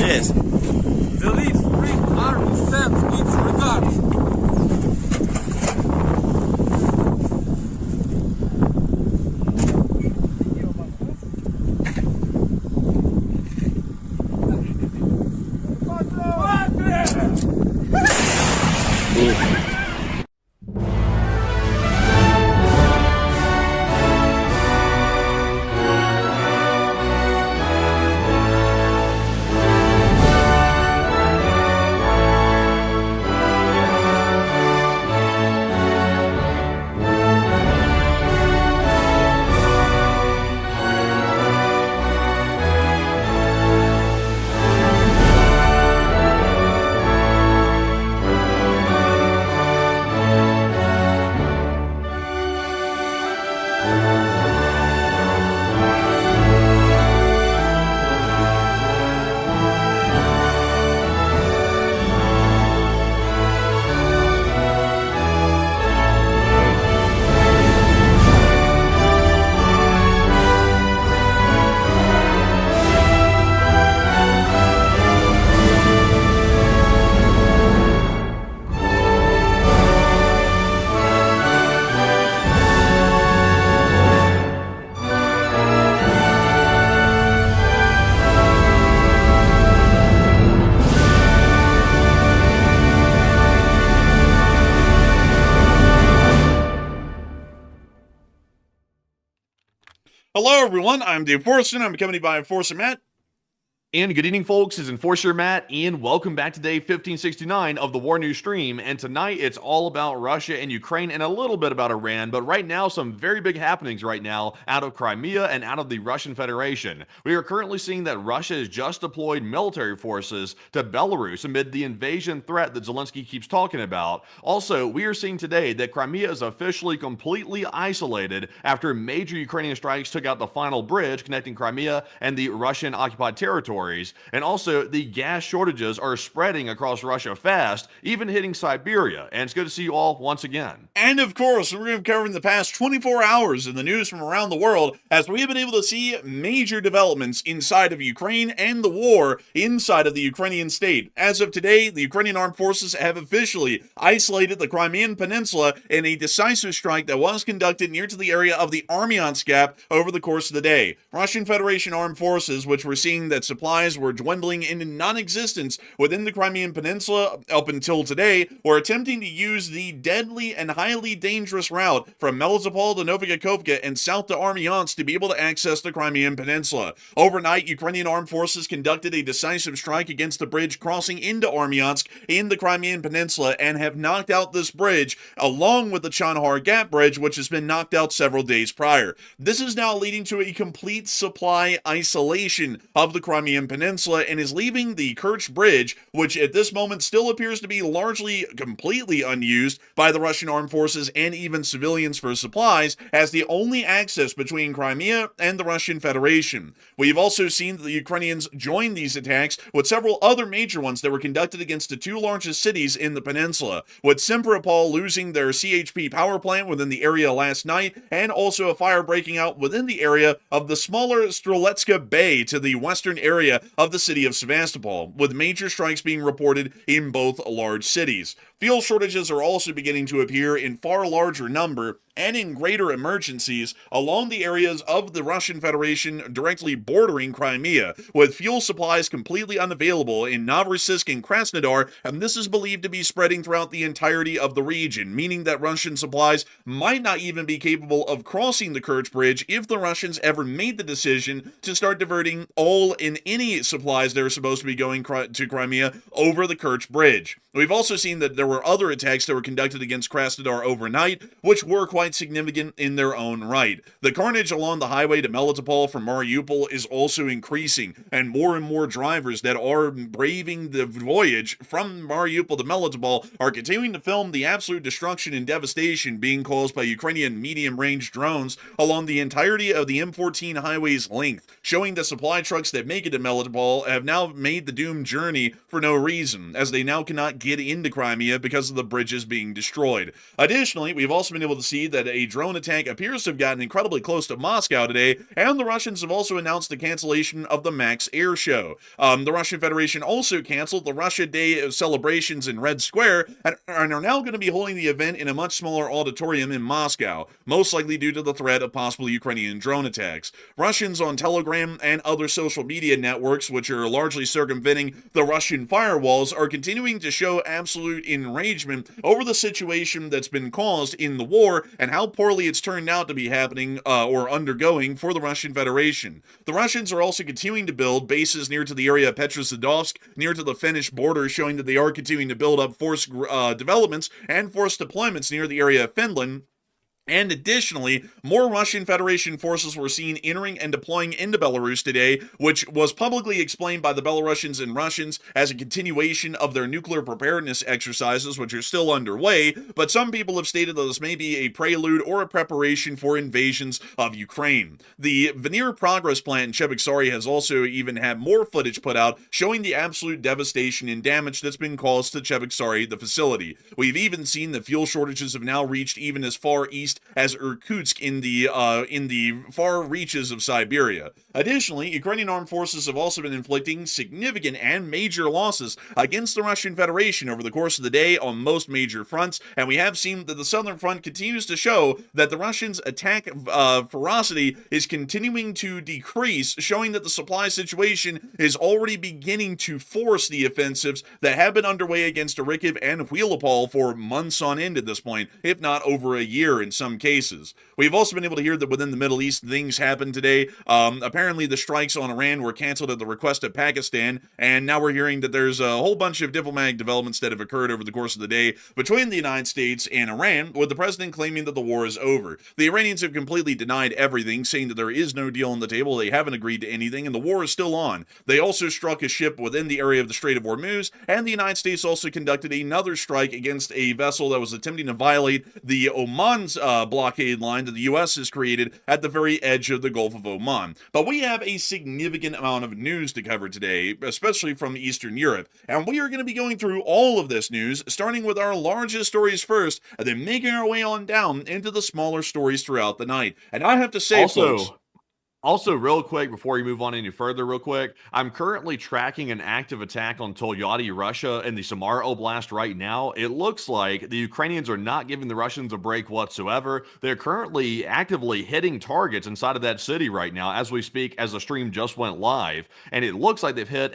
Yes. The Leaf Spring Army sends its regards. Hello, everyone. I'm the Enforcer. I'm accompanied by Enforcer Matt. And good evening, folks. This is Enforcer Matt, and welcome back to day 1569 of the War News stream. And tonight, it's all about Russia and Ukraine and a little bit about Iran. But right now, some very big happenings right now out of Crimea and out of the Russian Federation. We are currently seeing that Russia has just deployed military forces to Belarus amid the invasion threat that Zelensky keeps talking about. Also, we are seeing today that Crimea is officially completely isolated after major Ukrainian strikes took out the final bridge connecting Crimea and the Russian-occupied territory. And also, the gas shortages are spreading across Russia fast, even hitting Siberia. And it's good to see you all once again. And of course, we're going to be covering the past 24 hours in the news from around the world as we have been able to see major developments inside of Ukraine and the war inside of the Ukrainian state. As of today, the Ukrainian armed forces have officially isolated the Crimean peninsula in a decisive strike that was conducted near to the area of the Armiansk gap over the course of the day. Russian Federation armed forces, which were seeing that supplies were dwindling into non-existence within the Crimean Peninsula up until today, were attempting to use the deadly and highly dangerous route from Sevastapol to Novikakhovka and south to Armiansk to be able to access the Crimean Peninsula. Overnight, Ukrainian armed forces conducted a decisive strike against the bridge crossing into Armiansk in the Crimean Peninsula and have knocked out this bridge along with the Chandhar Gap Bridge, which has been knocked out several days prior. This is now leading to a complete supply isolation of the Crimean Peninsula and is leaving the Kerch Bridge, which at this moment still appears to be largely completely unused by the Russian armed forces and even civilians for supplies, as the only access between Crimea and the Russian Federation. We've also seen that the Ukrainians join these attacks with several other major ones that were conducted against the two largest cities in the peninsula, with Simferopol losing their CHP power plant within the area last night, and also a fire breaking out within the area of the smaller Stroletska Bay to the western area of the city of Sevastapol, with major strikes being reported in both large cities. Fuel shortages are also beginning to appear in far larger number, and in greater emergencies along the areas of the Russian Federation directly bordering Crimea, with fuel supplies completely unavailable in Novorossiysk and Krasnodar, and this is believed to be spreading throughout the entirety of the region, meaning that Russian supplies might not even be capable of crossing the Kerch Bridge if the Russians ever made the decision to start diverting all and any supplies that are supposed to be going to Crimea over the Kerch Bridge. We've also seen that there were other attacks that were conducted against Krasnodar overnight, which were quite significant in their own right. The carnage along the highway to Melitopol from Mariupol is also increasing, and more drivers that are braving the voyage from Mariupol to Melitopol are continuing to film the absolute destruction and devastation being caused by Ukrainian medium-range drones along the entirety of the M14 highway's length, showing that supply trucks that make it to Melitopol have now made the doomed journey for no reason, as they now cannot get into Crimea because of the bridges being destroyed. Additionally, we've also been able to see that a drone attack appears to have gotten incredibly close to Moscow today, and the Russians have also announced the cancellation of the Max Air Show. The Russian Federation also canceled the Russia Day celebrations in Red Square and are now going to be holding the event in a much smaller auditorium in Moscow, most likely due to the threat of possible Ukrainian drone attacks. Russians on Telegram and other social media networks, which are largely circumventing the Russian firewalls, are continuing to show absolute enragement over the situation that's been caused in the war and how poorly it's turned out to be happening or undergoing for the Russian Federation. The Russians are also continuing to build bases near to the area of Petrozavodsk, near to the Finnish border, showing that they are continuing to build up force developments and force deployments near the area of Finland. And additionally, more Russian Federation forces were seen entering and deploying into Belarus today, which was publicly explained by the Belarusians and Russians as a continuation of their nuclear preparedness exercises, which are still underway, but some people have stated that this may be a prelude or a preparation for invasions of Ukraine. The Veneer Progress plant in Cheboksary has also even had more footage put out, showing the absolute devastation and damage that's been caused to Cheboksary, the facility. We've even seen that fuel shortages have now reached even as far east as Irkutsk in the far reaches of Siberia. Additionally, Ukrainian armed forces have also been inflicting significant and major losses against the Russian Federation over the course of the day on most major fronts, and we have seen that the Southern Front continues to show that the Russians' attack ferocity is continuing to decrease, showing that the supply situation is already beginning to force the offensives that have been underway against Kharkiv and Mariupol for months on end at this point, if not over a year in some cases. We've also been able to hear that within the Middle East, things happened today. Apparently, the strikes on Iran were canceled at the request of Pakistan, and now we're hearing that there's a whole bunch of diplomatic developments that have occurred over the course of the day between the United States and Iran, with the president claiming that the war is over. The Iranians have completely denied everything, saying that there is no deal on the table, they haven't agreed to anything, and the war is still on. They also struck a ship within the area of the Strait of Hormuz, and the United States also conducted another strike against a vessel that was attempting to violate the Oman's blockade line that the U.S. has created at the very edge of the Gulf of Oman. But we have a significant amount of news to cover today, especially from Eastern Europe, and we are going to be going through all of this news, starting with our largest stories first, and then making our way on down into the smaller stories throughout the night. And I have to say, folks, Also, real quick, before you move on any further, real quick, I'm currently tracking an active attack on Tolyatti, Russia, in the Samara Oblast right now. It looks like the Ukrainians are not giving the Russians a break whatsoever. They're currently actively hitting targets inside of that city right now as we speak, as the stream just went live. And it looks like they've hit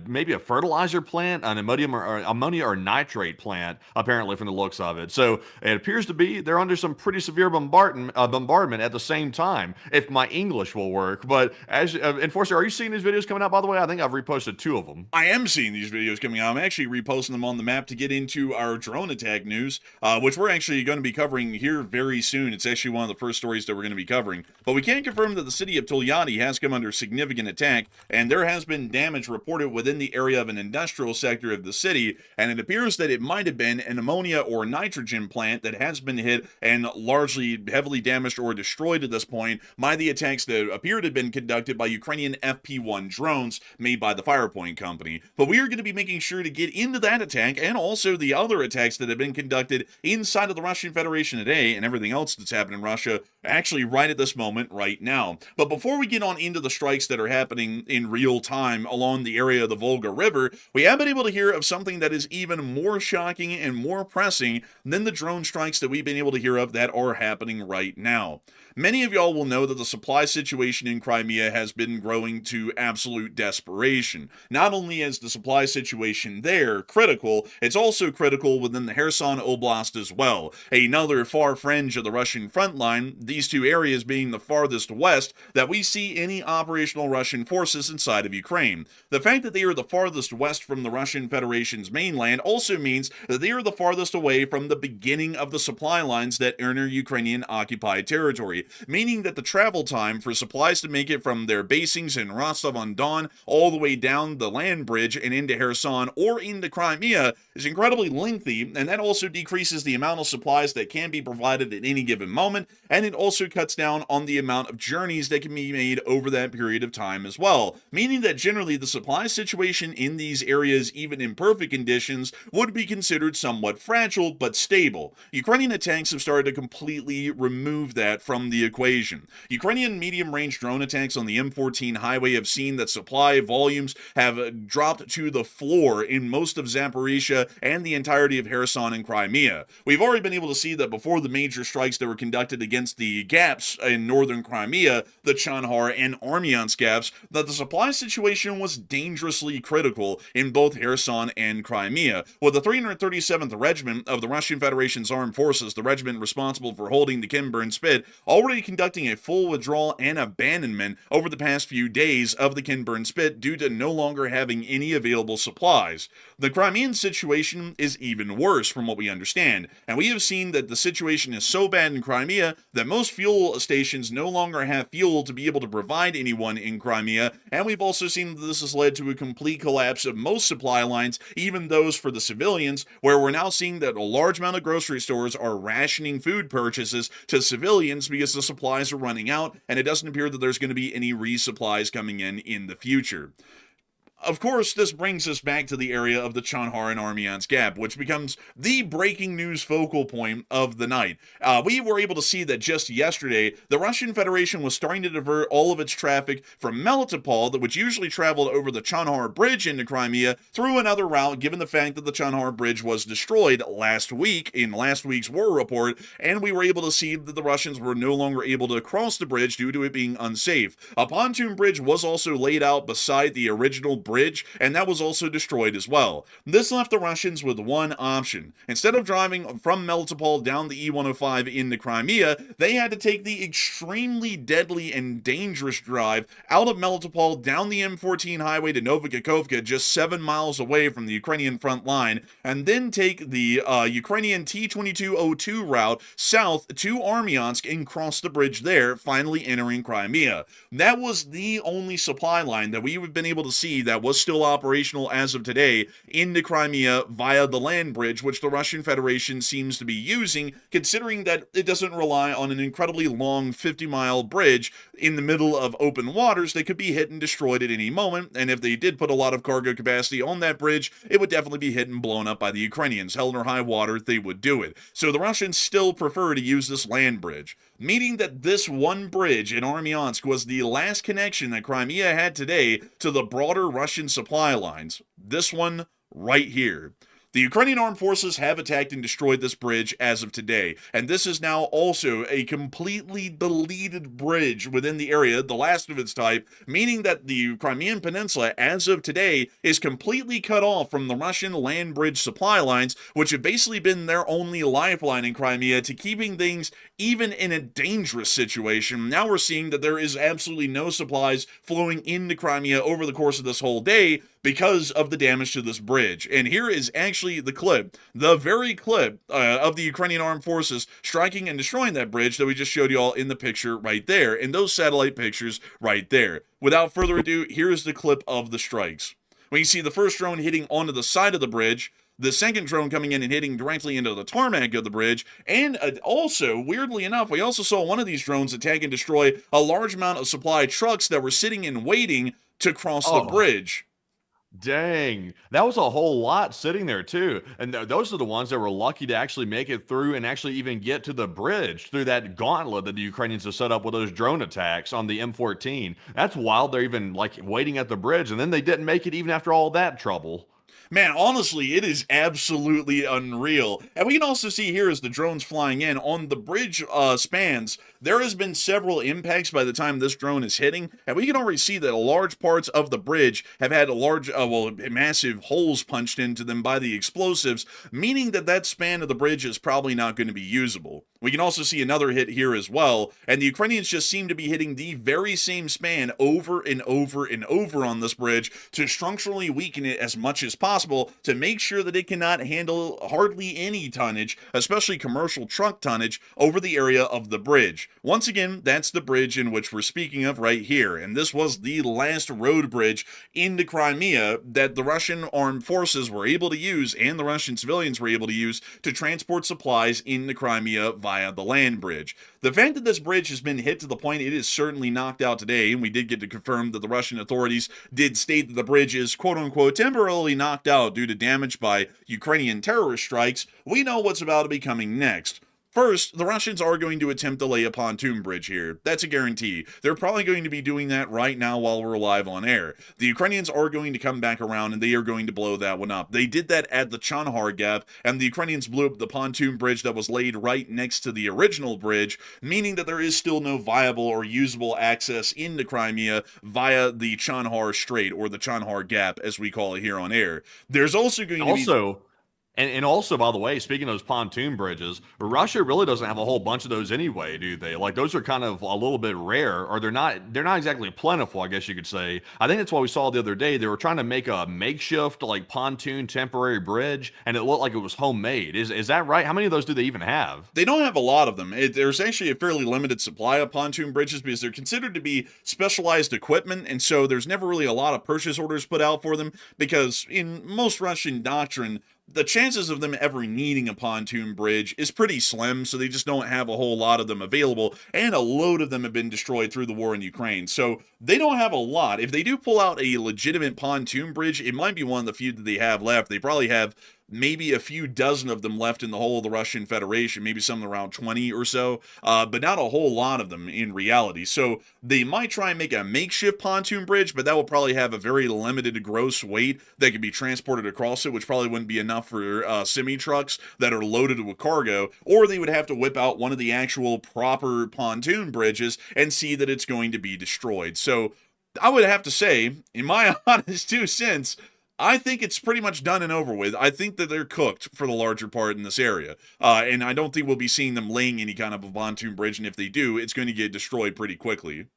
maybe a fertilizer plant, an ammonia or nitrate plant, apparently, from the looks of it. So it appears to be they're under some pretty severe bombardment at the same time. If my English will work. But as Enforcer, are you seeing these videos coming out, by the way? I think I've reposted 2 of them. I am seeing these videos coming out. I'm actually reposting them on the map to get into our drone attack news, which we're actually going to be covering here very soon. It's actually one of the first stories that we're going to be covering. But we can confirm that the city of Tolyatti has come under significant attack, and there has been damage reported within the area of an industrial sector of the city, and it appears that it might have been an ammonia or nitrogen plant that has been hit and largely heavily damaged or destroyed at this point by the the attacks that appear to have been conducted by Ukrainian FP-1 drones made by the Firepoint company. But we are going to be making sure to get into that attack and also the other attacks that have been conducted inside of the Russian Federation today and everything else that's happened in Russia actually right at this moment right now. But before we get on into the strikes that are happening in real time along the area of the Volga River, we have been able to hear of something that is even more shocking and more pressing than the drone strikes that we've been able to hear of that are happening right now. Many of y'all will know that the supply situation in Crimea has been growing to absolute desperation. Not only is the supply situation there critical, it's also critical within the Kherson Oblast as well, another far fringe of the Russian front line, these two areas being the farthest west that we see any operational Russian forces inside of Ukraine. The fact that they are the farthest west from the Russian Federation's mainland also means that they are the farthest away from the beginning of the supply lines that enter Ukrainian occupied territory, meaning that the travel time for supplies to make it from their basings in Rostov-on-Don all the way down the land bridge and into Kherson or into Crimea is incredibly lengthy, and that also decreases the amount of supplies that can be provided at any given moment, and it also cuts down on the amount of journeys that can be made over that period of time as well, meaning that generally the supply situation in these areas, even in perfect conditions, would be considered somewhat fragile but stable. Ukrainian attacks have started to completely remove that from the equation. Ukrainian medium-range drone attacks on the M14 highway have seen that supply volumes have dropped to the floor in most of Zaporizhia and the entirety of Kherson and Crimea. We've already been able to see that before the major strikes that were conducted against the gaps in northern Crimea, the Chonhar and Armiansk gaps, that the supply situation was dangerously critical in both Kherson and Crimea, with the 337th Regiment of the Russian Federation's Armed Forces, the regiment responsible for holding the Kinburn Spit, already conducting a full withdrawal and abandonment over the past few days of the Kinburn Spit due to no longer having any available supplies. The Crimean situation is even worse from what we understand, and we have seen that the situation is so bad in Crimea that most fuel stations no longer have fuel to be able to provide anyone in Crimea, and we've also seen that this has led to a complete collapse of most supply lines, even those for the civilians, where we're now seeing that a large amount of grocery stores are rationing food purchases to civilians because the supplies are running out, and it doesn't appear that there's going to be any resupplies coming in the future. Of course, this brings us back to the area of the Chonhar and Armiansk Gap, which becomes the breaking news focal point of the night. We were able to see that just yesterday, the Russian Federation was starting to divert all of its traffic from Melitopol, which usually traveled over the Chonhar Bridge into Crimea, through another route, given the fact that the Chonhar Bridge was destroyed last week in last week's war report, and we were able to see that the Russians were no longer able to cross the bridge due to it being unsafe. A pontoon bridge was also laid out beside the original bridge, and that was also destroyed as well. This left the Russians with one option. Instead of driving from Melitopol down the E105 into Crimea, they had to take the extremely deadly and dangerous drive out of Melitopol down the M14 highway to Novokakhovka, just 7 miles away from the Ukrainian front line, and then take the Ukrainian T-2202 route south to Armiansk and cross the bridge there, finally entering Crimea. That was the only supply line that we've been able to see that was still operational as of today into Crimea via the land bridge, which the Russian Federation seems to be using, considering that it doesn't rely on an incredibly long 50-mile bridge in the middle of open waters that could be hit and destroyed at any moment, and if they did put a lot of cargo capacity on that bridge, it would definitely be hit and blown up by the Ukrainians. Hell or high water, they would do it. So the Russians still prefer to use this land bridge, meaning that this one bridge in Armiansk was the last connection that Crimea had today to the broader Russian supply lines. This one right here. The Ukrainian armed forces have attacked and destroyed this bridge as of today, and this is now also a completely deleted bridge within the area, the last of its type, meaning that the Crimean Peninsula, as of today, is completely cut off from the Russian land bridge supply lines, which have basically been their only lifeline in Crimea to keeping things even in a dangerous situation. Now we're seeing that there is absolutely no supplies flowing into Crimea over the course of this whole day because of the damage to this bridge. And here is actually the clip, the very clip of the Ukrainian armed forces striking and destroying that bridge that we just showed you all in the picture right there, in those satellite pictures right there. Without further ado, here's the clip of the strikes. When you see the first drone hitting onto the side of the bridge, the second drone coming in and hitting directly into the tarmac of the bridge. And also, weirdly enough, we also saw one of these drones attack and destroy a large amount of supply trucks that were sitting and waiting to cross the Oh, bridge. dang. That was a whole lot sitting there, too. And those are the ones that were lucky to actually make it through and actually even get to the bridge through that gauntlet that the Ukrainians have set up with those drone attacks on the M14. That's wild. They're even like waiting at the bridge, and then they didn't make it even after all that trouble. Man, honestly, it is absolutely unreal. And we can also see here as the drone's flying in on the bridge spans, there has been several impacts by the time this drone is hitting, and we can already see that large parts of the bridge have had a large, massive holes punched into them by the explosives, meaning that that span of the bridge is probably not going to be usable. We can also see another hit here as well, and the Ukrainians just seem to be hitting the very same span over and over and over on this bridge to structurally weaken it as much as possible to make sure that it cannot handle hardly any tonnage, especially commercial truck tonnage, over the area of the bridge. Once again, that's the bridge in which we're speaking of right here, and this was the last road bridge into Crimea that the Russian armed forces were able to use and the Russian civilians were able to use to transport supplies into Crimea via the land bridge. The fact that this bridge has been hit to the point it is certainly knocked out today, and we did get to confirm that the Russian authorities did state that the bridge is quote-unquote temporarily knocked out due to damage by Ukrainian terrorist strikes, we know what's about to be coming next. First, the Russians are going to attempt to lay a pontoon bridge here. That's a guarantee. They're probably going to be doing that right now while we're live on air. The Ukrainians are going to come back around and they are going to blow that one up. They did that at the Chonhar Gap, and the Ukrainians blew up the pontoon bridge that was laid right next to the original bridge, meaning that there is still no viable or usable access into Crimea via the Chonhar Strait, or the Chonhar Gap, as we call it here on air. There's also going to be... Also, and also, by the way, speaking of those pontoon bridges, Russia really doesn't have a whole bunch of those anyway, do they? Like those are kind of a little bit rare, or they're not exactly plentiful, I guess you could say. I think that's why we saw the other day they were trying to make a makeshift like pontoon temporary bridge, and it looked like it was homemade. Is that right? How many of those do they even have? They don't have a lot of them. There's actually a fairly limited supply of pontoon bridges because they're considered to be specialized equipment, and so there's never really a lot of purchase orders put out for them because in most Russian doctrine, the chances of them ever needing a pontoon bridge is pretty slim, so they just don't have a whole lot of them available, and a load of them have been destroyed through the war in Ukraine, so they don't have a lot. If they do pull out a legitimate pontoon bridge, it might be one of the few that they have left. They probably have maybe a few dozen of them left in the whole of the Russian Federation, maybe something around 20 or so, but not a whole lot of them in reality. So they might try and make a makeshift pontoon bridge, but that will probably have a very limited gross weight that can be transported across it, which probably wouldn't be enough for semi-trucks that are loaded with cargo, or they would have to whip out one of the actual proper pontoon bridges and see that it's going to be destroyed. So I would have to say, in my honest 2 cents, I think it's pretty much done and over with. I think that they're cooked for the larger part in this area. And I don't think we'll be seeing them laying any kind of a pontoon bridge, and if they do, it's going to get destroyed pretty quickly.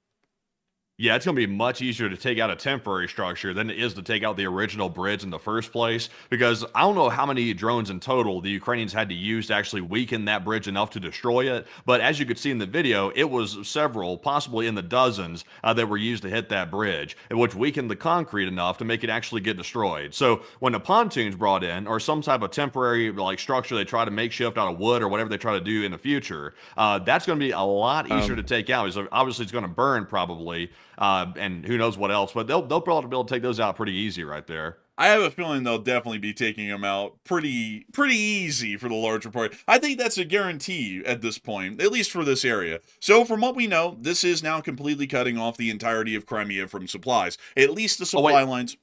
Yeah, it's going to be much easier to take out a temporary structure than it is to take out the original bridge in the first place, because I don't know how many drones in total the Ukrainians had to use to actually weaken that bridge enough to destroy it, but as you could see in the video, it was several, possibly in the dozens, that were used to hit that bridge, which weakened the concrete enough to make it actually get destroyed. So when a pontoon's brought in, or some type of temporary like structure they try to makeshift out of wood or whatever they try to do in the future, that's going to be a lot easier to take out. So obviously it's going to burn probably, and who knows what else, but they'll probably be able to take those out pretty easy right there. I have a feeling they'll definitely be taking them out pretty easy for the larger part. I think that's a guarantee at this point, at least for this area. So from what we know, this is now completely cutting off the entirety of Crimea from supplies, at least the supply lines.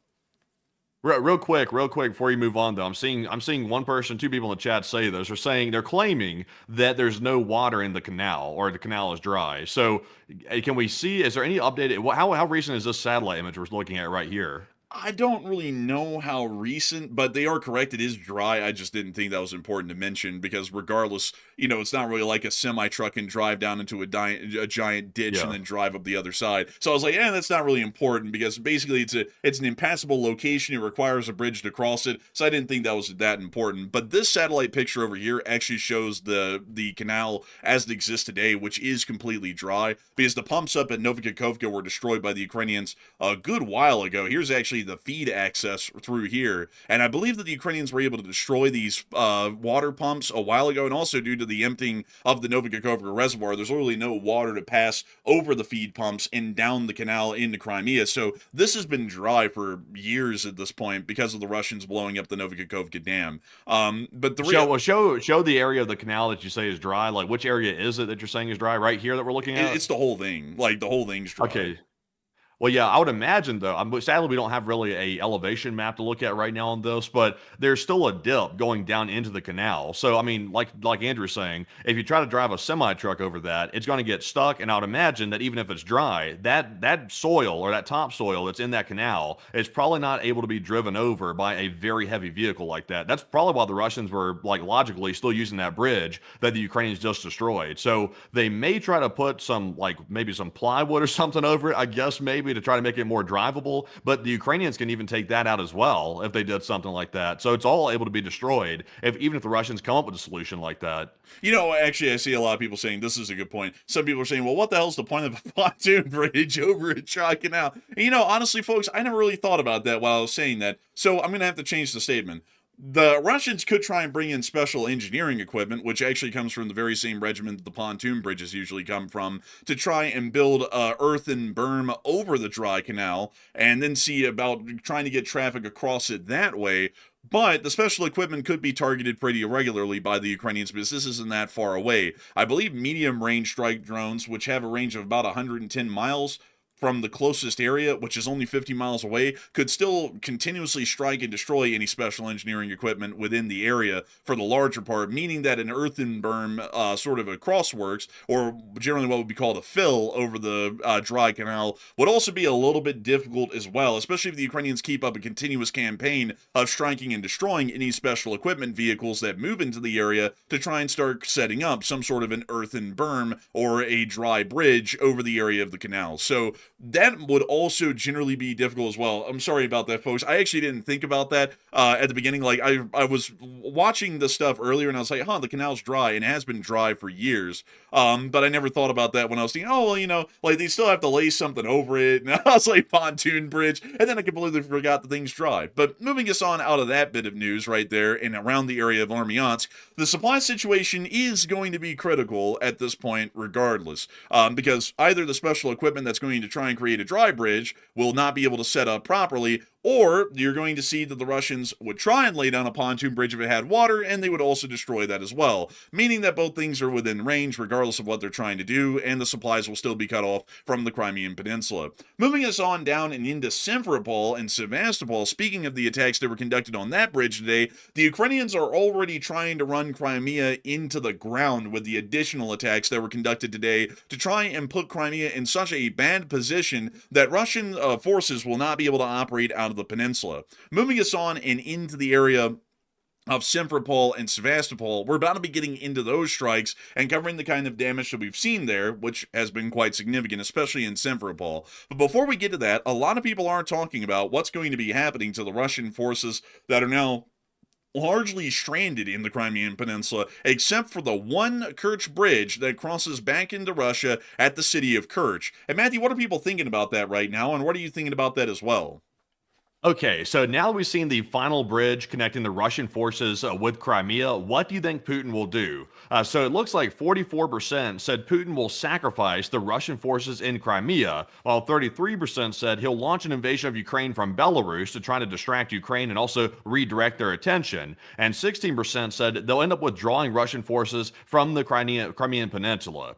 Real quick, before you move on though, I'm seeing one person, 2 people in the chat say this. They're claiming that there's no water in the canal, or the canal is dry. So can we see, is there any updated, how recent is this satellite image we're looking at right here? I don't really know how recent, but they are correct. It is dry. I just didn't think that was important to mention because regardless, it's not really like a semi-truck can drive down into a giant ditch and Yeah. then drive up the other side. So I was like, that's not really important because basically it's an impassable location. It requires a bridge to cross it. So I didn't think that was that important. But this satellite picture over here actually shows the canal as it exists today, which is completely dry because the pumps up at Novikakhovka were destroyed by the Ukrainians a good while ago. Here's actually the feed access through here, and I believe that the Ukrainians were able to destroy these water pumps a while ago, and also due to the emptying of the Novikakhovka reservoir, there's literally no water to pass over the feed pumps and down the canal into Crimea. So this has been dry for years at this point because of the Russians blowing up the Novikakhovka dam. But the Show the area of the canal that you say is dry. Like, which area is it that you're saying is dry? Right here that we're looking at? it's the whole thing. Like the whole thing's dry. Okay. Well, yeah, I would imagine though. Sadly, we don't have really a elevation map to look at right now on this, but there's still a dip going down into the canal. So, I mean, like Andrew's saying, if you try to drive a semi truck over that, it's going to get stuck. And I would imagine that even if it's dry, that soil or that topsoil that's in that canal is probably not able to be driven over by a very heavy vehicle like that. That's probably why the Russians were logically still using that bridge that the Ukrainians just destroyed. So they may try to put maybe some plywood or something over it. I guess maybe to try to make it more drivable, but the Ukrainians can even take that out as well if they did something like that. So it's all able to be destroyed even if the Russians come up with a solution like that. Actually, I see a lot of people saying this is a good point. Some people are saying, well, what the hell's the point of a pontoon bridge over a dry canal? And, honestly, folks, I never really thought about that while I was saying that. So I'm going to have to change the statement. The Russians could try and bring in special engineering equipment, which actually comes from the very same regiment that the pontoon bridges usually come from, to try and build a earthen berm over the dry canal, and then see about trying to get traffic across it that way. But the special equipment could be targeted pretty irregularly by the Ukrainians because this isn't that far away. I believe medium-range strike drones, which have a range of about 110 miles, from the closest area, which is only 50 miles away, could still continuously strike and destroy any special engineering equipment within the area for the larger part, meaning that an earthen berm, sort of a crossworks, or generally what would be called a fill over the dry canal, would also be a little bit difficult as well, especially if the Ukrainians keep up a continuous campaign of striking and destroying any special equipment vehicles that move into the area to try and start setting up some sort of an earthen berm or a dry bridge over the area of the canal. So that would also generally be difficult as well. I'm sorry about that, folks. I actually didn't think about that at the beginning. Like, I was watching the stuff earlier, and I was like, the canal's dry, and it has been dry for years. But I never thought about that when I was thinking, they still have to lay something over it, and I was like, pontoon bridge, and then I completely forgot the thing's dry. But moving us on out of that bit of news right there and around the area of Armiansk, the supply situation is going to be critical at this point regardless, because either the special equipment that's going to try and create a dry bridge will not be able to set up properly, or you're going to see that the Russians would try and lay down a pontoon bridge if it had water, and they would also destroy that as well, meaning that both things are within range regardless of what they're trying to do, and the supplies will still be cut off from the Crimean Peninsula. Moving us on down and into Simferopol and Sevastapol, speaking of the attacks that were conducted on that bridge today, the Ukrainians are already trying to run Crimea into the ground with the additional attacks that were conducted today to try and put Crimea in such a bad position that Russian forces will not be able to operate out of the peninsula. Moving us on and into the area of Simferopol and Sevastopol, we're about to be getting into those strikes and covering the kind of damage that we've seen there, which has been quite significant, especially in Simferopol. But before we get to that, a lot of people aren't talking about what's going to be happening to the Russian forces that are now largely stranded in the Crimean Peninsula, except for the one Kerch Bridge that crosses back into Russia at the city of Kerch. And Matthew, what are people thinking about that right now, and what are you thinking about that as well? Okay, so now that we've seen the final bridge connecting the Russian forces with Crimea, what do you think Putin will do? So it looks like 44% said Putin will sacrifice the Russian forces in Crimea, while 33% said he'll launch an invasion of Ukraine from Belarus to try to distract Ukraine and also redirect their attention. And 16% said they'll end up withdrawing Russian forces from the Crimean Peninsula.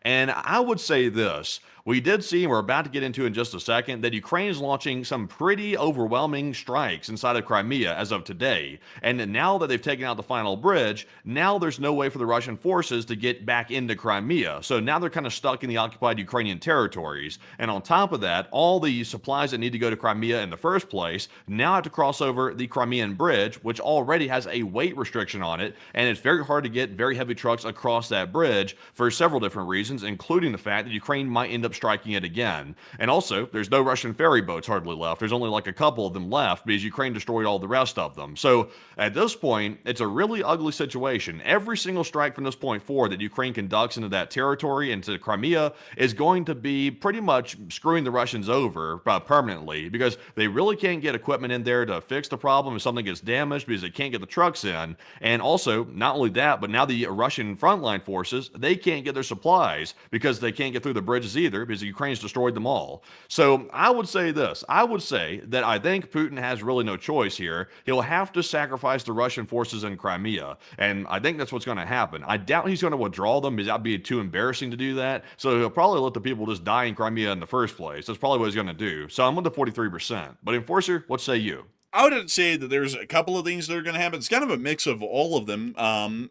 And I would say this. We did see, and we're about to get into in just a second, that Ukraine is launching some pretty overwhelming strikes inside of Crimea as of today. And now that they've taken out the final bridge, now there's no way for the Russian forces to get back into Crimea. So now they're kind of stuck in the occupied Ukrainian territories. And on top of that, all the supplies that need to go to Crimea in the first place now have to cross over the Crimean bridge, which already has a weight restriction on it. And it's very hard to get very heavy trucks across that bridge for several different reasons, including the fact that Ukraine might end up striking it again. And also, there's no Russian ferry boats hardly left. There's only like a couple of them left because Ukraine destroyed all the rest of them. So at this point, it's a really ugly situation. Every single strike from this point forward that Ukraine conducts into that territory, into Crimea, is going to be pretty much screwing the Russians over permanently, because they really can't get equipment in there to fix the problem if something gets damaged, because they can't get the trucks in. And also, not only that, but now the Russian frontline forces, they can't get their supplies because they can't get through the bridges either, because Ukraine's destroyed them all. So I would say this. I would say that I think Putin has really no choice here. He'll have to sacrifice the Russian forces in Crimea. And I think that's what's going to happen. I doubt he's going to withdraw them, because that'd be too embarrassing to do that. So he'll probably let the people just die in Crimea in the first place. That's probably what he's going to do. So I'm with the 43%. But Enforcer, what say you? I would say that there's a couple of things that are going to happen. It's kind of a mix of all of them,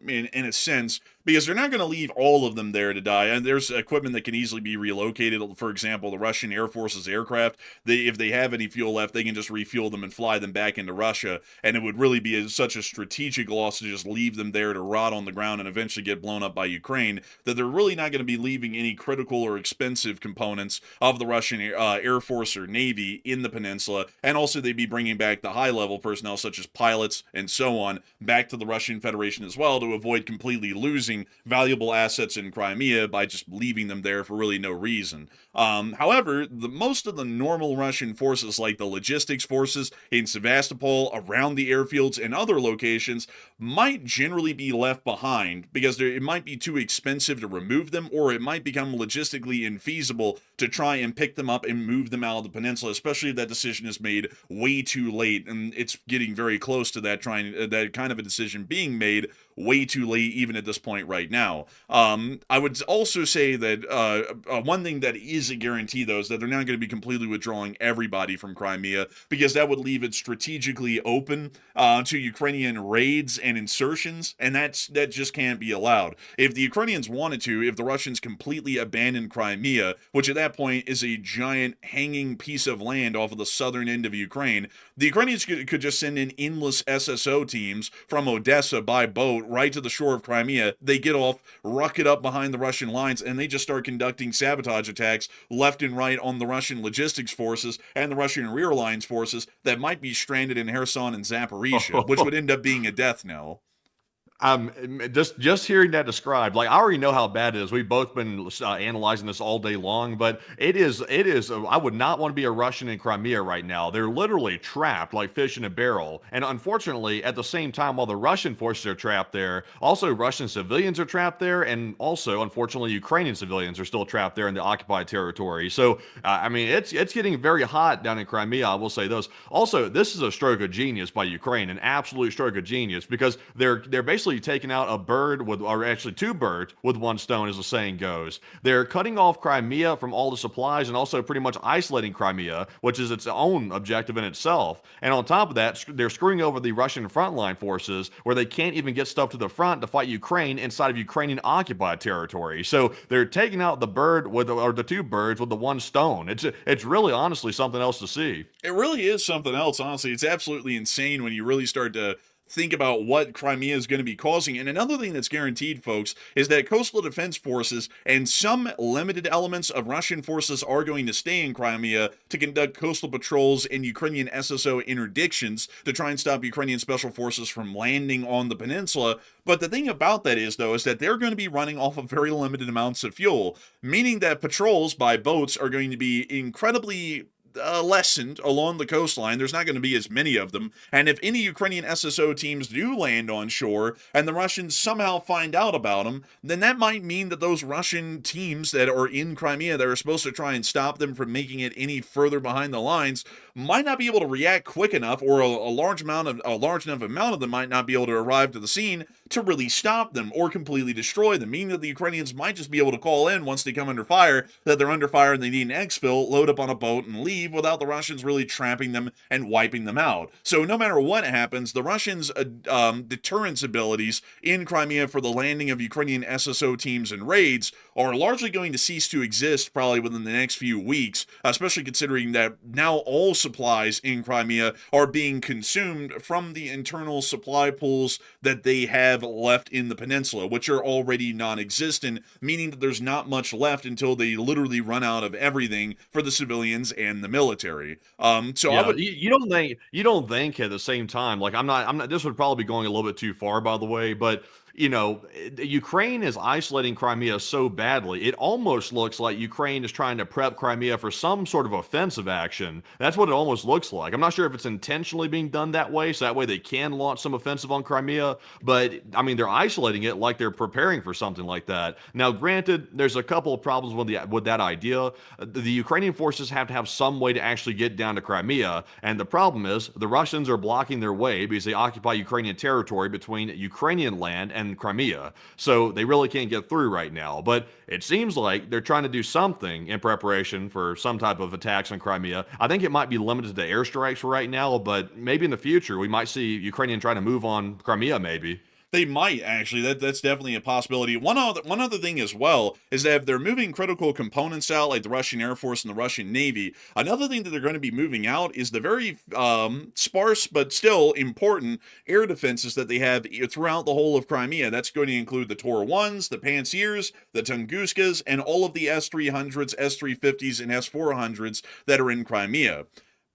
in a sense, because they're not going to leave all of them there to die. And there's equipment that can easily be relocated. For example, the Russian Air Force's aircraft, if they have any fuel left, they can just refuel them and fly them back into Russia. And it would really be such a strategic loss to just leave them there to rot on the ground and eventually get blown up by Ukraine, that they're really not going to be leaving any critical or expensive components of the Russian Air Force or Navy in the peninsula. And also they'd be bringing back the high-level personnel, such as pilots and so on, back to the Russian Federation as well, to avoid completely losing valuable assets in Crimea by just leaving them there for really no reason. However, most of the normal Russian forces, like the logistics forces in Sevastopol, around the airfields, and other locations, might generally be left behind because it might be too expensive to remove them, or it might become logistically infeasible to try and pick them up and move them out of the peninsula, especially if that decision is made way too late, and it's getting very close to that kind of a decision being made way too late even at this point right now. I would also say that one thing that is a guarantee, though, is that they're not going to be completely withdrawing everybody from Crimea, because that would leave it strategically open to Ukrainian raids and insertions, and that just can't be allowed. If the Ukrainians wanted to, if the Russians completely abandoned Crimea, which at that point is a giant hanging piece of land off of the southern end of Ukraine, the Ukrainians could just send in endless SSO teams from Odessa by boat right to the shore of Crimea. They get off, ruck it up behind the Russian lines, and they just start conducting sabotage attacks left and right on the Russian logistics forces and the Russian rear lines forces that might be stranded in Kherson and Zaporizhia, which would end up being a death knell. Just hearing that described, like, I already know how bad it is. We've both been analyzing this all day long, but it is. I would not want to be a Russian in Crimea right now. They're literally trapped like fish in a barrel. And unfortunately, at the same time, while the Russian forces are trapped there, also Russian civilians are trapped there, and also, unfortunately, Ukrainian civilians are still trapped there in the occupied territory. So, I mean, it's getting very hot down in Crimea. I will say this. Also, this is a stroke of genius by Ukraine, an absolute stroke of genius, because they're basically taking out a bird with, or actually two birds with one stone, as the saying goes. They're cutting off Crimea from all the supplies and also pretty much isolating Crimea, which is its own objective in itself. And on top of that, they're screwing over the Russian frontline forces, where they can't even get stuff to the front to fight Ukraine inside of Ukrainian occupied territory. So they're taking out the bird with, or the two birds with the one stone. It's really honestly something else to see. It really is something else, honestly. It's absolutely insane when you really start to think about what Crimea is going to be causing. And another thing that's guaranteed, folks, is that coastal defense forces and some limited elements of Russian forces are going to stay in Crimea to conduct coastal patrols and Ukrainian SSO interdictions to try and stop Ukrainian special forces from landing on the peninsula. But the thing about that is, though, is that they're going to be running off of very limited amounts of fuel, meaning that patrols by boats are going to be incredibly lessened along the coastline. There's not going to be as many of them. And if any Ukrainian SSO teams do land on shore and the Russians somehow find out about them, then that might mean that those Russian teams that are in Crimea that are supposed to try and stop them from making it any further behind the lines might not be able to react quick enough, or a large enough amount of them might not be able to arrive to the scene to really stop them or completely destroy them, meaning that the Ukrainians might just be able to call in once they come under fire that they're under fire and they need an exfil, load up on a boat and leave without the Russians really trapping them and wiping them out. So no matter what happens, the Russians' deterrence abilities in Crimea for the landing of Ukrainian SSO teams and raids are largely going to cease to exist probably within the next few weeks, especially considering that now all supplies in Crimea are being consumed from the internal supply pools that they have left in the peninsula, which are already non-existent, meaning that there's not much left until they literally run out of everything for the civilians and the military. So Yeah, I would you don't think at the same time, like I'm not, this would probably be going a little bit too far, by the way, but Ukraine is isolating Crimea so badly, it almost looks like Ukraine is trying to prep Crimea for some sort of offensive action. That's what it almost looks like. I'm not sure if it's intentionally being done that way, so that way they can launch some offensive on Crimea, but I mean, they're isolating it like they're preparing for something like that. Now, granted, there's a couple of problems with that idea. The Ukrainian forces have to have some way to actually get down to Crimea, and the problem is the Russians are blocking their way because they occupy Ukrainian territory between Ukrainian land and Crimea. So they really can't get through right now. But it seems like they're trying to do something in preparation for some type of attacks on Crimea. I think it might be limited to airstrikes for right now, but maybe in the future we might see Ukrainian trying to move on Crimea maybe. They might actually. That's definitely a possibility. One other thing as well is that if they're moving critical components out, like the Russian Air Force and the Russian Navy, another thing that they're going to be moving out is the very sparse but still important air defenses that they have throughout the whole of Crimea. That's going to include the Tor-1s, the Pantsirs, the Tunguskas, and all of the S-300s, S-350s, and S-400s that are in Crimea.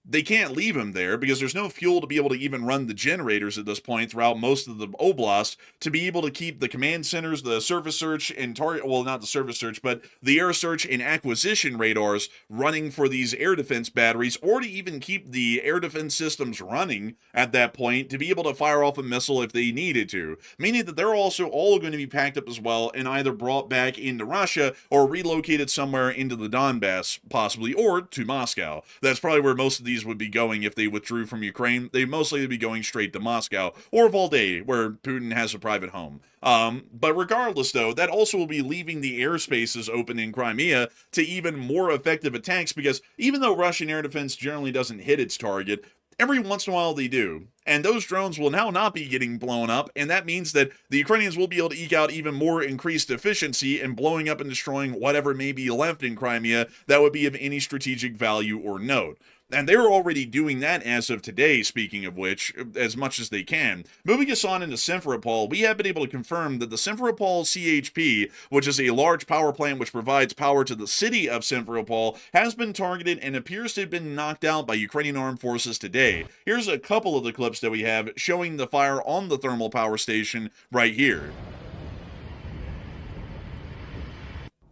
They can't leave them there because there's no fuel to be able to even run the generators at this point throughout most of the oblast to be able to keep the command centers, the surface search and target, well, not the surface search, but the air search and acquisition radars running for these air defense batteries, or to even keep the air defense systems running at that point to be able to fire off a missile if they needed to, meaning that they're also all going to be packed up as well and either brought back into Russia or relocated somewhere into the Donbass, possibly, or to Moscow. That's probably where most of these would be going if they withdrew from Ukraine. They mostly would be going straight to Moscow or Valdai, where Putin has a private home. But regardless, though, that also will be leaving the airspaces open in Crimea to even more effective attacks, because even though Russian air defense generally doesn't hit its target, every once in a while they do. And those drones will now not be getting blown up, and that means that the Ukrainians will be able to eke out even more increased efficiency in blowing up and destroying whatever may be left in Crimea that would be of any strategic value or note. And they're already doing that as of today, speaking of which, as much as they can. Moving us on into Simferopol, we have been able to confirm that the Simferopol CHP, which is a large power plant which provides power to the city of Simferopol, has been targeted and appears to have been knocked out by Ukrainian armed forces today. Here's a couple of the clips that we have showing the fire on the thermal power station right here.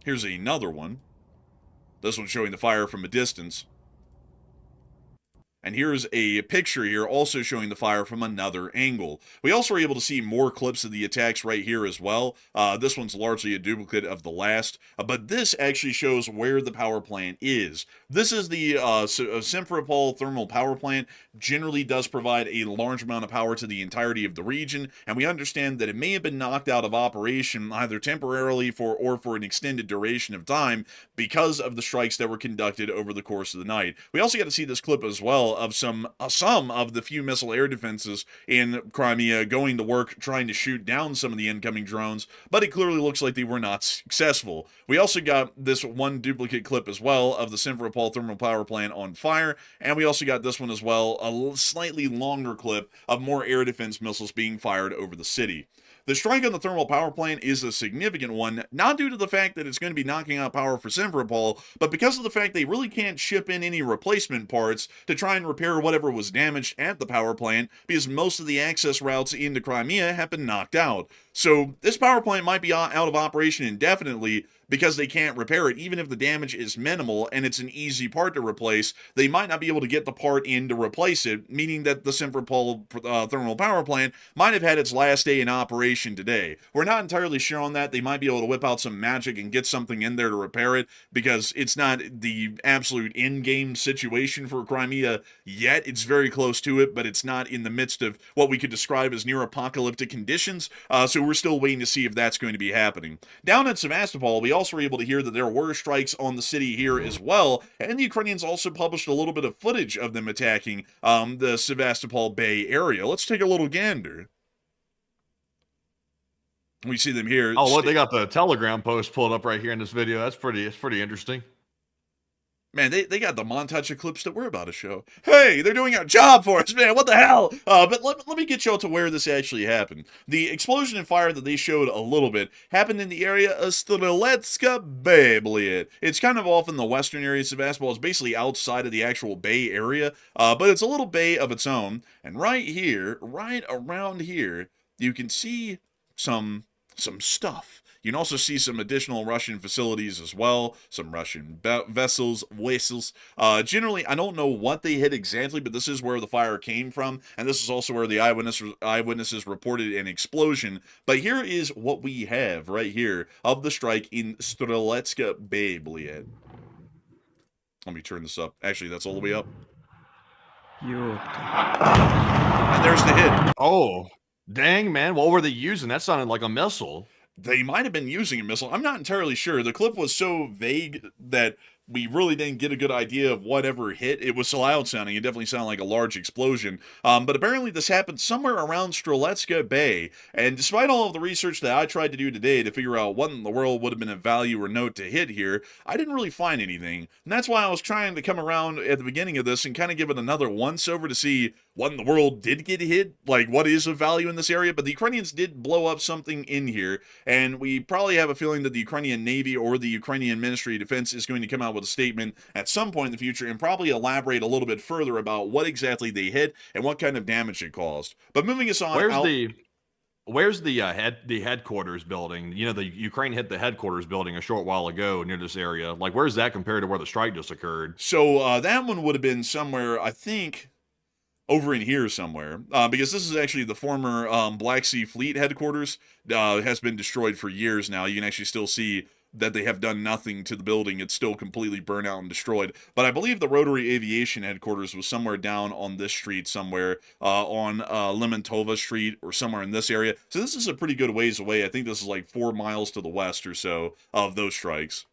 Here's another one. This one's showing the fire from a distance. And here's a picture here also showing the fire from another angle. We also were able to see more clips of the attacks right here as well. This one's largely a duplicate of the last, but this actually shows where the power plant is. This is the Simferopol thermal power plant. Generally does provide a large amount of power to the entirety of the region, and we understand that it may have been knocked out of operation either temporarily or for an extended duration of time because of the strikes that were conducted over the course of the night. We also got to see this clip as well of some of the few missile air defenses in Crimea going to work trying to shoot down some of the incoming drones, but it clearly looks like they were not successful. We also got this one duplicate clip as well of the Simferopol thermal power plant on fire, and we also got this one as well, a slightly longer clip of more air defense missiles being fired over the city. The strike on the thermal power plant is a significant one, not due to the fact that it's going to be knocking out power for Simferopol, but because of the fact they really can't ship in any replacement parts to try and repair whatever was damaged at the power plant, because most of the access routes into Crimea have been knocked out. So this power plant might be out of operation indefinitely because they can't repair it. Even if the damage is minimal and it's an easy part to replace, they might not be able to get the part in to replace it, meaning that the Simferopol thermal power plant might have had its last day in operation today. We're not entirely sure on that. They might be able to whip out some magic and get something in there to repair it, because it's not the absolute in-game situation for Crimea yet. It's very close to it, but it's not in the midst of what we could describe as near-apocalyptic conditions, so we're still waiting to see if that's going to be happening. Down at Sevastapol, we also were able to hear that there were strikes on the city here as well, and the Ukrainians also published a little bit of footage of them attacking the Sevastopol Bay area. Let's take a little gander. We see them here. Oh, look, they got the Telegram post pulled up right here in this video. That's pretty interesting. Man, they got the montage of clips that we're about to show. Hey, they're doing our job for us, man. What the hell? But let me get y'all to where this actually happened. The explosion and fire that they showed a little bit happened in the area of Strzelecka Bay. It's kind of off in the western area of Sevastopol. It's basically outside of the actual bay area, but it's a little bay of its own. And right here, right around here, you can see some stuff. You can also see some additional Russian facilities as well, some Russian vessels. Generally, I don't know what they hit exactly, but this is where the fire came from, and this is also where the eyewitnesses reported an explosion. But here is what we have right here of the strike in Strzelecka Bay. Let me turn this up. Actually, that's all the way up. And there's the hit. Oh, dang, man. What were they using? That sounded like a missile. They might have been using a missile. I'm not entirely sure. The clip was so vague that we really didn't get a good idea of whatever hit. It was so loud sounding. It definitely sounded like a large explosion. But apparently this happened somewhere around Strzelecka Bay. And despite all of the research that I tried to do today to figure out what in the world would have been a value or note to hit here, I didn't really find anything. And that's why I was trying to come around at the beginning of this and kind of give it another once over to see what in the world did get hit, like what is of value in this area. But the Ukrainians did blow up something in here, and we probably have a feeling that the Ukrainian Navy or the Ukrainian Ministry of Defense is going to come out with a statement at some point in the future and probably elaborate a little bit further about what exactly they hit and what kind of damage it caused. But moving us on, where's the headquarters building? You know, the Ukraine hit the headquarters building a short while ago near this area. Like, where's that compared to where the strike just occurred? So that one would have been somewhere, I think, over in here somewhere, because this is actually the former Black Sea Fleet headquarters. Has been destroyed for years now. You can actually still see that they have done nothing to the building. It's still completely burnt out and destroyed. But I believe the Rotary Aviation headquarters was somewhere down on this street somewhere, on Lemontova Street or somewhere in this area. So this is a pretty good ways away. I think this is like 4 miles to the west or so of those strikes.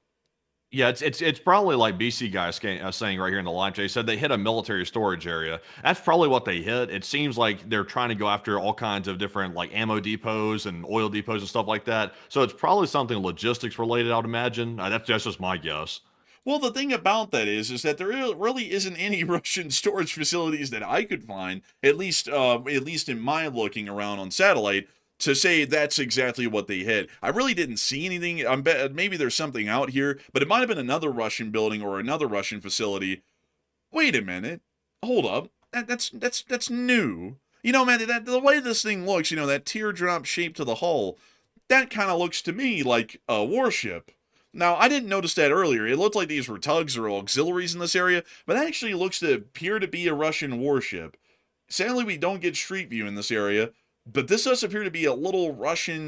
Yeah, it's probably like BC guy saying right here in the live chat. He said they hit a military storage area. That's probably what they hit. It seems like they're trying to go after all kinds of different like ammo depots and oil depots and stuff like that. So it's probably something logistics related, I would imagine. That's just my guess. Well, the thing about that is that there really isn't any Russian storage facilities that I could find, at least in my looking around on satellite, to say that's exactly what they hit. I really didn't see anything. Maybe there's something out here, but it might have been another Russian building or another Russian facility. Wait a minute. Hold up. That's new. You know, man, the way this thing looks, you know, that teardrop shape to the hull, that kind of looks to me like a warship. Now, I didn't notice that earlier. It looked like these were tugs or auxiliaries in this area, but that actually looks to appear to be a Russian warship. Sadly, we don't get street view in this area, but this does appear to be a little Russian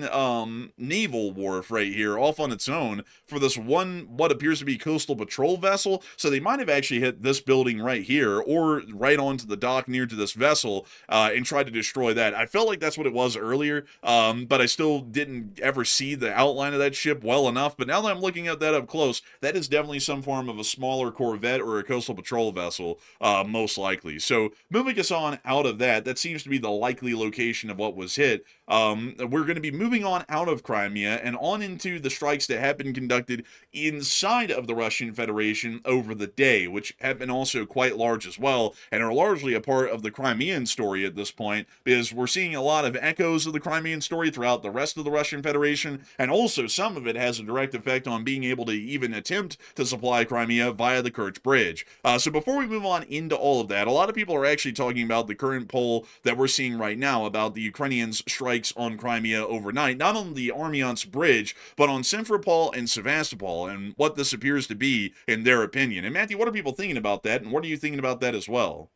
naval wharf right here, off on its own, for this one, what appears to be coastal patrol vessel. So they might have actually hit this building right here, or right onto the dock near to this vessel, and tried to destroy that. I felt like that's what it was earlier, but I still didn't ever see the outline of that ship well enough. But now that I'm looking at that up close, that is definitely some form of a smaller corvette or a coastal patrol vessel, most likely. So moving us on out of that seems to be the likely location of what was hit. We're going to be moving on out of Crimea and on into the strikes that have been conducted inside of the Russian Federation over the day, which have been also quite large as well, and are largely a part of the Crimean story at this point, because we're seeing a lot of echoes of the Crimean story throughout the rest of the Russian Federation, and also some of it has a direct effect on being able to even attempt to supply Crimea via the Kerch Bridge. So before we move on into all of that, a lot of people are actually talking about the current poll that we're seeing right now about the Ukrainians' strikes on Crimea overnight, not on the Armiansk bridge, but on Simferopol and Sevastapol, and what this appears to be in their opinion. And Matthew, what are people thinking about that, and what are you thinking about that as well?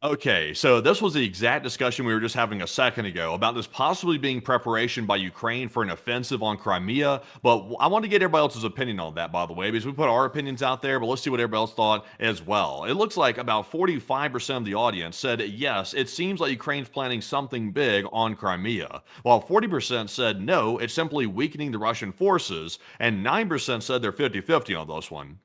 Okay, so this was the exact discussion we were just having a second ago about this possibly being preparation by Ukraine for an offensive on Crimea. But I want to get everybody else's opinion on that, by the way, because we put our opinions out there, but let's see what everybody else thought as well. It looks like about 45% of the audience said yes, it seems like Ukraine's planning something big on Crimea, while 40% said no, it's simply weakening the Russian forces, and 9% said they're 50-50 on this one.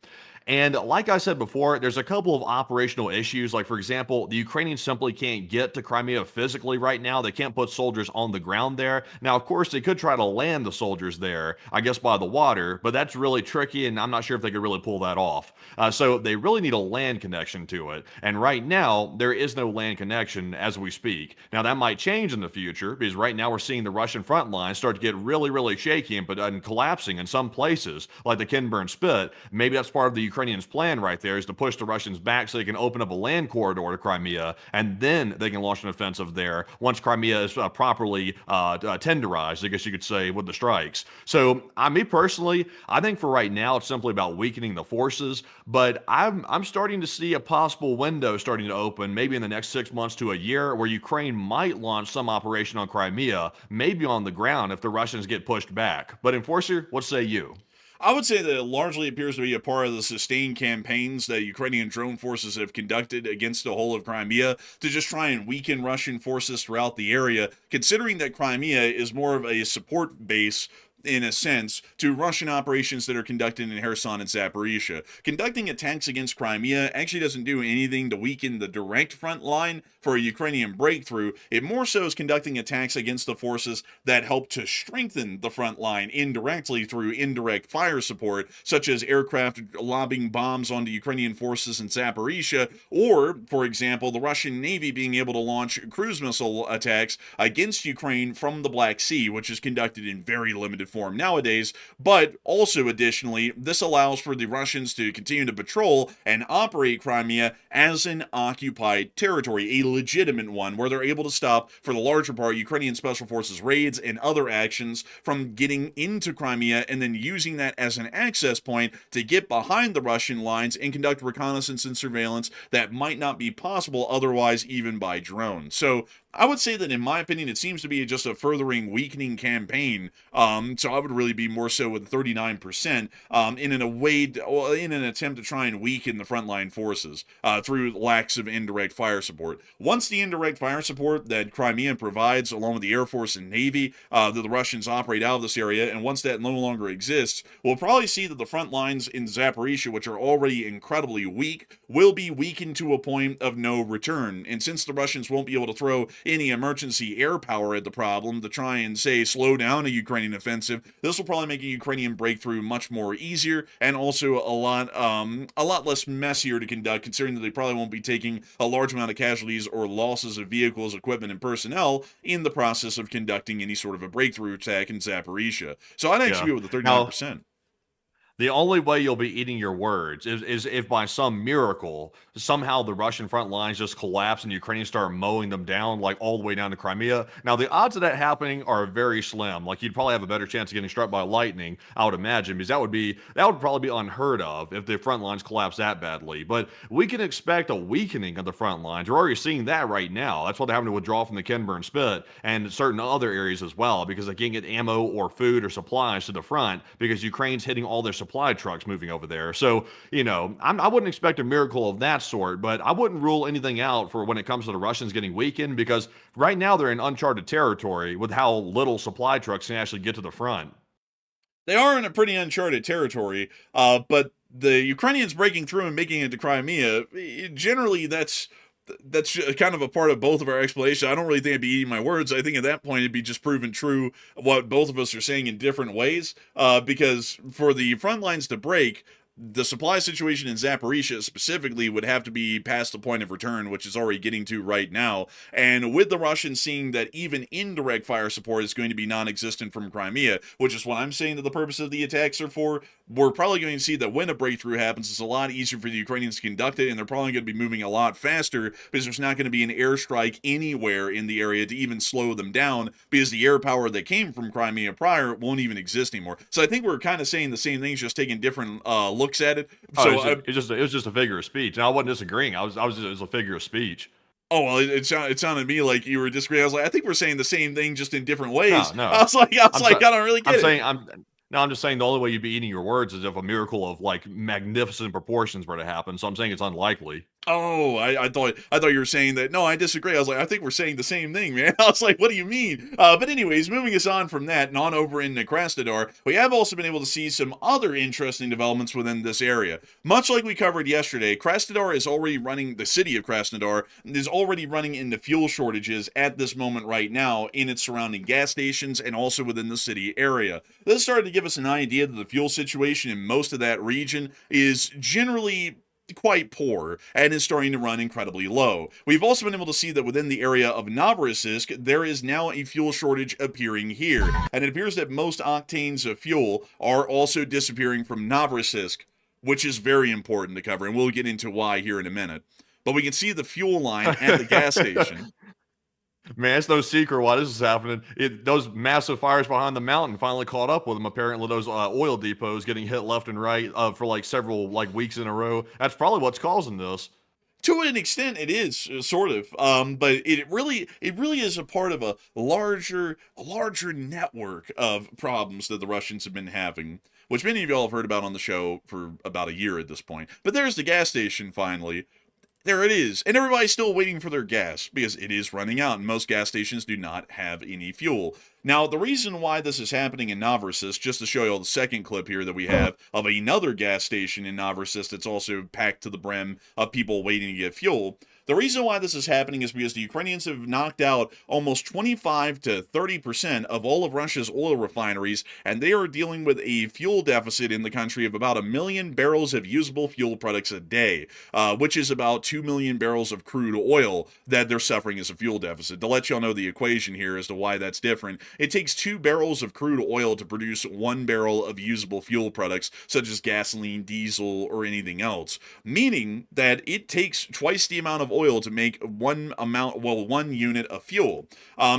And like I said before, there's a couple of operational issues. Like, for example, the Ukrainians simply can't get to Crimea physically right now. They can't put soldiers on the ground there. Now, of course, they could try to land the soldiers there, I guess, by the water, but that's really tricky, and I'm not sure if they could really pull that off. So they really need a land connection to it. And right now, there is no land connection as we speak. Now, that might change in the future, because right now we're seeing the Russian front line start to get really, really shaky and collapsing in some places, like the Kinburn Spit. Maybe that's part of the Ukrainians' plan right there, is to push the Russians back so they can open up a land corridor to Crimea, and then they can launch an offensive there once Crimea is properly tenderized, I guess you could say, with the strikes. So, me personally, I think for right now it's simply about weakening the forces, but I'm starting to see a possible window starting to open, maybe in the next 6 months to a year, where Ukraine might launch some operation on Crimea, maybe on the ground if the Russians get pushed back. But Enforcer, what say you? I would say that it largely appears to be a part of the sustained campaigns that Ukrainian drone forces have conducted against the whole of Crimea to just try and weaken Russian forces throughout the area, considering that Crimea is more of a support base in a sense, to Russian operations that are conducted in Kherson and Zaporizhia. Conducting attacks against Crimea actually doesn't do anything to weaken the direct front line for a Ukrainian breakthrough. It more so is conducting attacks against the forces that help to strengthen the front line indirectly through indirect fire support, such as aircraft lobbing bombs onto Ukrainian forces in Zaporizhia, or, for example, the Russian Navy being able to launch cruise missile attacks against Ukraine from the Black Sea, which is conducted in very limited form nowadays. But also, additionally, this allows for the Russians to continue to patrol and operate Crimea as an occupied territory, a legitimate one, where they're able to stop, for the larger part, Ukrainian Special Forces raids and other actions from getting into Crimea, and then using that as an access point to get behind the Russian lines and conduct reconnaissance and surveillance that might not be possible otherwise, even by drone. So I would say that, in my opinion, it seems to be just a furthering weakening campaign. So I would really be more so with 39% in an attempt to try and weaken the frontline forces through lacks of indirect fire support. Once the indirect fire support that Crimea provides, along with the Air Force and Navy, that the Russians operate out of this area, and once that no longer exists, we'll probably see that the front lines in Zaporizhia, which are already incredibly weak, will be weakened to a point of no return. And since the Russians won't be able to throw any emergency air power at the problem to try and, say, slow down a Ukrainian offensive, this will probably make a Ukrainian breakthrough much more easier, and also a lot less messier to conduct, considering that they probably won't be taking a large amount of casualties or losses of vehicles, equipment, and personnel in the process of conducting any sort of a breakthrough attack in Zaporizhia. So I'd actually be with the 39%. The only way you'll be eating your words is if by some miracle, somehow the Russian front lines just collapse and Ukrainians start mowing them down, like all the way down to Crimea. Now, the odds of that happening are very slim. Like, you'd probably have a better chance of getting struck by lightning, I would imagine, because that would probably be unheard of if the front lines collapse that badly. But we can expect a weakening of the front lines. We're already seeing that right now. That's why they're having to withdraw from the Kinburn Spit and certain other areas as well, because they can't get ammo or food or supplies to the front because Ukraine's hitting all their supply trucks moving over there. So, I wouldn't expect a miracle of that sort, but I wouldn't rule anything out for when it comes to the Russians getting weakened, because right now they're in uncharted territory with how little supply trucks can actually get to the front. They are in a pretty uncharted territory, but the Ukrainians breaking through and making it to Crimea, generally that's kind of a part of both of our explanation. I don't really think I'd be eating my words. I think at that point it'd be just proven true what both of us are saying in different ways, because for the front lines to break, the supply situation in Zaporizhia specifically would have to be past the point of return, which is already getting to right now. And with the Russians seeing that even indirect fire support is going to be non-existent from Crimea, which is what I'm saying that the purpose of the attacks are for, we're probably going to see that when a breakthrough happens, it's a lot easier for the Ukrainians to conduct it, and they're probably going to be moving a lot faster because there's not going to be an airstrike anywhere in the area to even slow them down, because the air power that came from Crimea prior won't even exist anymore. So I think we're kind of saying the same things, just taking different looks at it. So it was just a figure of speech. And I wasn't disagreeing. It was a figure of speech. Oh, well, it sounded to me like you were disagreeing. I was like, I think we're saying the same thing, just in different ways. No. I was like, I don't really get it. I'm just saying the only way you'd be eating your words is if a miracle of like magnificent proportions were to happen. So I'm saying it's unlikely. Oh, I thought you were saying that. No, I disagree. I was like, I think we're saying the same thing, man. I was like, what do you mean? But anyways, moving us on from that and on over into Krasnodar, we have also been able to see some other interesting developments within this area. Much like we covered yesterday, Krasnodar is already running, the city of Krasnodar is already running into fuel shortages at this moment right now in its surrounding gas stations and also within the city area. This started to give us an idea that the fuel situation in most of that region is generally quite poor and is starting to run incredibly low. We've also been able to see that within the area of Novorossiysk, there is now a fuel shortage appearing here, and it appears that most octanes of fuel are also disappearing from Novorossiysk, which is very important to cover, and we'll get into why here in a minute. But we can see the fuel line at the gas station. Man, it's no secret why this is happening. Those massive fires behind the mountain finally caught up with them. Apparently, those oil depots getting hit left and right for like several weeks in a row. That's probably what's causing this. To an extent, it is sort of, but it really is a part of a larger network of problems that the Russians have been having, which many of y'all have heard about on the show for about a year at this point. But there's the gas station finally. There it is. And everybody's still waiting for their gas because it is running out and most gas stations do not have any fuel. Now, the reason why this is happening in Novorossiysk, just to show you all the second clip here that we have of another gas station in Novorossiysk that's also packed to the brim of people waiting to get fuel. The reason why this is happening is because the Ukrainians have knocked out almost 25 to 30% of all of Russia's oil refineries, and they are dealing with a fuel deficit in the country of about 1 million barrels of usable fuel products a day, which is about 2 million barrels of crude oil that they're suffering as a fuel deficit. To let y'all know the equation here as to why that's different, it takes 2 barrels of crude oil to produce 1 barrel of usable fuel products, such as gasoline, diesel, or anything else, meaning that it takes twice the amount of oil to make one unit of fuel.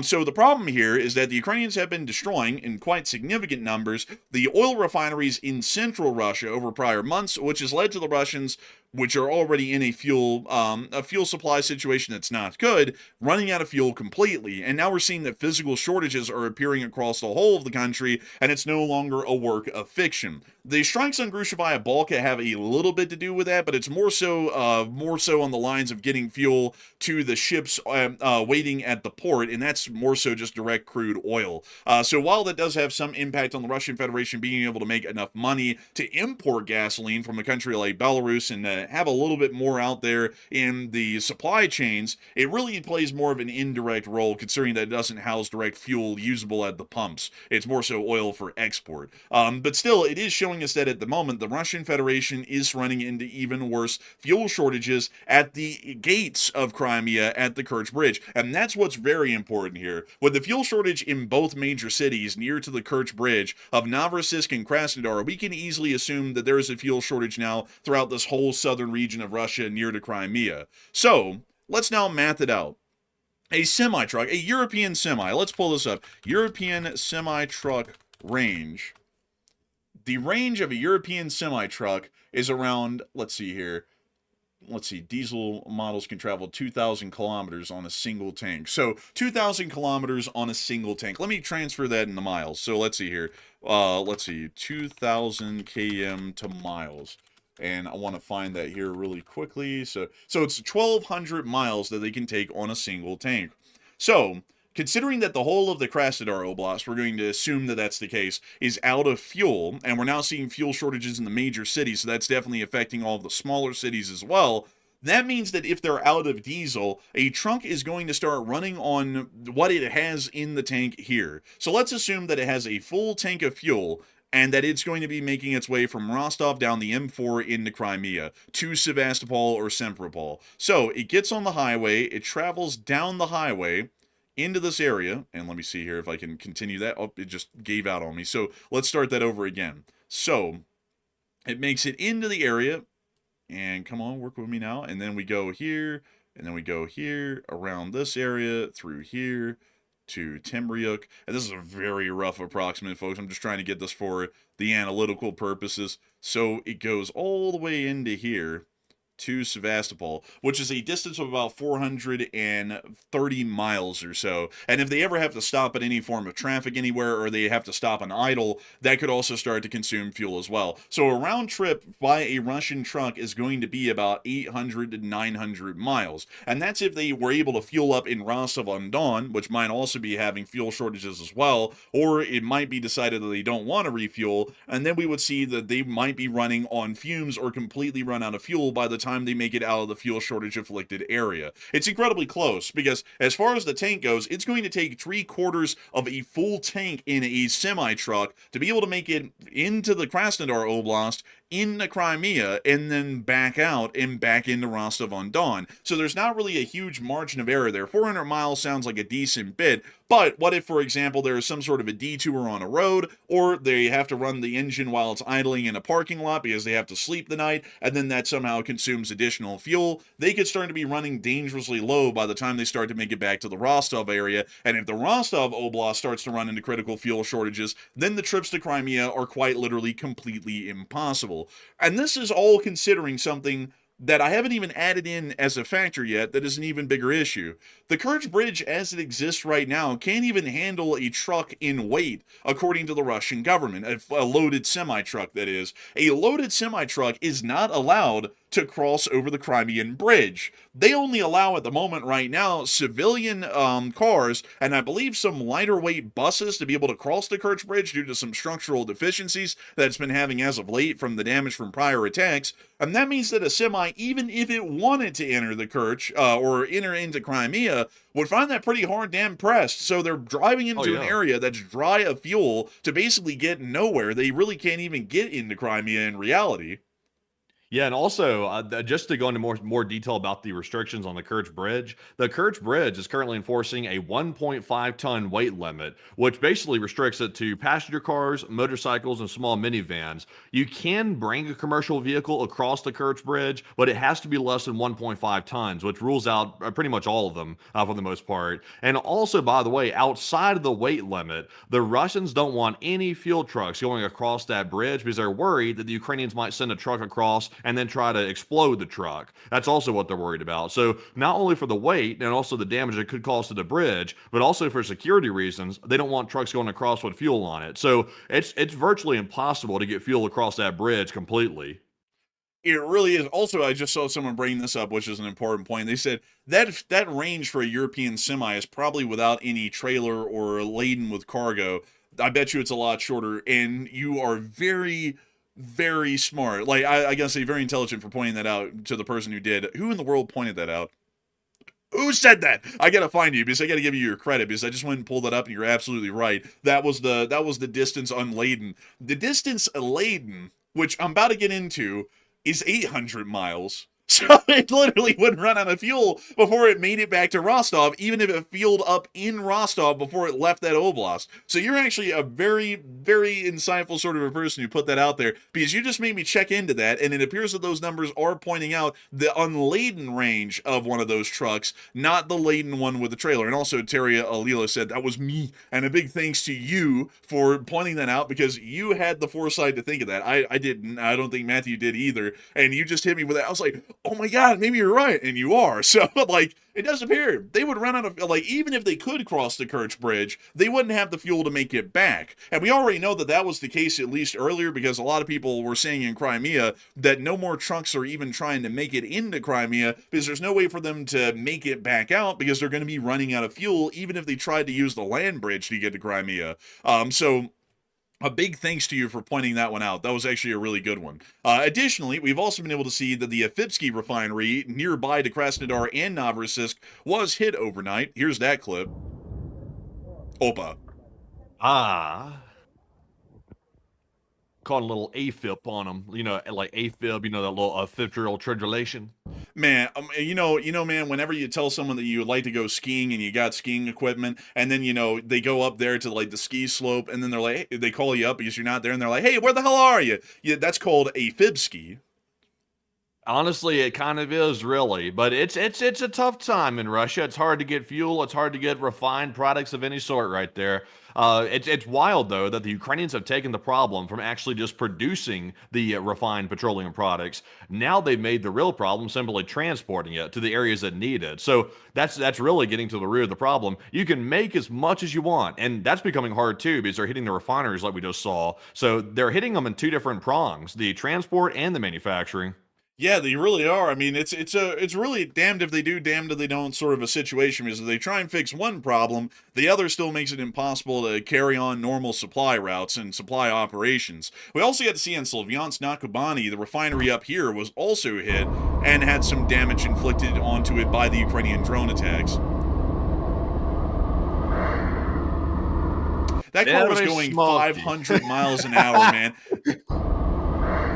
So the problem here is that the Ukrainians have been destroying, in quite significant numbers, the oil refineries in central Russia over prior months, which has led to the Russians, which are already in a fuel supply situation that's not good, running out of fuel completely. And now we're seeing that physical shortages are appearing across the whole of the country, and it's no longer a work of fiction. The strikes on Grushevaya Balka have a little bit to do with that, but it's more so on the lines of getting fuel to the ships waiting at the port, and that's more so just direct crude oil. So while that does have some impact on the Russian Federation being able to make enough money to import gasoline from a country like Belarus and have a little bit more out there in the supply chains, it really plays more of an indirect role, considering that it doesn't house direct fuel usable at the pumps. It's more so oil for export. But still, it is showing us that at the moment, the Russian Federation is running into even worse fuel shortages at the gates of Crimea at the Kerch Bridge. And that's what's very important here. With the fuel shortage in both major cities near to the Kerch Bridge of Novorossiysk and Krasnodar, we can easily assume that there is a fuel shortage now throughout this whole southern region of Russia near to Crimea. So, let's now math it out. A semi-truck, a European semi, let's pull this up. European semi-truck range. The range of a European semi-truck is around, let's see here, diesel models can travel 2,000 kilometers on a single tank. So 2,000 kilometers on a single tank. Let me transfer that into miles. So let's see here. 2,000 km to miles. And I want to find that here really quickly. So it's 1,200 miles that they can take on a single tank. So, considering that the whole of the Krasnodar Oblast, we're going to assume that that's the case, is out of fuel, and we're now seeing fuel shortages in the major cities, so that's definitely affecting all of the smaller cities as well. That means that if they're out of diesel, a truck is going to start running on what it has in the tank here. So let's assume that it has a full tank of fuel, and that it's going to be making its way from Rostov down the M4 into Crimea to Sevastopol or Simferopol. So it gets on the highway, it travels down the highway into this area, and let me see here if I can continue that. Oh, it just gave out on me. So let's start that over again. So it makes it into the area, and come on, work with me now. And then we go here, and then we go here, around this area, through here, to Tembriuk. And this is a very rough approximate, folks. I'm just trying to get this for the analytical purposes. So it goes all the way into here to Sevastopol, which is a distance of about 430 miles or so. And if they ever have to stop at any form of traffic anywhere, or they have to stop and idle, that could also start to consume fuel as well. So a round trip by a Russian truck is going to be about 800 to 900 miles. And that's if they were able to fuel up in Rostov-on-Don, which might also be having fuel shortages as well, or it might be decided that they don't want to refuel, and then we would see that they might be running on fumes or completely run out of fuel by the time they make it out of the fuel shortage afflicted area. It's incredibly close, because as far as the tank goes, it's going to take 3/4 of a full tank in a semi-truck to be able to make it into the Krasnodar Oblast, into Crimea, and then back out and back into Rostov-on-Don. So there's not really a huge margin of error there. 400 miles sounds like a decent bit, but what if, for example, there is some sort of a detour on a road, or they have to run the engine while it's idling in a parking lot because they have to sleep the night, and then that somehow consumes additional fuel? They could start to be running dangerously low by the time they start to make it back to the Rostov area, and if the Rostov Oblast starts to run into critical fuel shortages, then the trips to Crimea are quite literally completely impossible. And this is all considering something that I haven't even added in as a factor yet that is an even bigger issue. The Kerch Bridge as it exists right now can't even handle a truck in weight, according to the Russian government, a loaded semi-truck, that is. A loaded semi-truck is not allowed to cross over the Crimean Bridge. They only allow at the moment right now civilian cars, and I believe some lighter weight buses, to be able to cross the Kerch Bridge due to some structural deficiencies that it's been having as of late from the damage from prior attacks. And that means that a semi, even if it wanted to enter the Kerch or enter into Crimea, would find that pretty hard damn pressed. So they're driving into an area that's dry of fuel to basically get nowhere. They really can't even get into Crimea in reality. Yeah, and also, just to go into more detail about the restrictions on the Kerch Bridge, the Kerch Bridge is currently enforcing a 1.5-ton weight limit, which basically restricts it to passenger cars, motorcycles, and small minivans. You can bring a commercial vehicle across the Kerch Bridge, but it has to be less than 1.5 tons, which rules out pretty much all of them for the most part. And also, by the way, outside of the weight limit, the Russians don't want any fuel trucks going across that bridge because they're worried that the Ukrainians might send a truck across and then try to explode the truck. That's also what they're worried about. So not only for the weight and also the damage it could cause to the bridge, but also for security reasons, they don't want trucks going across with fuel on it. So it's virtually impossible to get fuel across that bridge completely. It really is. Also, I just saw someone bring this up, which is an important point. They said that range for a European semi is probably without any trailer or laden with cargo. I bet you it's a lot shorter, and you are very, very smart. Like, I gotta say, very intelligent for pointing that out to the person who did. Who in the world pointed that out? Who said that? I gotta find you, because I gotta give you your credit, because I just went and pulled that up, and you're absolutely right. That was the distance unladen. The distance laden, which I'm about to get into, is 800 miles. So it literally would run out of fuel before it made it back to Rostov, even if it fueled up in Rostov before it left that oblast. So you're actually a very, very insightful sort of a person who put that out there, because you just made me check into that, and it appears that those numbers are pointing out the unladen range of one of those trucks, not the laden one with the trailer. And also, Teria Alila said, that was me, and a big thanks to you for pointing that out, because you had the foresight to think of that. I didn't. I don't think Matthew did either, and you just hit me with that. I was like, oh my God, maybe you're right, and you are. So, like, it does appear they would run out of, like, even if they could cross the Kerch Bridge, they wouldn't have the fuel to make it back. And we already know that that was the case at least earlier, because a lot of people were saying in Crimea that no more trucks are even trying to make it into Crimea, because there's no way for them to make it back out, because they're going to be running out of fuel, even if they tried to use the land bridge to get to Crimea. So a big thanks to you for pointing that one out. That was actually a really good one. Additionally, we've also been able to see that the Afipsky refinery nearby to Krasnodar and Novorossiysk was hit overnight. Here's that clip. Opa. Ah. calling a little AFib on them. You know, like AFib. You know, that little fibrillar fibrillation. Man, man, whenever you tell someone that you would like to go skiing and you got skiing equipment, and then, they go up there to, like, the ski slope, and then they're like, they call you up because you're not there, and they're like, hey, where the hell are you? Yeah, that's called a fib ski. Honestly, it kind of is, really, but it's a tough time in Russia. It's hard to get fuel. It's hard to get refined products of any sort right there. It's wild, though, that the Ukrainians have taken the problem from actually just producing the refined petroleum products. Now they've made the real problem simply transporting it to the areas that need it. So that's really getting to the root of the problem. You can make as much as you want, and that's becoming hard too because they're hitting the refineries like we just saw. So they're hitting them in two different prongs: the transport and the manufacturing. Yeah, they really are. I mean, it's really damned if they do, damned if they don't sort of a situation, because if they try and fix one problem, the other still makes it impossible to carry on normal supply routes and supply operations. We also got to see on Slavyansk na Kubani, the refinery up here was also hit and had some damage inflicted onto it by the Ukrainian drone attacks. That car was going 500 miles an hour, man.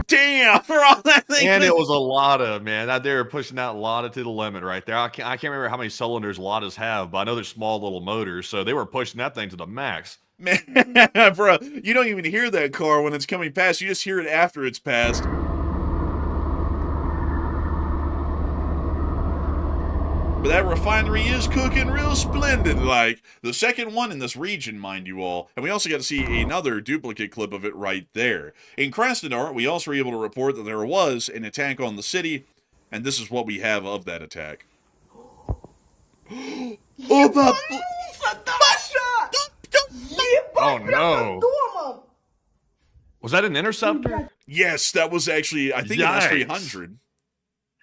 Damn, for all that thing. And it was a Lada, man. They were pushing that Lada to the limit right there. I can't remember how many cylinders Ladas have, but I know they're small little motors, so they were pushing that thing to the max. Man, bro, you don't even hear that car when it's coming past. You just hear it after it's passed. But that refinery is cooking real splendid, like the second one in this region, mind you all. And we also got to see another duplicate clip of it right there. In Krasnodar, we also were able to report that there was an attack on the city, and this is what we have of that attack. Oh no! Was that an interceptor? Yes, that was actually, I think, an S-300.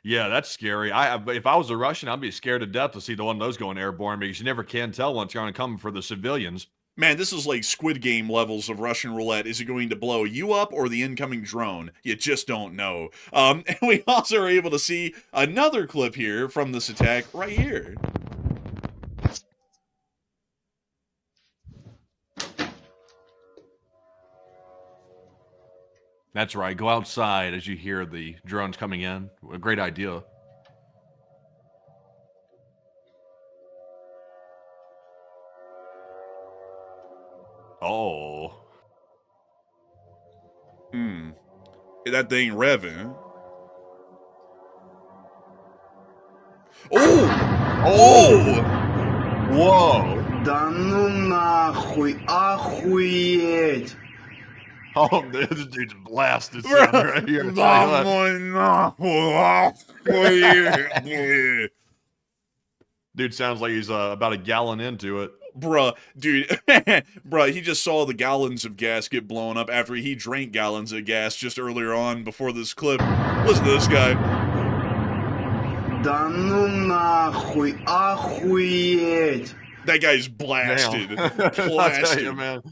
Yeah, that's scary. If I was a Russian, I'd be scared to death to see the one of those going airborne because you never can tell when it's going to come for the civilians. Man, this is like Squid Game levels of Russian roulette. Is it going to blow you up or the incoming drone? You just don't know. And we also are able to see another clip here from this attack right here. That's right. Go outside as you hear the drones coming in. A great idea. Oh. That thing revving. Oh! Oh! Whoa! Да ну нахуй, охуеть! Oh, this dude's blasted sound right here. Dude sounds like he's about a gallon into it. Bruh, dude, bruh, he just saw the gallons of gas get blown up after he drank gallons of gas just earlier on before this clip. Listen to this guy. Да ну нахуй, охуеть! That guy's blasted. I'll tell you, man.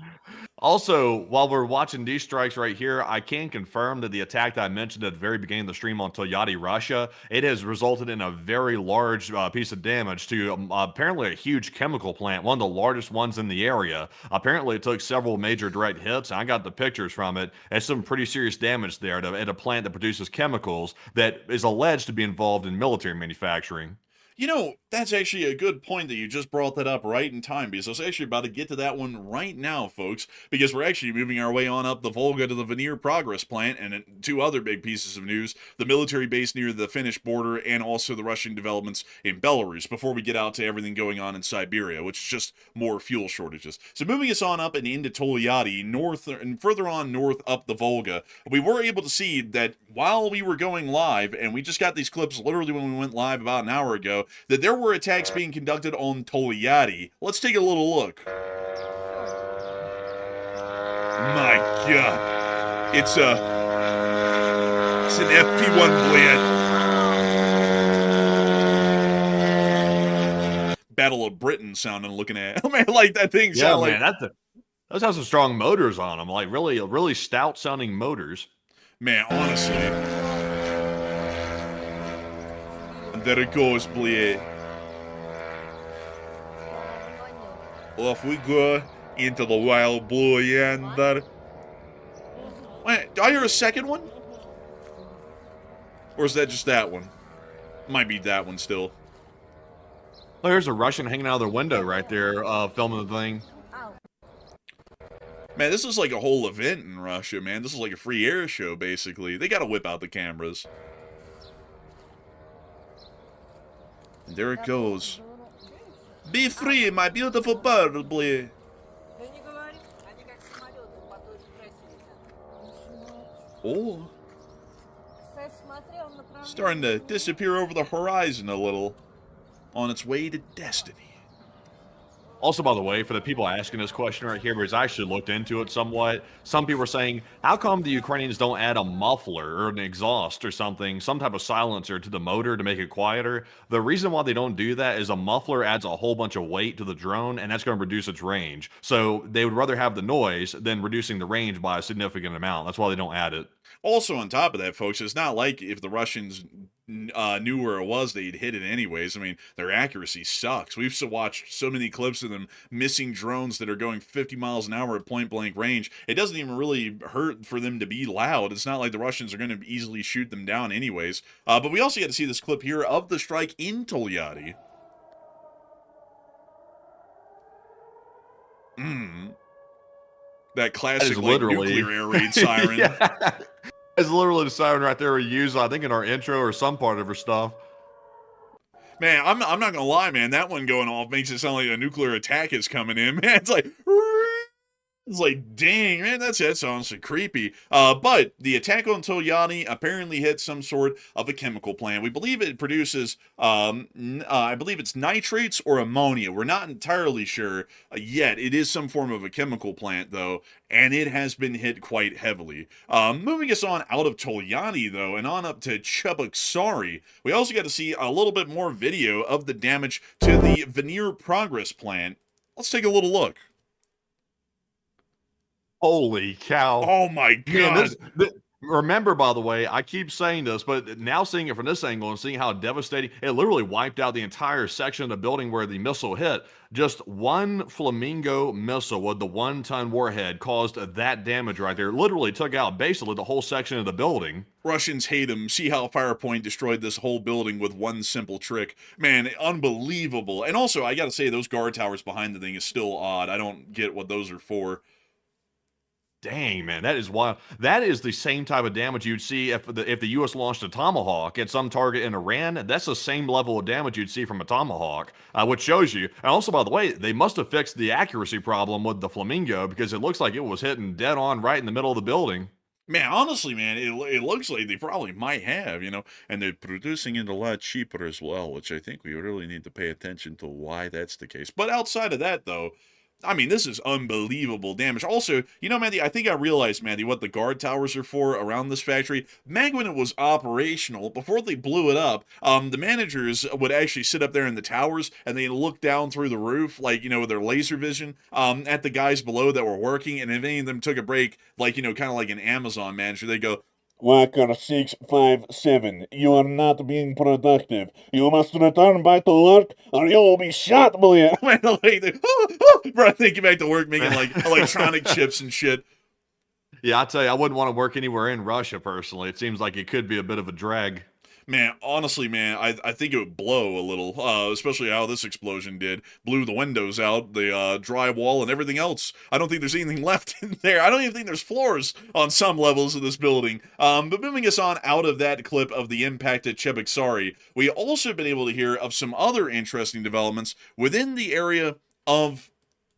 Also, while we're watching these strikes right here, I can confirm that the attack that I mentioned at the very beginning of the stream on Toyati, Russia, it has resulted in a very large piece of damage to apparently a huge chemical plant, one of the largest ones in the area. Apparently, it took several major direct hits, and I got the pictures from it. It's some pretty serious damage there at a plant that produces chemicals that is alleged to be involved in military manufacturing. You know, that's actually a good point that you just brought that up right in time, because I was actually about to get to that one right now, folks, because we're actually moving our way on up the Volga to the Veneer Progress Plant, and two other big pieces of news, the military base near the Finnish border, and also the Russian developments in Belarus, before we get out to everything going on in Siberia, which is just more fuel shortages. So moving us on up and into Tolyatti, north, and further on north up the Volga, we were able to see that while we were going live, and we just got these clips literally when we went live about an hour ago, that there were attacks being conducted on Tolyatti. Let's take a little look. My God. It's an FP1 blend. Battle of Britain sounding, looking at. Oh man, like that thing sound man, those have some strong motors on them, like really stout sounding motors. Man, honestly. There it goes, blade. Off we go into the wild blue yonder. Wait, do I hear a second one? Or is that just that one? Might be that one still. Oh, there's a Russian hanging out of their window right there, filming the thing. Man, this is like a whole event in Russia, man. This is like a free air show, basically. They gotta whip out the cameras. And there it goes. Be free, my beautiful bird, boy. Oh. Starting to disappear over the horizon a little. On its way to destiny. Also, by the way, for the people asking this question right here, because I actually looked into it somewhat, some people are saying, how come the Ukrainians don't add a muffler or an exhaust or something, some type of silencer to the motor to make it quieter? The reason why they don't do that is a muffler adds a whole bunch of weight to the drone, and that's going to reduce its range. So they would rather have the noise than reducing the range by a significant amount. That's why they don't add it. Also, on top of that, folks, it's not like if the Russians knew where it was, they'd hit it anyways. I mean, their accuracy sucks. We've watched so many clips of them missing drones that are going 50 miles an hour at point-blank range. It doesn't even really hurt for them to be loud. It's not like the Russians are going to easily shoot them down anyways. But we also got to see this clip here of the strike in Tolyatti. That classic like, nuclear air raid siren. Yeah. It's literally the siren right there we use, I think, in our intro or some part of our stuff. Man, I'm not gonna lie, man. That one going off makes it sound like a nuclear attack is coming in, man. It's like, dang, man, that's honestly creepy. But the attack on Tolyatti apparently hit some sort of a chemical plant. We believe it produces, I believe it's nitrates or ammonia. We're not entirely sure yet. It is some form of a chemical plant, though, and it has been hit quite heavily. Moving us on out of Tolyatti, though, and on up to Cheboksary, we also got to see a little bit more video of the damage to the Veneer Progress plant. Let's take a little look. Holy cow. Oh my God. Man, remember, by the way, I keep saying this, but now seeing it from this angle and seeing how devastating, it literally wiped out the entire section of the building where the missile hit. Just one Flamingo missile with the 1-ton warhead caused that damage right there. Literally took out basically the whole section of the building. Russians hate him. See how Firepoint destroyed this whole building with one simple trick. Man, unbelievable. And also, I gotta say, those guard towers behind the thing is still odd. I don't get what those are for. Dang, man, that is wild. That is the same type of damage you'd see if the U.S. launched a Tomahawk at some target in Iran. That's the same level of damage you'd see from a Tomahawk, which shows you. And also, by the way, they must have fixed the accuracy problem with the Flamingo because it looks like it was hitting dead on right in the middle of the building. Man, honestly, man, it looks like they probably might have, you know, and they're producing it a lot cheaper as well, which I think we really need to pay attention to why that's the case. But outside of that, though, I mean, this is unbelievable damage. Also, you know, Mandy, I think I realized, Mandy, what the guard towers are for around this factory. Back when it was operational, before they blew it up, the managers would actually sit up there in the towers and they'd look down through the roof, like, you know, with their laser vision, at the guys below that were working. And if any of them took a break, like, you know, kind of like an Amazon manager, they'd go, Worker 657, you are not being productive. You must return back to work or you will be shot, boy. Man, like, bro, I think you back to work making, like, electronic chips and shit. Yeah, I tell you, I wouldn't want to work anywhere in Russia, personally. It seems like it could be a bit of a drag. Man, honestly, man, I think it would blow a little, especially how this explosion did. Blew the windows out, the drywall, and everything else. I don't think there's anything left in there. I don't even think there's floors on some levels of this building. But moving us on out of that clip of the impact at Cheboksary, we also been able to hear of some other interesting developments within the area of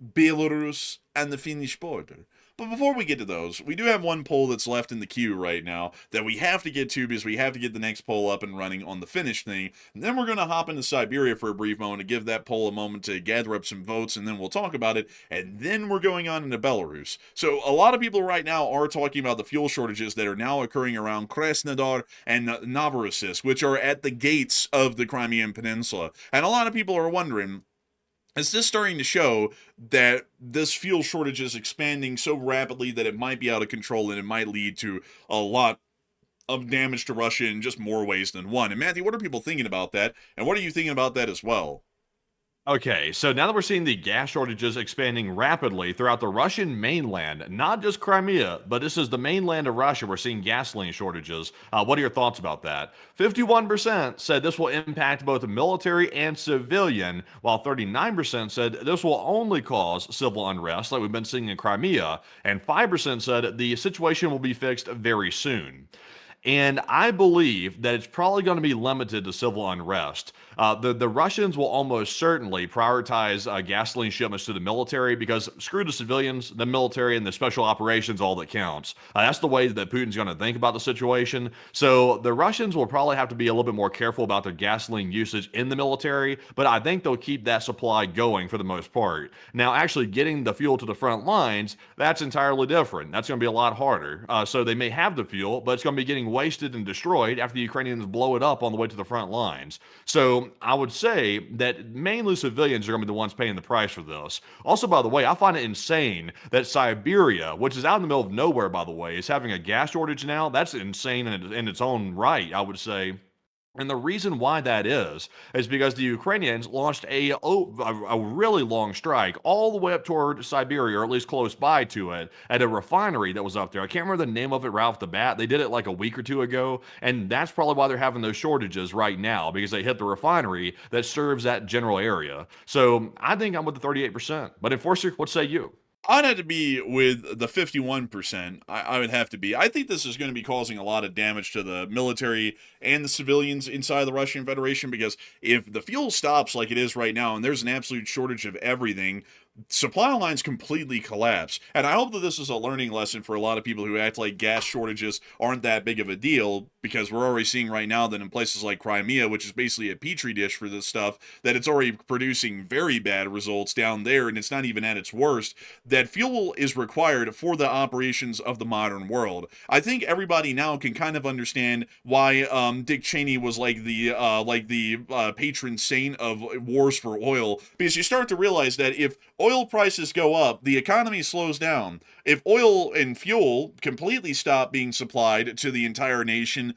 Belarus and the Finnish border. But before we get to those, we do have one poll that's left in the queue right now that we have to get to because we have to get the next poll up and running on the Finnish thing. And then we're going to hop into Siberia for a brief moment to give that poll a moment to gather up some votes, and then we'll talk about it. And then we're going on into Belarus. So a lot of people right now are talking about the fuel shortages that are now occurring around Krasnodar and Novorossiysk, which are at the gates of the Crimean Peninsula. And a lot of people are wondering, is this starting to show that this fuel shortage is expanding so rapidly that it might be out of control and it might lead to a lot of damage to Russia in just more ways than one? And Matthew, what are people thinking about that? And what are you thinking about that as well? Okay, so now that we're seeing the gas shortages expanding rapidly throughout the Russian mainland, not just Crimea, but this is the mainland of Russia, we're seeing gasoline shortages. What are your thoughts about that? 51% said this will impact both military and civilian, while 39% said this will only cause civil unrest, like we've been seeing in Crimea, and 5% said the situation will be fixed very soon. And I believe that it's probably going to be limited to civil unrest. The Russians will almost certainly prioritize gasoline shipments to the military because screw the civilians, the military, and the special operations, all that counts. That's the way that Putin's going to think about the situation. So the Russians will probably have to be a little bit more careful about their gasoline usage in the military, but I think they'll keep that supply going for the most part. Now, actually getting the fuel to the front lines, that's entirely different. That's going to be a lot harder. So they may have the fuel, but it's going to be getting wasted and destroyed after the Ukrainians blow it up on the way to the front lines. So I would say that mainly civilians are going to be the ones paying the price for this. Also, by the way, I find it insane that Siberia, which is out in the middle of nowhere, by the way, is having a gas shortage now. That's insane in its own right, I would say. And the reason why that is because the Ukrainians launched a really long strike all the way up toward Siberia, or at least close by to it, at a refinery that was up there. I can't remember the name of it right off the bat. They did it like a week or two ago, and that's probably why they're having those shortages right now, because they hit the refinery that serves that general area. So I think I'm with the 38%. But Enforcer, what say you? I'd have to be with the 51%. I would have to be. I think this is going to be causing a lot of damage to the military and the civilians inside the Russian Federation, because if the fuel stops like it is right now and there's an absolute shortage of everything, supply lines completely collapse. And I hope that this is a learning lesson for a lot of people who act like gas shortages aren't that big of a deal, because we're already seeing right now that in places like Crimea, which is basically a petri dish for this stuff, that it's already producing very bad results down there, and it's not even at its worst, that fuel is required for the operations of the modern world. I think everybody now can kind of understand why Dick Cheney was like the patron saint of wars for oil, because you start to realize that if oil prices go up, the economy slows down. If oil and fuel completely stop being supplied to the entire nation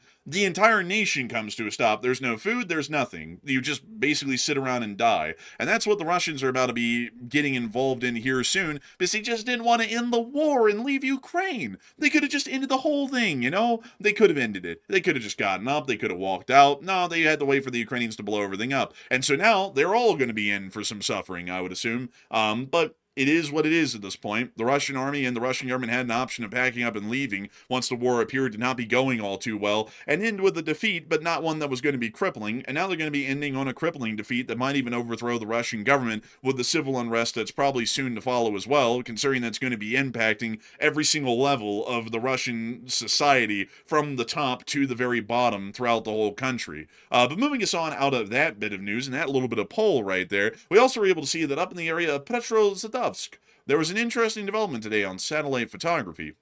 comes to a stop. There's no food, there's nothing. You just basically sit around and die. And that's what the Russians are about to be getting involved in here soon, because they just didn't want to end the war and leave Ukraine. They could have just ended the whole thing, you know? They could have ended it. They could have just gotten up, they could have walked out. No, they had to wait for the Ukrainians to blow everything up. And so now they're all going to be in for some suffering, I would assume. But it is what it is at this point. The Russian army and the Russian government had an option of packing up and leaving once the war appeared to not be going all too well, and end with a defeat, but not one that was going to be crippling. And now they're going to be ending on a crippling defeat that might even overthrow the Russian government, with the civil unrest that's probably soon to follow as well, considering that's going to be impacting every single level of the Russian society, from the top to the very bottom throughout the whole country. But moving us on out of that bit of news and that little bit of poll right there, we also were able to see that up in the area of Petropavlovsk, there was an interesting development today on satellite photography.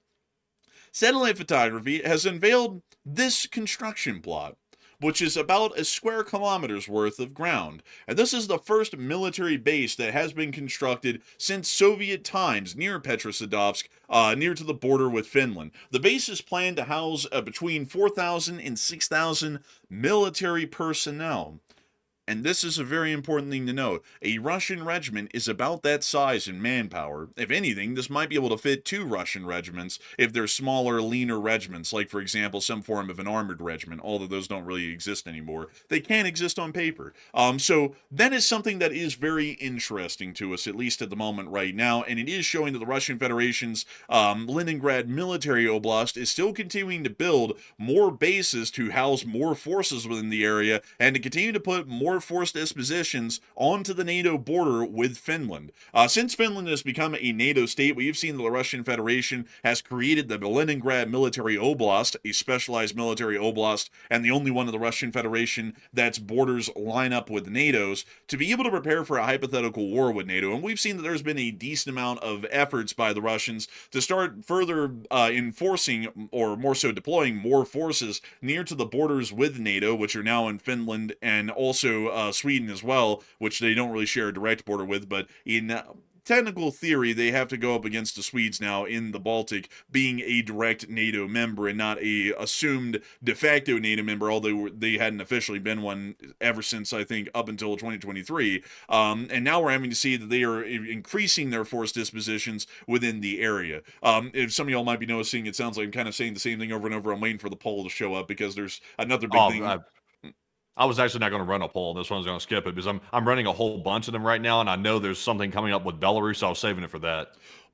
Satellite photography has unveiled this construction plot, which is about a square kilometer's worth of ground. And this is the first military base that has been constructed since Soviet times near Petropavlovsk, near to the border with Finland. The base is planned to house between 4,000 and 6,000 military personnel. And this is a very important thing to note. A Russian regiment is about that size in manpower. If anything, this might be able to fit 2 Russian regiments if they're smaller, leaner regiments, like, for example, some form of an armored regiment, although those don't really exist anymore. They can exist on paper. So that is something that is very interesting to us, at least at the moment right now, and it is showing that the Russian Federation's Leningrad military oblast is still continuing to build more bases to house more forces within the area, and to continue to put more forced dispositions onto the NATO border with Finland. Since Finland has become a NATO state, we've seen that the Russian Federation has created the Leningrad Military Oblast, a specialized military oblast, and the only one of the Russian Federation that's borders line up with NATO's, to be able to prepare for a hypothetical war with NATO. And we've seen that there's been a decent amount of efforts by the Russians to start further enforcing, or more so deploying, more forces near to the borders with NATO, which are now in Finland, and also Sweden as well, which they don't really share a direct border with, but in technical theory, they have to go up against the Swedes now in the Baltic, being a direct NATO member and not a assumed de facto NATO member, although they hadn't officially been one ever since, I think, up until 2023. And now we're having to see that they are increasing their force dispositions within the area. If some of y'all might be noticing, it sounds like I'm kind of saying the same thing over and over. I'm waiting for the poll to show up because there's another big thing. I was actually not going to run a poll. This one's going to skip it because I'm running a whole bunch of them right now, and I know there's something coming up with Belarus, so I was saving it for that.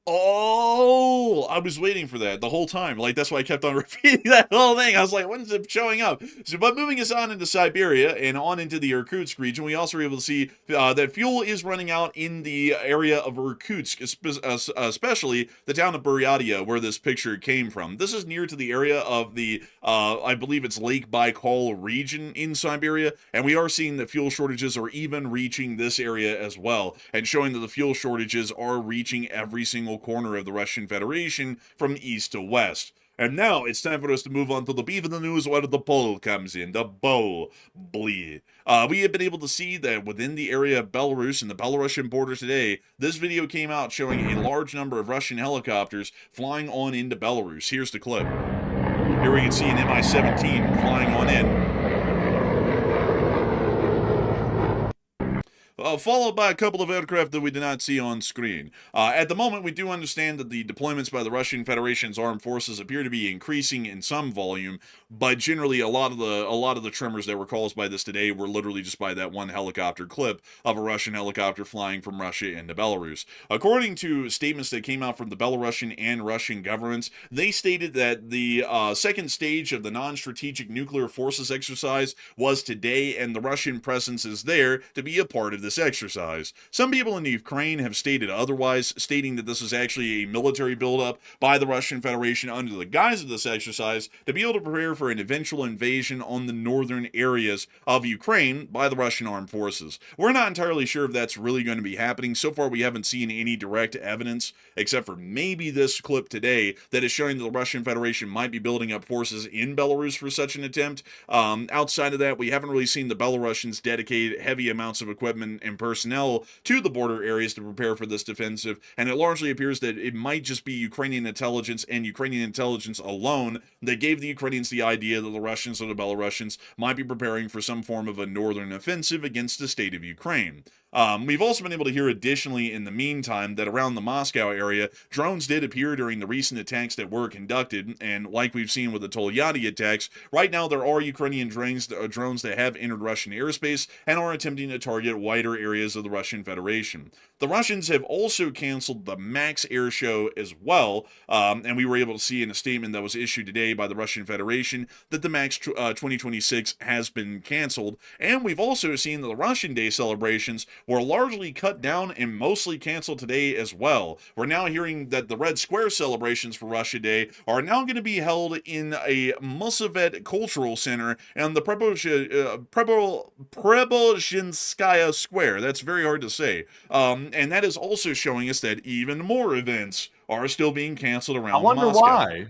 Oh, I was waiting for that the whole time. Like, that's why I kept on repeating that whole thing. I was like, when's it showing up? So, but moving us on into Siberia and on into the Irkutsk region, we also were able to see that fuel is running out in the area of Irkutsk, especially the town of Buryatia, where this picture came from. This is near to the area of the, I believe it's Lake Baikal region in Siberia, and we are seeing that fuel shortages are even reaching this area as well, and showing that the fuel shortages are reaching every single corner of the Russian Federation from east to west. And now it's time for us to move on to the beef of the news where the poll comes in. The bow blee. We have been able to see that within the area of Belarus and the Belarusian border today, this video came out showing a large number of Russian helicopters flying on into Belarus. Here's the clip. Here we can see an Mi-17 flying on in. Followed by a couple of aircraft that we did not see on screen. At the moment, we do understand that the deployments by the Russian Federation's armed forces appear to be increasing in some volume, but generally a lot of the tremors that were caused by this today were literally just by that one helicopter clip of a Russian helicopter flying from Russia into Belarus. According to statements that came out from the Belarusian and Russian governments, they stated that the second stage of the non-strategic nuclear forces exercise was today, and the Russian presence is there to be a part of this exercise. Some people in the Ukraine have stated otherwise, stating that this is actually a military buildup by the Russian Federation under the guise of this exercise to be able to prepare for an eventual invasion on the northern areas of Ukraine by the Russian armed forces. We're not entirely sure if that's really going to be happening. So far, we haven't seen any direct evidence, except for maybe this clip today, that is showing that the Russian Federation might be building up forces in Belarus for such an attempt. Outside of that, we haven't really seen the Belarusians dedicate heavy amounts of equipment and personnel to the border areas to prepare for this defensive, and it largely appears that it might just be Ukrainian intelligence and Ukrainian intelligence alone that gave the Ukrainians the idea that the Russians or the Belarusians might be preparing for some form of a northern offensive against the state of Ukraine. We've also been able to hear additionally in the meantime that around the Moscow area, drones did appear during the recent attacks that were conducted, and like we've seen with the Tolyatti attacks, right now there are Ukrainian drones that have entered Russian airspace and are attempting to target wider areas of the Russian Federation. The Russians have also canceled the MAX air show as well, and we were able to see in a statement that was issued today by the Russian Federation that the MAX 2026 has been canceled, and we've also seen that the Russian Day celebrations were largely cut down and mostly canceled today as well. We're now hearing that the Red Square celebrations for Russia Day are now going to be held in a Musovet Cultural Center and the Prebolzhinskaya Square. That's very hard to say. And that is also showing us that even more events are still being canceled around Moscow.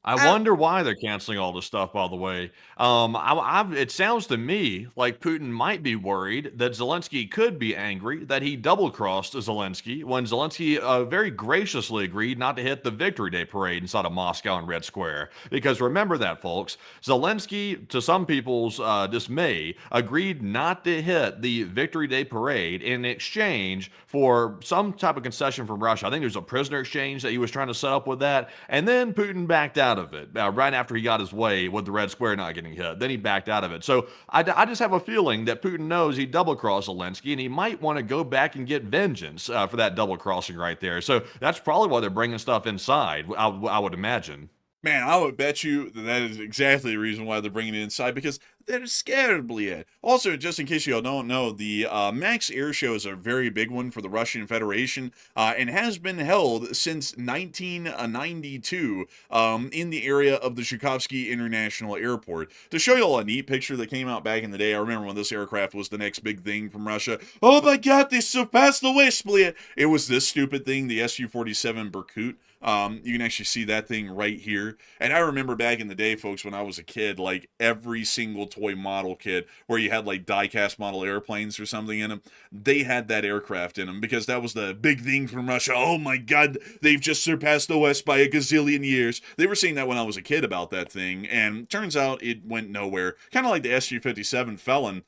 I wonder why they're canceling all this stuff, by the way. It sounds to me like Putin might be worried that Zelensky could be angry that he double-crossed Zelensky when Zelensky very graciously agreed not to hit the Victory Day parade inside of Moscow and Red Square. Because remember that, folks, Zelensky, to some people's dismay, agreed not to hit the Victory Day parade in exchange for some type of concession from Russia. I think there's a prisoner exchange that he was trying to set up with that, and then Putin backed out of it right after he got his way with the Red Square not getting hit. Then he backed out of it. So I just have a feeling that Putin knows he double-crossed Zelensky, and he might want to go back and get vengeance for that double-crossing right there. So that's probably why they're bringing stuff inside, I would imagine. Man, I would bet you that is exactly the reason why they're bringing it inside, because they're scared, Bliet. Also, just in case you all don't know, the MAX air show is a very big one for the Russian Federation and has been held since 1992 in the area of the Zhukovsky International Airport. To show you all a neat picture that came out back in the day, I remember when this aircraft was the next big thing from Russia. Oh my god, they surpassed the West, Bliet! It was this stupid thing, the Su-47 Berkut. You can actually see that thing right here. And I remember back in the day, folks, when I was a kid, like every single toy model kit where you had like die-cast model airplanes or something in them, they had that aircraft in them because that was the big thing from Russia. Oh my God, they've just surpassed the West by a gazillion years. They were saying that when I was a kid about that thing, and turns out it went nowhere. Kind of like the SU-57 Felon,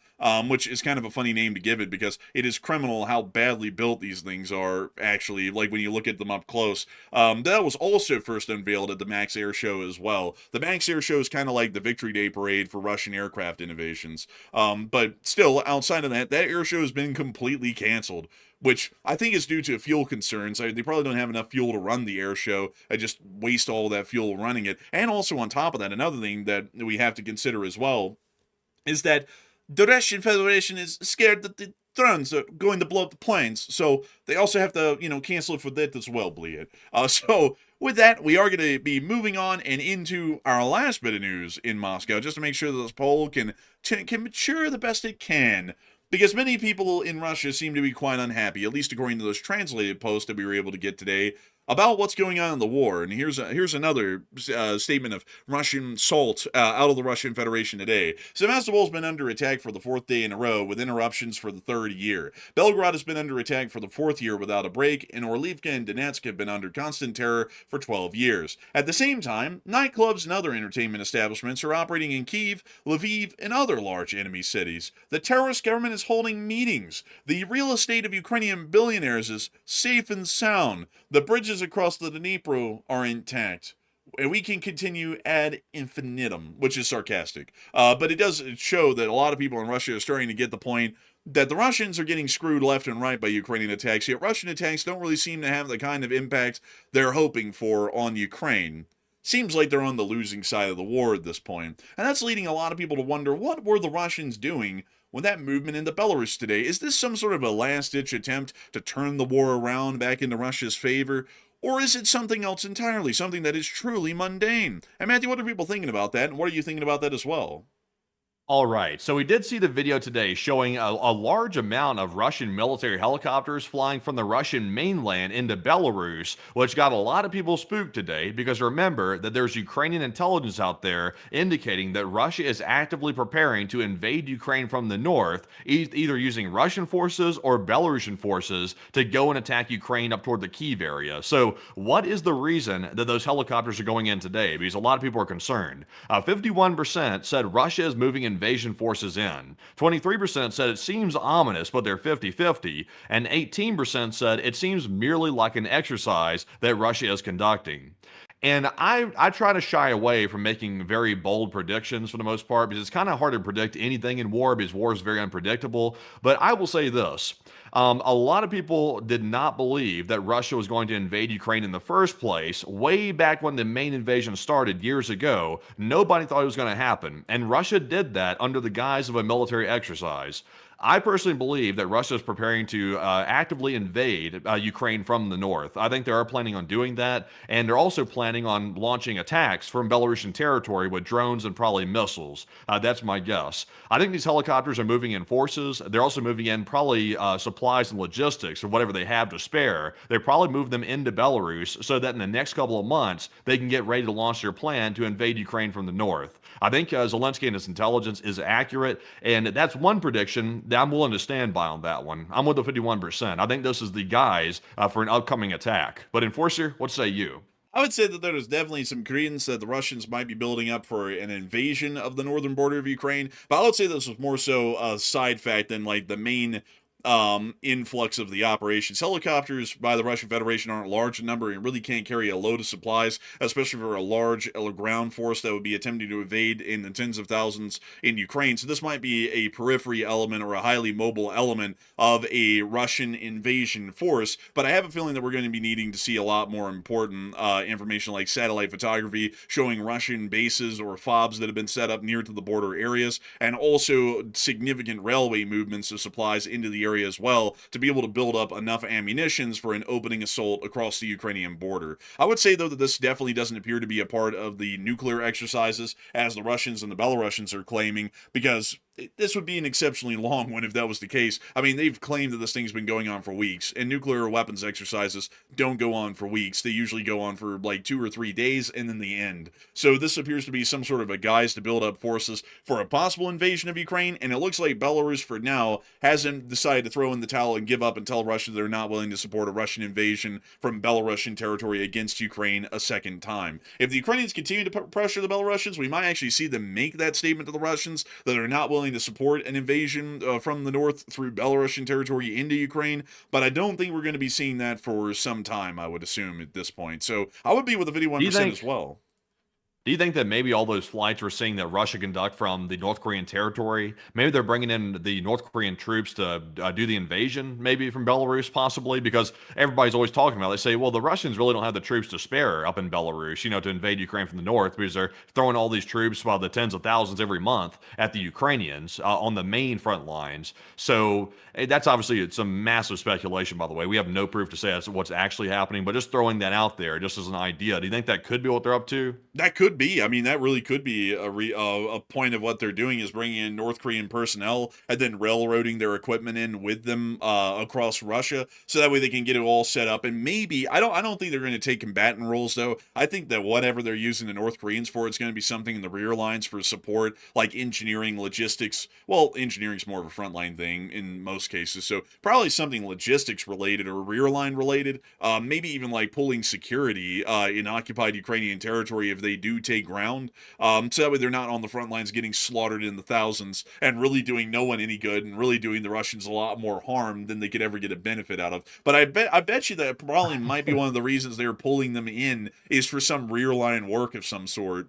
which is kind of a funny name to give it because it is criminal how badly built these things are, actually, like when you look at them up close. That was also first unveiled at the Max Air Show as well. The Max Air Show is kind of like the Victory Day parade for Russian aircraft innovations. But still, outside of that, that air show has been completely canceled, which I think is due to fuel concerns. They probably don't have enough fuel to run the air show. I just waste all that fuel running it. And also on top of that, another thing that we have to consider as well is that the Russian Federation is scared that the drones are going to blow up the planes, so they also have to, cancel it for that as well, bleed. So with that, we are going to be moving on and into our last bit of news in Moscow, just to make sure that this poll can mature the best it can. Because many people in Russia seem to be quite unhappy, at least according to those translated posts that we were able to get today, about what's going on in the war. And here's another statement of Russian salt out of the Russian Federation today. Sevastopol has been under attack for the 4th day in a row, with interruptions for the 3rd year. Belgrade has been under attack for the 4th year without a break, and Orlivka and Donetsk have been under constant terror for 12 years. At the same time, nightclubs and other entertainment establishments are operating in Kyiv, Lviv, and other large enemy cities. The terrorist government is holding meetings. The real estate of Ukrainian billionaires is safe and sound. The bridges across the Dnipro are intact. And we can continue ad infinitum, which is sarcastic. But it does show that a lot of people in Russia are starting to get the point that the Russians are getting screwed left and right by Ukrainian attacks, yet Russian attacks don't really seem to have the kind of impact they're hoping for on Ukraine. Seems like they're on the losing side of the war at this point. And that's leading a lot of people to wonder, what were the Russians doing with that movement into Belarus today? Is this some sort of a last-ditch attempt to turn the war around back into Russia's favor? Or is it something else entirely, something that is truly mundane? And Matthew, what are people thinking about that, and what are you thinking about that as well? All right, so we did see the video today showing a large amount of Russian military helicopters flying from the Russian mainland into Belarus, which got a lot of people spooked today because remember that there's Ukrainian intelligence out there indicating that Russia is actively preparing to invade Ukraine from the north, either using Russian forces or Belarusian forces to go and attack Ukraine up toward the Kyiv area. So what is the reason that those helicopters are going in today? Because a lot of people are concerned. 51% said Russia is moving invasion forces in. 23% said it seems ominous, but they're 50-50. And 18% said it seems merely like an exercise that Russia is conducting. And I try to shy away from making very bold predictions for the most part because it's kind of hard to predict anything in war because war is very unpredictable. But I will say this. A lot of people did not believe that Russia was going to invade Ukraine in the first place. Way back when the main invasion started years ago, nobody thought it was going to happen. And Russia did that under the guise of a military exercise. I personally believe that Russia is preparing to actively invade Ukraine from the north. I think they are planning on doing that, and they're also planning on launching attacks from Belarusian territory with drones and probably missiles. That's my guess. I think these helicopters are moving in forces. They're also moving in probably supplies and logistics or whatever they have to spare. They probably move them into Belarus so that in the next couple of months, they can get ready to launch their plan to invade Ukraine from the north. I think Zelensky and his intelligence is accurate, and that's one prediction that I'm willing to stand by on that one. I'm with the 51%. I think this is the guise for an upcoming attack. But Enforcer, what say you? I would say that there is definitely some credence that the Russians might be building up for an invasion of the northern border of Ukraine, but I would say this was more so a side fact than like the main influx of the operations. Helicopters by the Russian Federation aren't large in number and really can't carry a load of supplies, especially for a large ground force that would be attempting to invade in the tens of thousands in Ukraine. So this might be a periphery element or a highly mobile element of a Russian invasion force, but I have a feeling that we're going to be needing to see a lot more important information like satellite photography showing Russian bases or FOBs that have been set up near to the border areas, and also significant railway movements of supplies into the area as well to be able to build up enough ammunitions for an opening assault across the Ukrainian border. I would say, though, that this definitely doesn't appear to be a part of the nuclear exercises as the Russians and the Belarusians are claiming, because this would be an exceptionally long one if that was the case. I mean, they've claimed that this thing's been going on for weeks, and nuclear weapons exercises don't go on for weeks. They usually go on for like 2 or 3 days and then the end. So this appears to be some sort of a guise to build up forces for a possible invasion of Ukraine, and it looks like Belarus for now hasn't decided to throw in the towel and give up and tell Russia they're not willing to support a Russian invasion from Belarusian territory against Ukraine a second time. If the Ukrainians continue to pressure the Belarusians, we might actually see them make that statement to the Russians that they're not willing to support an invasion from the north through Belarusian territory into Ukraine, but I don't think we're going to be seeing that for some time, I would assume, at this point. So I would be with the 51% as well. Do you think that maybe all those flights we're seeing that Russia conduct from the North Korean territory, maybe they're bringing in the North Korean troops to do the invasion, maybe from Belarus, possibly? Because everybody's always talking about it. They say, well, the Russians really don't have the troops to spare up in Belarus, to invade Ukraine from the north, because they're throwing all these troops by the tens of thousands every month at the Ukrainians on the main front lines. So that's obviously some massive speculation, by the way. We have no proof to say that's what's actually happening, but just throwing that out there just as an idea. Do you think that could be what they're up to? That could be. I mean, that really could be a point of what they're doing, is bringing in North Korean personnel and then railroading their equipment in with them across Russia, so that way they can get it all set up. And maybe I don't think they're going to take combatant roles, though. I think that whatever they're using the North Koreans for, it's going to be something in the rear lines for support, like engineering, logistics. Well, engineering's more of a frontline thing in most cases, so probably something logistics related or rear line related. Maybe even like pulling security in occupied Ukrainian territory if they do take ground, so that way they're not on the front lines getting slaughtered in the thousands and really doing no one any good and really doing the Russians a lot more harm than they could ever get a benefit out of. But I bet you that probably might be one of the reasons they're pulling them in, is for some rear line work of some sort.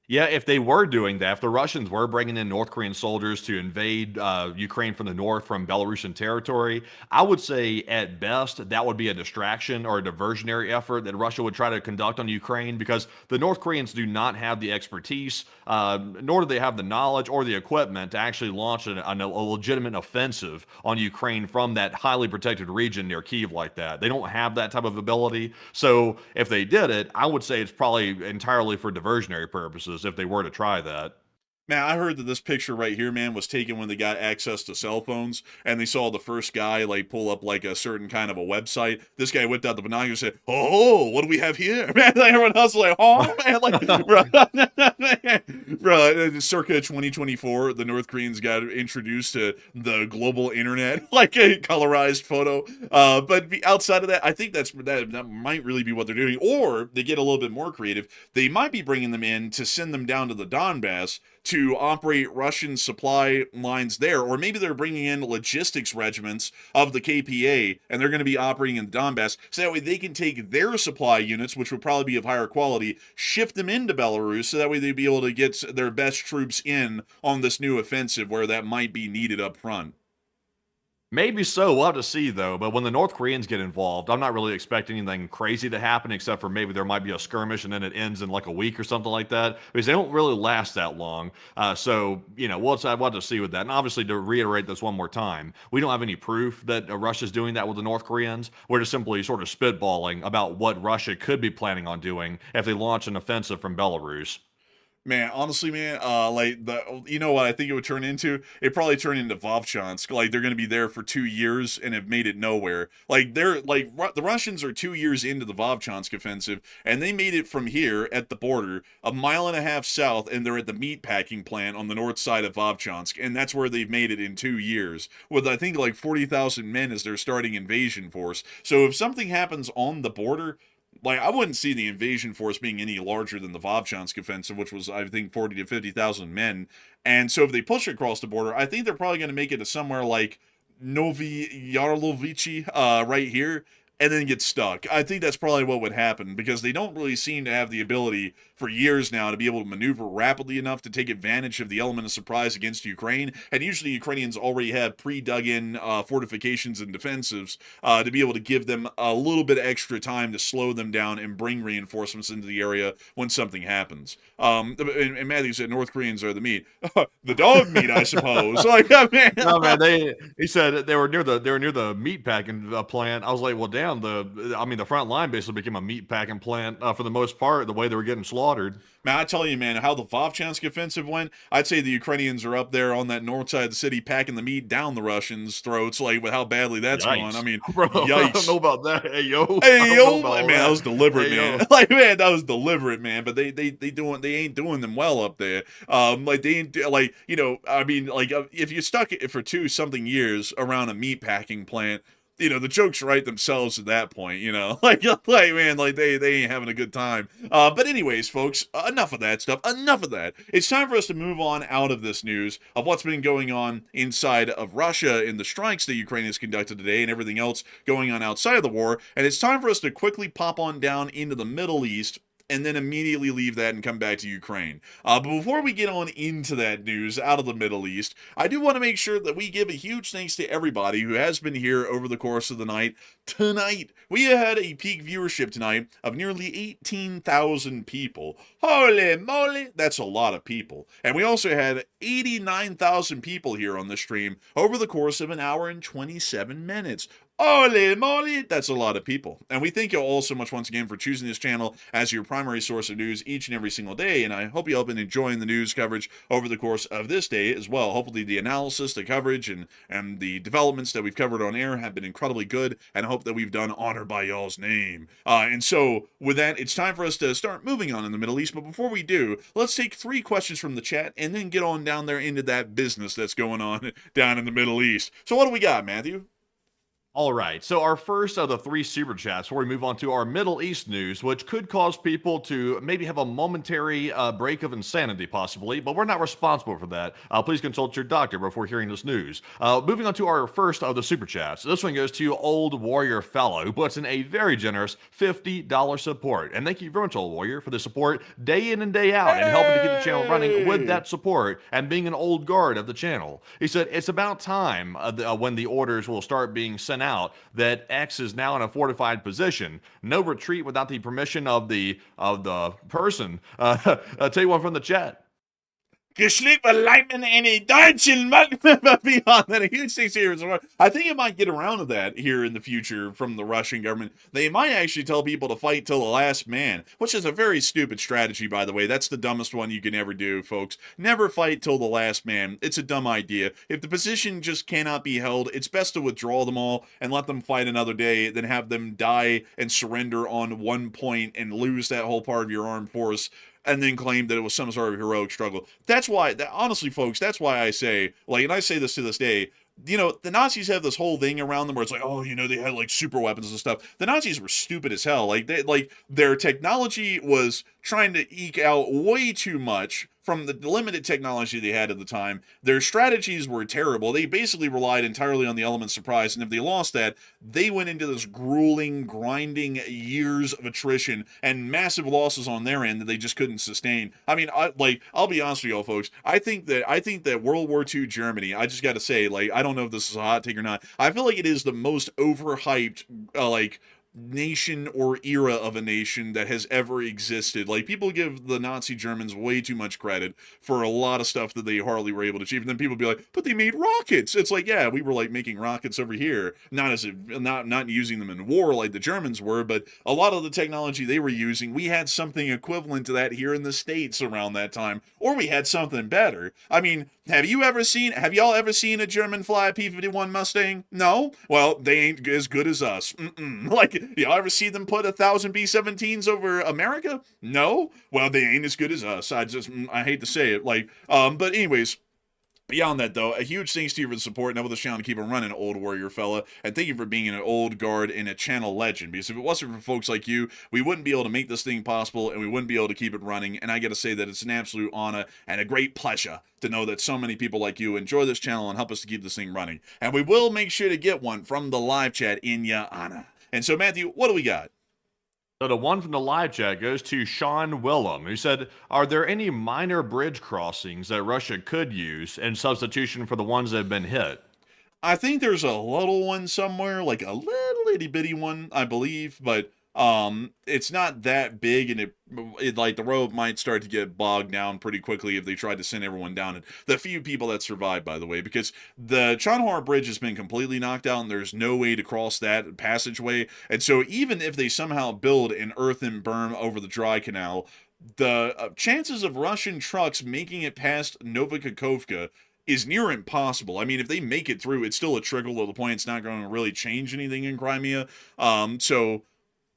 Yeah, if they were doing that, if the Russians were bringing in North Korean soldiers to invade Ukraine from the north from Belarusian territory, I would say at best that would be a distraction or a diversionary effort that Russia would try to conduct on Ukraine, because the North Koreans do not have the expertise, nor do they have the knowledge or the equipment to actually launch a legitimate offensive on Ukraine from that highly protected region near Kyiv like that. They don't have that type of ability. So if they did it, I would say it's probably entirely for diversionary purposes if they were to try that. Man, I heard that this picture right here, man, was taken when they got access to cell phones, and they saw the first guy, like, pull up, like, a certain kind of a website. This guy whipped out the binoculars and said, "Oh, what do we have here?" Man, like, everyone else was like, "Oh, man," like, bro, circa 2024, the North Koreans got introduced to the global internet, like a colorized photo. But outside of that, I think that might really be what they're doing. Or they get a little bit more creative. They might be bringing them in to send them down to the Donbass to operate Russian supply lines there, or maybe they're bringing in logistics regiments of the KPA, and they're going to be operating in the Donbass, so that way they can take their supply units, which would probably be of higher quality, shift them into Belarus, so that way they'd be able to get their best troops in on this new offensive where that might be needed up front. Maybe so. We'll have to see, though. But when the North Koreans get involved, I'm not really expecting anything crazy to happen, except for maybe there might be a skirmish and then it ends in like a week or something like that, because they don't really last that long. So, we'll have to see with that. And obviously, to reiterate this one more time, we don't have any proof that Russia's doing that with the North Koreans. We're just simply sort of spitballing about what Russia could be planning on doing if they launch an offensive from Belarus. Man, honestly, man, you know what I think it would turn into? It'd probably turn into Vovchansk. Like, they're going to be there for 2 years and have made it nowhere. Like, the Russians are 2 years into the Vovchansk offensive, and they made it from here at the border, a mile and a half south, and they're at the meatpacking plant on the north side of Vovchansk, and that's where they've made it in 2 years, with, I think, like 40,000 men as their starting invasion force. So if something happens on the border, like, I wouldn't see the invasion force being any larger than the Vovchansk offensive, which was, I think, 40 to 50,000 men. And so if they push across the border, I think they're probably going to make it to somewhere like Novi Yarlovichi right here, and then get stuck. I think that's probably what would happen, because they don't really seem to have the ability for years now to be able to maneuver rapidly enough to take advantage of the element of surprise against Ukraine. And usually Ukrainians already have pre-dug-in fortifications and defensives to be able to give them a little bit of extra time to slow them down and bring reinforcements into the area when something happens. And Matthew said North Koreans are the meat. The dog meat, I suppose. Like, man. No, man, he said they were near the meat packing plant. I was like, well, damn. down, the front line basically became a meat packing plant for the most part. The way they were getting slaughtered. Man, I tell you, man, how the Vovchansk offensive went, I'd say the Ukrainians are up there on that north side of the city packing the meat down the Russians' throats, like with how badly that's Yikes. going. I mean, Bro, I yikes. don't know about that. Hey yo, Hey I don't yo, know about all man, that was deliberate, Hey, man. yo. Like, man, that was deliberate, man. But they ain't doing them well up there. Like they ain't like, you know, I mean, like if you stuck it for 2 something years around a meat packing plant, you know, the jokes write themselves at that point, you know, like man, like they ain't having a good time. But anyways, folks, enough of that stuff. Enough of that. It's time for us to move on out of this news of what's been going on inside of Russia in the strikes that Ukraine has conducted today and everything else going on outside of the war. And it's time for us to quickly pop on down into the Middle East and then immediately leave that and come back to Ukraine. But before we get on into that news out of the Middle East, I do want to make sure that we give a huge thanks to everybody who has been here over the course of the night. Tonight, we had a peak viewership tonight of nearly 18,000 people. Holy moly, that's a lot of people. And we also had 89,000 people here on the stream over the course of an hour and 27 minutes. Holy moly, that's a lot of people. And we thank you all so much once again for choosing this channel as your primary source of news each and every single day. And I hope you all been enjoying the news coverage over the course of this day as well. Hopefully the analysis, the coverage, and the developments that we've covered on air have been incredibly good. And I hope that we've done honor by y'all's name. And so with that, it's time for us to start moving on in the Middle East. But before we do, let's take 3 questions from the chat and then get on down there into that business that's going on down in the Middle East. So what do we got, Matthew? All right, so our first of the 3 super chats before we move on to our Middle East news, which could cause people to maybe have a momentary break of insanity, possibly, but we're not responsible for that. Please consult your doctor before hearing this news. Moving on to our first of the super chats. This one goes to Old Warrior Fellow, who puts in a very generous $50 support. And thank you very much, Old Warrior, for the support day in and day out and helping to keep the channel running with that support and being an old guard of the channel. He said, it's about time when the orders will start being sent out that X is now in a fortified position. No retreat without the permission of the person. I'll tell you one from the chat. Beyond that, a huge thing here as well. I think it might get around to that here in the future from the Russian government. They might actually tell people to fight till the last man, which is a very stupid strategy, by the way. That's the dumbest one you can ever do, folks. Never fight till the last man. It's a dumb idea. If the position just cannot be held, it's best to withdraw them all and let them fight another day than have them die and surrender on one point and lose that whole part of your armed force and then claim that it was some sort of heroic struggle. That's why, honestly, folks, that's why I say, like, and I say this to this day, you know, the Nazis have this whole thing around them where it's like, oh, you know, they had like super weapons and stuff. The Nazis were stupid as hell. Like their technology was trying to eke out way too much from the limited technology they had at the time. Their strategies were terrible. They basically relied entirely on the element of surprise, and if they lost that, they went into this grueling, grinding years of attrition and massive losses on their end that they just couldn't sustain. I mean, I'll be honest with y'all, folks. I think that World War II Germany, I just got to say, like, I don't know if this is a hot take or not. I feel like it is the most overhyped, nation or era of a nation that has ever existed. Like, people give the Nazi Germans way too much credit for a lot of stuff that they hardly were able to achieve, and then people be like, but they made rockets. It's like, yeah, we were like making rockets over here, not using them in war like the Germans were, but a lot of the technology they were using, we had something equivalent to that here in the States around that time, or we had something better. I mean, have y'all ever seen a German fly a P-51 Mustang? No? Well, they ain't as good as us. Like, y'all ever see them put 1,000 B-17s over America? No? Well, they ain't as good as us. I hate to say it. Like, but anyways, beyond that, though, a huge thanks to you for the support and over the channel to keep it running, Old Warrior Fella, and thank you for being an old guard and a channel legend, because if it wasn't for folks like you, we wouldn't be able to make this thing possible, and we wouldn't be able to keep it running, and I gotta say that it's an absolute honor and a great pleasure to know that so many people like you enjoy this channel and help us to keep this thing running, and we will make sure to get one from the live chat in your honor. And so, Matthew, what do we got? So the one from the live chat goes to Sean Willem, who said, are there any minor bridge crossings that Russia could use in substitution for the ones that have been hit? I think there's a little one somewhere, like a little itty bitty one, I believe, but It's not that big, and it like the road might start to get bogged down pretty quickly if they tried to send everyone down. And the few people that survived, by the way, because the Chandhar Bridge has been completely knocked out, and there's no way to cross that passageway. And so even if they somehow build an earthen berm over the dry canal, the chances of Russian trucks making it past Novokakhovka is near impossible. I mean, if they make it through, it's still a trickle to the point it's not going to really change anything in Crimea. So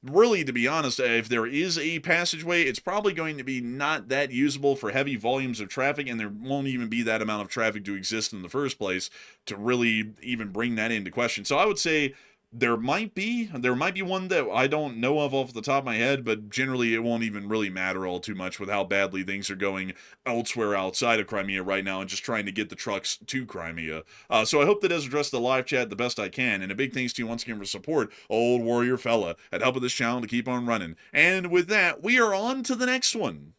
really, to be honest, if there is a passageway, it's probably going to be not that usable for heavy volumes of traffic, and there won't even be that amount of traffic to exist in the first place to really even bring that into question. So I would say there might be one that I don't know of off the top of my head, but generally it won't even really matter all too much with how badly things are going elsewhere outside of Crimea right now and just trying to get the trucks to Crimea. So I hope that does address the live chat the best I can, and a big thanks to you once again for support, old warrior fella, at helping this channel to keep on running. And with that, we are on to the next one.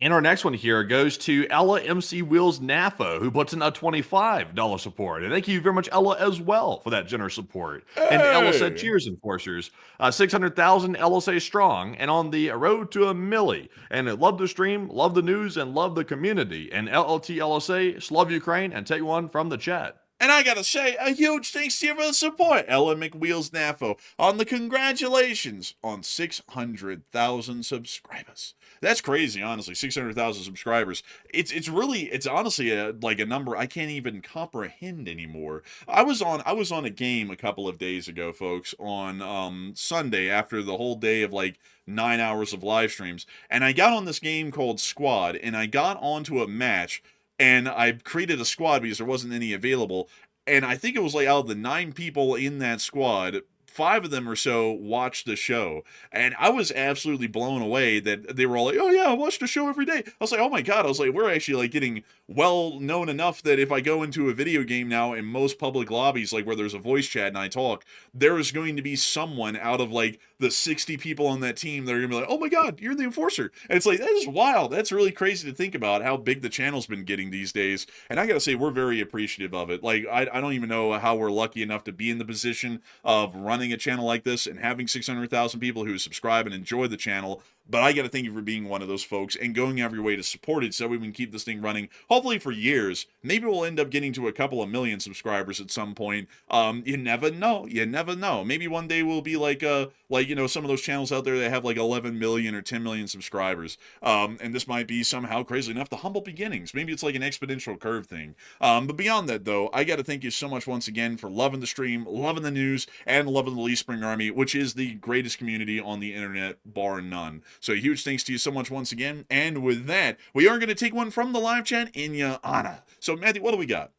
And our next one here goes to Ella MC Wheels NAFO, who puts in a $25 support. And thank you very much, Ella, as well, for that generous support. And Ella said, cheers, enforcers. 600,000 LSA strong and on the road to a milli. And love the stream, love the news, and love the community. And LLT LSA, love Ukraine, and take one from the chat. And I gotta say, a huge thanks to you for the support, Ella McWheels NAFO, on the congratulations on 600,000 subscribers. That's crazy, honestly. 600,000 subscribers. It's honestly like a number I can't even comprehend anymore. I was on a game a couple of days ago, folks, on Sunday after the whole day of like 9 hours of live streams, and I got on this game called Squad, and I got onto a match. And I created a squad because there wasn't any available. And I think it was like out of the 9 people in that squad, 5 of them or so watched the show. And I was absolutely blown away that they were all like, oh yeah, I watch the show every day. I was like, oh my God. I was like, we're actually like getting well known enough that if I go into a video game now in most public lobbies, like where there's a voice chat and I talk, there is going to be someone out of like the 60 people on that team that are gonna be like, oh my God, you're the enforcer. And it's like, that is wild. That's really crazy to think about how big the channel's been getting these days. And I gotta say, we're very appreciative of it. Like, I don't even know how we're lucky enough to be in the position of running a channel like this and having 600,000 people who subscribe and enjoy the channel. But I got to thank you for being one of those folks and going out of your way to support it so we can keep this thing running, hopefully for years. Maybe we'll end up getting to a couple of million subscribers at some point. You never know. You never know. Maybe one day we'll be like you know, some of those channels out there that have like 11 million or 10 million subscribers. And this might be somehow crazy enough, the humble beginnings. Maybe it's like an exponential curve thing. But beyond that, though, I got to thank you so much once again for loving the stream, loving the news, and loving the Lee Spring Army, which is the greatest community on the internet, bar none. So huge thanks to you so much once again. And with that, we are going to take one from the live chat in your honor. So Matthew, what do we got?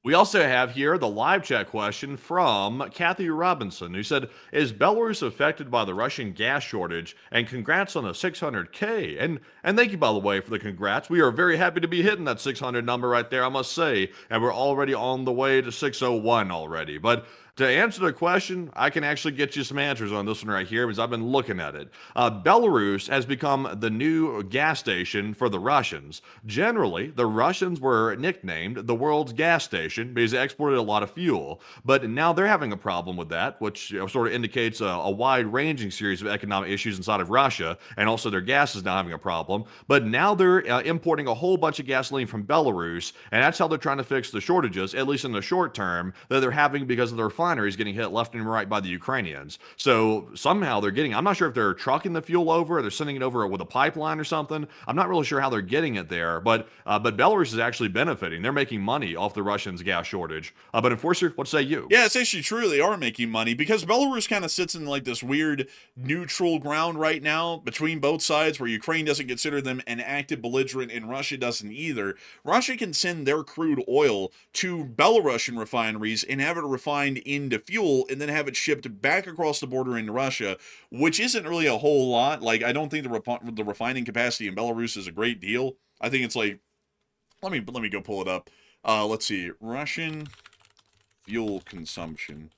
We also have here the live chat question from Kathy Robinson, who said, is Belarus affected by the Russian gas shortage? And congrats on the 600K. And thank you, by the way, for the congrats. We are very happy to be hitting that 600 number right there, I must say. And we're already on the way to 601 already. But to answer the question, I can actually get you some answers on this one right here because I've been looking at it. Belarus has become the new gas station for the Russians. Generally, the Russians were nicknamed the world's gas station because they exported a lot of fuel. But now they're having a problem with that, which sort of indicates a wide-ranging series of economic issues inside of Russia, and also their gas is now having a problem. But now they're importing a whole bunch of gasoline from Belarus, and that's how they're trying to fix the shortages, at least in the short term, that they're having because of the refineries getting hit left and right by the Ukrainians. So somehow they're getting, I'm not sure if they're trucking the fuel over or they're sending it over with a pipeline or something. I'm not really sure how they're getting it there, but Belarus is actually benefiting. They're making money off the Russians' gas shortage. But Enforcer, what say you? Yeah, it's actually true. They are making money because Belarus kind of sits in like this weird neutral ground right now between both sides where Ukraine doesn't consider them an active belligerent and Russia doesn't either. Russia can send their crude oil to Belarusian refineries and have it refined into fuel and then have it shipped back across the border into Russia, which isn't really a whole lot. Like, I don't think the refining capacity in Belarus is a great deal. I think it's like, let me go pull it up. Let's see, Russian fuel consumption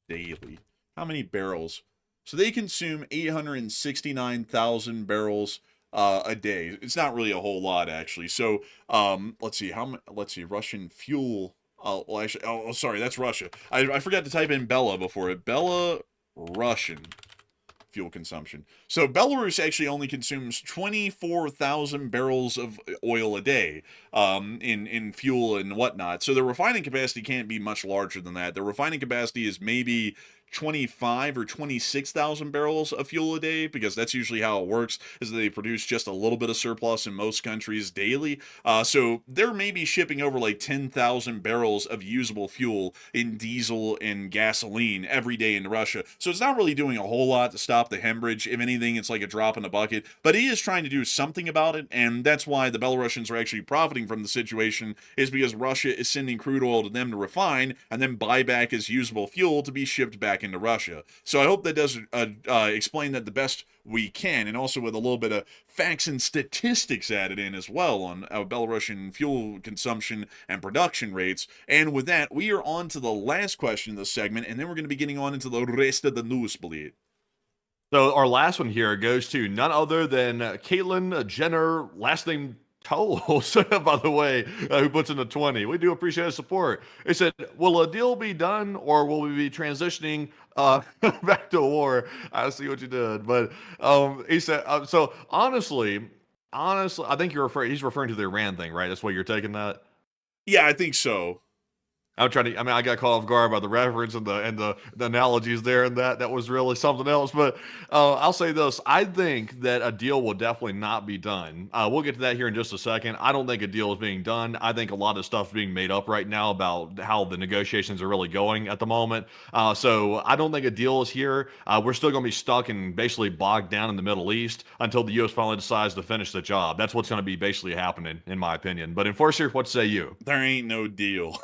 daily. How many barrels? So they consume 869,000 barrels a day. It's not really a whole lot, actually. So let's see Russian fuel. Well, actually, sorry, that's Russia. I forgot to type in Bella before it. Bella Russian. fuel consumption. So Belarus actually only consumes 24,000 barrels of oil a day in fuel and whatnot. So the refining capacity can't be much larger than that. The refining capacity is maybe 25 or 26,000 barrels of fuel a day, because that's usually how it works, is that they produce just a little bit of surplus in most countries daily. So they're maybe shipping over like 10,000 barrels of usable fuel in diesel and gasoline every day in Russia. So it's not really doing a whole lot to stop the hemorrhage. If anything, it's like a drop in the bucket, but it is trying to do something about it, and that's why the Belarusians are actually profiting from the situation, is because Russia is sending crude oil to them to refine and then buy back as usable fuel to be shipped back into Russia. So I hope that does explain that the best we can, and also with a little bit of facts and statistics added in as well on Belarusian fuel consumption and production rates. And with that, we are on to the last question of this segment, and then we're going to be getting on into the rest of the news, bleed. So our last one here goes to none other than Caitlyn Jenner, last name Toles, by the way, who puts in the 20. We do appreciate the support. He said, will a deal be done, or will we be transitioning back to war? I see what you did. But he said, so honestly, I think he's referring to the Iran thing, right? That's what you're taking that? Yeah, I think so. I got caught off guard by the reference and the analogies there, and that was really something else. But I'll say this: I think that a deal will definitely not be done. We'll get to that here in just a second. I don't think a deal is being done. I think a lot of stuff is being made up right now about how the negotiations are really going at the moment. So I don't think a deal is here. We're still going to be stuck and basically bogged down in the Middle East until the U.S. finally decides to finish the job. That's what's going to be basically happening, in my opinion. But Enforcer, what say you? There ain't no deal.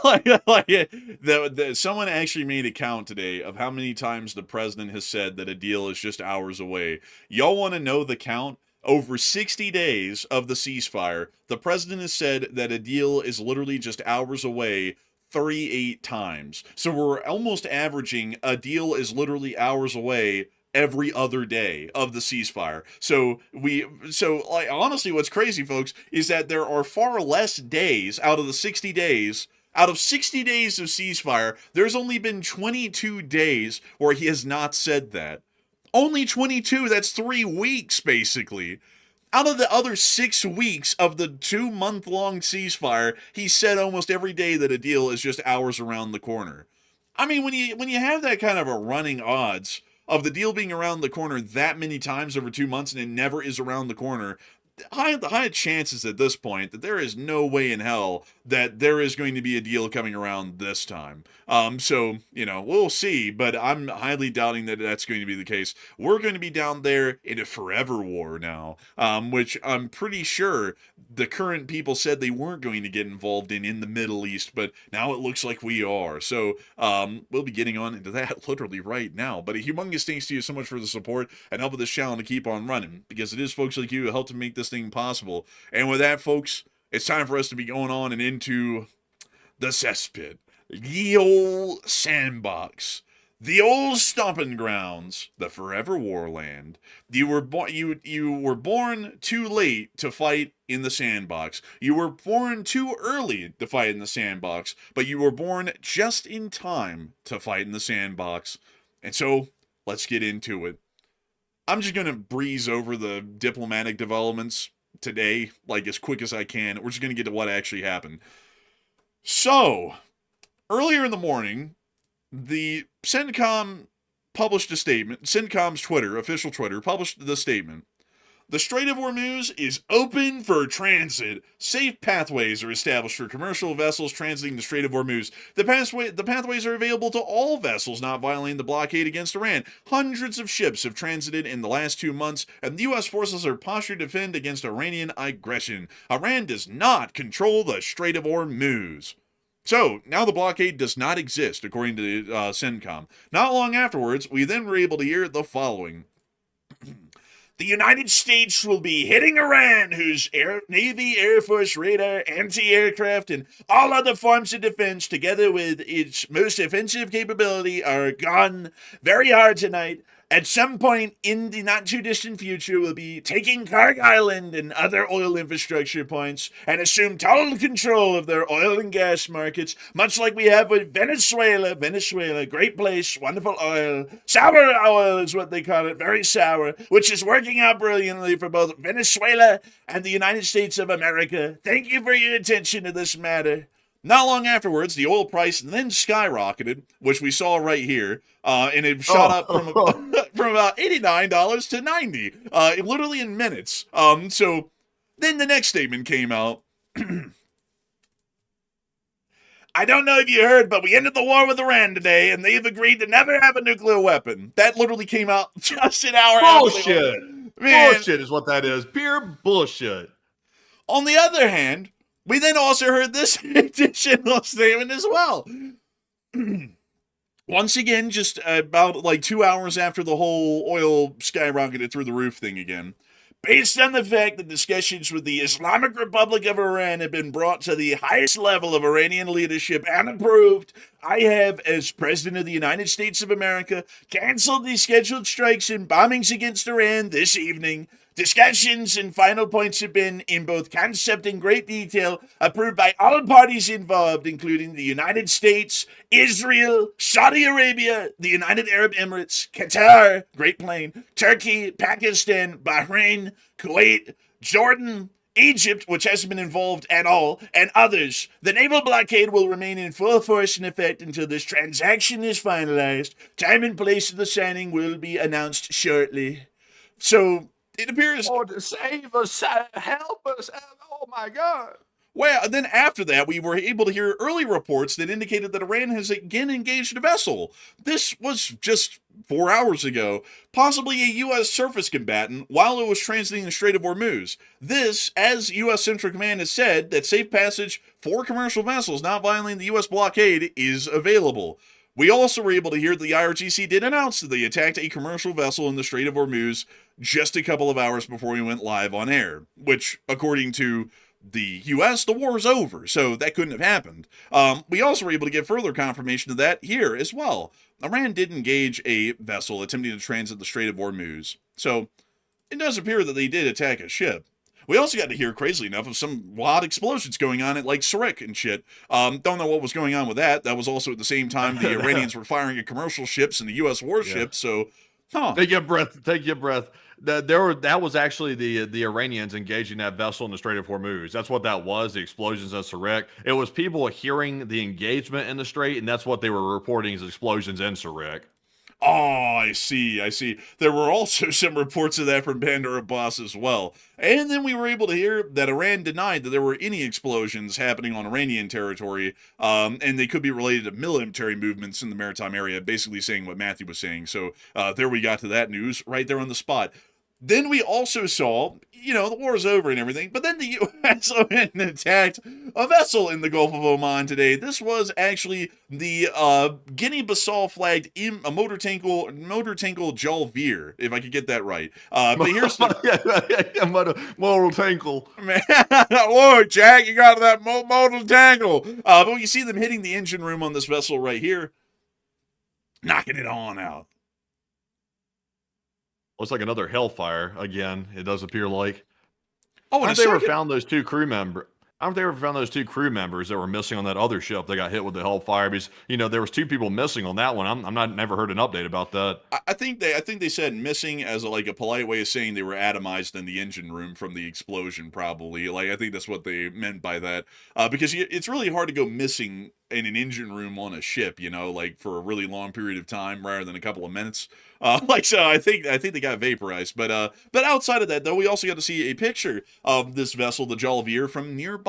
Someone actually made a count today of how many times the president has said that a deal is just hours away. Y'all want to know the count? Over 60 days of the ceasefire, the president has said that a deal is literally just hours away 38 times. So we're almost averaging a deal is literally hours away every other day of the ceasefire. So honestly, what's crazy, folks, is that there are far less days out of the 60 days. Out of 60 days of ceasefire, there's only been 22 days where he has not said that. Only 22, that's 3 weeks, basically. Out of the other 6 weeks of the 2-month-long ceasefire, he said almost every day that a deal is just hours around the corner. I mean, when you have that kind of a running odds of the deal being around the corner that many times over 2 months and it never is around the corner, the high chances at this point that there is no way in hell that there is going to be a deal coming around this time. So, we'll see, but I'm highly doubting that that's going to be the case. We're going to be down there in a forever war now, which I'm pretty sure the current people said they weren't going to get involved in the Middle East, but now it looks like we are. So, we'll be getting on into that literally right now. But a humongous thanks to you so much for the support and helping this channel to keep on running, because it is folks like you who help to make this thing possible. And with that, folks, it's time for us to be going on and into the cesspit, the old sandbox, the old stomping grounds, the forever warland. You were born too late to fight in the sandbox. You were born too early to fight in the sandbox, but you were born just in time to fight in the sandbox. And so, let's get into it. I'm just going to breeze over the diplomatic developments today, like as quick as I can. We're just going to get to what actually happened. So, earlier in the morning, the CENTCOM published a statement. CENTCOM's official Twitter, published the statement. The Strait of Hormuz is open for transit. Safe pathways are established for commercial vessels transiting the Strait of Hormuz. The pathways are available to all vessels not violating the blockade against Iran. Hundreds of ships have transited in the last 2 months, and the U.S. forces are postured to defend against Iranian aggression. Iran does not control the Strait of Hormuz. So, now the blockade does not exist, according to CENTCOM. Not long afterwards, we then were able to hear the following. The United States will be hitting Iran, whose Navy, Air Force, radar, anti-aircraft, and all other forms of defense, together with its most offensive capability, are gone very hard tonight. At some point in the not too distant future, we'll be taking Karg Island and other oil infrastructure points and assume total control of their oil and gas markets, much like we have with Venezuela. Venezuela, great place, wonderful oil. Sour oil is what they call it, very sour, which is working out brilliantly for both Venezuela and the United States of America. Thank you for your attention to this matter. Not long afterwards, the oil price then skyrocketed, which we saw right here, and it shot up from from about $89 to $90, literally in minutes. So then the next statement came out. I don't know if you heard, but we ended the war with Iran today, and they've agreed to never have a nuclear weapon. That literally came out just an hour after. Bullshit. Bullshit is what that is. Pure bullshit. On the other hand, we then also heard this additional statement as well. Once again, just about like 2 hours after the whole oil skyrocketed through the roof thing again. Based on the fact that discussions with the Islamic Republic of Iran have been brought to the highest level of Iranian leadership and approved, I have, as President of the United States of America, canceled the scheduled strikes and bombings against Iran this evening. Discussions and final points have been, in both concept and great detail, approved by all parties involved, including the United States, Israel, Saudi Arabia, the United Arab Emirates, Qatar, Great Plain, Turkey, Pakistan, Bahrain, Kuwait, Jordan, Egypt, which hasn't been involved at all, and others. The naval blockade will remain in full force and effect until this transaction is finalized. Time and place of the signing will be announced shortly. So it appears. Oh, to save us, help us. Oh my God. Well, then after that, we were able to hear early reports that indicated that Iran has again engaged a vessel. This was just 4 hours ago, possibly a U.S. surface combatant while it was transiting the Strait of Hormuz. This, as U.S. Central Command has said, that safe passage for commercial vessels not violating the U.S. blockade is available. We also were able to hear the IRGC did announce that they attacked a commercial vessel in the Strait of Hormuz just a couple of hours before we went live on air, which, according to the U.S., the war is over, so that couldn't have happened. We also were able to get further confirmation of that here as well. Iran did engage a vessel attempting to transit the Strait of Hormuz, so it does appear that they did attack a ship. We also got to hear, crazily enough, of some wild explosions going on at like Sirik and shit. Don't know what was going on with that. That was also at the same time the Iranians were firing at commercial ships and the U.S. warships, so, Take your breath. Take your breath. That was actually the Iranians engaging that vessel in the Strait of Hormuz. That's what that was, the explosions at Sirik. It was people hearing the engagement in the Strait, and that's what they were reporting as explosions in Sirik. Oh, I see. There were also some reports of that from Bandar Abbas as well. And then we were able to hear that Iran denied that there were any explosions happening on Iranian territory, and they could be related to military movements in the maritime area, basically saying what Matthew was saying. So there we got to that news right there on the spot. Then we also saw, the war is over and everything, but then the U.S. went and attacked a vessel in the Gulf of Oman today. This was actually the Guinea-Bissau flagged motor tankle Jalvir, if I could get that right. But here's the motor tankle. Man, whoa, Jack, you got that motor tankle. But you see them hitting the engine room on this vessel right here, knocking it on out. Looks like another hellfire again. It does appear like. Oh, and Have they ever found those two crew members? Have they ever found those two crew members that were missing on that other ship that got hit with the hellfire? Because there was two people missing on that one. I'm never heard an update about that. I think they said missing as a polite way of saying they were atomized in the engine room from the explosion. Probably, I think that's what they meant by that. Because it's really hard to go missing in an engine room on a ship, for a really long period of time rather than a couple of minutes. So I think they got vaporized. But outside of that, though, we also got to see a picture of this vessel, the Jalvir, from nearby.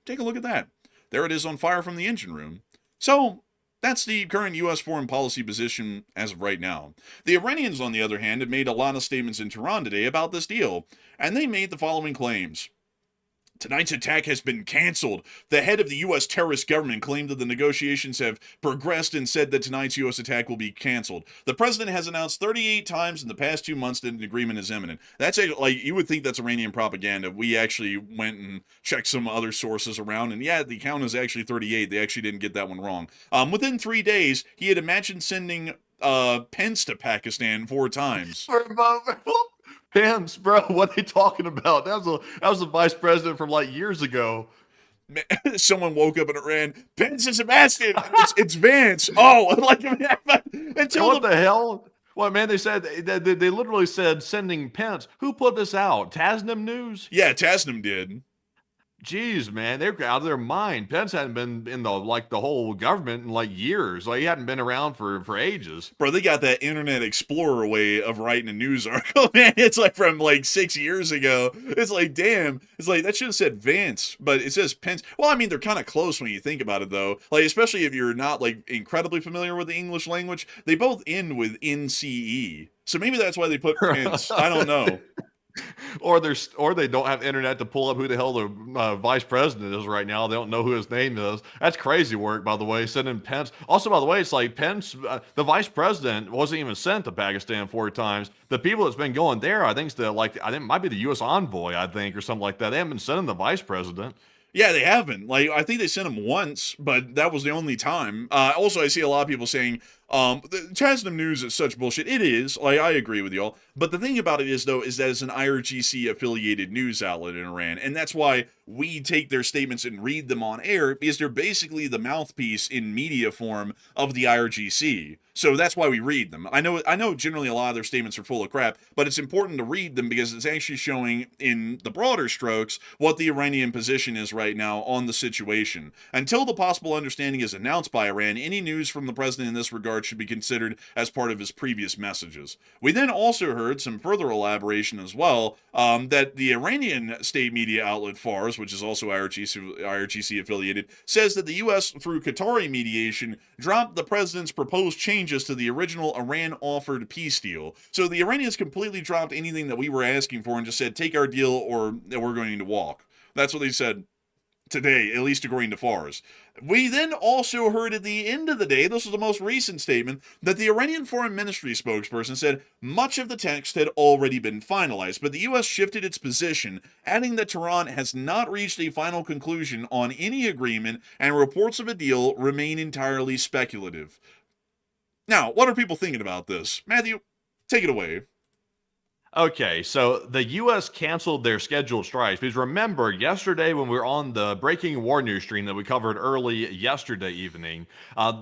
Take a look at that. There it is on fire from the engine room. So that's the current U.S. foreign policy position as of right now. The Iranians, on the other hand, have made a lot of statements in Tehran today about this deal, and they made the following claims. Tonight's attack has been canceled. The head of the U.S. terrorist government claimed that the negotiations have progressed and said that tonight's U.S. attack will be canceled. The president has announced 38 times in the past 2 months that an agreement is imminent. That's you would think that's Iranian propaganda. We actually went and checked some other sources around, and the count is actually 38. They actually didn't get that one wrong. Within 3 days, he had imagined sending Pence to Pakistan 4 times. Pence, bro, what are they talking about? That was a vice president from like years ago. Someone woke up in Iran. Pence is Sebastian. It's Vance. Oh, like until What the hell? What, man, they said they literally said sending Pence. Who put this out? Tasnim News? yeah, Tasnim did. Jeez, man, they're out of their mind. Pence hadn't been in the whole government in like years. Like he hadn't been around for ages. Bro, they got that Internet Explorer way of writing a news article, man. It's like from like 6 years ago. It's like, damn. It's like, that should have said Vance, but it says Pence. Well, I mean, they're kind of close when you think about it, though. Like, especially if you're not like incredibly familiar with the English language, they both end with NCE. So maybe that's why they put Pence. I don't know. Or they don't have internet to pull up who the hell the vice president is right now. They don't know who his name is. That's crazy work, by the way. Sending Pence. Also, by the way, it's like Pence, the vice president wasn't even sent to Pakistan 4 times. The people that's been going there, I think it might be the U.S. envoy, I think, or something like that. They haven't been sending the vice president. Yeah, they haven't. Like, I think they sent him once, but that was the only time. Also, I see a lot of people saying, the Tasnim News is such bullshit. It is. Like, I agree with y'all. But the thing about it is, though, is that it's an IRGC-affiliated news outlet in Iran, and that's why we take their statements and read them on air, because they're basically the mouthpiece in media form of the IRGC. So that's why we read them. I know generally a lot of their statements are full of crap, but it's important to read them because it's actually showing in the broader strokes what the Iranian position is right now on the situation. Until the possible understanding is announced by Iran, any news from the president in this regard should be considered as part of his previous messages. We then also heard some further elaboration as well, that the Iranian state media outlet Fars, which is also IRGC affiliated, says that the U.S. through Qatari mediation dropped the president's proposed changes to the original Iran-offered peace deal. So the Iranians completely dropped anything that we were asking for and just said, take our deal or we're going to walk. That's what they said today, at least according to Fars. We then also heard at the end of the day, this was the most recent statement, that the Iranian Foreign Ministry spokesperson said much of the text had already been finalized, but the U.S. shifted its position, adding that Tehran has not reached a final conclusion on any agreement and reports of a deal remain entirely speculative. Now, what are people thinking about this? Matthew, take it away. Okay, so the U.S. canceled their scheduled strikes because remember yesterday when we were on the breaking war news stream that we covered early yesterday evening,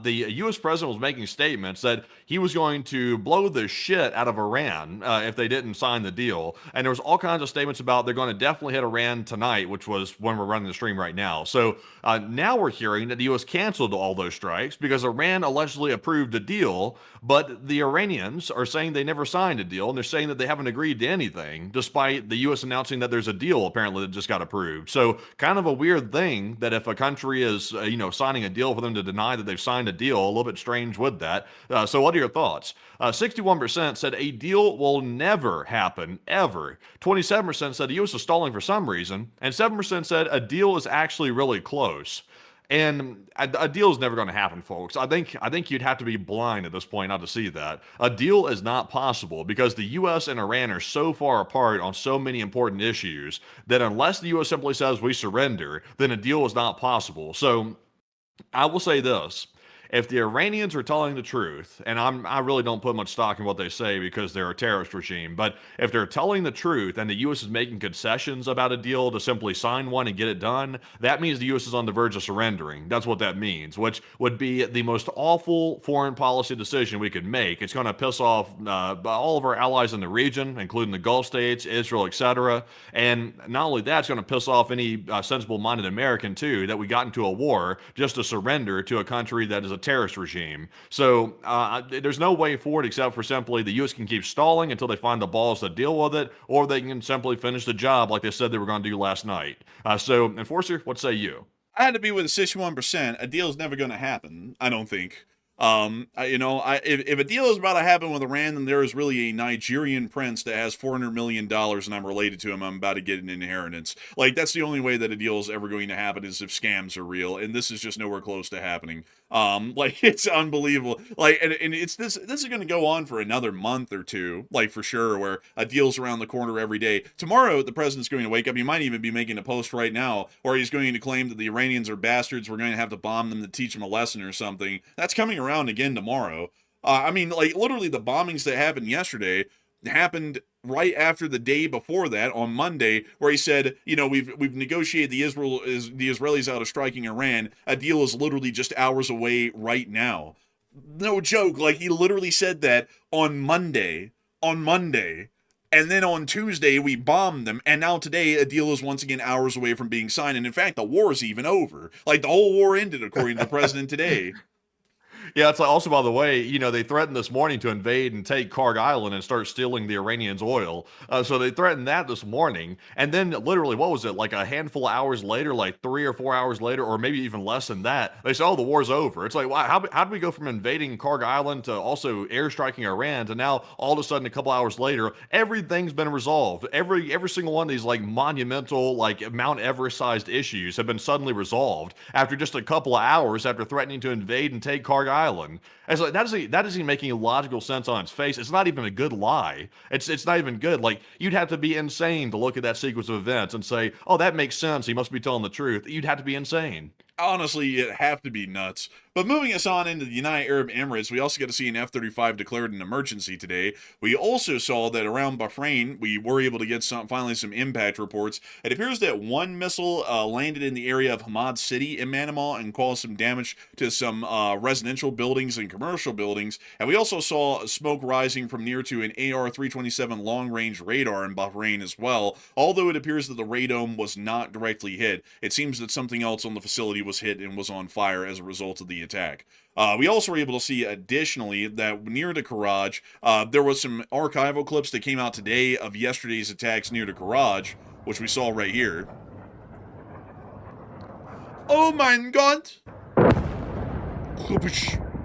the U.S. president was making statements that he was going to blow the shit out of Iran if they didn't sign the deal. And there was all kinds of statements about they're going to definitely hit Iran tonight, which was when we're running the stream right now. So now we're hearing that the U.S. canceled all those strikes because Iran allegedly approved a deal, but the Iranians are saying they never signed a deal, and they're saying that they haven't agreed to anything, despite the U.S. announcing that there's a deal apparently that just got approved. So kind of a weird thing that if a country is, signing a deal for them to deny that they've signed a deal, a little bit strange with that. So what are your thoughts? 61% said a deal will never happen, ever. 27% said the U.S. is stalling for some reason, and 7% said a deal is actually really close. And a deal is never going to happen, folks. I think you'd have to be blind at this point not to see that. A deal is not possible because the U.S. and Iran are so far apart on so many important issues that unless the U.S. simply says we surrender, then a deal is not possible. So I will say this. If the Iranians are telling the truth, and I really don't put much stock in what they say because they're a terrorist regime, but if they're telling the truth and the U.S. is making concessions about a deal to simply sign one and get it done, that means the U.S. is on the verge of surrendering. That's what that means, which would be the most awful foreign policy decision we could make. It's going to piss off all of our allies in the region, including the Gulf states, Israel, etc. And not only that, it's going to piss off any sensible-minded American, too, that we got into a war just to surrender to a country that is a terrorist regime. So there's no way forward except for simply the U.S. can keep stalling until they find the balls to deal with it, or they can simply finish the job like they said they were going to do last night. So, Enforcer, what say you? I had to be with 61%. A deal is never going to happen, I don't think. If a deal is about to happen with Iran, then there is really a Nigerian prince that has $400 million and I'm related to him. I'm about to get an inheritance. Like, that's the only way that a deal is ever going to happen is if scams are real. And this is just nowhere close to happening. It's unbelievable. Like, and it's this is going to go on for another month or two, like for sure, where a deal's around the corner every day. Tomorrow, the president's going to wake up. He might even be making a post right now, or he's going to claim that the Iranians are bastards. We're going to have to bomb them to teach them a lesson or something. That's coming around again tomorrow. I mean, like, literally the bombings that happened yesterday happened right after the day before that on Monday, where he said, you know, we've negotiated the Israelis out of striking Iran. A deal is literally just hours away right now. No joke. Like, he literally said that on Monday. And then on Tuesday, we bombed them. And now today, a deal is once again hours away from being signed. And in fact, the war is even over. Like, the whole war ended, according to the president today. Yeah, it's like, also, by the way, you know, they threatened this morning to invade and take Karg Island and start stealing the Iranians' oil. So they threatened that this morning. And then literally, what was it, like a handful of hours later, like 3 or 4 hours later, or maybe even less than that, they said, oh, the war's over. It's like, wow, how did we go from invading Karg Island to also airstriking Iran to now all of a sudden, a couple hours later, everything's been resolved. Every single one of these like monumental, like Mount Everest-sized issues have been suddenly resolved after just a couple of hours after threatening to invade and take Karg Island. It's like that isn't making logical sense on its face. It's not even a good lie. It's not even good. Like, you'd have to be insane to look at that sequence of events and say, "Oh, that makes sense. He must be telling the truth." You'd have to be insane. Honestly, it'd have to be nuts. But moving us on into the United Arab Emirates, we also got to see an F-35 declared an emergency today. We also saw that around Bahrain, we were able to get finally some impact reports. It appears that one missile landed in the area of Hamad City in Manama and caused some damage to some residential buildings and commercial buildings. And we also saw smoke rising from near to an AR-327 long-range radar in Bahrain as well. Although it appears that the radome was not directly hit, it seems that something else on the facility was hit and was on fire as a result of the attack. We also were able to see additionally that near to Karaj, there was some archival clips that came out today of yesterday's attacks near to Karaj, which we saw right here. Oh my God!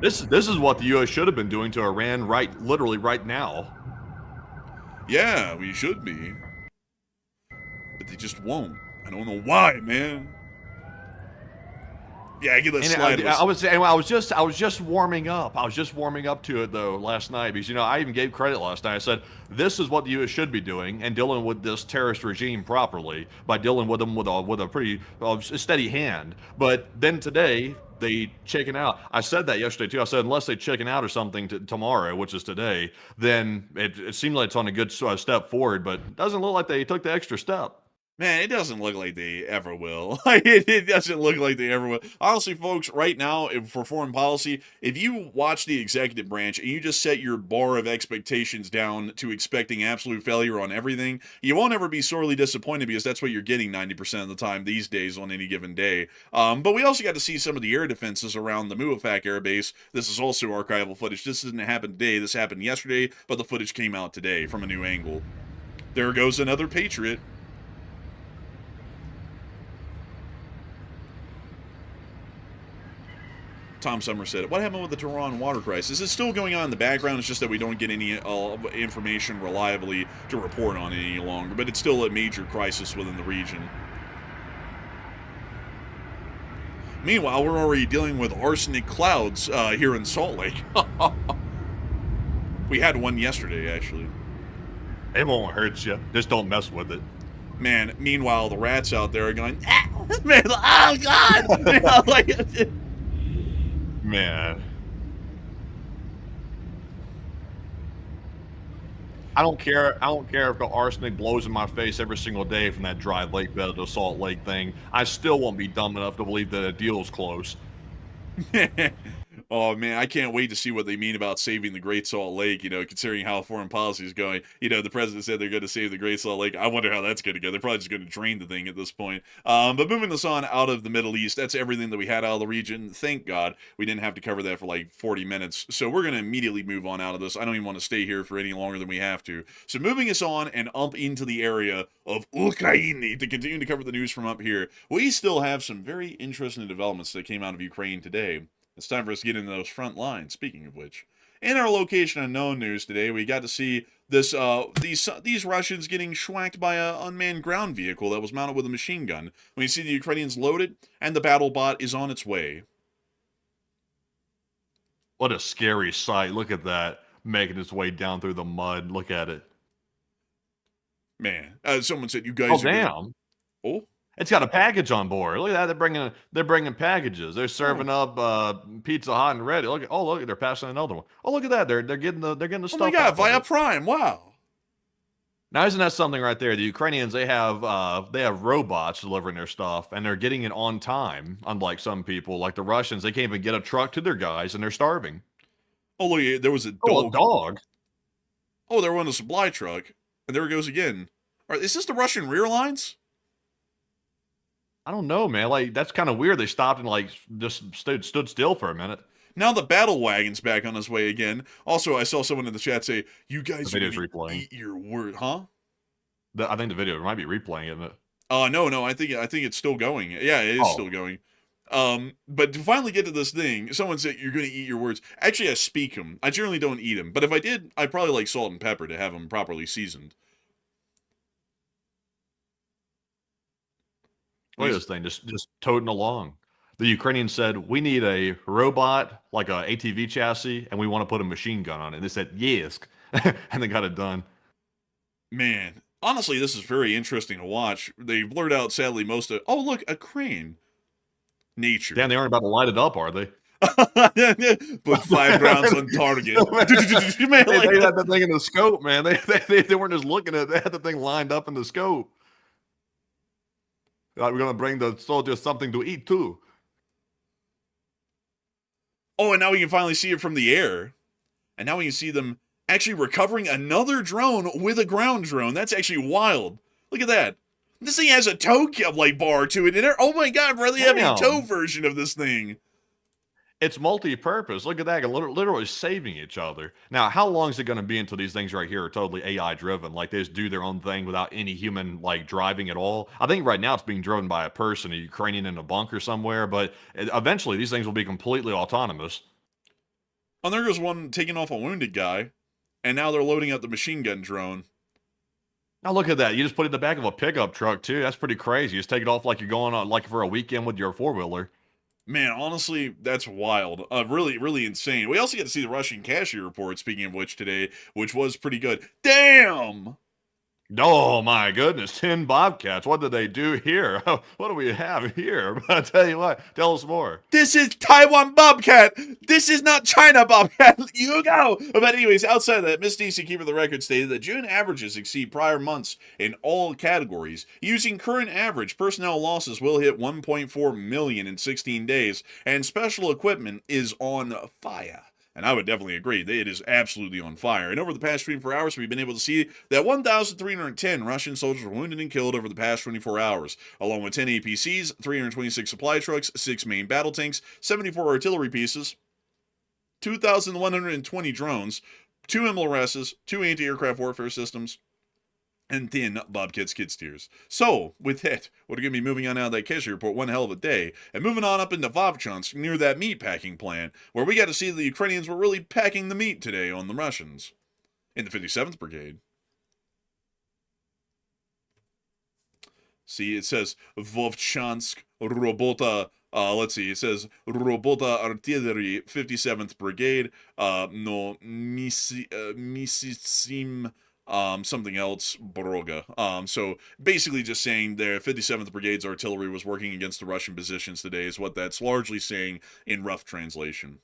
This is what the U.S. should have been doing to Iran literally right now. Yeah, we should be. But they just won't. I don't know why, man. Yeah, give that slide. I was just warming up. I was just warming up to it though last night because, you know, I even gave credit last night. I said this is what the U.S. should be doing and dealing with this terrorist regime properly by dealing with them with a pretty steady hand. But then today they chicken out. I said that yesterday too. I said unless they chicken out or something tomorrow, which is today, then it seems like it's on a good step forward. But it doesn't look like they took the extra step. Man, it doesn't look like they ever will. It doesn't look like they ever will. Honestly, folks, right now, for foreign policy, if you watch the executive branch and you just set your bar of expectations down to expecting absolute failure on everything, you won't ever be sorely disappointed because that's what you're getting 90% of the time these days on any given day. But we also got to see some of the air defenses around the Muafak Air Base. This is also archival footage. This didn't happen today. This happened yesterday, but the footage came out today from a new angle. There goes another Patriot. Tom Summer said, what happened with the Tehran water crisis? It's still going on in the background. It's just that we don't get any information reliably to report on it any longer. But it's still a major crisis within the region. Meanwhile, we're already dealing with arsenic clouds here in Salt Lake. We had one yesterday, actually. It won't hurt you. Just don't mess with it. Man, meanwhile, the rats out there are going, ah! Man, oh, God! You know, like... Man. I don't care if the arsenic blows in my face every single day from that dry lake bed of the Salt Lake thing. I still won't be dumb enough to believe that a deal's close. Oh, man, I can't wait to see what they mean about saving the Great Salt Lake, you know, considering how foreign policy is going. You know, the president said they're going to save the Great Salt Lake. I wonder how that's going to go. They're probably just going to drain the thing at this point. But moving this on out of the Middle East, that's everything that we had out of the region. Thank God we didn't have to cover that for like 40 minutes. So we're going to immediately move on out of this. I don't even want to stay here for any longer than we have to. So moving us on and up into the area of Ukraine to continue to cover the news from up here, we still have some very interesting developments that came out of Ukraine today. It's time for us to get into those front lines, speaking of which. In our location unknown news today, we got to see this these Russians getting schwacked by an unmanned ground vehicle that was mounted with a machine gun. When you see the Ukrainians loaded, and the battle bot is on its way. What a scary sight. Look at that. Making its way down through the mud. Look at it. Man, someone said you guys Oh, damn. Oh? It's got a package on board. Look at that. They're bringing packages. They're serving up Pizza Hot and ready. Look, they're passing another one. Oh, look at that. They're getting the Oh my stuff God, off of via it. Prime. Wow. Now, isn't that something right there? The Ukrainians, they have robots delivering their stuff, and they're getting it on time. Unlike some people, like the Russians, they can't even get a truck to their guys, and they're starving. Oh, look, there was a Oh, a dog. dog. Oh, they're on a supply truck. And there it goes again. All right, is this the Russian rear lines? I don't know, man. Like, that's kind of weird. They stopped and like just stood still for a minute. Now the battle wagon's back on his way again. Also, I saw someone in the chat say, "You guys The are video's gonna replaying. eat your word, huh?" I think the video might be replaying, isn't it? No. I think it's still going. Yeah, it is still going. But to finally get to this thing, someone said you're gonna eat your words. Actually, I speak them. I generally don't eat them, but if I did, I'd probably like salt and pepper to have them properly seasoned. Look at this thing, just toting along. The Ukrainians said, we need a robot, like a ATV chassis, and we want to put a machine gun on it. And they said, yes. And they got it done. Man, honestly, this is very interesting to watch. They blurred out, sadly, most of... Oh, look, a crane. Nature. Damn, they aren't about to light it up, are they? Put 5 rounds on target. Man, They like, had that thing in the scope, man. They weren't just looking at it. They had the thing lined up in the scope. Like, we're going to bring the soldiers something to eat, too. oh, and now we can finally see it from the air. And now we can see them actually recovering another drone with a ground drone. That's actually wild. Look at that. This thing has a tow like bar to it. Oh my God, really having a Damn. tow version of this thing. It's multi-purpose. Look at that. Literally saving each other. Now, how long is it going to be until these things right here are totally AI-driven? Like, they just do their own thing without any human, like, driving at all? I think right now it's being driven by a person, a Ukrainian in a bunker somewhere, but eventually these things will be completely autonomous. Oh, there goes one taking off a wounded guy. And now they're loading up the machine gun drone. Now, look at that. You just put it in the back of a pickup truck, too. That's pretty crazy. You just take it off like you're going on, like, for a weekend with your four-wheeler. Man, honestly, that's wild. Really, really insane. We also get to see the Russian cashier report, speaking of which, today, which was pretty good. Damn! Oh my goodness, 10 Bobcats. What did they do here? What do we have here? But I tell you what, tell us more. This is Taiwan Bobcat! This is not China Bobcat! You go! But anyways, outside of that, Miss DC Keeper of the Record stated that June averages exceed prior months in all categories. Using current average, personnel losses will hit 1.4 million in 16 days, and special equipment is on fire. And I would definitely agree. It is absolutely on fire. And over the past 24 hours, we've been able to see that 1,310 Russian soldiers were wounded and killed over the past 24 hours, along with 10 APCs, 326 supply trucks, 6 main battle tanks, 74 artillery pieces, 2,120 drones, 2 MLRSs, 2 anti-aircraft warfare systems, and 10 Bobcat skid steers. So, with that, we're going to be moving on out of that Keshe report, one hell of a day, and moving on up into Vovchansk, near that meat packing plant, where we got to see the Ukrainians were really packing the meat today on the Russians, in the 57th Brigade. See, it says Vovchansk Robota, let's see, it says Robota Artillery 57th Brigade, no Misitsim, something else, Boroga. So basically just saying their 57th Brigade's artillery was working against the Russian positions today is what that's largely saying in rough translation.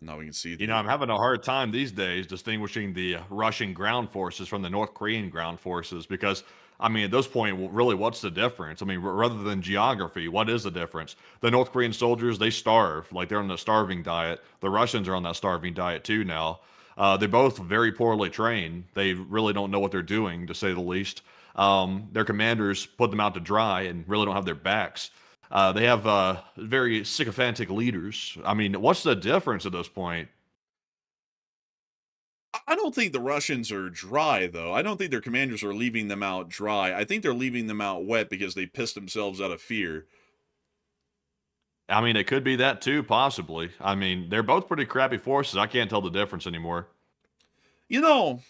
And now we can see... You know, I'm having a hard time these days distinguishing the Russian ground forces from the North Korean ground forces because, I mean, at this point, really, what's the difference? I mean, rather than geography, what is the difference? The North Korean soldiers, they starve. Like, they're on the starving diet. The Russians are on that starving diet, too, now. They're both very poorly trained. They really don't know what they're doing, to say the least. Their commanders put them out to dry and really don't have their backs. They have very sycophantic leaders. I mean, what's the difference at this point? I don't think the Russians are dry, though. I don't think their commanders are leaving them out dry. I think they're leaving them out wet because they pissed themselves out of fear. I mean, it could be that too, possibly. I mean, they're both pretty crappy forces. I can't tell the difference anymore. You know,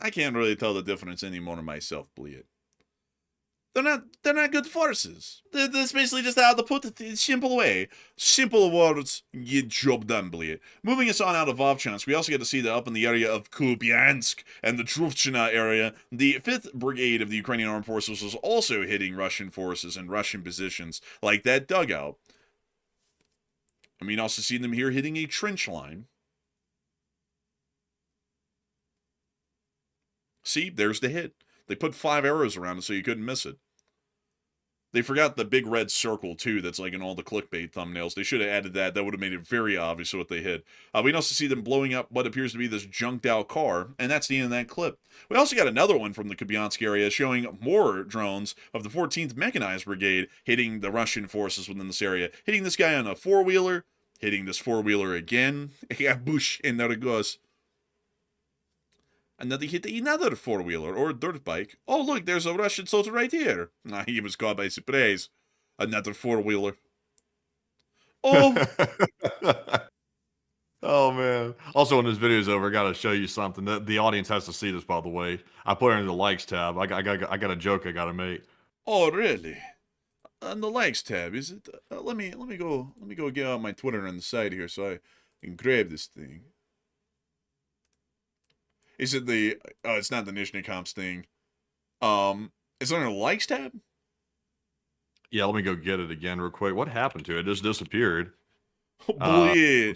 I can't really tell the difference anymore myself, Bleed. They're not good forces. That's basically just how to put it in a simple way. Simple words, get job done, bleed. Moving us on out of Vovchansk, we also get to see that up in the area of Kupiansk and the Truvchina area, the 5th Brigade of the Ukrainian Armed Forces was also hitting Russian forces and Russian positions, like that dugout. And we also see them here hitting a trench line. See, there's the hit. They put 5 arrows around it so you couldn't miss it. They forgot the big red circle, too, that's like in all the clickbait thumbnails. They should have added that. That would have made it very obvious what they hit. We can also see them blowing up what appears to be this junked-out car, and that's the end of that clip. We also got another one from the Kupiansk area showing more drones of the 14th Mechanized Brigade hitting the Russian forces within this area. Hitting this guy on a 4-wheeler, hitting this 4-wheeler again. Yeah, bush, and there it goes. And then they hit another 4-wheeler or dirt bike. Oh, look, there's a Russian soldier right here. He was caught by surprise. Another 4-wheeler. Oh! Oh, man. Also, when this video is over, I got to show you something. The audience has to see this, by the way. I put it in the likes tab. I got a joke I got to make. Oh, really? On the likes tab, is it? Let me go get out my Twitter on the side here so I can grab this thing. Is it the... Oh, it's not the Nishnikovs thing. Is it on the likes tab? Yeah, let me go get it again real quick. What happened to it? It just disappeared. Oh, yeah,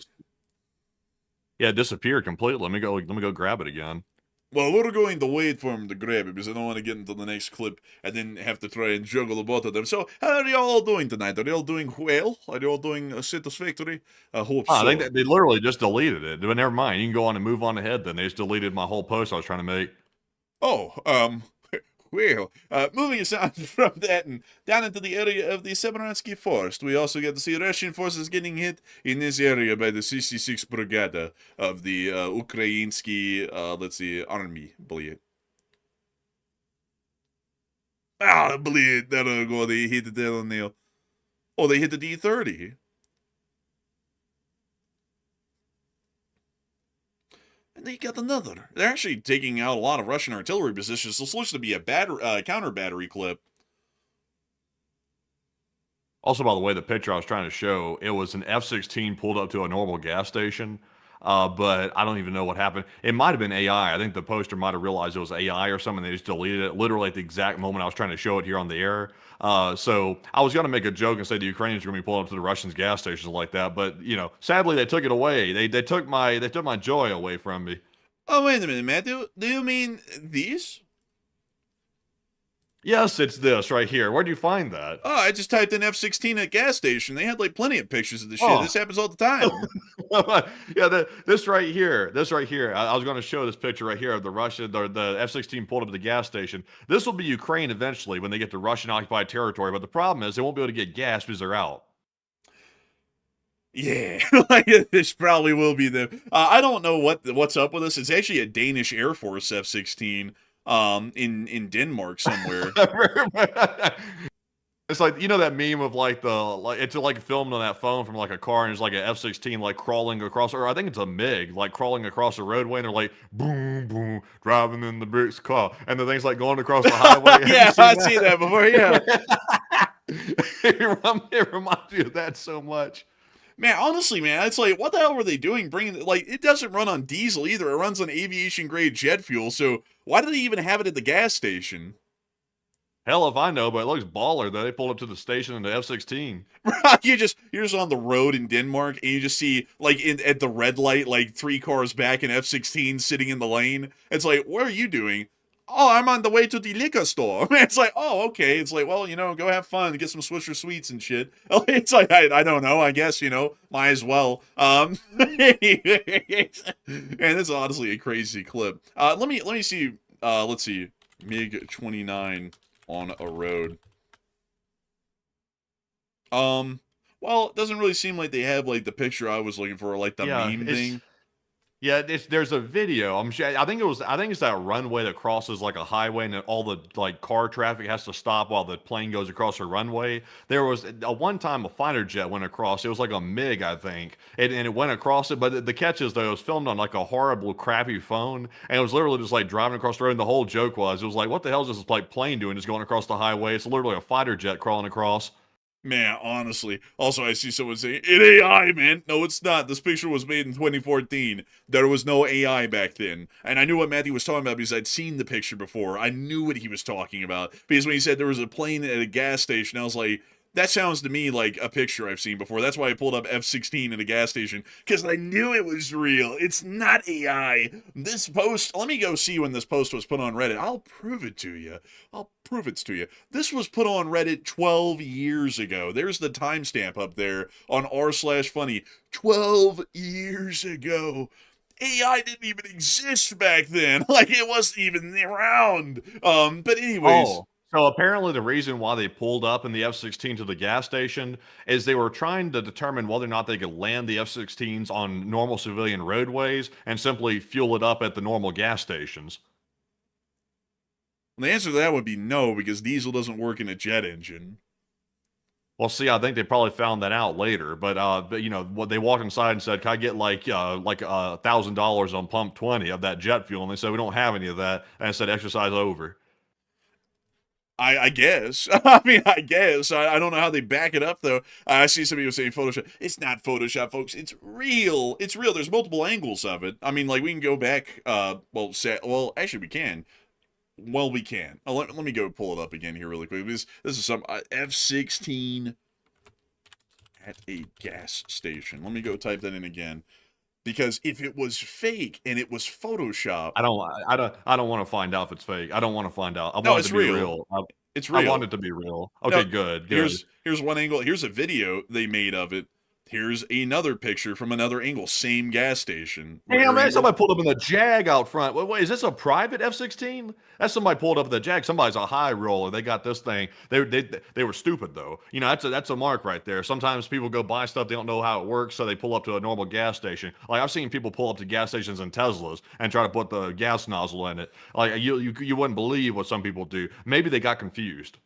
it disappeared completely. Let me go grab it again. Well, we're going to wait for him to grab it because I don't want to get into the next clip and then have to try and juggle the both of them. So, how are you all doing tonight? Are you all doing well? Are you all doing satisfactory? I hope so. I think they literally just deleted it. But never mind. You can go on and move on ahead then. They just deleted my whole post I was trying to make. Oh, well, moving aside from that and down into the area of the Sevastapol forest, we also get to see Russian forces getting hit in this area by the 66th Brigada of the Ukrainsky, let's see, army, bleed. Ah, bleed, there we go, they hit it there on nail. Oh, they hit the D-30. And they got another. They're actually taking out a lot of Russian artillery positions. This looks to be a counter battery clip. Also, by the way, the picture I was trying to show, it was an F-16 pulled up to a normal gas station, but I don't even know what happened. It might have been AI. I think the poster might have realized it was AI or something. They just deleted it literally at the exact moment I was trying to show it here on the air. So I was going to make a joke and say the Ukrainians are going to be pulling up to the Russians' gas stations like that, but you know, sadly they took it away. They took my joy away from me. Oh, wait a minute, Matt. Do you mean these? Yes, it's this right here. Where'd you find that? Oh, I just typed in F-16 at gas station. They had like plenty of pictures of this shit. Oh. This happens all the time. Yeah, this right here. I was going to show this picture right here of the F-16 pulled up at the gas station. This will be Ukraine eventually when they get to Russian-occupied territory, but the problem is they won't be able to get gas because they're out. Yeah, this probably will be them. I don't know what's up with this. It's actually a Danish Air Force F-16 in Denmark somewhere. It's like, you know that meme of it's like filmed on that phone from like a car and it's like an F-16 like crawling across, or I think it's a MiG like crawling across a roadway and they're like boom boom driving in the bricks car and the thing's like going across the highway. Yeah, I've seen that before. Yeah, it reminds me of that so much. Man, honestly, man, it's like, what the hell were they doing bringing, like, it doesn't run on diesel either. It runs on aviation-grade jet fuel, so why do they even have it at the gas station? Hell if I know, but it looks baller, though. They pulled up to the station in the F-16. You're just on the road in Denmark, and you just see, like, at the red light, like, 3 cars back, an F-16 sitting in the lane. It's like, what are you doing? Oh, I'm on the way to the liquor store. It's like, oh, okay. It's like, well, you know, go have fun, get some Swisher Sweets and shit. It's like, I don't know. I guess, you know, might as well. And this is honestly a crazy clip. Let me see. Let's see. MiG-29 on a road. Well, it doesn't really seem like they have like the picture I was looking for, like the meme thing. Yeah, there's a video. I'm sure. I think it's that runway that crosses like a highway, and all the like car traffic has to stop while the plane goes across the runway. There was a one time a fighter jet went across. It was like a MiG, I think, and it went across it. But the catch is though, it was filmed on like a horrible, crappy phone, and it was literally just like driving across the road. And the whole joke was, it was like, what the hell is this like plane doing? Just going across the highway? It's literally a fighter jet crawling across. Man, honestly. Also, I see someone saying, it AI, man. No, it's not. This picture was made in 2014. There was no AI back then. And I knew what Matthew was talking about because I'd seen the picture before. I knew what he was talking about. Because when he said there was a plane at a gas station, I was like, that sounds to me like a picture I've seen before. That's why I pulled up F-16 at a gas station, because I knew it was real. It's not AI. This post, let me go see when this post was put on Reddit. I'll prove it to you. I'll prove it to you. This was put on Reddit 12 years ago. There's the timestamp up there on r/funny. 12 years ago. AI didn't even exist back then. Like, it wasn't even around. But anyways. Oh. So apparently the reason why they pulled up in the F-16 to the gas station is they were trying to determine whether or not they could land the F-16s on normal civilian roadways and simply fuel it up at the normal gas stations. The answer to that would be no, because diesel doesn't work in a jet engine. Well, see, I think they probably found that out later, but you know, what they walked inside and said, "Can I get like $1,000 on pump 20 of that jet fuel?" And they said, "We don't have any of that." And I said, "Exercise over." I guess. I mean, I guess. I don't know how they back it up, though. I see some people saying Photoshop. It's not Photoshop, folks. It's real. It's real. There's multiple angles of it. I mean, like, we can go back, well, actually, we can. Well, we can. Let me go pull it up again here really quick. This is some F-16 at a gas station. Let me go type that in again. Because if it was fake and it was Photoshop, I don't want to find out if it's fake. I don't want to find out. I no, want it it's to be real. real. It's real. I want it to be real. Okay, No, good. Here's one angle. Here's a video they made of it. Here's another picture from another angle. Same gas station. Damn, man, somebody pulled up in the Jag out front. Wait, is this a private F-16? That's somebody pulled up in the Jag. Somebody's a high roller. They got this thing. They were stupid though. You know, that's a mark right there. Sometimes people go buy stuff, they don't know how it works, so they pull up to a normal gas station. Like, I've seen people pull up to gas stations in Teslas and try to put the gas nozzle in it. Like, you wouldn't believe what some people do. Maybe they got confused.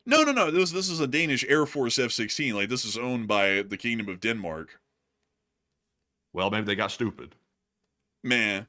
No. This is a Danish Air Force F-16. Like, this is owned by the Kingdom of Denmark. Well, maybe they got stupid. Man,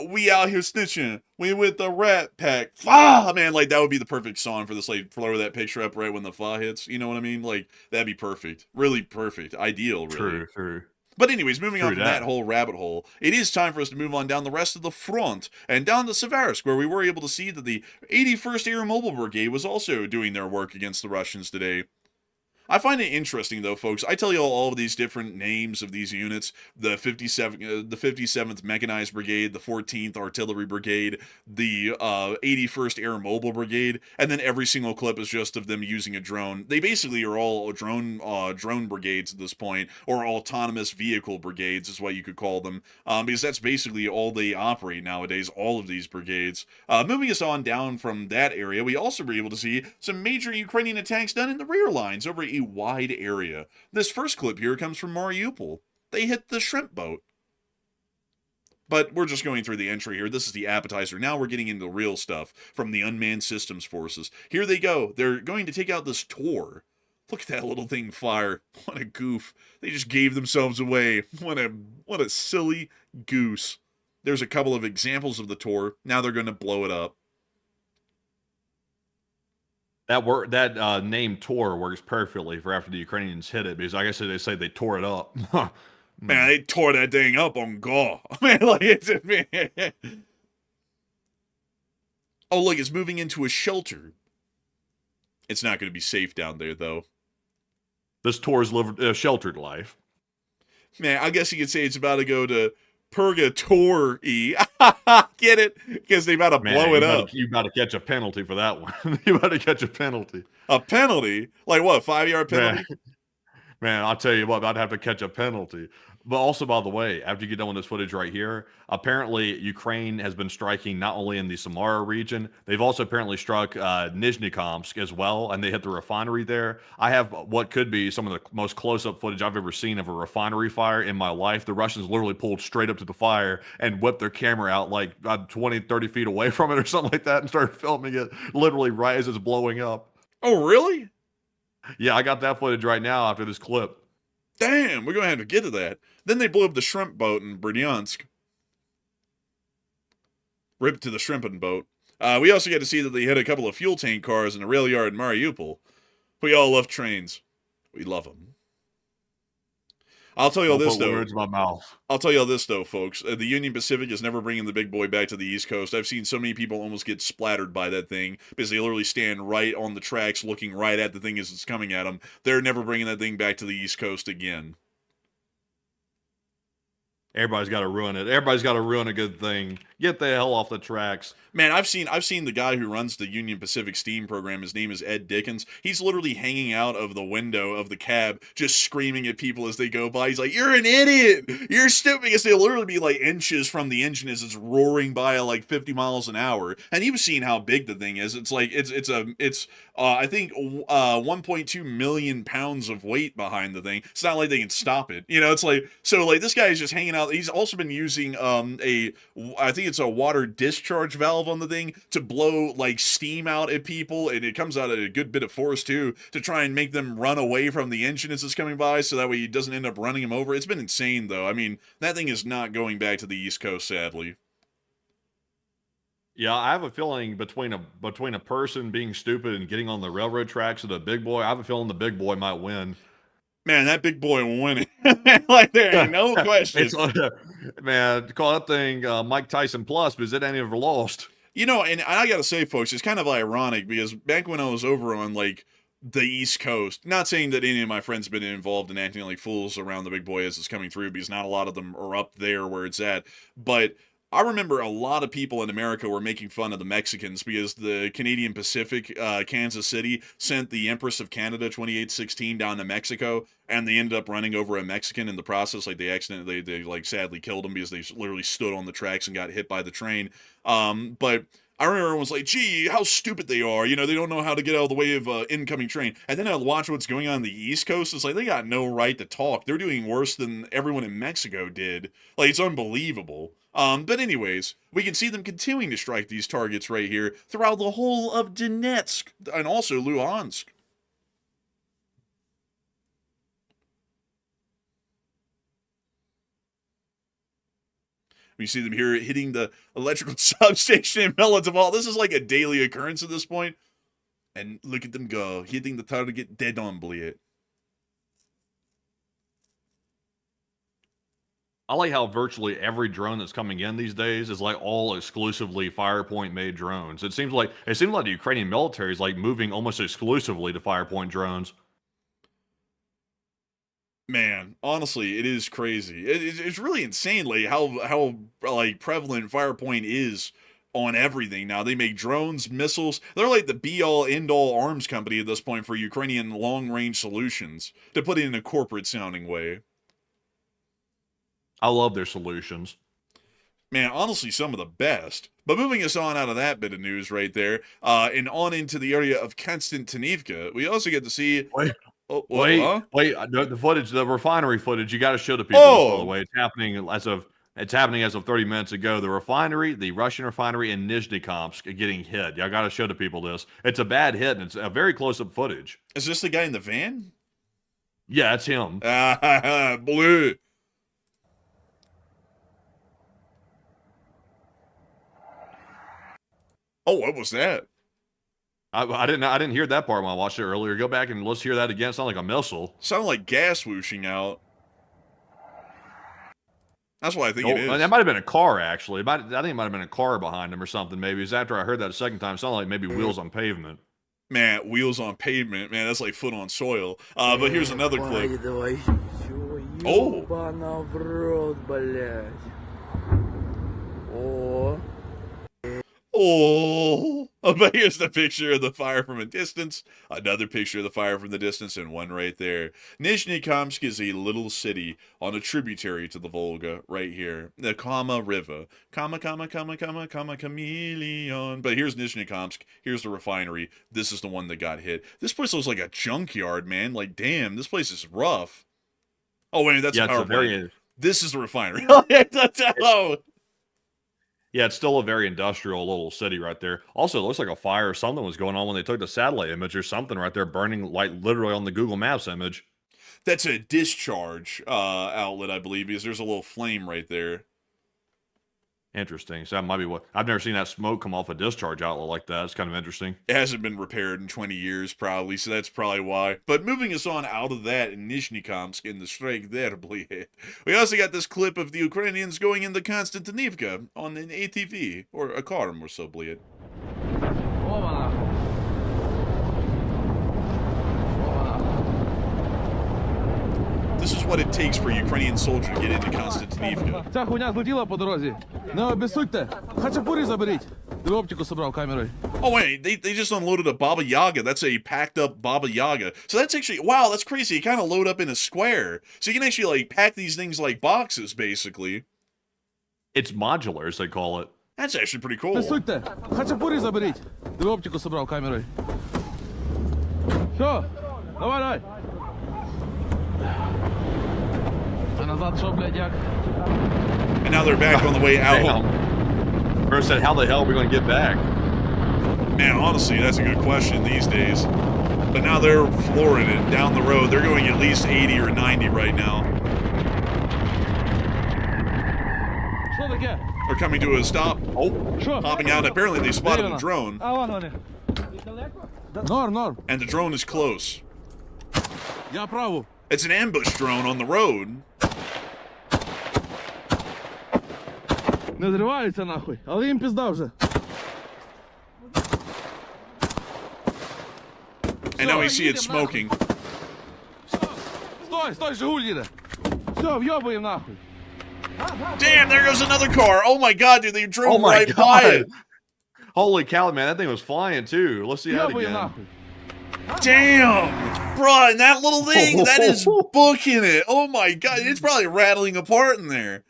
we out here snitching. We with the Rat Pack. Fa! Man, like, that would be the perfect song for this. Like, throw that picture up right when the fa hits. You know what I mean? Like, that'd be perfect. Really perfect. Ideal, really. True. But anyways, moving on from True that that. whole rabbit hole, it is time for us to move on down the rest of the front and down to Sevastapol, where we were able to see that the 81st Air Mobile Brigade was also doing their work against the Russians today. I find it interesting, though, folks. I tell you all of these different names of these units: the 57th Mechanized Brigade, the 14th Artillery Brigade, the 81st Air Mobile Brigade, and then every single clip is just of them using a drone. They basically are all drone brigades at this point, or autonomous vehicle brigades is what you could call them, because that's basically all they operate nowadays. All of these brigades. Moving us on down from that area, we also were able to see some major Ukrainian attacks done in the rear lines over a wide area. This first clip here comes from Mariupol. They hit the shrimp boat. But we're just going through the entry here. This is the appetizer. Now we're getting into the real stuff from the unmanned systems forces. Here they go. They're going to take out this Tor. Look at that little thing fire. What a goof. They just gave themselves away. What a silly goose. There's a couple of examples of the Tor. Now they're going to blow it up. That name Tor works perfectly for after the Ukrainians hit it, because I guess they say they tore it up. Man, they tore that thing up on Gaw. Man, like it's man. Oh, look, it's moving into a shelter. It's not going to be safe down there, though. This Tor's lived a sheltered life. Man, I guess you could say it's about to go to Purgatory. Get it? Because they about to blow it up. You got to catch a penalty for that one. You got to catch a penalty. A penalty? Like what? 5-yard penalty? Man, I'll tell you what, I'd have to catch a penalty. But also, by the way, after you get done with this footage right here, apparently Ukraine has been striking not only in the Samara region, they've also apparently struck Nizhnekamsk as well, and they hit the refinery there. I have what could be some of the most close-up footage I've ever seen of a refinery fire in my life. The Russians literally pulled straight up to the fire and whipped their camera out like 20, 30 feet away from it or something like that and started filming it literally right as it's blowing up. Oh, really? Yeah, I got that footage right now after this clip. Damn, we're going to have to get to that. Then they blew up the shrimp boat in Bryansk. Rip to the shrimping boat. We also get to see that they hit a couple of fuel tank cars in a rail yard in Mariupol. We all love trains. We love them. I'll tell you all this, though. Words in my mouth. I'll tell you all this, though, folks. The Union Pacific is never bringing the big boy back to the East Coast. I've seen so many people almost get splattered by that thing because they literally stand right on the tracks looking right at the thing as it's coming at them. They're never bringing that thing back to the East Coast again. Everybody's got to ruin it. Everybody's got to ruin a good thing. Get the hell off the tracks. Man, I've seen the guy who runs the Union Pacific Steam program. His name is Ed Dickens. He's literally hanging out of the window of the cab, just screaming at people as they go by. He's like, "You're an idiot! You're stupid!" Because they'll literally be like inches from the engine as it's roaring by at like 50 miles an hour. And he was seeing how big the thing is. It's like I think 1.2 million pounds of weight behind the thing. It's not like they can stop it. You know, it's like so like this guy is just hanging out. He's also been using I think it's a water discharge valve on the thing to blow like steam out at people, and it comes out at a good bit of force too to try and make them run away from the engine as it's coming by, so that way he doesn't end up running them over. It's been insane though. I mean, that thing is not going back to the East Coast, sadly. Yeah, I have a feeling between a person being stupid and getting on the railroad tracks and a big boy, I have a feeling the big boy might win. Man, that big boy will win it. Like, there ain't no question. Man, call that thing Mike Tyson Plus because it ain't ever lost. You know, and I gotta say, folks, it's kind of ironic because back when I was over on, like, the East Coast, not saying that any of my friends have been involved in acting like fools around the big boy as it's coming through, because not a lot of them are up there where it's at, but I remember a lot of people in America were making fun of the Mexicans because the Canadian Pacific, Kansas City, sent the Empress of Canada 2816 down to Mexico, and they ended up running over a Mexican in the process. Like, they like sadly killed him because they literally stood on the tracks and got hit by the train. But I remember everyone was like, "Gee, how stupid they are. You know, they don't know how to get out of the way of incoming train." And then I watch what's going on the East Coast. It's like, they got no right to talk. They're doing worse than everyone in Mexico did. Like, it's unbelievable. But anyways, we can see them continuing to strike these targets right here throughout the whole of Donetsk and also Luhansk. We see them here hitting the electrical substation in Melitopol. This is like a daily occurrence at this point. And look at them go, hitting the target dead on, bleed. I like how virtually every drone that's coming in these days is like all exclusively Firepoint made drones. It seems like the Ukrainian military is like moving almost exclusively to Firepoint drones. Man, honestly, it is crazy. It's really insanely how like prevalent Firepoint is on everything now. They make drones, missiles. They're like the be-all, end-all arms company at this point for Ukrainian long-range solutions, to put it in a corporate-sounding way. I love their solutions. Man, honestly, some of the best. But moving us on out of that bit of news right there, and on into the area of Konstantinivka, we also get to see... The footage, the refinery footage, you got to show the people this, by the way. It's happening as of 30 minutes ago. The refinery, the Russian refinery in Nizhnekamsk getting hit. Y'all got to show the people this. It's a bad hit, and it's a very close-up footage. Is this the guy in the van? Yeah, it's him. Blue. Oh, what was that? I didn't hear that part when I watched it earlier. Go back and let's hear that again. It sounded like a missile. Sounded like gas whooshing out. That's what I think it is. That might have been a car, actually. I think it might have been a car behind him or something, maybe. It's after I heard that a second time. It sounded like maybe wheels on pavement. Man, wheels on pavement. Man, that's like foot on soil. But here's another clip. Oh! Oh! Oh, but here's the picture of the fire from a distance, another picture of the fire from the distance, and one right there. Nizhnekamsk is a little city on a tributary to the Volga, right here. The Kama River. Kama, chameleon. But here's Nizhnekamsk. Here's the refinery. This is the one that got hit. This place looks like a junkyard, man. Like, damn, this place is rough. Oh, wait, that's Yeah, a power it's a very plant. This is the refinery. Oh. Yeah, it's still a very industrial little city right there. Also, it looks like a fire or something was going on when they took the satellite image or something right there burning like literally on the Google Maps image. That's a discharge outlet, I believe, because there's a little flame right there. Interesting. So that might be what I've never seen that smoke come off a discharge outlet like that. It's kind of interesting. It hasn't been repaired in 20 years, probably, so that's probably why. But moving us on out of that in Nizhnekamsk in the Strait there, we also got this clip of the Ukrainians going into Konstantinivka on an ATV, or a car, more so, bleed. This is what it takes for a Ukrainian soldier to get into Konstantinivka. Ця хуйня злетіла по дорозі. Не обіссудьте. Хачапурі заберіть. Диви, оптику собрав камерою. Oh, wait, they just unloaded a Baba Yaga. That's a packed up Baba Yaga. So that's actually, wow, that's crazy. You kind of load up in a square. So you can actually, like, pack these things like boxes, basically. It's modular, as they call it. That's actually pretty cool. Обіссудьте. Хачапурі заберіть. Диви, оптику собрав камерою. Що? Давай, давай. А назад що, блядь, як? And now they're back on the way out. Damn. First said, how the hell are we going to get back? Man, honestly, that's a good question these days. But now they're flooring it down the road. They're going at least 80 or 90 right now. Що таке? They're coming to a stop, Що? hopping out. Apparently, they spotted a drone, А, вон вони. Норм, норм. and the drone is close. Я праву. It's an ambush drone on the road. Не зриваються нахуй, але їм пізда вже. And now we see it smoking. Стой, стой, Жигуль їде. Все, вйобуємо нахуй. Damn, there goes another car. Oh my god, dude, they drove Oh my right by God. it. Holy cow, man, that thing was flying too. Let's see that Вйобуємо again. нахуй. Damn, bro, and that little thing, that is booking it. Oh my god, it's probably rattling apart in there.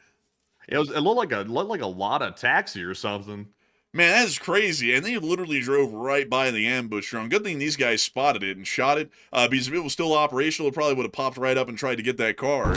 It looked like a lot of taxi or something. Man, that is crazy. And they literally drove right by the ambush drone. Good thing these guys spotted it and shot it. Because if it was still operational, it probably would have popped right up and tried to get that car.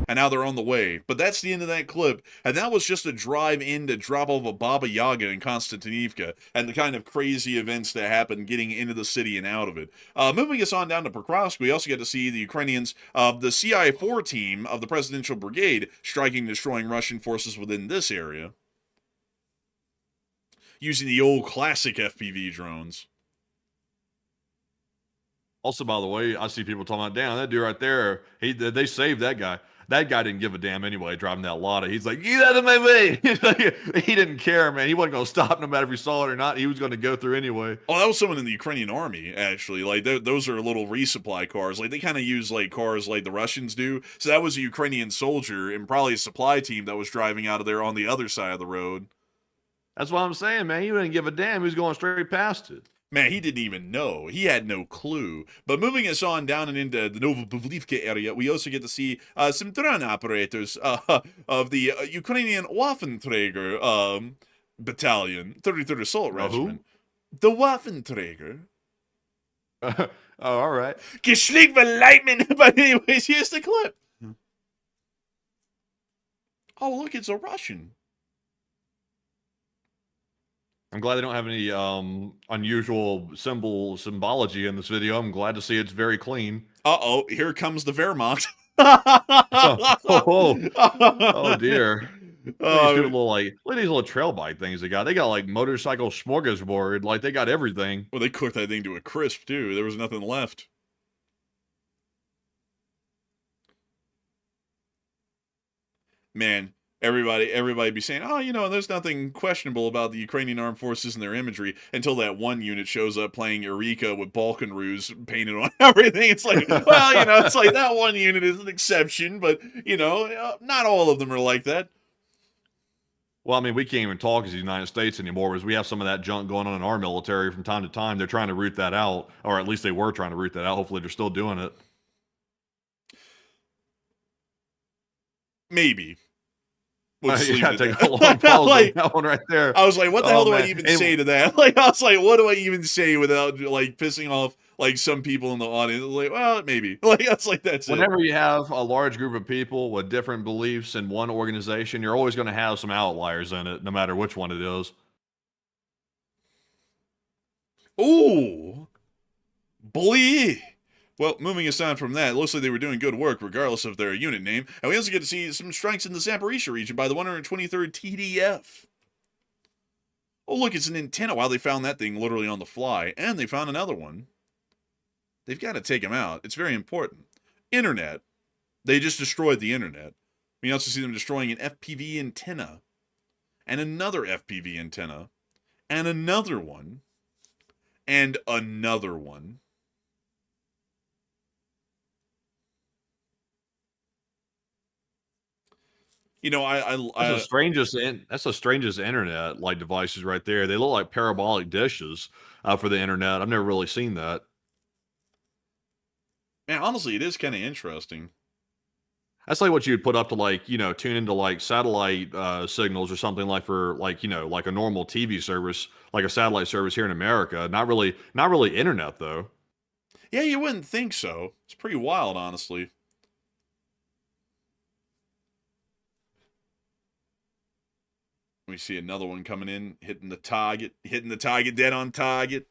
And now they're on the way. But that's the end of that clip. And that was just a drive in to drop off a Baba Yaga in Konstantinivka and the kind of crazy events that happened getting into the city and out of it. Moving us on down to Pokrovsk, we also get to see the Ukrainians of the CI-4 team of the Presidential Brigade striking and destroying Russian forces within this area, using the old classic FPV drones. Also, by the way, I see people talking about, damn, that dude right there, they saved that guy. That guy didn't give a damn anyway, driving that Lada. He's like, get out of my way. He didn't care, man. He wasn't going to stop no matter if he saw it or not. He was going to go through anyway. Oh, that was someone in the Ukrainian army, actually. Like, those are little resupply cars. Like, they kind of use, like, cars like the Russians do. So that was a Ukrainian soldier and probably a supply team that was driving out of there on the other side of the road. That's what I'm saying, man. He didn't give a damn. He was going straight past it. Man, he didn't even know. He had no clue. But moving us on down and into the Novopavlivka area, we also get to see some drone operators of the Ukrainian Waffenträger battalion, 33rd Assault Regiment. The Waffenträger. Oh, all right. Geschlägt Lightning. But anyways, here's the clip. Oh, look, it's a Russian. I'm glad they don't have any unusual symbology in this video. I'm glad to see it's very clean. Uh-oh, here comes the Wehrmacht. Oh dear. Look at these little trail bike things they got. They got like motorcycle smorgasbord. Like they got everything. Well, they cooked that thing to a crisp too. There was nothing left. Man, everybody be saying, oh, you know, there's nothing questionable about the Ukrainian armed forces and their imagery until that one unit shows up playing Eureka with Balkan Ruse painted on everything. It's like, well, you know, it's like that one unit is an exception, but, you know, not all of them are like that. Well, I mean, we can't even talk as the United States anymore because we have some of that junk going on in our military from time to time. They're trying to root that out, or at least they were trying to root that out. Hopefully, they're still doing it. Maybe. We'll just leave Yeah, it at take a that. long pause Like, on that one right there. I was like, what the hell do I man. even And say to that? Like, I was like, what do I even say without like pissing off like some people in the audience? Like, well, maybe. Like, I was like, that's it. whenever you have a large group of people with different beliefs in one organization, you're always going to have some outliers in it, no matter which one it is. Ooh. Blee. Well, moving aside from that, it looks like they were doing good work regardless of their unit name. And we also get to see some strikes in the Zaporizhia region by the 123rd TDF. Oh, look, it's an antenna. Wow, they found that thing literally on the fly. And they found another one. They've got to take them out. It's very important. Internet. They just destroyed the internet. We also see them destroying an FPV antenna. And another FPV antenna. And another one. And another one. You know, That's the strangest internet like devices right there. They look like parabolic dishes for the internet. I've never really seen that. man, honestly, it is kind of interesting. That's like what you'd put up to like, tune into like satellite signals or something like for like, like a normal TV service, like a satellite service here in America. Not really internet though. Yeah, you wouldn't think so. It's pretty wild, honestly. We see another one coming in, hitting the target dead on target.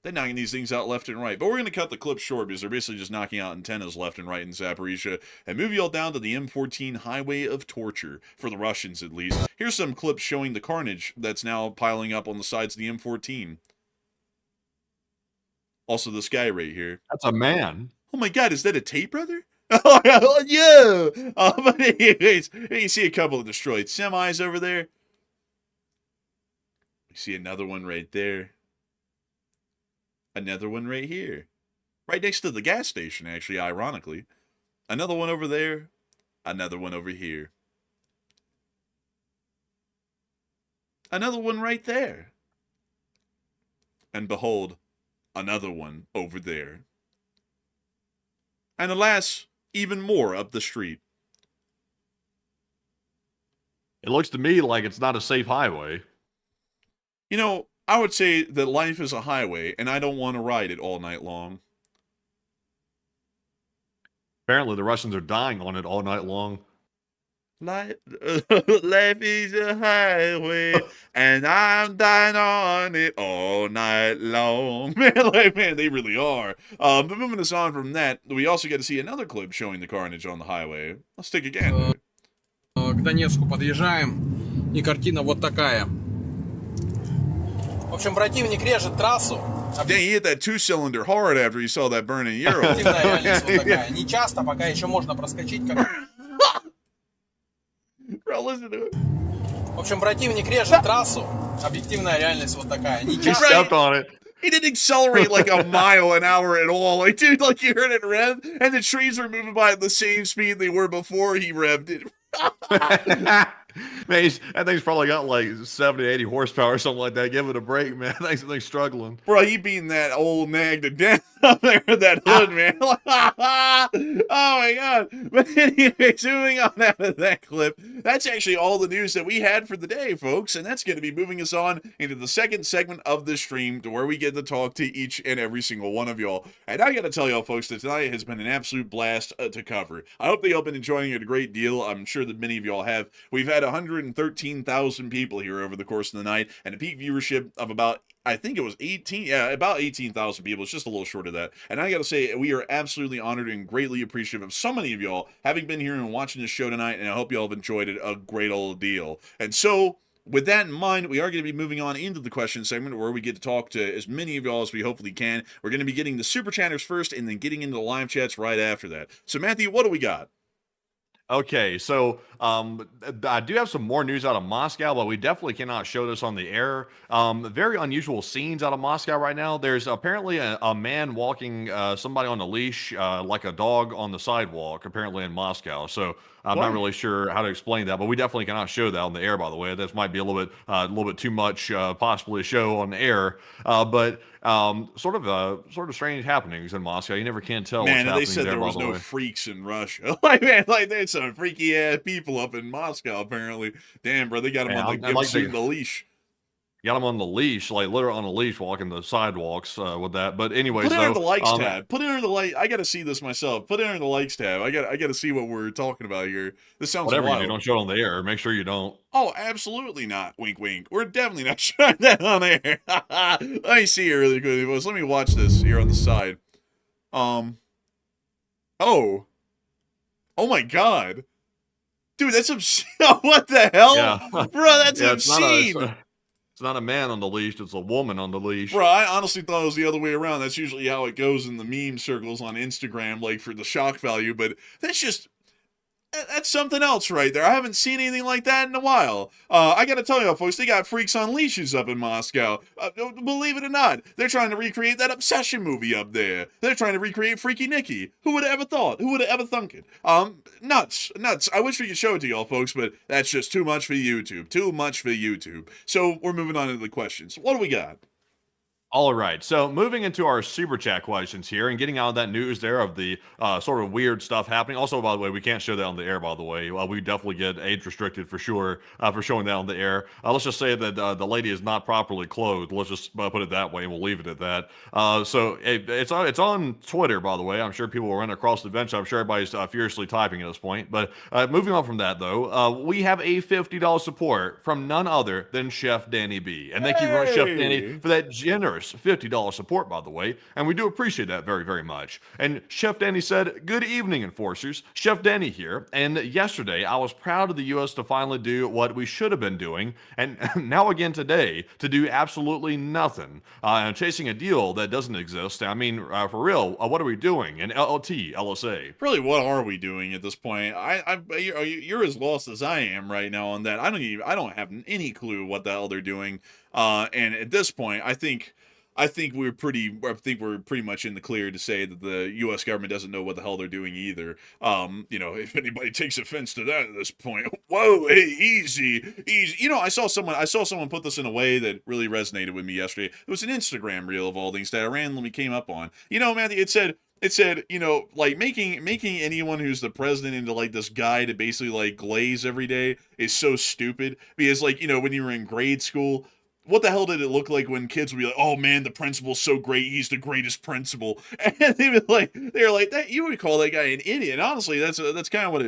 They're knocking these things out left and right. But we're going to cut the clip short because they're basically just knocking out antennas left and right in Zaporizhia and move you all down to the M14 highway of torture, for the Russians at least. Here's some clips showing the carnage that's now piling up on the sides of the M14. Also the sky right here. That's a man. Oh my god, is that a tape, brother? Oh, yeah! But anyways, you see a couple of destroyed semis over there. You see another one right there. Another one right here. Right next to the gas station, actually, ironically. Another one over there. Another one over here. Another one right there. And behold, another one over there. And alas, even more up the street. It looks to me like it's not a safe highway. You know, I would say that life is a highway, and I don't want to ride it all night long. Apparently, the Russians are dying on it all night long. Life is a highway, and I'm dying on it all night long. Man, they really are. But moving us on from that, we also get to see another clip showing the carnage on the highway. Let's take again. К Донецку подъезжаем, и картина вот такая. В общем, противник режет трассу. Dang, he hit that two-cylinder hard after he saw that burning Euro. Объективная реальность вот такая. Не часто, пока еще можно проскочить. Bro, listen to it. В общем, противник режет трассу. Объективная реальность вот такая. Не He часто. stepped on it. He didn't accelerate like a mile an hour at all. Like, dude, like you heard it rev, and the trees were moving by at the same speed they were before he revved it. Man, that thing's probably got like 70, 80 horsepower or something like that. Give it a break, man. That thing's struggling. Bro, he beating that old nag to death up there with that hood, man. Oh my god. But anyways, moving on out of that clip, that's actually all the news that we had for the day, folks. And that's going to be moving us on into the second segment of the stream to where we get to talk to each and every single one of y'all. And I got to tell y'all, folks, that tonight has been an absolute blast to cover. I hope that y'all been enjoying it a great deal. I'm sure that many of y'all have. We've had 113,000 people here over the course of the night and a peak viewership of about, I think it was 18,000 people. It's just a little short of that. And I gotta say, we are absolutely honored and greatly appreciative of so many of y'all having been here and watching this show tonight, and I hope y'all have enjoyed it a great old deal. And so, with that in mind, we are going to be moving on into the question segment where we get to talk to as many of y'all as we hopefully can. We're going to be getting the super chatters first and then getting into the live chats right after that. So, Matthew, what do we got? Okay, so I do have some more news out of Moscow, but we definitely cannot show this on the air. Very unusual scenes out of Moscow right now. There's apparently a man walking somebody on a leash, like a dog on the sidewalk, apparently in Moscow. So I'm not What? really sure how to explain that, but we definitely cannot show that on the air. By the way, this might be a little bit too much, possibly to show on the air. But sort of strange happenings in Moscow. You never can tell what's Man, and they happening said there. there By was the no way. freaks in Russia. Like, man, like there's some freaky ass people up in Moscow. Apparently, damn, bro, they got him Man, on the and give like suit they and the leash. got him on the leash, like literally on a leash, walking the sidewalks with that. But anyways, Put it under the though, likes tab. Put it under the like. I got to see this myself. Put it under the likes tab. I got to see what we're talking about here. This sounds whatever you do, wild. don't show it on the air. Make sure you don't. Oh, absolutely not. Wink, wink. We're definitely not showing that on air. Let me see here really quickly, boys. Let me watch this here on the side. Oh. Oh my God. Dude, that's obscene. What the hell? Yeah. Bro, that's Yeah, obscene. it's not a man on the leash, it's a woman on the leash. Bro, I honestly thought it was the other way around. That's usually how it goes in the meme circles on Instagram, like for the shock value, but that's something else right there. I haven't seen anything like that in a while. I gotta tell you, folks, they got freaks on leashes up in Moscow. Believe it or not, they're trying to recreate that Obsession movie up there. They're trying to recreate Freaky Nicky. Who would have ever thought? Who would have ever thunk it? Nuts. I wish we could show it to y'all, folks, but that's just too much for YouTube. Too much for YouTube. So we're moving on to the questions. What do we got? All right, so moving into our super chat questions here and getting out of that news there of the sort of weird stuff happening. Also, by the way, we can't show that on the air, by the way. We definitely get age restricted for sure for showing that on the air. Let's just say that the lady is not properly clothed. Let's just put it that way, and we'll leave it at that. So it's on Twitter, by the way. I'm sure people will run across the bench. I'm sure everybody's furiously typing at this point. But moving on from that, though, we have a $50 support from none other than Chef Danny B. And thank you, Chef Danny, for that generous $50 support, by the way, and we do appreciate that very, very much. And Chef Danny said, "Good evening, enforcers. Chef Danny here, and yesterday I was proud of the U.S. to finally do what we should have been doing, and now again today to do absolutely nothing, and chasing a deal that doesn't exist. I mean, for real, what are we doing in LLT, LSA?" Really, what are we doing at this point? You're as lost as I am right now on that. I don't have any clue what the hell they're doing. And at this point, I think we're pretty much in the clear to say that the U.S. government doesn't know what the hell they're doing either. If anybody takes offense to that at this point, whoa, hey, easy. I saw someone put this in a way that really resonated with me yesterday. It was an Instagram reel of all things that I randomly came up on. Matthew, it said, like making anyone who's the president into like this guy to basically like glaze every day is so stupid because like, when you were in grade school, what the hell did it look like when kids would be like, "Oh man, the principal's so great, he's the greatest principal," and they were like that. You would call that guy an idiot. And honestly, that's kind of what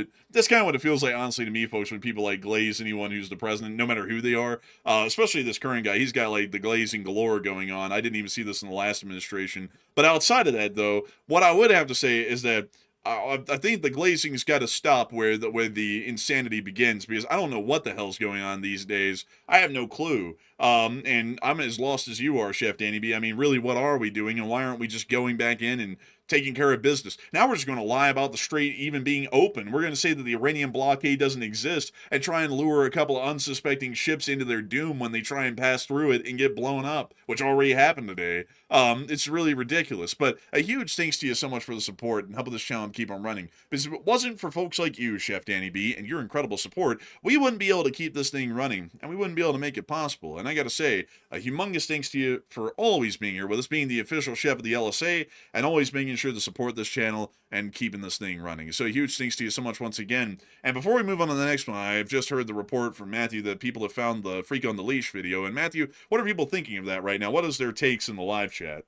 it feels like. Honestly, to me, folks, when people like glaze anyone who's the president, no matter who they are, especially this current guy, he's got like the glazing galore going on. I didn't even see this in the last administration. But outside of that, though, what I would have to say is that I think the glazing's got to stop where the insanity begins, because I don't know what the hell's going on these days. I have no clue. And I'm as lost as you are, Chef Danny B. I mean, really, what are we doing, and why aren't we just going back in and taking care of business? Now we're just going to lie about the Strait even being open. We're going to say that the Iranian blockade doesn't exist and try and lure a couple of unsuspecting ships into their doom when they try and pass through it and get blown up, which already happened today. It's really ridiculous. But a huge thanks to you so much for the support and helping this channel keep on running. Because if it wasn't for folks like you, Chef Danny B, and your incredible support, we wouldn't be able to keep this thing running, and we wouldn't be able to make it possible. And I got to say, a humongous thanks to you for always being here with us, being the official chef of the LSA, and always making sure to support this channel and keeping this thing running. So a huge thanks to you so much once again. And before we move on to the next one, I've just heard the report from Matthew that people have found the Freak on the Leash video. And Matthew, what are people thinking of that right now? What is their takes in the live chat?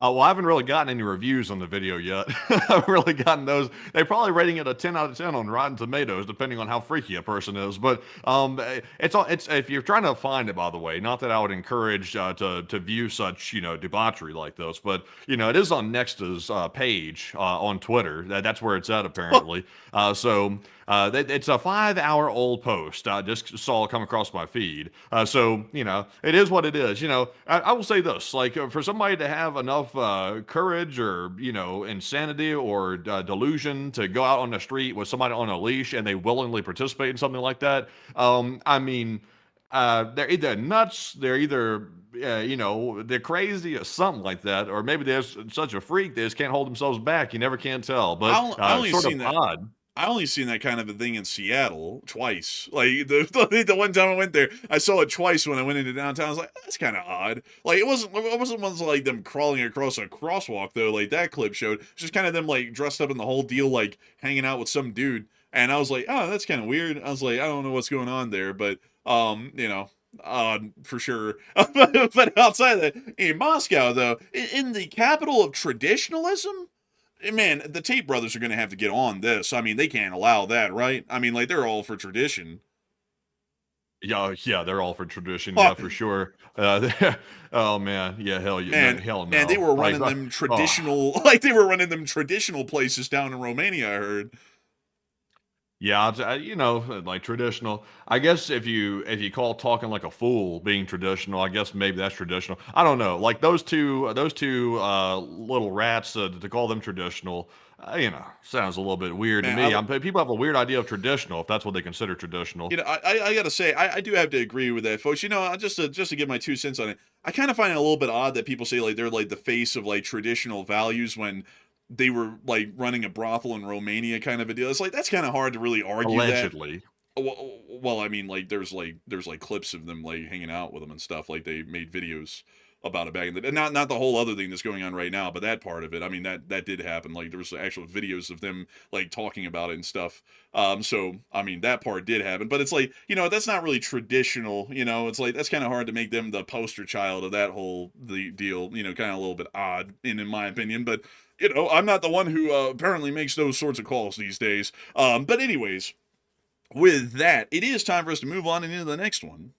Well, I haven't really gotten any reviews on the video yet. I've really gotten those. They're probably rating it a 10 out of 10 on Rotten Tomatoes, depending on how freaky a person is. But it's if you're trying to find it, by the way, not that I would encourage to view such debauchery like this, but it is on Nexta's page on Twitter. That's where it's at apparently. It's a 5-hour-old post. I just saw it come across my feed. It is what it is. I will say this: like for somebody to have enough enough courage or, insanity or delusion to go out on the street with somebody on a leash and they willingly participate in something like that. I mean, they're either nuts, they're either, they're crazy or something like that, or maybe they're such a freak they just can't hold themselves back. You never can tell, but I only sort seen of that. odd. I only seen that kind of a thing in Seattle twice. Like the one time I went there, I saw it twice when I went into downtown. I was like, that's kind of odd. Like it wasn't ones like them crawling across a crosswalk though. Like that clip showed. It's just kind of them like dressed up in the whole deal, like hanging out with some dude. And I was like, oh, that's kind of weird. I was like, I don't know what's going on there, but odd for sure. But outside of that, in Moscow though, in the capital of traditionalism. Man, the Tate brothers are going to have to get on this. I mean, they can't allow that, right? I mean, like, they're all for tradition. Yeah, they're all for tradition, Oh, yeah, for sure. Oh man, yeah, hell yeah, man, hell no. man, they were Like, running them traditional, like they were running them traditional places down in Romania. I heard. yeah, like traditional. I guess if you call talking like a fool being traditional, I guess maybe that's traditional. I don't know. Like those two little rats to call them traditional, sounds a little bit weird to Man, me. People have a weird idea of traditional if that's what they consider traditional. I gotta say, I do have to agree with that, folks. Just to give my 2 cents on it, I kind of find it a little bit odd that people say like they're like the face of like traditional values when they were like running a brothel in Romania, kind of a deal. It's like that's kind of hard to really argue that. Allegedly. Well, I mean, like there's like clips of them like hanging out with them and stuff. Like they made videos about it back in the day. Not the whole other thing that's going on right now, but that part of it. I mean, that did happen. Like there was actual videos of them like talking about it and stuff. So I mean that part did happen, but it's like that's not really traditional. It's like that's kind of hard to make them the poster child of that whole the deal. Kind of a little bit odd in my opinion, but. I'm not the one who apparently makes those sorts of calls these days. But anyways, with that, it is time for us to move on and into the next one.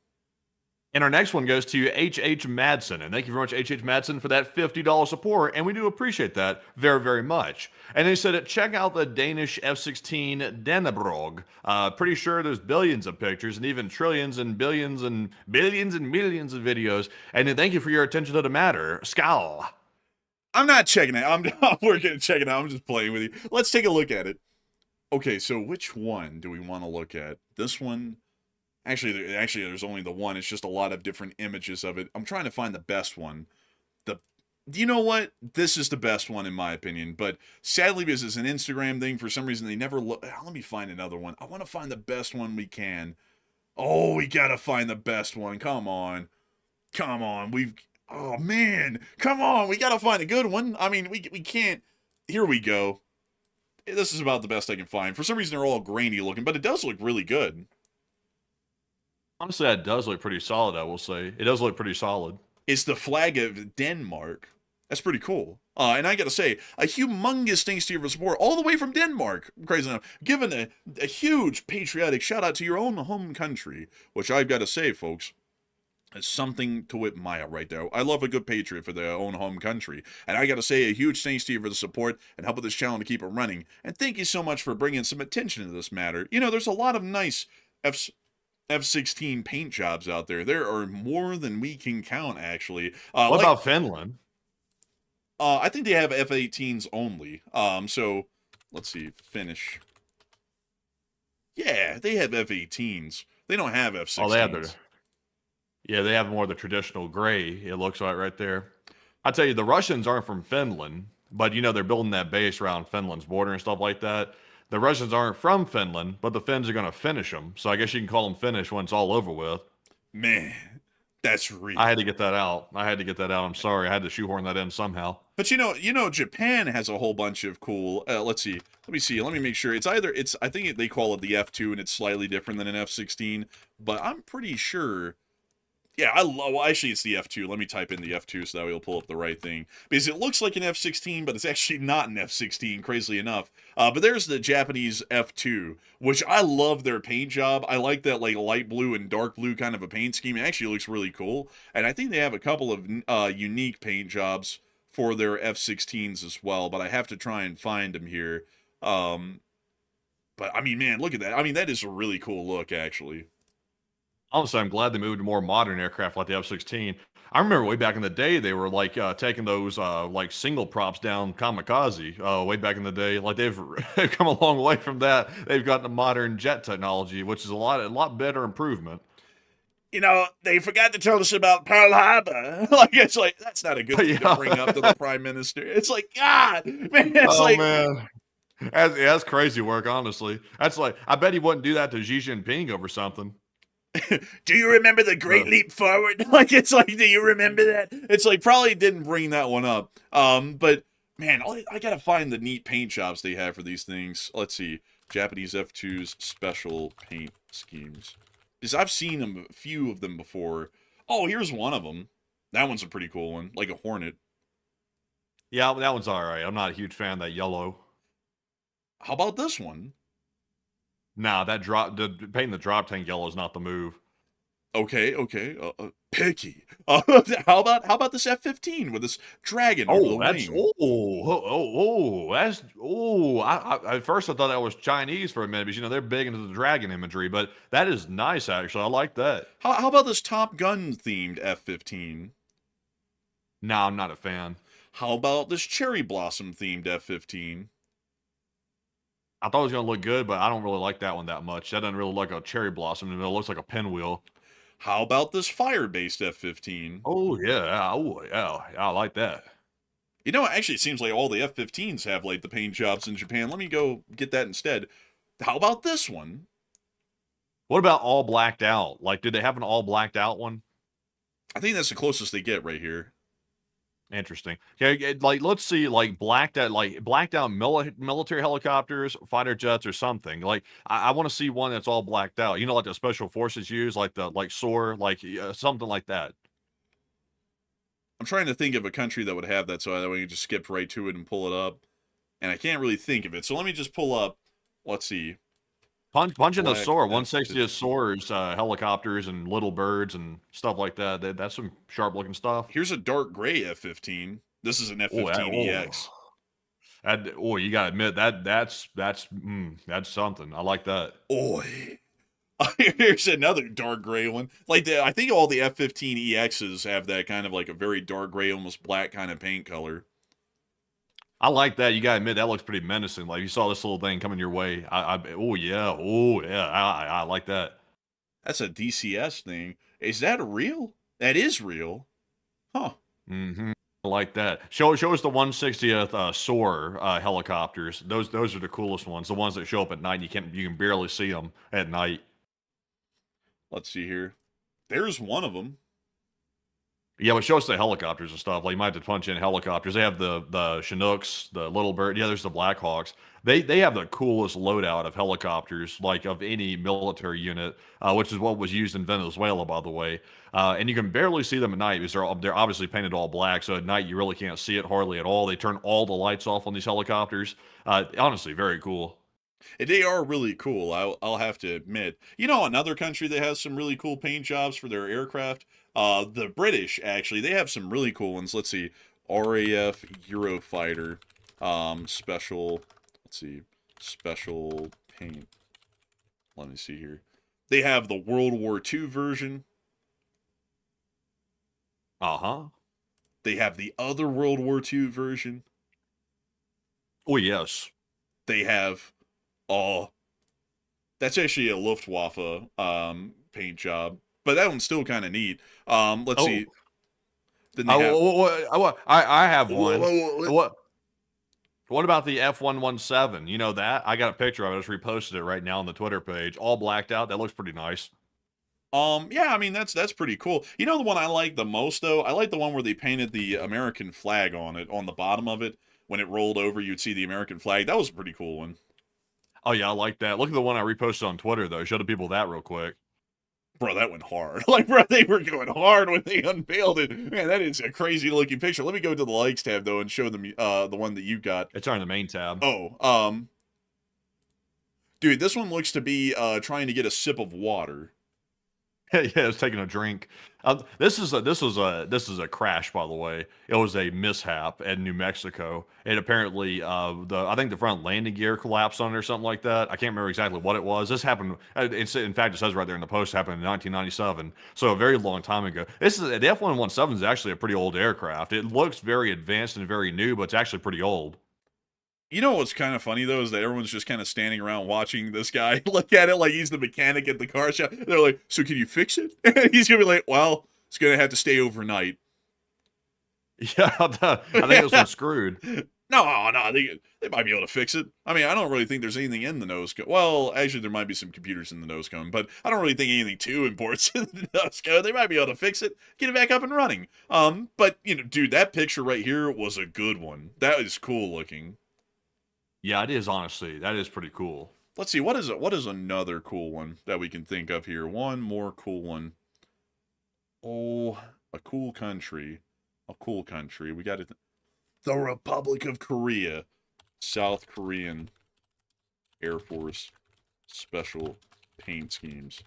And our next one goes to H.H. Madsen. And thank you very much, H.H. Madsen, for that $50 support. And we do appreciate that very, very much. And they said, check out the Danish F-16 Dannebrog. Pretty sure there's billions of pictures and even trillions and billions and billions and millions of videos. And then thank you for your attention to the matter. Skal. I'm not checking it. We're going to check it out. I'm just playing with you. Let's take a look at it. Okay, so which one do we want to look at? This one? Actually, there's only the one. It's just a lot of different images of it. I'm trying to find the best one. You know what? This is the best one in my opinion. But sadly, because it's an Instagram thing, for some reason they never look. Let me find another one. I want to find the best one we can. Oh, we got to find the best one. Come on. Oh, man. Come on. We got to find a good one. I mean, we can't. Here we go. This is about the best I can find. For some reason, they're all grainy looking, but it does look really good. Honestly, that does look pretty solid, I will say. It does look pretty solid. It's the flag of Denmark. That's pretty cool. And I got to say, a humongous thanks to your support all the way from Denmark. Crazy enough. Giving a huge patriotic shout out to your own home country, which I've got to say, folks. It's something to admire right there. I love a good patriot for their own home country. And I got to say a huge thanks to you for the support and helping this channel to keep it running. And thank you so much for bringing some attention to this matter. There's a lot of nice F-16 paint jobs out there. There are more than we can count, actually. What about Finland? I think they have F-18s only. So, let's see. Finish. Yeah, they have F-18s. They don't have F-16s. Oh, they have they have more of the traditional gray, it looks like right there. I tell you, the Russians aren't from Finland, but they're building that base around Finland's border and stuff like that. The Russians aren't from Finland, but the Finns are going to finish them. So I guess you can call them Finnish when it's all over with. Man, that's real. I had to get that out. I'm sorry. I had to shoehorn that in somehow. But Japan has a whole bunch of cool. Let's see. Let me make sure. I think they call it the F2, and it's slightly different than an F-16. But I'm pretty sure. Yeah, actually, it's the F2. Let me type in the F2 so that way it'll pull up the right thing. Because it looks like an F-16, but it's actually not an F-16, crazily enough. But there's the Japanese F2, which I love their paint job. I like that like light blue and dark blue kind of a paint scheme. It actually looks really cool. And I think they have a couple of unique paint jobs for their F-16s as well. But I have to try and find them here. But, I mean, man, look at that. I mean, that is a really cool look, actually. Honestly, I'm glad they moved to more modern aircraft like the F-16. I remember way back in the day, they were like taking those like single props down kamikaze way back in the day. Like they've come a long way from that. They've gotten to modern jet technology, which is a lot better improvement. You know, they forgot to tell us about Pearl Harbor. Like, it's like, that's not a good thing to bring up to the prime minister. It's like, God, man, it's Oh like, man, that's crazy work. Honestly, that's like I bet he wouldn't do that to Xi Jinping over something. do you remember the Great Leap Forward? Like, it's like, do you remember that? It's like, probably didn't bring that one up. But, man, I gotta find the neat paint jobs they have for these things. Let's see. Japanese F2's special paint schemes. Because I've seen a few of them before. Oh, here's one of them. That one's a pretty cool one, like a Hornet. Yeah, that one's all right. I'm not a huge fan of that yellow. How about this one? Nah, painting the drop tank yellow is not the move. Okay. Picky. How about this F-15 with this dragon over the wing? At first I thought that was Chinese for a minute, because they're big into the dragon imagery, but that is nice actually. I like that. How about this Top Gun themed F-15? No, I'm not a fan. How about this cherry blossom themed F-15? I thought it was gonna look good, but I don't really like that one that much. That doesn't really look like a cherry blossom. It looks like a pinwheel. How about this fire-based F-15? Oh yeah, I like that. You know, actually, it seems like all the F-15s have, like, the paint jobs in Japan. Let me go get that instead. How about this one? What about all blacked out? Like, did they have an all blacked out one? I think that's the closest they get right here. Interesting. Okay, like let's see, like blacked out military helicopters, fighter jets, or something. Like I want to see one that's all blacked out. Like the special forces use, like the SOAR, like something like that. I'm trying to think of a country that would have that, so that way you just skip right to it and pull it up. And I can't really think of it. So let me just pull up. Let's see. Punch in the Black SOAR. 160 is F-15. SOARs, helicopters, and little birds and stuff like that. That's some sharp looking stuff. Here's a dark gray F-15. This is an F-15EX. You gotta admit that's something. I like that. Oi. Here's another dark gray one. Like I think all the F-15EXs have that kind of like a very dark gray, almost black kind of paint color. I like that. You gotta admit that looks pretty menacing. Like you saw this little thing coming your way. I like that. That's a DCS thing. Is that real? That is real. Huh. Mm-hmm. I like that. Show us the 160th SOAR helicopters. Those are the coolest ones. The ones that show up at night. You can barely see them at night. Let's see here. There's one of them. Yeah, but show us the helicopters and stuff. Like you might have to punch in helicopters. They have the Chinooks, the Little Bird. Yeah, there's the Blackhawks. They have the coolest loadout of helicopters, like of any military unit, which is what was used in Venezuela, by the way. And you can barely see them at night because they're obviously painted all black. So at night you really can't see it hardly at all. They turn all the lights off on these helicopters. Honestly, very cool. They are really cool, I'll have to admit. You know, another country that has some really cool paint jobs for their aircraft? The British, actually. They have some really cool ones. Let's see. RAF Eurofighter. Special... Let's see. Special paint. Let me see here. They have the World War II version. Uh-huh. They have the other World War II version. Oh, yes. They have... that's actually a Luftwaffe paint job. But that one's still kind of neat. Let's see. Then they have... I have one. What about the F117? You know that? I got a picture of it. I just reposted it right now on the Twitter page. All blacked out. That looks pretty nice. Yeah, I mean, that's pretty cool. You know the one I like the most, though? I like the one where they painted the American flag on it, on the bottom of it. When it rolled over, you'd see the American flag. That was a pretty cool one. Oh, yeah, I like that. Look at the one I reposted on Twitter, though. Show the people that real quick. Bro, that went hard. Like, bro, they were going hard when they unveiled it. Man, that is a crazy-looking picture. Let me go to the likes tab, though, and show them the one that you got. It's on the main tab. Oh, dude, this one looks to be trying to get a sip of water. Yeah, I was taking a drink. This is a crash, by the way. It was a mishap in New Mexico, and apparently, I think the front landing gear collapsed on it or something like that. I can't remember exactly what it was. This happened. In fact, it says right there in the post, it happened in 1997, so a very long time ago. The F-117 is actually a pretty old aircraft. It looks very advanced and very new, but it's actually pretty old. You know what's kind of funny though is that everyone's just kind of standing around watching this guy look at it like he's the mechanic at the car shop. They're like, "So can you fix it?" And he's gonna be like, "Well, it's gonna have to stay overnight." Yeah, I think it was screwed. No, they might be able to fix it. I mean, I don't really think there's anything in the nose cone. Well, actually, there might be some computers in the nose cone, but I don't really think anything too important in the nose cone. They might be able to fix it, get it back up and running. But you know, dude, that picture right here was a good one. That is cool looking. Yeah, it is, honestly. That is pretty cool. Let's see, what is another cool one that we can think of here? One more cool one. Oh, a cool country. A cool country. We got it. The Republic of Korea. South Korean Air Force special paint schemes.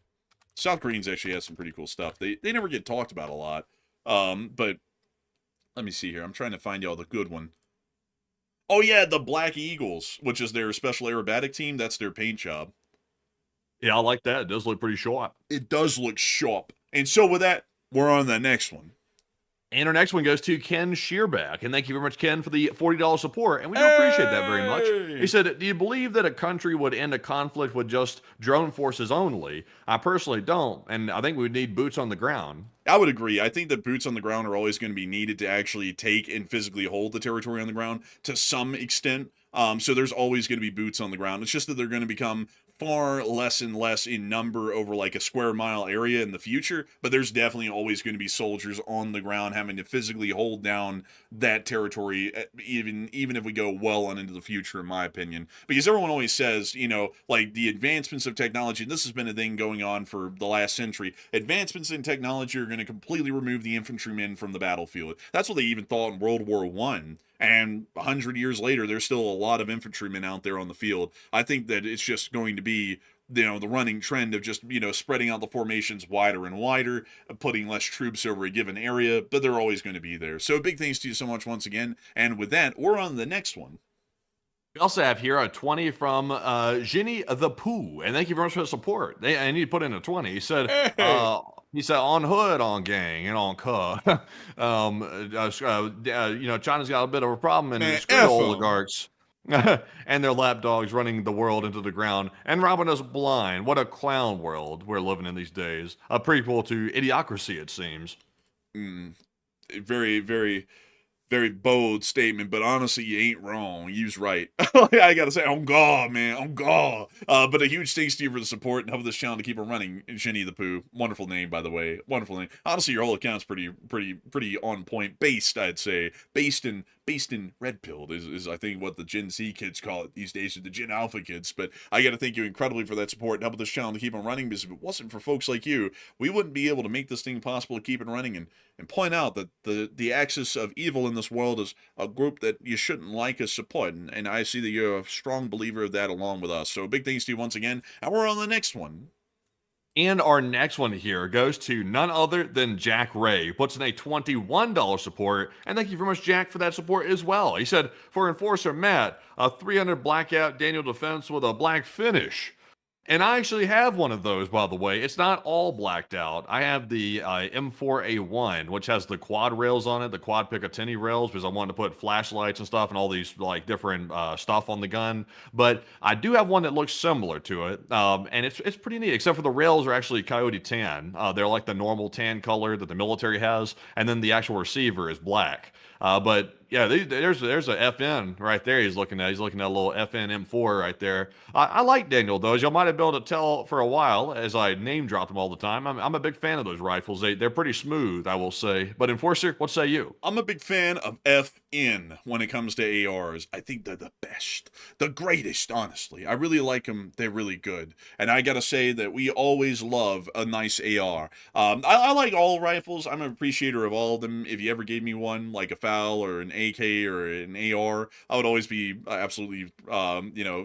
South Koreans actually have some pretty cool stuff. They never get talked about a lot. But let me see here. I'm trying to find y'all the good one. Oh yeah, the Black Eagles, which is their special aerobatic team. That's their paint job. Yeah, I like that. It does look pretty sharp. It does look sharp. And so with that, we're on the next one. And our next one goes to Ken Shearback. And thank you very much, Ken, for the $40 support. And we do appreciate that very much. He said, "Do you believe that a country would end a conflict with just drone forces only? I personally don't. And I think we would need boots on the ground." I would agree. I think that boots on the ground are always going to be needed to actually take and physically hold the territory on the ground to some extent. So there's always going to be boots on the ground. It's just that they're going to become far less and less in number over like a square mile area in the future, but there's definitely always going to be soldiers on the ground having to physically hold down that territory, even if we go well on into the future, in my opinion. Because everyone always says, you know, like the advancements of technology, and this has been a thing going on for the last century, advancements in technology are going to completely remove the infantrymen from the battlefield. That's what they even thought in World War I. And 100 years later, there's still a lot of infantrymen out there on the field. I think that it's just going to be, you know, the running trend of just, you know, spreading out the formations wider and wider, putting less troops over a given area, but they're always going to be there. So big thanks to you so much once again. And with that, we're on the next one. We also have here a 20 from Ginny the Pooh. And thank you very much for the support. I need to put in a 20. He said, He said, "On hood, on gang, and on cuh." You know, China's got a bit of a problem, and screw the oligarchs and their lapdogs running the world into the ground and robbing us blind. What a clown world we're living in these days. A prequel to Idiocracy, it seems. Very, very, very bold statement, but honestly, you ain't wrong. You's right. I gotta say, on God, man, on God. But a huge thanks to you for the support and helping this channel to keep it running. Jenny the Pooh, wonderful name, by the way, wonderful name. Honestly, your whole account's pretty on point. Based, I'd say, based in red pilled is I think what the Gen Z kids call it these days, or the Gen Alpha kids. But I gotta thank you incredibly for that support and helping this channel to keep on running. Because if it wasn't for folks like you, we wouldn't be able to make this thing possible to keep it running and point out that the axis of evil in this world is a group that you shouldn't like us supporting. And I see that you're a strong believer of that along with us. So big thanks to you once again. And we're on the next one. And our next one here goes to none other than Jack Ray, puts in a $21 support. And thank you very much, Jack, for that support as well. He said, "For Enforcer Matt, a 300 blackout Daniel defense with a black finish." And I actually have one of those, by the way. It's not all blacked out. I have the M4A1, which has the quad rails on it, the quad Picatinny rails, because I wanted to put flashlights and stuff and all these like different stuff on the gun. But I do have one that looks similar to it, and it's pretty neat, except for the rails are actually coyote tan. They're like the normal tan color that the military has, and then the actual receiver is black. But yeah, there's a FN right there. He's looking at a little FN M4 right there. I like Daniel though, as y'all might have been able to tell for a while, as I name drop them all the time. I'm a big fan of those rifles. They're pretty smooth, I will say. But Enforcer, what say you? I'm a big fan of FN when it comes to ARs. I think they're the best, the greatest, honestly. I really like them. They're really good. And I gotta say that we always love a nice AR. I like all rifles. I'm an appreciator of all of them. If you ever gave me one, like a FAL or an AK or an AR, I would always be absolutely,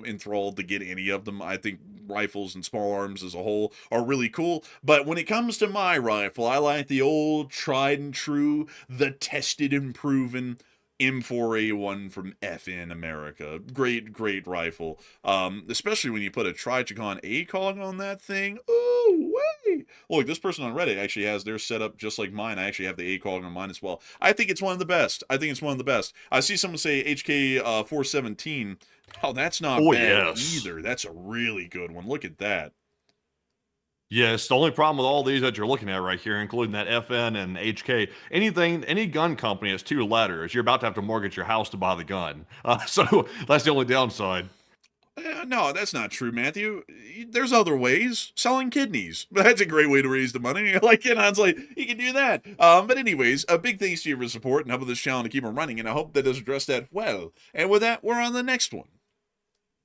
enthralled to get any of them. I think rifles and small arms as a whole are really cool. But when it comes to my rifle, I like the old tried and true, the tested and proven M4A1 from FN America. Great rifle. Especially when you put a Trichicon ACOG on that thing. Ooh, wait. Look, this person on Reddit actually has theirs set up just like mine. I actually have the ACOG on mine as well. I think it's one of the best. I see someone say HK 417. Oh, that's not bad either. That's a really good one. Look at that. Yes, the only problem with all these that you're looking at right here, including that FN and HK, any gun company has 2 letters. You're about to have to mortgage your house to buy the gun. So that's the only downside. No, that's not true, Matthew. There's other ways. Selling kidneys. That's a great way to raise the money. Like, it's like, you can do that. But anyways, a big thanks to you for support and helping this channel to keep them running, and I hope that does address that well. And with that, we're on the next one.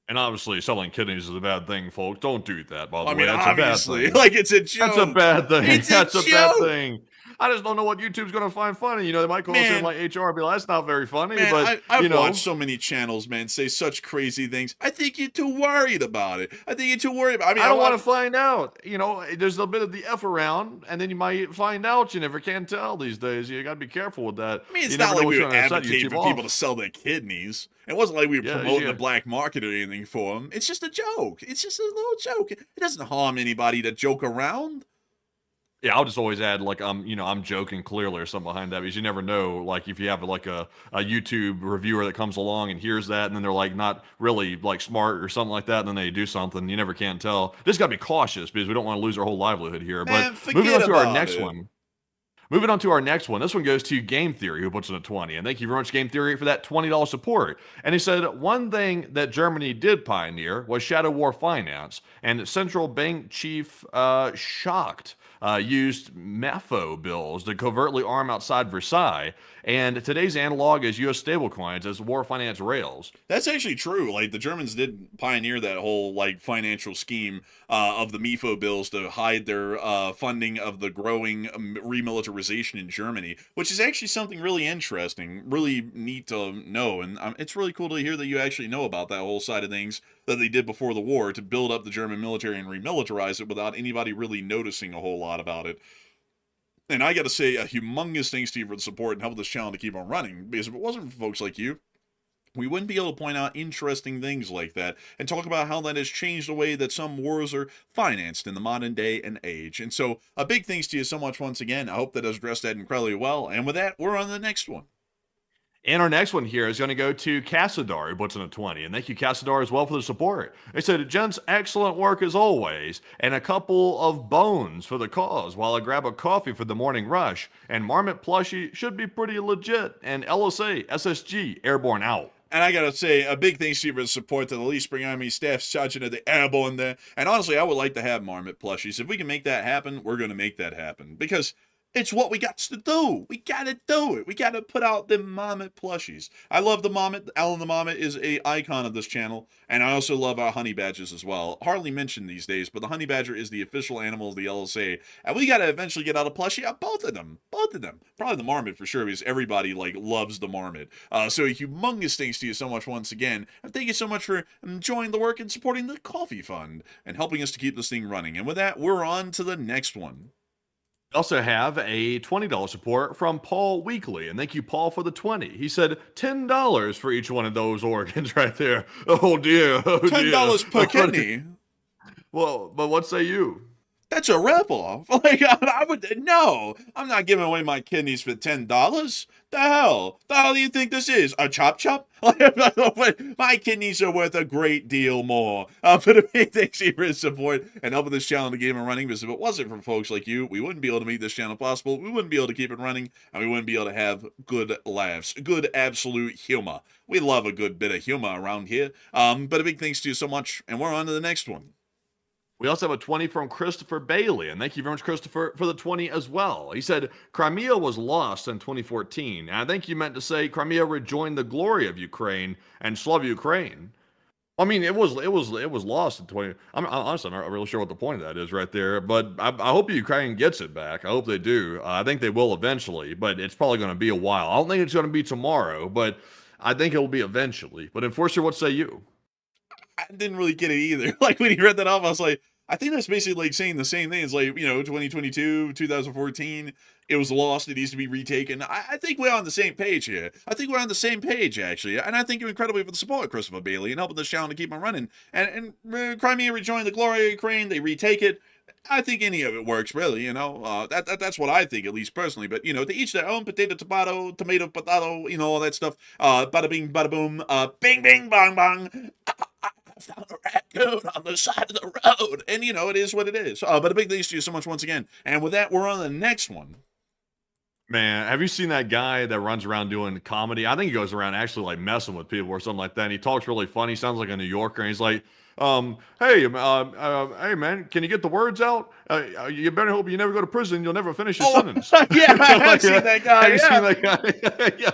And obviously, selling kidneys is a bad thing, folks. Don't do that, by the way. I mean, That's obviously, a bad thing. like, it's a joke. That's a bad thing. It's a bad thing. I just don't know what YouTube's going to find funny. They might call us in like HR and be like, that's not very funny. Man, but, I've watched so many channels, man, say such crazy things. I think you're too worried about it. I don't want to find out. There's a bit of the F around, and then you might find out. You never can tell these days. You got to be careful with that. I mean, it's not like we were advocating for people to sell their kidneys. It wasn't like we were promoting the black market or anything for them. It's just a joke. It's just a little joke. It doesn't harm anybody to joke around. Yeah, I'll just always add like I'm joking clearly or something behind that, because you never know, like if you have like a YouTube reviewer that comes along and hears that and then they're like not really like smart or something like that, and then they do something, you never can tell. Just gotta be cautious because we don't want to lose our whole livelihood here. Man, but moving on to our next one. Moving on to our next one. This one goes to Game Theory, who puts in a 20. And thank you very much, Game Theory, for that $20 support. And he said, one thing that Germany did pioneer was shadow war finance. And central bank chief shocked used MEFO bills to covertly arm outside Versailles. And today's analog is U.S. stablecoins as war finance rails. That's actually true. Like, the Germans did pioneer that whole, like, financial scheme of the MEFO bills to hide their funding of the growing remilitarization in Germany, which is actually something really interesting, really neat to know. And it's really cool to hear that you actually know about that whole side of things that they did before the war to build up the German military and remilitarize it without anybody really noticing a whole lot about it. And I got to say a humongous thanks to you for the support and helping this channel to keep on running, because if it wasn't for folks like you, we wouldn't be able to point out interesting things like that and talk about how that has changed the way that some wars are financed in the modern day and age. And so a big thanks to you so much once again. I hope that has addressed that incredibly well. And with that, we're on the next one. And our next one here is going to go to Cassadar, who puts in a 20. And thank you, Cassadar, as well for the support. They said, gents, excellent work as always. And a couple of bones for the cause while I grab a coffee for the morning rush. And Marmot plushie should be pretty legit. And LSA, SSG, airborne out. And I gotta say, a big thanks to you for the support to the Lee Spring Army Staff Sergeant of the Airborne there. And honestly, I would like to have Marmot plushies. If we can make that happen, we're going to make that happen. Because it's what we got to do. We gotta do it. We gotta put out the Marmot plushies. I love the Marmot. Alan the Marmot is a icon of this channel. And I also love our honey badgers as well. Hardly mentioned these days, but the honey badger is the official animal of the LSA. And we gotta eventually get out a plushie of both of them. Both of them. Probably the Marmot for sure, because everybody like loves the Marmot. So a humongous thanks to you so much once again. And thank you so much for enjoying the work and supporting the Coffee Fund and helping us to keep this thing running. And with that, we're on to the next one. We also have a $20 support from Paul Weekly, and thank you, Paul, for the 20. He said $10 for each one of those organs right there. Oh dear, oh dear. $10 per kidney. Well, but what say you? That's a ripoff. Like, I would no. I'm not giving away my kidneys for $10. The hell do you think this is? A chop chop? My kidneys are worth a great deal more. But a big thanks to you for your support and helping this channel to keep it running. Because if it wasn't for folks like you, we wouldn't be able to make this channel possible. We wouldn't be able to keep it running, and we wouldn't be able to have good laughs, good absolute humor. We love a good bit of humor around here. But a big thanks to you so much, and we're on to the next one. We also have a 20 from Christopher Bailey, and thank you very much, Christopher, for the 20 as well. He said, Crimea was lost in 2014, and I think you meant to say Crimea rejoined the glory of Ukraine and Slav Ukraine. I mean, it was lost in 20. Honestly, I'm not really sure what the point of that is right there, but I hope Ukraine gets it back. I hope they do. I think they will eventually, but it's probably going to be a while. I don't think it's going to be tomorrow, but I think it will be eventually. But Enforcer, what say you? I didn't really get it either. Like, when he read that off, I was like, I think that's basically like saying the same thing. It's like, 2022, 2014, it was lost. It needs to be retaken. I think we're on the same page here. I think we're on the same page, actually. And I thank you incredibly for the support, Christopher Bailey, and helping this channel to keep on running. And Crimea rejoined the glory of Ukraine. They retake it. I think any of it works, really, that's what I think, at least personally. But, to each their own. Potato, tomato, potato, all that stuff. Bada bing, bada boom, bing, bing, bong, bong. I found a raccoon on the side of the road. And, it is what it is. But a big thanks to you so much once again. And with that, we're on the next one. Man, have you seen that guy that runs around doing comedy? I think he goes around actually like messing with people or something like that. And he talks really funny. Sounds like a New Yorker. And he's like, hey man, can you get the words out? You better hope you never go to prison. You'll never finish your sentence. Yeah, I have seen that guy. Have you seen that guy? Yeah.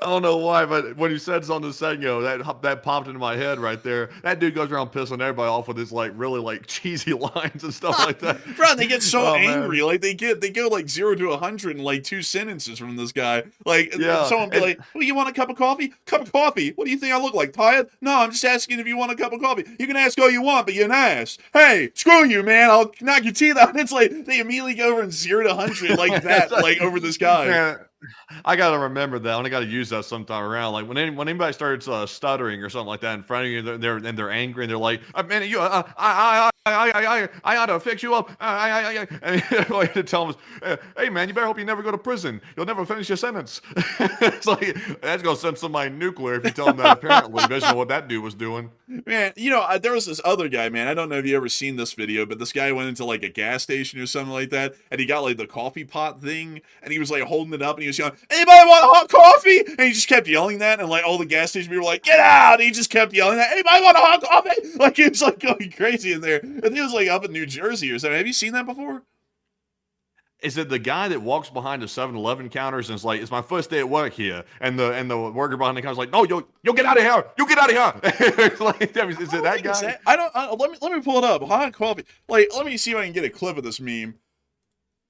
I don't know why, but when you said something a second ago, that popped into my head right there. That dude goes around pissing everybody off with his like really like cheesy lines and stuff like that. Bro, they get so angry. Man. Like they go like 0 to 100 in like 2 sentences from this guy. Like someone be like, "Well, you want a cup of coffee? Cup of coffee? What do you think I look like? Tired? No, I'm just asking if you want a cup of coffee. You can ask all you want, but you're an ass. Hey, screw you, man. I'll knock your teeth out." It's like they immediately go over in 0 to 100 like that, like over this guy. Man, I gotta remember that. I gotta use that sometime around. Like when anybody starts stuttering or something like that in front of you, they're angry and they're like, "Man, I ought to fix you up." And you to tell them, "Hey, man, you better hope you never go to prison. You'll never finish your sentence." It's like that's gonna send somebody nuclear if you tell them that. Apparently, based on what that dude was doing. Man, there was this other guy, man. I don't know if you ever seen this video, but this guy went into like a gas station or something like that, and he got like the coffee pot thing, and he was like holding it up, and he was yelling, "Anybody want hot coffee?" And he just kept yelling that, and like all the gas station people were like, "Get out!" And he just kept yelling that, "Anybody want a hot coffee?" Like he was like going crazy in there. I think it was like up in New Jersey or something. Have you seen that before? Is it the guy that walks behind the 7-Eleven counters and is like, "It's my first day at work here," and the worker behind the counter is like, "No, you'll get out of here! You get out of here!" Like, is it that guy? Let me pull it up. Hot coffee. Like, let me see if I can get a clip of this meme.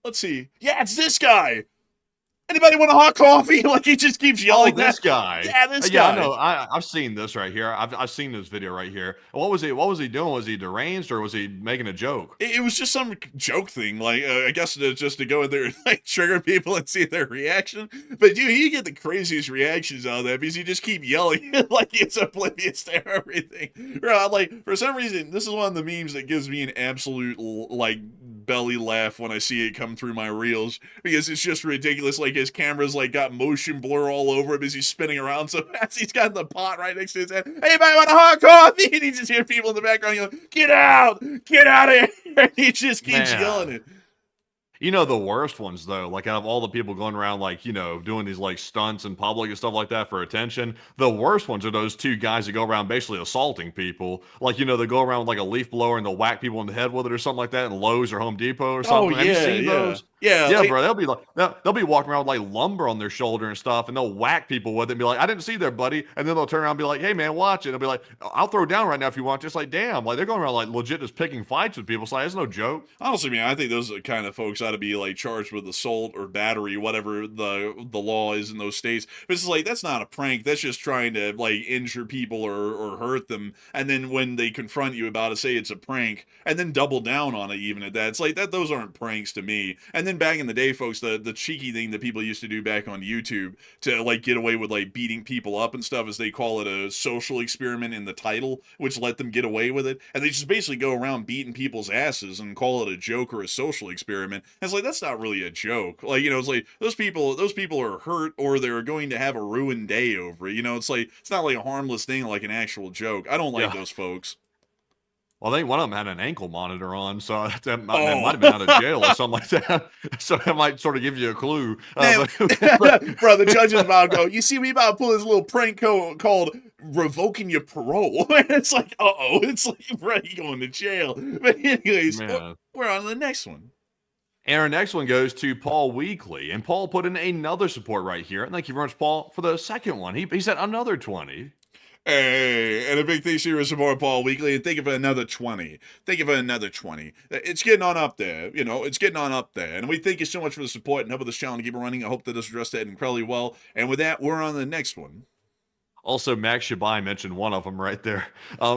Let's see. Yeah, it's this guy. Anybody want a hot coffee? Like he just keeps yelling. This guy. Yeah, this guy. Yeah, I know. I've seen this right here. I've seen this video right here. What was he doing? Was he deranged or was he making a joke? It was just some joke thing. Like I guess just to go in there and like trigger people and see their reaction. But dude, you get the craziest reactions out of that because you just keep yelling like it's oblivious to everything. Bro, like for some reason, this is one of the memes that gives me an absolute like belly laugh when I see it come through my reels because it's just ridiculous. Like his camera's like got motion blur all over him as he's spinning around so fast. He's got the pot right next to his head. "Hey, anybody want a hot coffee?" And he just hear people in the background yelling, get out of here!" And he just keeps yelling it. The worst ones though, like out of all the people going around like, doing these like stunts in public and stuff like that for attention, the worst ones are those 2 guys that go around basically assaulting people. Like, they go around with like a leaf blower and they'll whack people in the head with it or something like that in Lowe's or Home Depot or something. Have you seen those? Yeah, like, bro. They'll be walking around with like lumber on their shoulder and stuff, and they'll whack people with it and be like, "I didn't see there, buddy." And then they'll turn around and be like, "Hey, man, watch it." And they'll be like, "I'll throw down right now if you want." Just like, damn, like they're going around like legit just picking fights with people. It's like, it's no joke. Honestly, man, I think those are the kind of folks ought to be like charged with assault or battery, whatever the law is in those states. But it's like that's not a prank. That's just trying to like injure people or hurt them. And then when they confront you about it, say it's a prank, and then double down on it. Even at that, it's like that. Those aren't pranks to me. And then back in the day, folks, the cheeky thing that people used to do back on YouTube to like get away with like beating people up and stuff is they call it a social experiment in the title, which let them get away with it. And they just basically go around beating people's asses and call it a joke or a social experiment. And it's like that's not really a joke. Like, it's like those people are hurt or they're going to have a ruined day over it. It's like it's not like a harmless thing like an actual joke. I don't like those folks. Well, I think one of them had an ankle monitor on, so that might have been out of jail or something like that. So that might sort of give you a clue. Bro, the judge is about to go, "You see, we about to pull this little prank called revoking your parole." And it's like, it's like, bro, you going to jail. But anyways, we're on to the next one. And our next one goes to Paul Weekly. And Paul put in another support right here. And thank you very much, Paul, for the second one. He said another 20. Hey, and a big thanks to your support, Paul Weekly, and thank you for another 20. Thank you for another 20. It's getting on up there, it's getting on up there. And we thank you so much for the support and helping this channel to keep it running. I hope that this addressed that incredibly well. And with that, we're on the next one. Also, Max Shabai mentioned one of them right there.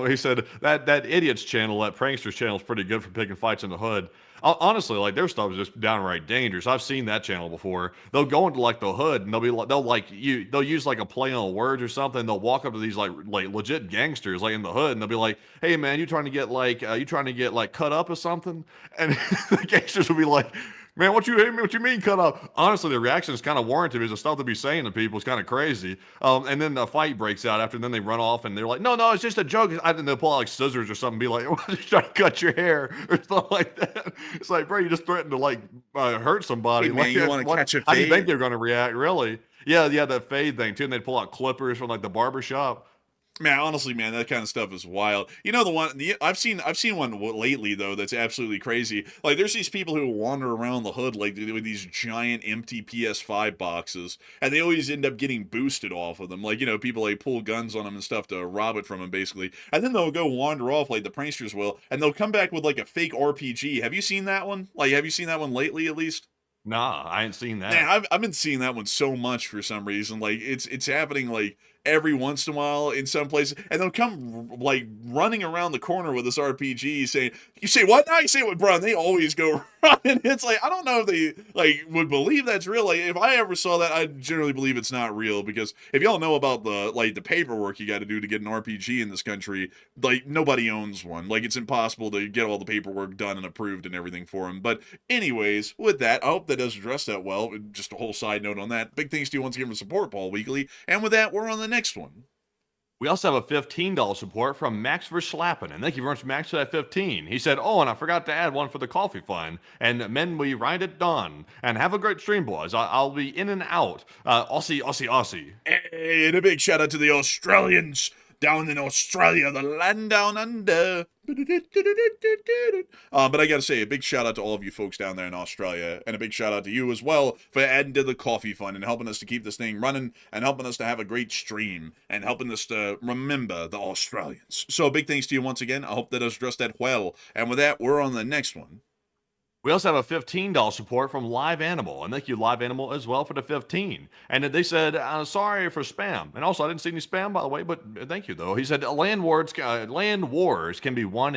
He said that idiot's channel, that prankster's channel, is pretty good for picking fights in the hood. Honestly, like their stuff is just downright dangerous. I've seen that channel before. They'll go into like the hood and they'll use like a play on words or something. They'll walk up to these like legit gangsters like in the hood and they'll be like, "Hey man, you trying to get like cut up or something?" And the gangsters will be like, "Man, what you mean cut up?" Honestly, the reaction is kind of warranted because the stuff to be saying to people is kind of crazy. And then the fight breaks out after, and then they run off and they're like, "No, it's just a joke." And then they'll pull out like scissors or something, and be like, "I'm just trying to cut your hair," or something like that. It's like, bro, you just threatened to like hurt somebody. Hey, man, Like, you want to catch a how do you fade? think they're going to react? Really? Yeah, that fade thing too. And they'd pull out clippers from like the barber shop. Man, honestly, man, that kind of stuff is wild. You know I've seen one lately though that's absolutely crazy. Like there's these people who wander around the hood like with these giant empty PS5 boxes, and they always end up getting boosted off of them. Like people like pull guns on them and stuff to rob it from them basically, and then they'll go wander off like the pranksters will, and they'll come back with like a fake RPG. Have you seen that one? Like, have you seen that one lately at least? Nah, I ain't seen that. Man, I've been seeing that one so much for some reason. Like it's happening like every once in a while in some places, and they'll come like running around the corner with this RPG saying, "You say what now? You say what, bro?" And they always go running. It's like I don't know if they like would believe that's real. Like if I ever saw that, I generally believe it's not real because if y'all know about the paperwork you got to do to get an RPG in this country, like nobody owns one. Like it's impossible to get all the paperwork done and approved and everything for them. But anyways, with that, I hope that does address that well. Just a whole side note on that. Big thanks to you once again for support, Paul Weekly. And with that, we're on the next one. We also have a $15 support from Max Verslappen, and thank you very much, Max, for that 15. He said, "Oh, and I forgot to add one for the coffee fund. And men, we ride at dawn. And have a great stream, boys. I'll be in and out. Aussie, Aussie, Aussie." Hey, and a big shout out to the Australians down in Australia, the land down under. But I gotta say, a big shout out to all of you folks down there in Australia, and a big shout out to you as well for adding to the coffee fund and helping us to keep this thing running, and helping us to have a great stream, and helping us to remember the Australians. So a big thanks to you once again. I hope that has addressed that well. And with that, we're on the next one. We also have a $15 support from Live Animal, and thank you, Live Animal, as well for the 15. And they said, "Sorry for spam." And also, I didn't see any spam, by the way, but thank you, though. He said, land wars can be won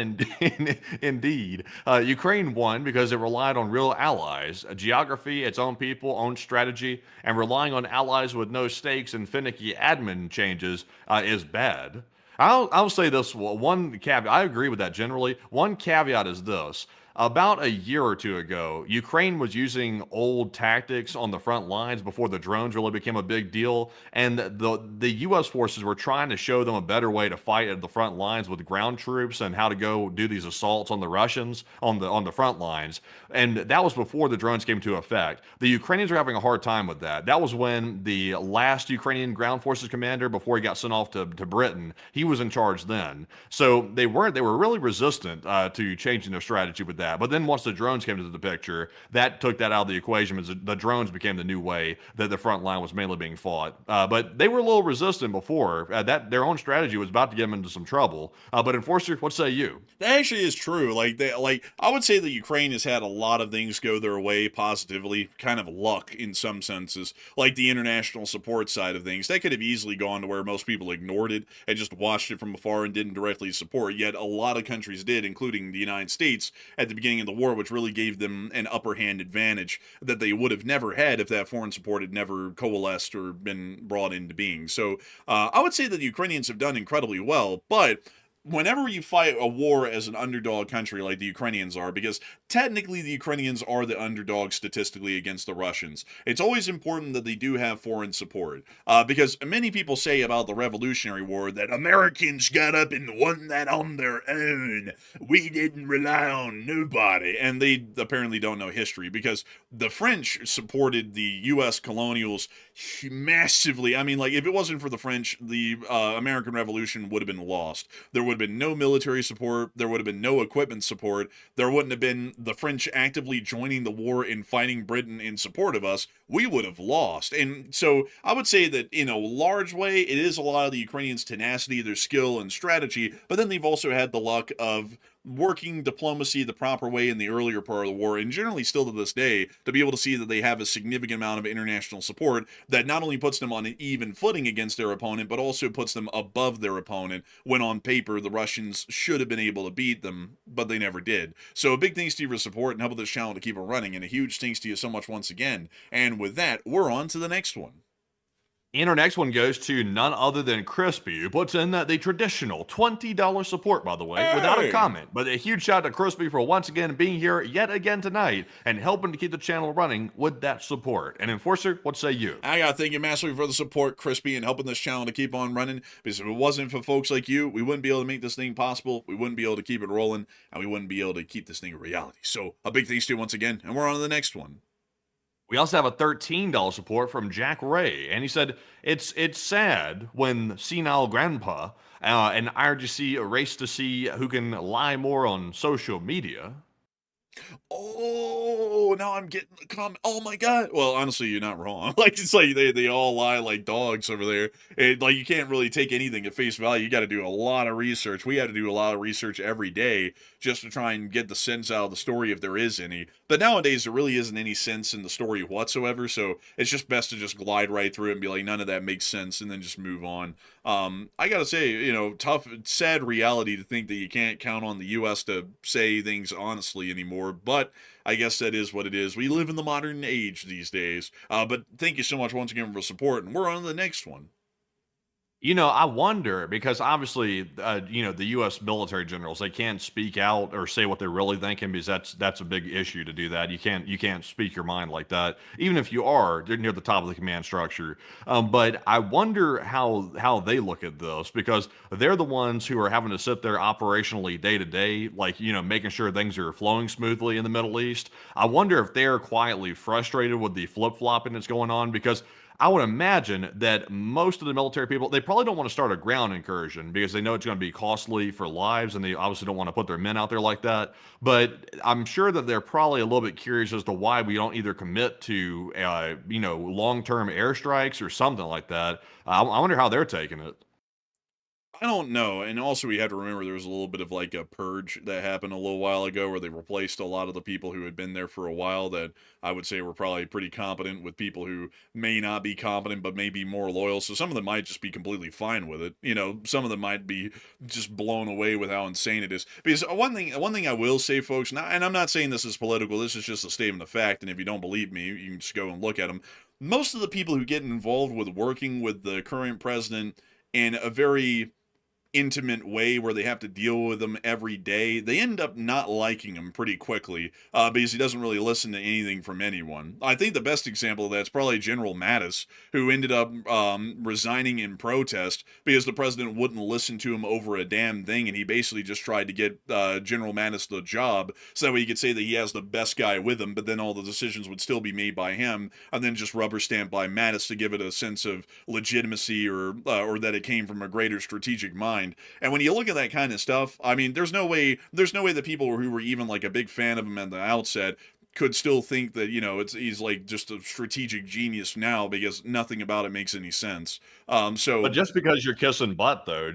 indeed. Ukraine won because it relied on real allies, geography, its own people, own strategy, and relying on allies with no stakes and finicky admin changes is bad. I'll say this one caveat. I agree with that generally. One caveat is this. About a year or two ago, Ukraine was using old tactics on the front lines before the drones really became a big deal, and the U.S. forces were trying to show them a better way to fight at the front lines with ground troops and how to go do these assaults on the Russians on the front lines. And that was before the drones came into effect. The Ukrainians were having a hard time with that. That was when the last Ukrainian ground forces commander, before he got sent off to Britain, he was in charge then. So they were really resistant to changing their strategy with that. But then once the drones came into the picture, that took that out of the equation, because the drones became the new way that the front line was mainly being fought. But they were a little resistant before. That their own strategy was about to get them into some trouble. But Enforcer, what say you? That actually is true. I would say that Ukraine has had a lot of things go their way positively, kind of luck in some senses, like the international support side of things. That could have easily gone to where most people ignored it and just watched it from afar and didn't directly support. Yet a lot of countries did, including the United States at the beginning of the war, which really gave them an upper hand advantage that they would have never had if that foreign support had never coalesced or been brought into being. So I would say that the Ukrainians have done incredibly well, but whenever you fight a war as an underdog country like the Ukrainians are, because technically the Ukrainians are the underdog statistically against the Russians, it's always important that they do have foreign support. Because many people say about the Revolutionary War that Americans got up and won that on their own. We didn't rely on nobody. And they apparently don't know history, because the French supported the U.S. colonials massively. I mean, like, if it wasn't for the French, the American Revolution would have been lost. There would have been no military support. There would have been no equipment support. There wouldn't have been the French actively joining the war and fighting Britain in support of us. We would have lost. And so I would say that in a large way, it is a lot of the Ukrainians' tenacity, their skill and strategy, but then they've also had the luck of working diplomacy the proper way in the earlier part of the war, and generally still to this day, to be able to see that they have a significant amount of international support that not only puts them on an even footing against their opponent, but also puts them above their opponent when on paper the Russians should have been able to beat them, but they never did. So a big thanks to you for support and helping this channel to keep it running, and a huge thanks to you so much once again. And with that, we're on to the next one. And our next one goes to none other than Crispy, who puts in the traditional $20 support, by the way, without a comment. But a huge shout out to Crispy for once again being here yet again tonight and helping to keep the channel running with that support. And Enforcer, what say you? I gotta thank you massively for the support, Crispy, and helping this channel to keep on running. Because if it wasn't for folks like you, we wouldn't be able to make this thing possible. We wouldn't be able to keep it rolling, and we wouldn't be able to keep this thing a reality. So a big thanks to you once again, and we're on to the next one. We also have a $13 support from Jack Ray, and he said, it's sad when senile grandpa and IRGC race to see who can lie more on social media. Oh, now I'm getting the comment. Oh my god. Well, honestly, you're not wrong. Like, it's like they all lie like dogs over there. Like, you can't really take anything at face value. You got to do a lot of research. We had to do a lot of research every day just to try and get the sense out of the story if there is any. But nowadays, there really isn't any sense in the story whatsoever. So it's just best to just glide right through it and be like, none of that makes sense, and then just move on. I gotta say, you know, tough, sad reality to think that you can't count on the U.S. to say things honestly anymore, but I guess that is what it is. We live in the modern age these days. But thank you so much once again for support, and we're on to the next one. You know, I wonder because obviously, you know, the U.S. military generals, they can't speak out or say what they're really thinking because that's a big issue to do that. You can't speak your mind like that, even if you are near the top of the command structure. But I wonder how they look at this because they're the ones who are having to sit there operationally day to day, like, you know, making sure things are flowing smoothly in the Middle East. I wonder if they're quietly frustrated with the flip-flopping that's going on because I would imagine that most of the military people, they probably don't want to start a ground incursion because they know it's going to be costly for lives, and they obviously don't want to put their men out there like that. But I'm sure that they're probably a little bit curious as to why we don't either commit to, you know, long-term airstrikes or something like that. I wonder how they're taking it. I don't know. And also, we have to remember there was a little bit of like a purge that happened a little while ago where they replaced a lot of the people who had been there for a while that I would say were probably pretty competent with people who may not be competent but may be more loyal. So some of them might just be completely fine with it. You know, some of them might be just blown away with how insane it is. Because one thing I will say, folks, and I'm not saying this is political, this is just a statement of fact. And if you don't believe me, you can just go and look at them. Most of the people who get involved with working with the current president in a very intimate way where they have to deal with him every day, they end up not liking him pretty quickly because he doesn't really listen to anything from anyone. I think the best example of that is probably General Mattis, who ended up resigning in protest because the president wouldn't listen to him over a damn thing, and he basically just tried to get General Mattis the job so that way he could say that he has the best guy with him, but then all the decisions would still be made by him, and then just rubber stamped by Mattis to give it a sense of legitimacy or that it came from a greater strategic mind. And when you look at that kind of stuff, I mean, there's no way that people who were even like a big fan of him at the outset could still think that, you know, he's like just a strategic genius now because nothing about it makes any sense. But just because you're kissing butt, though,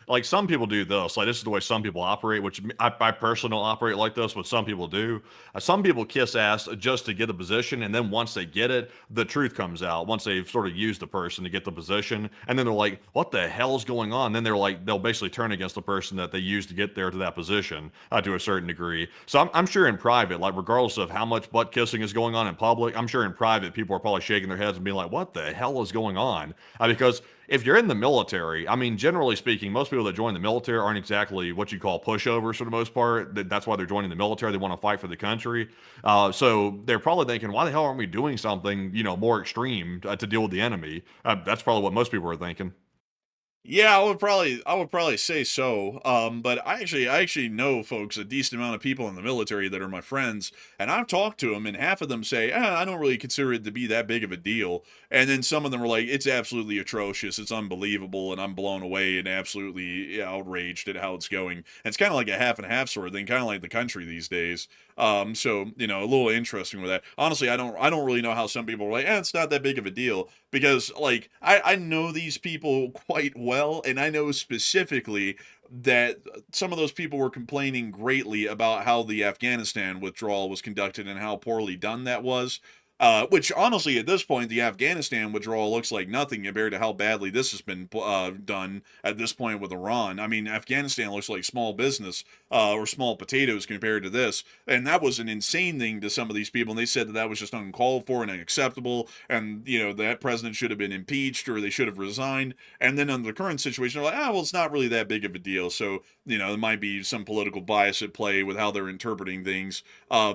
like some people do this. Like, this is the way some people operate, which I personally don't operate like this, but some people do. Some people kiss ass just to get a position, and then once they get it, the truth comes out. Once they've sort of used the person to get the position, and then they're like, "What the hell's going on?" Then they'll basically turn against the person that they used to get there to that position to a certain degree. So I'm sure in private, like regardless of how much butt kissing is going on in public, I'm sure in private people are probably shaking their heads and being like, "What the hell is going on?" Because if you're in the military, I mean, generally speaking, most people that join the military aren't exactly what you call pushovers for the most part. That's why they're joining the military. They want to fight for the country. So they're probably thinking, why the hell aren't we doing something, you know, more extreme to deal with the enemy? That's probably what most people are thinking. Yeah, I would probably say so. But I actually know, folks, a decent amount of people in the military that are my friends, and I've talked to them, and half of them say, I don't really consider it to be that big of a deal. And then some of them are like, it's absolutely atrocious, it's unbelievable, and I'm blown away and absolutely outraged at how it's going. And it's kind of like a half and half sort of thing, kind of like the country these days. So, you know, a little interesting with that. Honestly, I don't really know how some people are like, it's not that big of a deal. Because, like, I know these people quite well, and I know specifically that some of those people were complaining greatly about how the Afghanistan withdrawal was conducted and how poorly done that was. Which honestly, at this point, the Afghanistan withdrawal looks like nothing compared to how badly this has been done at this point with Iran. I mean, Afghanistan looks like small business or small potatoes compared to this, and that was an insane thing to some of these people. And they said that that was just uncalled for and unacceptable, and that president should have been impeached or they should have resigned. And then under the current situation, they're like, well, it's not really that big of a deal. So there might be some political bias at play with how they're interpreting things.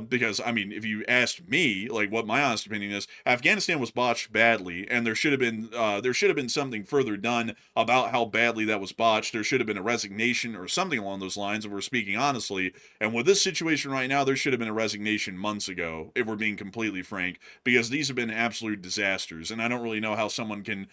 Because I mean, if you asked me, like what my honest opinion is, Afghanistan was botched badly, and there should have been something further done about how badly that was botched. There should have been a resignation or something along those lines, if we're speaking honestly. And with this situation right now, there should have been a resignation months ago, if we're being completely frank, because these have been absolute disasters, and I don't really know how someone can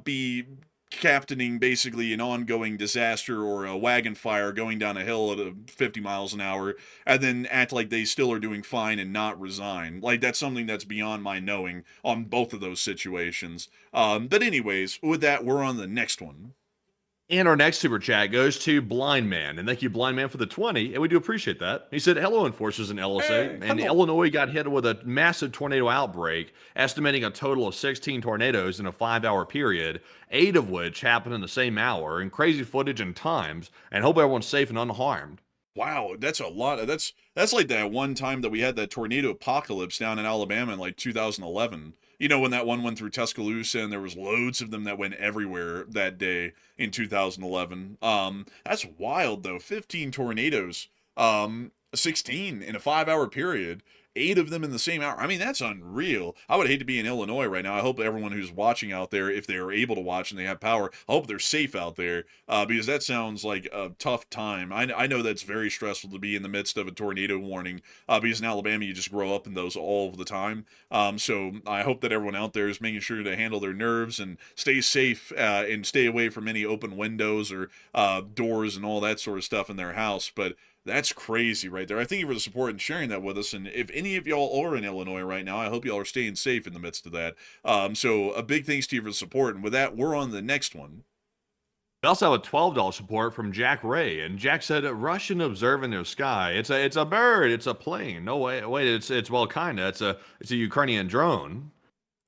be captaining basically an ongoing disaster or a wagon fire going down a hill at 50 miles an hour and then act like they still are doing fine and not resign. Like, that's something that's beyond my knowing on both of those situations. But anyways, with that, we're on the next one. And our next super chat goes to Blind Man. And thank you, Blind Man, for the 20. And we do appreciate that. He said, hello, enforcers in LSA. And Illinois got hit with a massive tornado outbreak, estimating a total of 16 tornadoes in a 5-hour period, 8 of which happened in the same hour, and crazy footage and times. And hope everyone's safe and unharmed. Wow, that's a lot. That's like that one time that we had that tornado apocalypse down in Alabama in like 2011. When that one went through Tuscaloosa and there was loads of them that went everywhere that day in 2011. That's wild though. 15 tornadoes, 16 in a 5-hour period. 8 of them in the same hour. I mean, that's unreal. I would hate to be in Illinois right now. I hope everyone who's watching out there, if they are able to watch and they have power, I hope they're safe out there, because that sounds like a tough time. I know that's very stressful to be in the midst of a tornado warning, because in Alabama, you just grow up in those all of the time. So I hope that everyone out there is making sure to handle their nerves and stay safe and stay away from any open windows or doors and all that sort of stuff in their house. But that's crazy right there. I thank you for the support and sharing that with us. And if any of y'all are in Illinois right now, I hope y'all are staying safe in the midst of that. So a big thanks to you for the support. And with that, we're on the next one. We also have a $12 support from Jack Ray, and Jack said, "Russian observe in the sky. It's a bird. It's a plane. No way. Wait, it's well, kinda. It's a Ukrainian drone."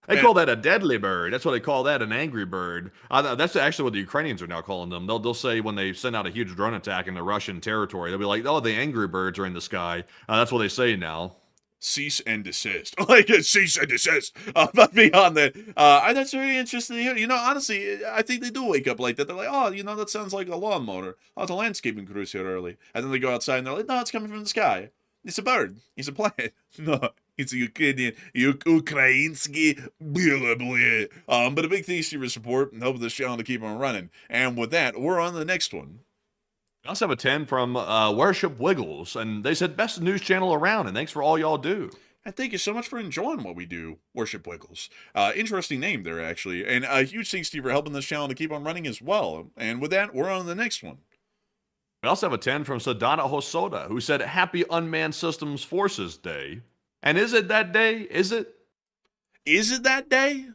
They call that a deadly bird. That's what they call that, an angry bird. That's actually what the Ukrainians are now calling them. They'll say when they send out a huge drone attack in the Russian territory, they'll be like, "Oh, the angry birds are in the sky." That's what they say now. Cease and desist. Like, cease and desist. But beyond that, that's very interesting to hear. Honestly, I think they do wake up like that. They're like, oh, that sounds like a lawnmower. Oh, it's a landscaping cruise here early. And then they go outside and they're like, no, it's coming from the sky. It's a bird. It's a plane. No, it's a Ukrainian. Ukrainsky. Blah, blah. But a big thanks to your support and hope this channel to keep on running. And with that, we're on the next one. We also have a 10 from Worship Wiggles, and they said, best news channel around, and thanks for all y'all do. And thank you so much for enjoying what we do, Worship Wiggles. Interesting name there, actually. And a huge thanks to you for helping this channel to keep on running as well. And with that, we're on the next one. We also have a 10 from Sadana Hosoda, who said, Happy Unmanned Systems Forces Day. And is it that day? Is it? Is it that day?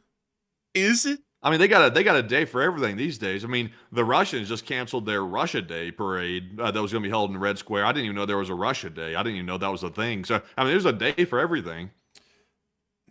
Is it? I mean, they got a day for everything these days. I mean, the Russians just canceled their Russia Day parade that was going to be held in Red Square. I didn't even know there was a Russia Day. I didn't even know that was a thing. So, I mean, there's a day for everything.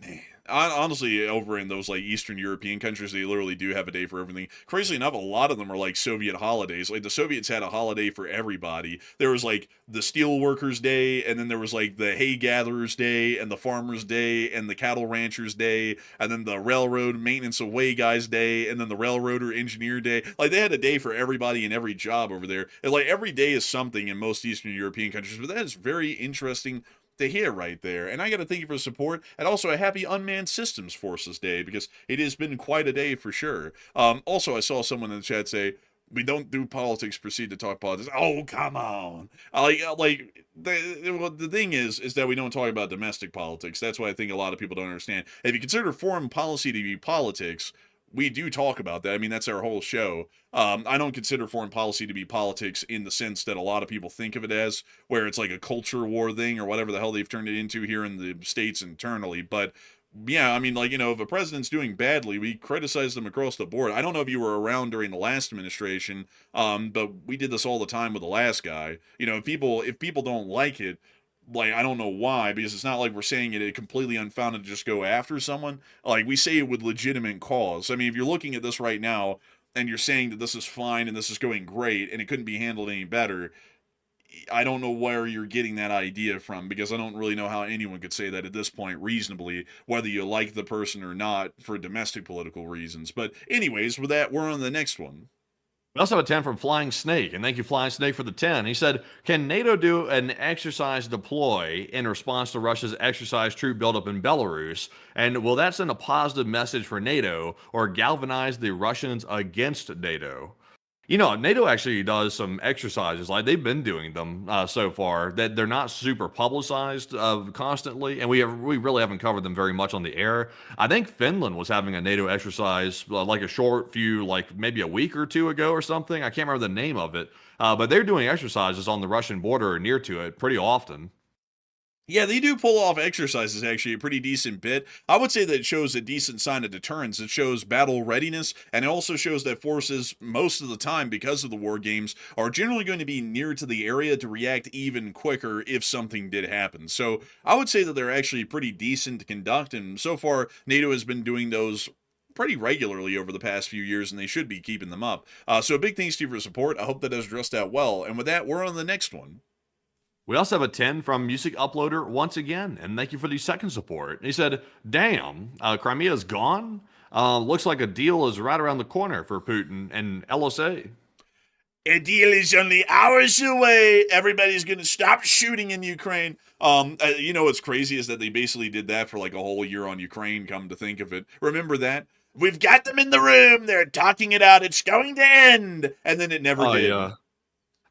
Man. Honestly, over in those like Eastern European countries, they literally do have a day for everything. Crazily enough, a lot of them are like Soviet holidays. Like the Soviets had a holiday for everybody. There was like the Steel Workers Day, and then there was like the Hay Gatherers Day, and the Farmers Day, and the Cattle Ranchers Day, and then the Railroad Maintenance Away Guys Day, and then the Railroader Engineer Day. Like they had a day for everybody in every job over there. And like every day is something in most Eastern European countries, but that is very interesting to hear right there. And I got to thank you for the support, and also a happy Unmanned Systems Forces Day, because it has been quite a day for sure. Also, I saw someone in the chat say, we don't do politics, proceed to talk politics. Oh, come on. The thing is that we don't talk about domestic politics. That's what I think a lot of people don't understand. If you consider foreign policy to be politics, we do talk about that. I mean, that's our whole show. I don't consider foreign policy to be politics in the sense that a lot of people think of it as, where it's like a culture war thing or whatever the hell they've turned it into here in the States internally. But Yeah, I mean, like, if a president's doing badly, we criticize them across the board. I don't know if you were around during the last administration, but we did this all the time with the last guy. If people don't like it, like, I don't know why, because it's not like we're saying it completely unfounded to just go after someone. Like, we say it with legitimate cause. I mean, if you're looking at this right now and you're saying that this is fine and this is going great and it couldn't be handled any better, I don't know where you're getting that idea from, because I don't really know how anyone could say that at this point reasonably, whether you like the person or not, for domestic political reasons. But anyways, with that, we're on the next one. We also have a 10 from Flying Snake, and thank you, Flying Snake, for the 10. He said, can NATO do an exercise deploy in response to Russia's exercise troop buildup in Belarus? And will that send a positive message for NATO or galvanize the Russians against NATO? NATO actually does some exercises, like they've been doing them so far, that they're not super publicized constantly, and we really haven't covered them very much on the air. I think Finland was having a NATO exercise, like a short few, like maybe a week or two ago or something. I can't remember the name of it, but they're doing exercises on the Russian border or near to it pretty often. Yeah, they do pull off exercises actually a pretty decent bit. I would say that it shows a decent sign of deterrence. It shows battle readiness, and it also shows that forces, most of the time, because of the war games, are generally going to be near to the area to react even quicker if something did happen. So I would say that they're actually pretty decent to conduct, and so far NATO has been doing those pretty regularly over the past few years, and they should be keeping them up. So a big thanks to you for your support. I hope that has addressed that well. And with that, we're on the next one. We also have a 10 from Music Uploader once again, and thank you for the second support. He said, damn, Crimea's gone? Looks like a deal is right around the corner for Putin and LSA. A deal is only hours away. Everybody's going to stop shooting in Ukraine. What's crazy is that they basically did that for like a whole year on Ukraine, come to think of it. Remember that? We've got them in the room. They're talking it out. It's going to end. And then it never did. Yeah.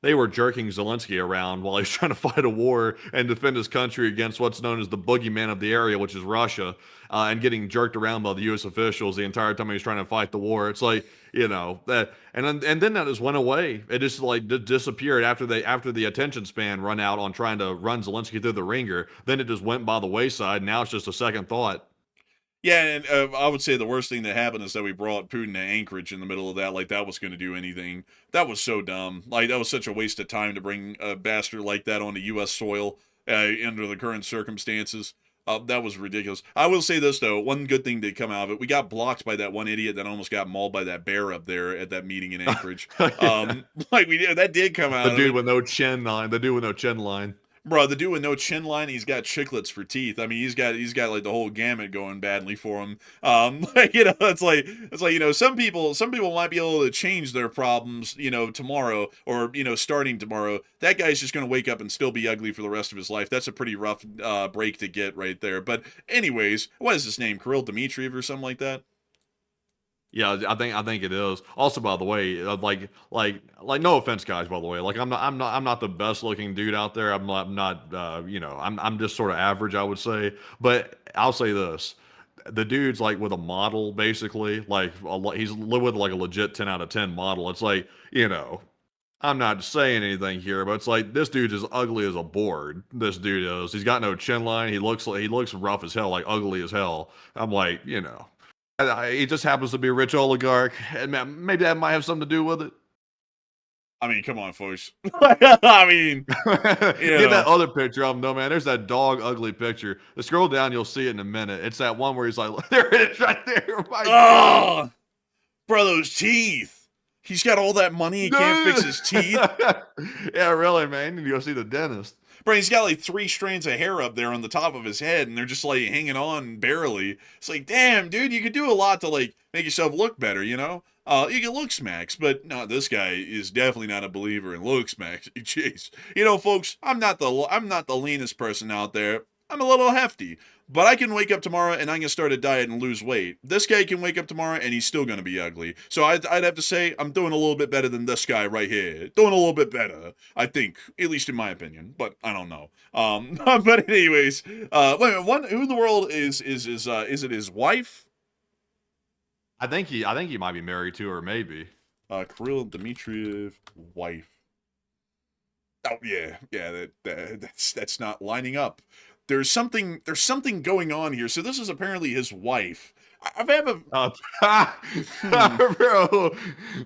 They were jerking Zelensky around while he's trying to fight a war and defend his country against what's known as the boogeyman of the area, which is Russia, and getting jerked around by the U.S. officials the entire time he was trying to fight the war. It's like, that, and then that just went away. It just disappeared after the attention span run out on trying to run Zelensky through the ringer. Then it just went by the wayside. Now it's just a second thought. Yeah, and I would say the worst thing that happened is that we brought Putin to Anchorage in the middle of that, like that was going to do anything. That was so dumb. Like, that was such a waste of time to bring a bastard like that onto U.S. soil under the current circumstances. That was ridiculous. I will say this, though. One good thing did come out of it. We got blocked by that one idiot that almost got mauled by that bear up there at that meeting in Anchorage. That did come out The dude with no chin line. Bro, the dude with no chin line, he's got chiclets for teeth. I mean, he's got like the whole gamut going badly for him. It's like some people might be able to change their problems, tomorrow or starting tomorrow. That guy's just gonna wake up and still be ugly for the rest of his life. That's a pretty rough break to get right there. But anyways, what is his name? Kirill Dmitriev or something like that? Yeah, I think it is. Also, by the way, like no offense, guys. By the way, like I'm not the best looking dude out there. I'm just sort of average, I would say. But I'll say this: the dude's like with a model, basically. Like he's with like a legit 10 out of 10 model. It's like I'm not saying anything here, but it's like this dude's as ugly as a board. This dude is. He's got no chin line. He looks rough as hell, like ugly as hell. I'm like, he just happens to be a rich oligarch, and maybe that might have something to do with it. I mean, come on, folks. I mean, Get that other picture of him, though, man. There's that dog ugly picture. Scroll down, you'll see it in a minute. It's that one where he's like, there it is right there. Oh, bro, those teeth. He's got all that money, he can't fix his teeth. Yeah, really, man. You need to go see the dentist. Bro, he's got like 3 strands of hair up there on the top of his head, and they're just like hanging on barely. It's like, damn, dude, you could do a lot to like make yourself look better, You can look smacks, but no, this guy is definitely not a believer in look smacks. Jeez, folks, I'm not the leanest person out there. I'm a little hefty, but I can wake up tomorrow and I can start a diet and lose weight. This guy can wake up tomorrow and he's still going to be ugly. So I'd have to say I'm doing a little bit better than this guy right here. Doing a little bit better, I think, at least in my opinion, but I don't know. But anyways, wait a minute, who in the world is it his wife? I think he might be married to her, maybe. Kirill Dmitriev wife. Oh yeah, that's not lining up. there's something going on here. So this is apparently his wife. I've had a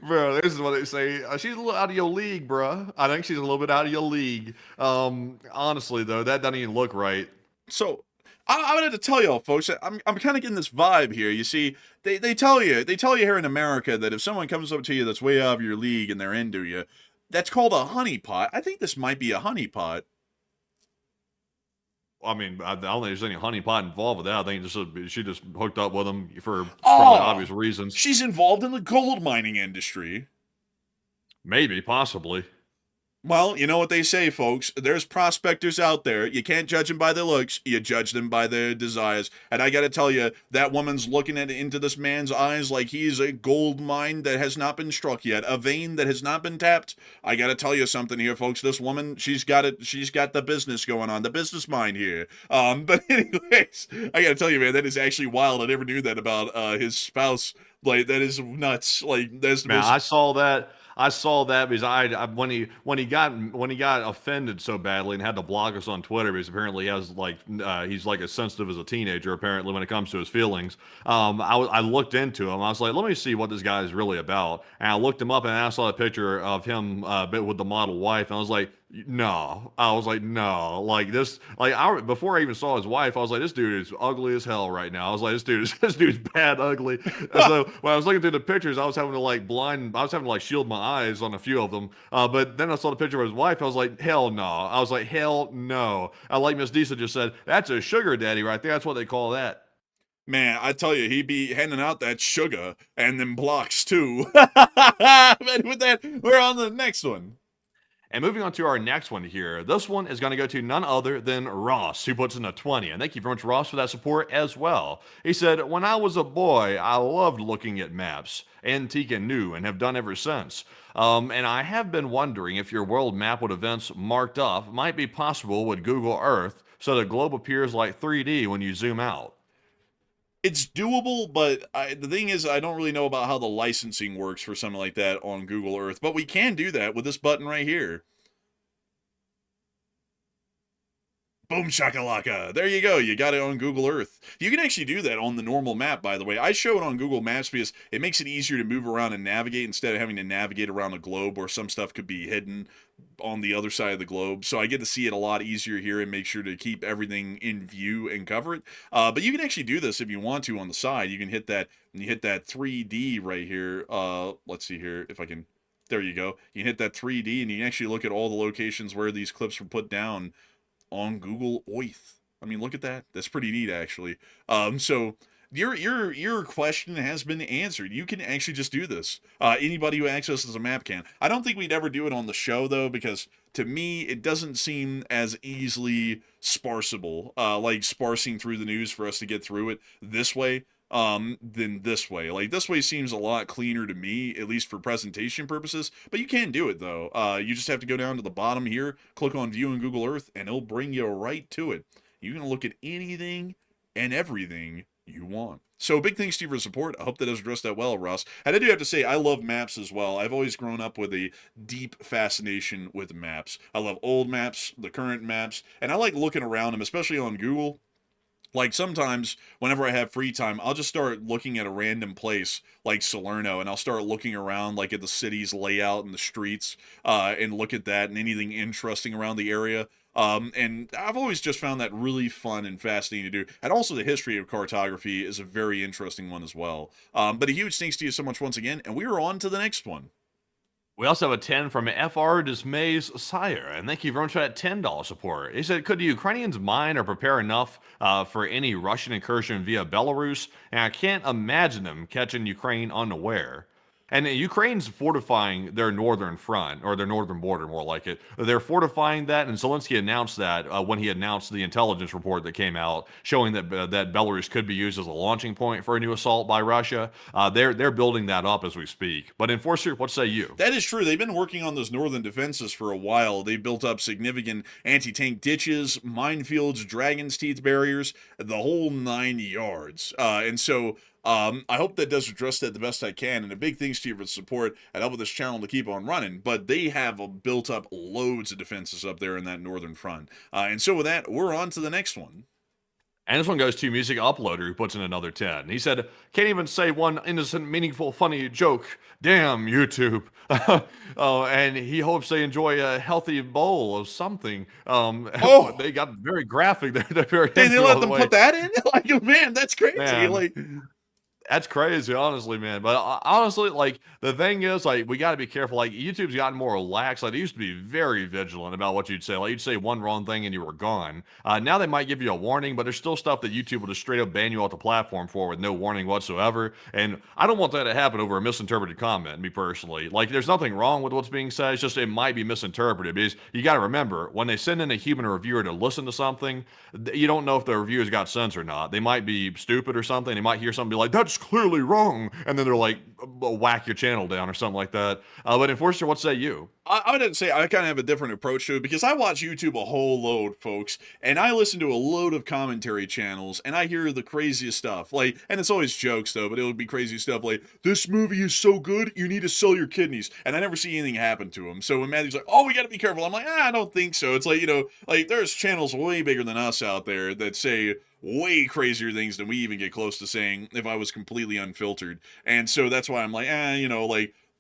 bro, this is what they say. She's a little out of your league, bro. I think she's a little bit out of your league. Honestly, though, that doesn't even look right. So I would have to tell y'all, folks. I'm kind of getting this vibe here. You see, they tell you here in America that if someone comes up to you that's way out of your league and they're into you, that's called a honeypot. I think this might be a honeypot. I mean, I don't think there's any honeypot involved with that. I think she just hooked up with him for probably obvious reasons. She's involved in the gold mining industry. Maybe, possibly. Well, you know what they say, folks. There's prospectors out there. You can't judge them by their looks. You judge them by their desires. And I got to tell you, that woman's looking into this man's eyes like he's a gold mine that has not been struck yet, a vein that has not been tapped. I got to tell you something here, folks. This woman, she's got it. She's got the business going on, the business mind here. But anyways, I got to tell you, man, that is actually wild. I never knew that about his spouse. Like, that is nuts. Like, that's the most... I saw that because when he got offended so badly and had to block us on Twitter because apparently he has he's like as sensitive as a teenager apparently when it comes to his feelings. I looked into him. I was like, let me see what this guy is really about. And I looked him up and I saw a picture of him with the model wife. And I was like, no. Like this, before I even saw his wife, I was like, this dude is ugly as hell right now. I was like, this dude's bad ugly. And so when I was looking through the pictures, I was having to shield my eyes on a few of them. But then I saw the picture of his wife. I was like, hell no. I was like, hell no. Like Miss Disa just said, that's a sugar daddy right there. That's what they call that. Man, I tell you, he be handing out that sugar and them blocks too. But with that, we're on the next one. And moving on to our next one here. This one is going to go to none other than Ross, who puts in a 20. And thank you very much, Ross, for that support as well. He said, when I was a boy, I loved looking at maps, antique and new, and have done ever since. And I have been wondering if your world map with events marked up might be possible with Google Earth, so the globe appears like 3D when you zoom out. It's doable, but the thing is, I don't really know about how the licensing works for something like that on Google Earth. But we can do that with this button right here. Boom shakalaka. There you go. You got it on Google Earth. You can actually do that on the normal map, by the way. I show it on Google Maps because it makes it easier to move around and navigate instead of having to navigate around a globe where some stuff could be hidden on the other side of the globe. So I get to see it a lot easier here and make sure to keep everything in view and cover it. But you can actually do this if you want to on the side. You can hit that 3D right here. Let's see here if I can. There you go. You can hit that 3D and you can actually look at all the locations where these clips were put down on Google Earth. I mean, look at that. That's pretty neat, actually. So your question has been answered. You can actually just do this. Anybody who accesses a map can. I don't think we'd ever do it on the show, though, because to me, it doesn't seem as easily sparseable, like sparsing through the news for us to get through it this way. Than this way. Like, this way seems a lot cleaner to me, at least for presentation purposes, but you can do it, though. You just have to go down to the bottom here, click on View in Google Earth, and it'll bring you right to it. You can look at anything and everything you want. So, big thanks to you for support. I hope that has addressed that well, Ross. And I do have to say, I love maps as well. I've always grown up with a deep fascination with maps. I love old maps, the current maps, and I like looking around them, especially on Google. Like, sometimes, whenever I have free time, I'll just start looking at a random place, like Salerno, and I'll start looking around, like, at the city's layout and the streets, and look at that and anything interesting around the area. And I've always just found that really fun and fascinating to do. And also, the history of cartography is a very interesting one as well. But a huge thanks to you so much once again, and we are on to the next one. We also have a 10 from FR Dismay's Sire, and thank you very much for that $10 support. He said, could the Ukrainians mine or prepare enough for any Russian incursion via Belarus? And I can't imagine them catching Ukraine unaware. And Ukraine's fortifying their northern front, or their northern border, more like it. They're fortifying that, and Zelensky announced that when he announced the intelligence report that came out, showing that Belarus could be used as a launching point for a new assault by Russia. They're building that up as we speak. But Enforcer, what say you? That is true. They've been working on those northern defenses for a while. They've built up significant anti-tank ditches, minefields, dragon's teeth barriers, the whole 9 yards. And so I hope that does address that the best I can, and a big thanks to you for the support and helping this channel to keep on running. But they have built up loads of defenses up there in that northern front. And so with that, we're on to the next one. And this one goes to Music Uploader, who puts in another 10. He said, can't even say one innocent, meaningful, funny joke. Damn, YouTube. And he hopes they enjoy a healthy bowl of something. They got very graphic there. They're very They let them put that in? Like, man, that's crazy. Man. Like, That's crazy, honestly, man. But honestly, like, the thing is, like, we got to be careful. Like, YouTube's gotten more relaxed. Like, they used to be very vigilant about what you'd say. Like, you'd say one wrong thing and you were gone. Now they might give you a warning, but there's still stuff that YouTube will just straight up ban you off the platform for with no warning whatsoever. And I don't want that to happen over a misinterpreted comment, me personally. Like, there's nothing wrong with what's being said. It's just it might be misinterpreted. Because you got to remember, when they send in a human reviewer to listen to something, you don't know if the reviewers got sense or not. They might be stupid or something. They might hear something be like, that's clearly wrong, and then they're like, whack your channel down or something like that. But Enforcer, what say you? I would say I kind of have a different approach to it, because I watch YouTube a whole load, folks, and I listen to a load of commentary channels, and I hear the craziest stuff. Like, and it's always jokes though, but it would be crazy stuff like, this movie is so good, you need to sell your kidneys. And I never see anything happen to him. So when Matthew's like, oh, we got to be careful, I'm like, I don't think so. It's like, like there's channels way bigger than us out there that say way crazier things than we even get close to saying if I was completely unfiltered. And so that's why I'm like,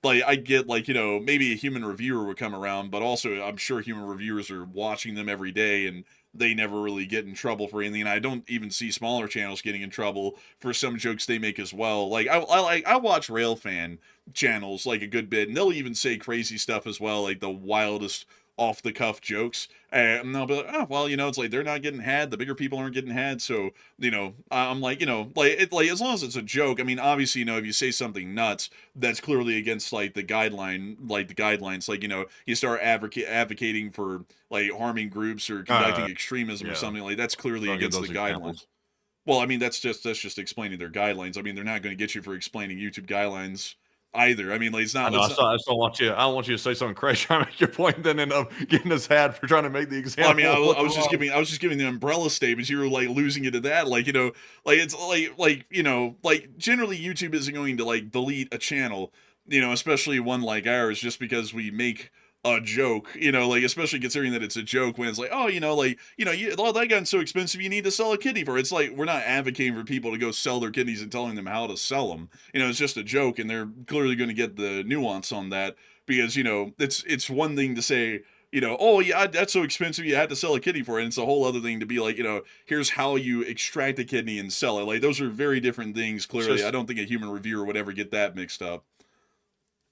like I get, like, maybe a human reviewer would come around, but also I'm sure human reviewers are watching them every day and they never really get in trouble for anything. And I don't even see smaller channels getting in trouble for some jokes they make as well. Like I watch Railfan channels like a good bit, and they'll even say crazy stuff as well, like the wildest off the cuff jokes, and they'll be like, oh, well, it's like they're not getting had, the bigger people aren't getting had, so I'm like, like as long as it's a joke. I mean, obviously, if you say something nuts that's clearly against like the guidelines, like you start advocating for like harming groups or conducting extremism or something, like that's clearly against the guidelines. Well, I mean, that's just explaining their guidelines. I mean, they're not going to get you for explaining YouTube guidelines either. I mean, like, it's not. I just don't want you. I don't want you to say something crazy trying to make your point, then end up getting us had for trying to make the example. Well, I mean, I was just giving the umbrella statements. You were like losing it to that, like like it's like generally YouTube isn't going to like delete a channel, especially one like ours, just because we make a joke, like, especially considering that it's a joke, when it's like, oh, that gun's so expensive, you need to sell a kidney for it. It's like, we're not advocating for people to go sell their kidneys and telling them how to sell them. It's just a joke, and they're clearly going to get the nuance on that, because, it's one thing to say, oh yeah, that's so expensive, you had to sell a kidney for it. And it's a whole other thing to be like, here's how you extract a kidney and sell it. Like, those are very different things, clearly. I don't think a human reviewer would ever get that mixed up.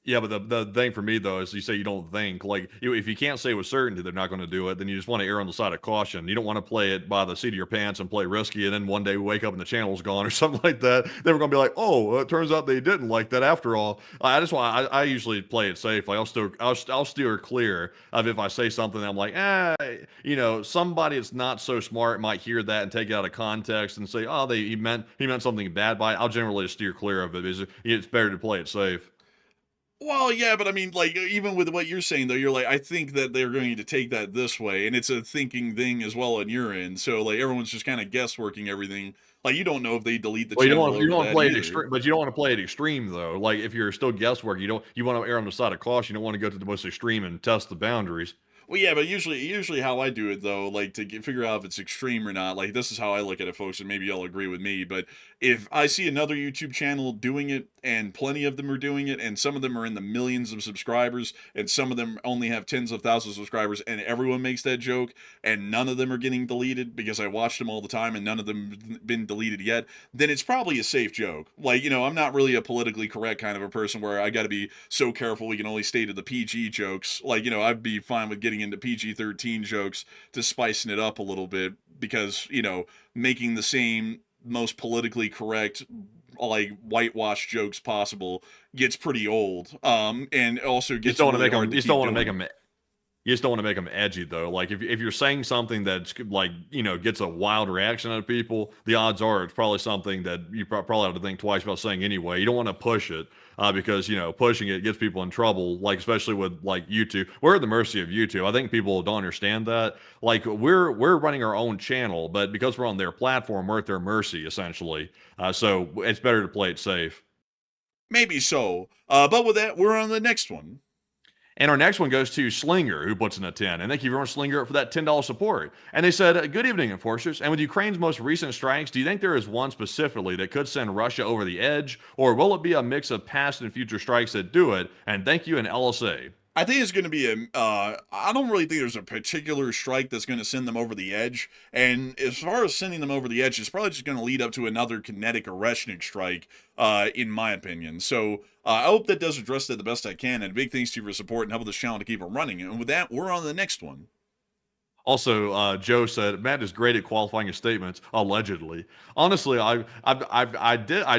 Yeah, but the thing for me, though, is you say you don't think. Like, if you can't say with certainty they're not going to do it, then you just want to err on the side of caution. You don't want to play it by the seat of your pants and play risky, and then one day we wake up and the channel's gone or something like that. Then we're going to be like, oh, it turns out they didn't like that after all. I usually play it safe. Like, I'll steer clear of if I say something, I'm like, somebody that's not so smart might hear that and take it out of context and say, oh, he meant something bad by it. I'll generally steer clear of it, because it's better to play it safe. Well, yeah, but I mean, like, even with what you're saying, though, you're like, I think that they're going to take that this way, and it's a thinking thing as well on your end. So, like, everyone's just kind of guessworking everything. Like, you don't know if they delete the channel. You don't want to play it extreme, but you don't want to play it extreme, though. Like, if you're still guesswork, you want to err on the side of caution. You don't want to go to the most extreme and test the boundaries. Well, yeah, but usually how I do it, though, like, to figure out if it's extreme or not, like, this is how I look at it, folks, and maybe y'all agree with me, but if I see another YouTube channel doing it, and plenty of them are doing it, and some of them are in the millions of subscribers, and some of them only have tens of thousands of subscribers, and everyone makes that joke, and none of them are getting deleted, because I watch them all the time, and none of them have been deleted yet, then it's probably a safe joke. Like, I'm not really a politically correct kind of a person where I gotta be so careful we can only stay to the PG jokes. Like, I'd be fine with getting into PG-13 jokes to spicing it up a little bit, because, making the same most politically correct, like, whitewash jokes possible gets pretty old, and also gets you just don't want to make them edgy, though. Like, if you're saying something that's like, gets a wild reaction out of people, the odds are it's probably something that you probably have to think twice about saying anyway. You don't want to push it. because, pushing it gets people in trouble, like, especially with, like, YouTube. We're at the mercy of YouTube. I think people don't understand that. Like, we're running our own channel, but because we're on their platform, we're at their mercy, essentially. So it's better to play it safe. Maybe so. But with that, we're on the next one. And our next one goes to Slinger, who puts in a 10. And thank you very much, Slinger, for that $10 support. And they said, good evening, enforcers. And with Ukraine's most recent strikes, do you think there is one specifically that could send Russia over the edge? Or will it be a mix of past and future strikes that do it? And thank you, and LSA. I think it's going to be I don't really think there's a particular strike that's going to send them over the edge. And as far as sending them over the edge, it's probably just going to lead up to another kinetic Oreshnik strike, in my opinion. So I hope that does address that the best I can. And big thanks to you for support and helping this channel to keep it running. And with that, we're on the next one. Also, Joe said Matt is great at qualifying his statements. Allegedly, honestly, I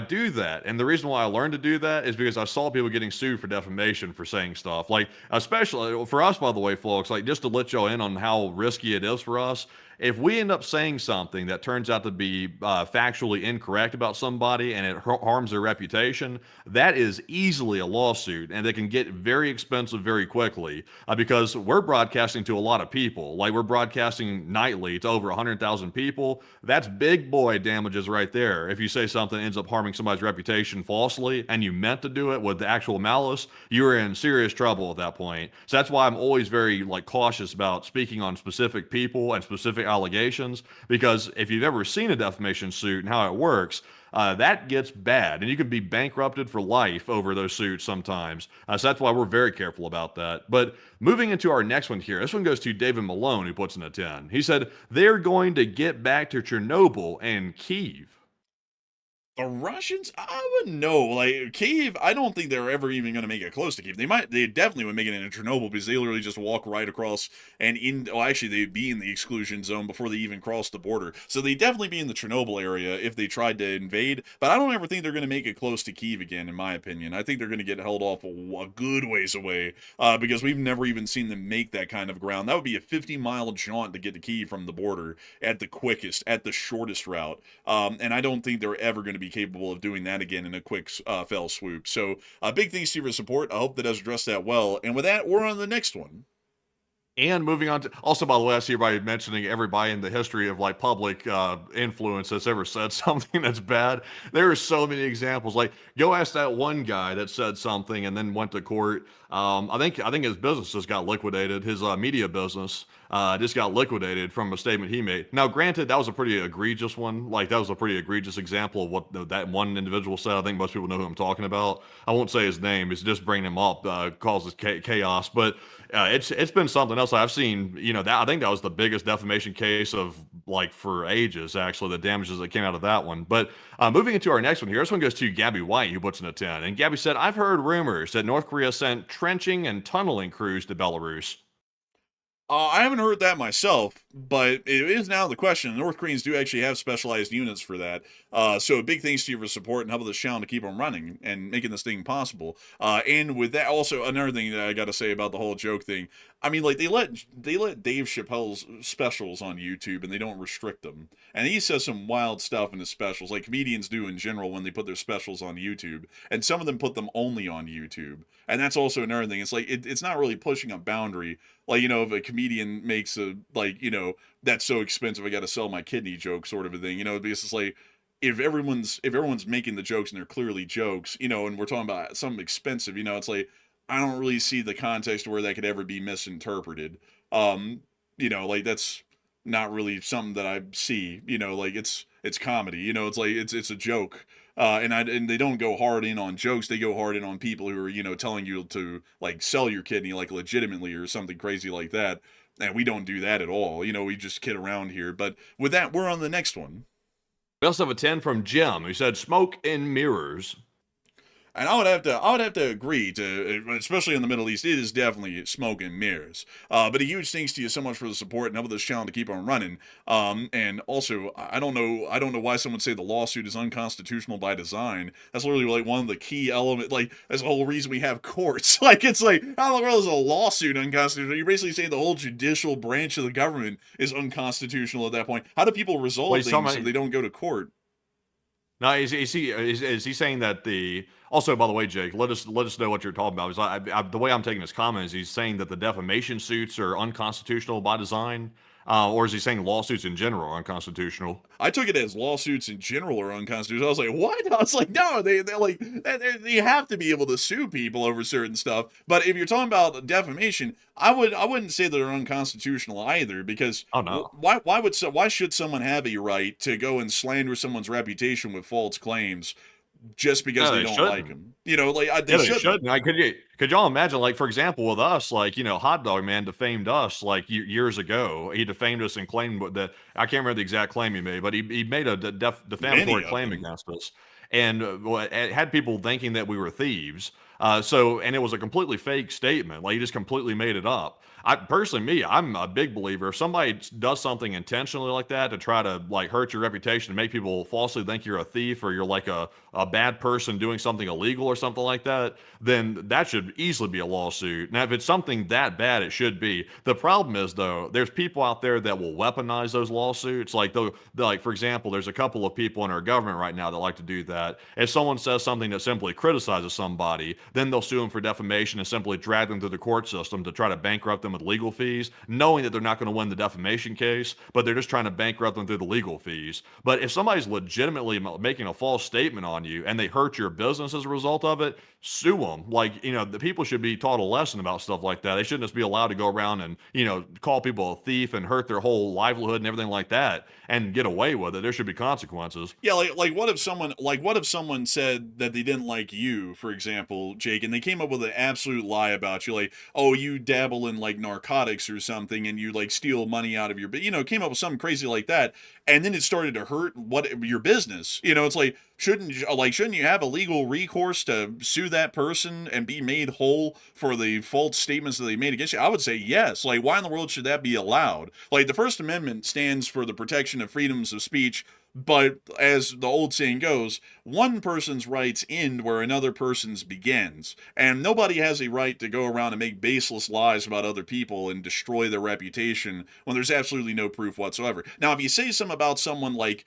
do that, and the reason why I learned to do that is because I saw people getting sued for defamation for saying stuff. Like, especially for us, by the way, folks. Like, just to let y'all in on how risky it is for us. If we end up saying something that turns out to be factually incorrect about somebody and it harms their reputation, that is easily a lawsuit, and they can get very expensive very quickly because we're broadcasting to a lot of people. Like, we're broadcasting nightly to over 100,000 people. That's big boy damages right there. If you say something ends up harming somebody's reputation falsely and you meant to do it with the actual malice, you're in serious trouble at that point. So that's why I'm always very cautious about speaking on specific people and specific allegations, because if you've ever seen a defamation suit and how it works, that gets bad, and you can be bankrupted for life over those suits sometimes. So that's why we're very careful about that. But moving into our next one here, this one goes to David Malone, who puts in a 10. He said, they're going to get back to Chernobyl and Kyiv. The Russians, I wouldn't know. Like, Kyiv, I don't think they're ever even going to make it close to Kyiv. They definitely would make it into Chernobyl because they literally just walk right across and actually they'd be in the exclusion zone before they even cross the border. So they'd definitely be in the Chernobyl area if they tried to invade, but I don't ever think they're going to make it close to Kyiv again, in my opinion. I think they're going to get held off a good ways away because we've never even seen them make that kind of ground. That would be a 50-mile jaunt to get to Kyiv from the border at the quickest, at the shortest route. And I don't think they're ever going to be capable of doing that again in a quick fell swoop. So big thanks to you for support. I hope that does address that well. And with that, we're on the next one. And moving on to, also, by the way, I see everybody mentioning everybody in the history of public influence that's ever said something that's bad. There are so many examples. Like, go ask that one guy that said something and then went to court. I think his business just got liquidated. His media business just got liquidated from a statement he made. Now, granted, that was a pretty egregious one. Like, that was a pretty egregious example of what that one individual said. I think most people know who I'm talking about. I won't say his name. It's just bringing him up causes chaos. But it's been something else I've seen. That I think that was the biggest defamation case of for ages. Actually, the damages that came out of that one. But moving into our next one here, this one goes to Gabby White, who puts in a 10. And Gabby said, "I've heard rumors that North Korea sent trenching and tunneling crews to Belarus." I haven't heard that myself, but it is now the question. The North Koreans do actually have specialized units for that. So a big thanks to you for support and helping this channel to keep them running and making this thing possible. And with that, also another thing that I got to say about the whole joke thing. I mean, they let Dave Chappelle's specials on YouTube and they don't restrict them. And he says some wild stuff in his specials, like comedians do in general when they put their specials on YouTube. And some of them put them only on YouTube. And that's also another thing. It's it's not really pushing a boundary. If a comedian makes that's so expensive, I got to sell my kidney joke sort of a thing, because it's if everyone's making the jokes and they're clearly jokes, and we're talking about something expensive, it's I don't really see the context where that could ever be misinterpreted. That's not really something that I see, it's comedy, it's a joke. And they don't go hard in on jokes. They go hard in on people who are, telling you to sell your kidney legitimately or something crazy like that. And we don't do that at all. We just kid around here. But with that, we're on the next one. We also have a 10 from Jim, who said, "Smoke and mirrors." And I would have to agree to, especially in the Middle East, it is definitely smoke and mirrors. But a huge thanks to you so much for the support and helping this channel to keep on running. And also, I don't know why someone would say the lawsuit is unconstitutional by design. That's literally one of the key elements. That's the whole reason we have courts. How in the world is a lawsuit unconstitutional? You're basically saying the whole judicial branch of the government is unconstitutional at that point. How do people resolve things if they don't go to court? Now, is he saying that the also, by the way, Jake, let us know what you're talking about. Because the way I'm taking his comment is he's saying that the defamation suits are unconstitutional by design, or is he saying lawsuits in general are unconstitutional? I took it as lawsuits in general are unconstitutional. I was like, what? I was like, no, they're like, you have to be able to sue people over certain stuff. But if you're talking about defamation, I wouldn't say they're unconstitutional either, because Oh no, why should someone have a right to go and slander someone's reputation with false claims just because no, they they don't like shouldn't. them? Like they Yeah, they shouldn't. shouldn't. Like, could y'all imagine, like, for example, with us, like, Hot Dog Man defamed us like years ago. He defamed us and claimed that I can't remember the exact claim he made, but he made a Many defamatory of claim them. against us, and it had people thinking that we were thieves. And it was a completely fake statement. Like, he just completely made it up. I personally, I'm a big believer. If somebody does something intentionally like that to try to like hurt your reputation and make people falsely think you're a thief or you're like a bad person doing something illegal or something like that, then that should easily be a lawsuit. Now, if it's something that bad, it should be. The problem is, though, there's people out there that will weaponize those lawsuits. Like for example, there's a couple of people in our government right now that like to do that. If someone says something that simply criticizes somebody, then they'll sue them for defamation and simply drag them through the court system to try to bankrupt them with legal fees, knowing that they're not going to win the defamation case, but they're just trying to bankrupt them through the legal fees. But if somebody's legitimately making a false statement on you and they hurt your business as a result of it, sue them. Like, the people should be taught a lesson about stuff like that. They shouldn't just be allowed to go around and, call people a thief and hurt their whole livelihood and everything like that and get away with it. There should be consequences. Yeah, like what if someone said that they didn't like you, for example, Jake, and they came up with an absolute lie about you, like, oh, you dabble in like narcotics or something, and you like steal money out of your, but came up with something crazy like that, and then it started to hurt your business. It's like shouldn't you have a legal recourse to sue that person and be made whole for the false statements that they made against you? I would say yes. Like, why in the world should that be allowed? Like, the First Amendment stands for the protection of freedoms of speech, but as the old saying goes, one person's rights end where another person's begins. And nobody has a right to go around and make baseless lies about other people and destroy their reputation when there's absolutely no proof whatsoever. Now, if you say something about someone like,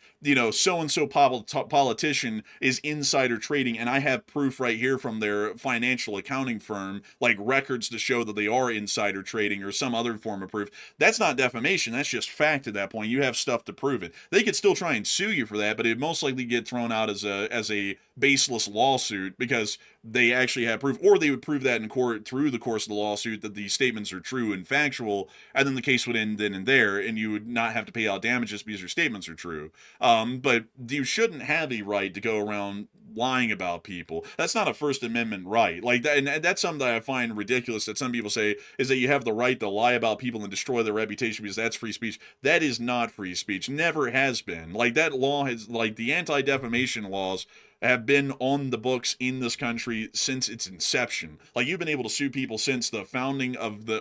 so and so politician is insider trading, and I have proof right here from their financial accounting firm, like records to show that they are insider trading or some other form of proof, that's not defamation. That's just fact at that point. You have stuff to prove it. They could still try and sue you for that, but it'd most likely get thrown out as a baseless lawsuit because they actually have proof, or they would prove that in court through the course of the lawsuit that the statements are true and factual, and then the case would end then and there, and you would not have to pay out damages because your statements are true. But you shouldn't have a right to go around lying about people. That's not a First Amendment right. Like that, and that's something that I find ridiculous that some people say is that you have the right to lie about people and destroy their reputation because that's free speech. That is not free speech. Never has been. Like, that law has, like, the anti-defamation laws have been on the books in this country since its inception. Like, you've been able to sue people since the founding of the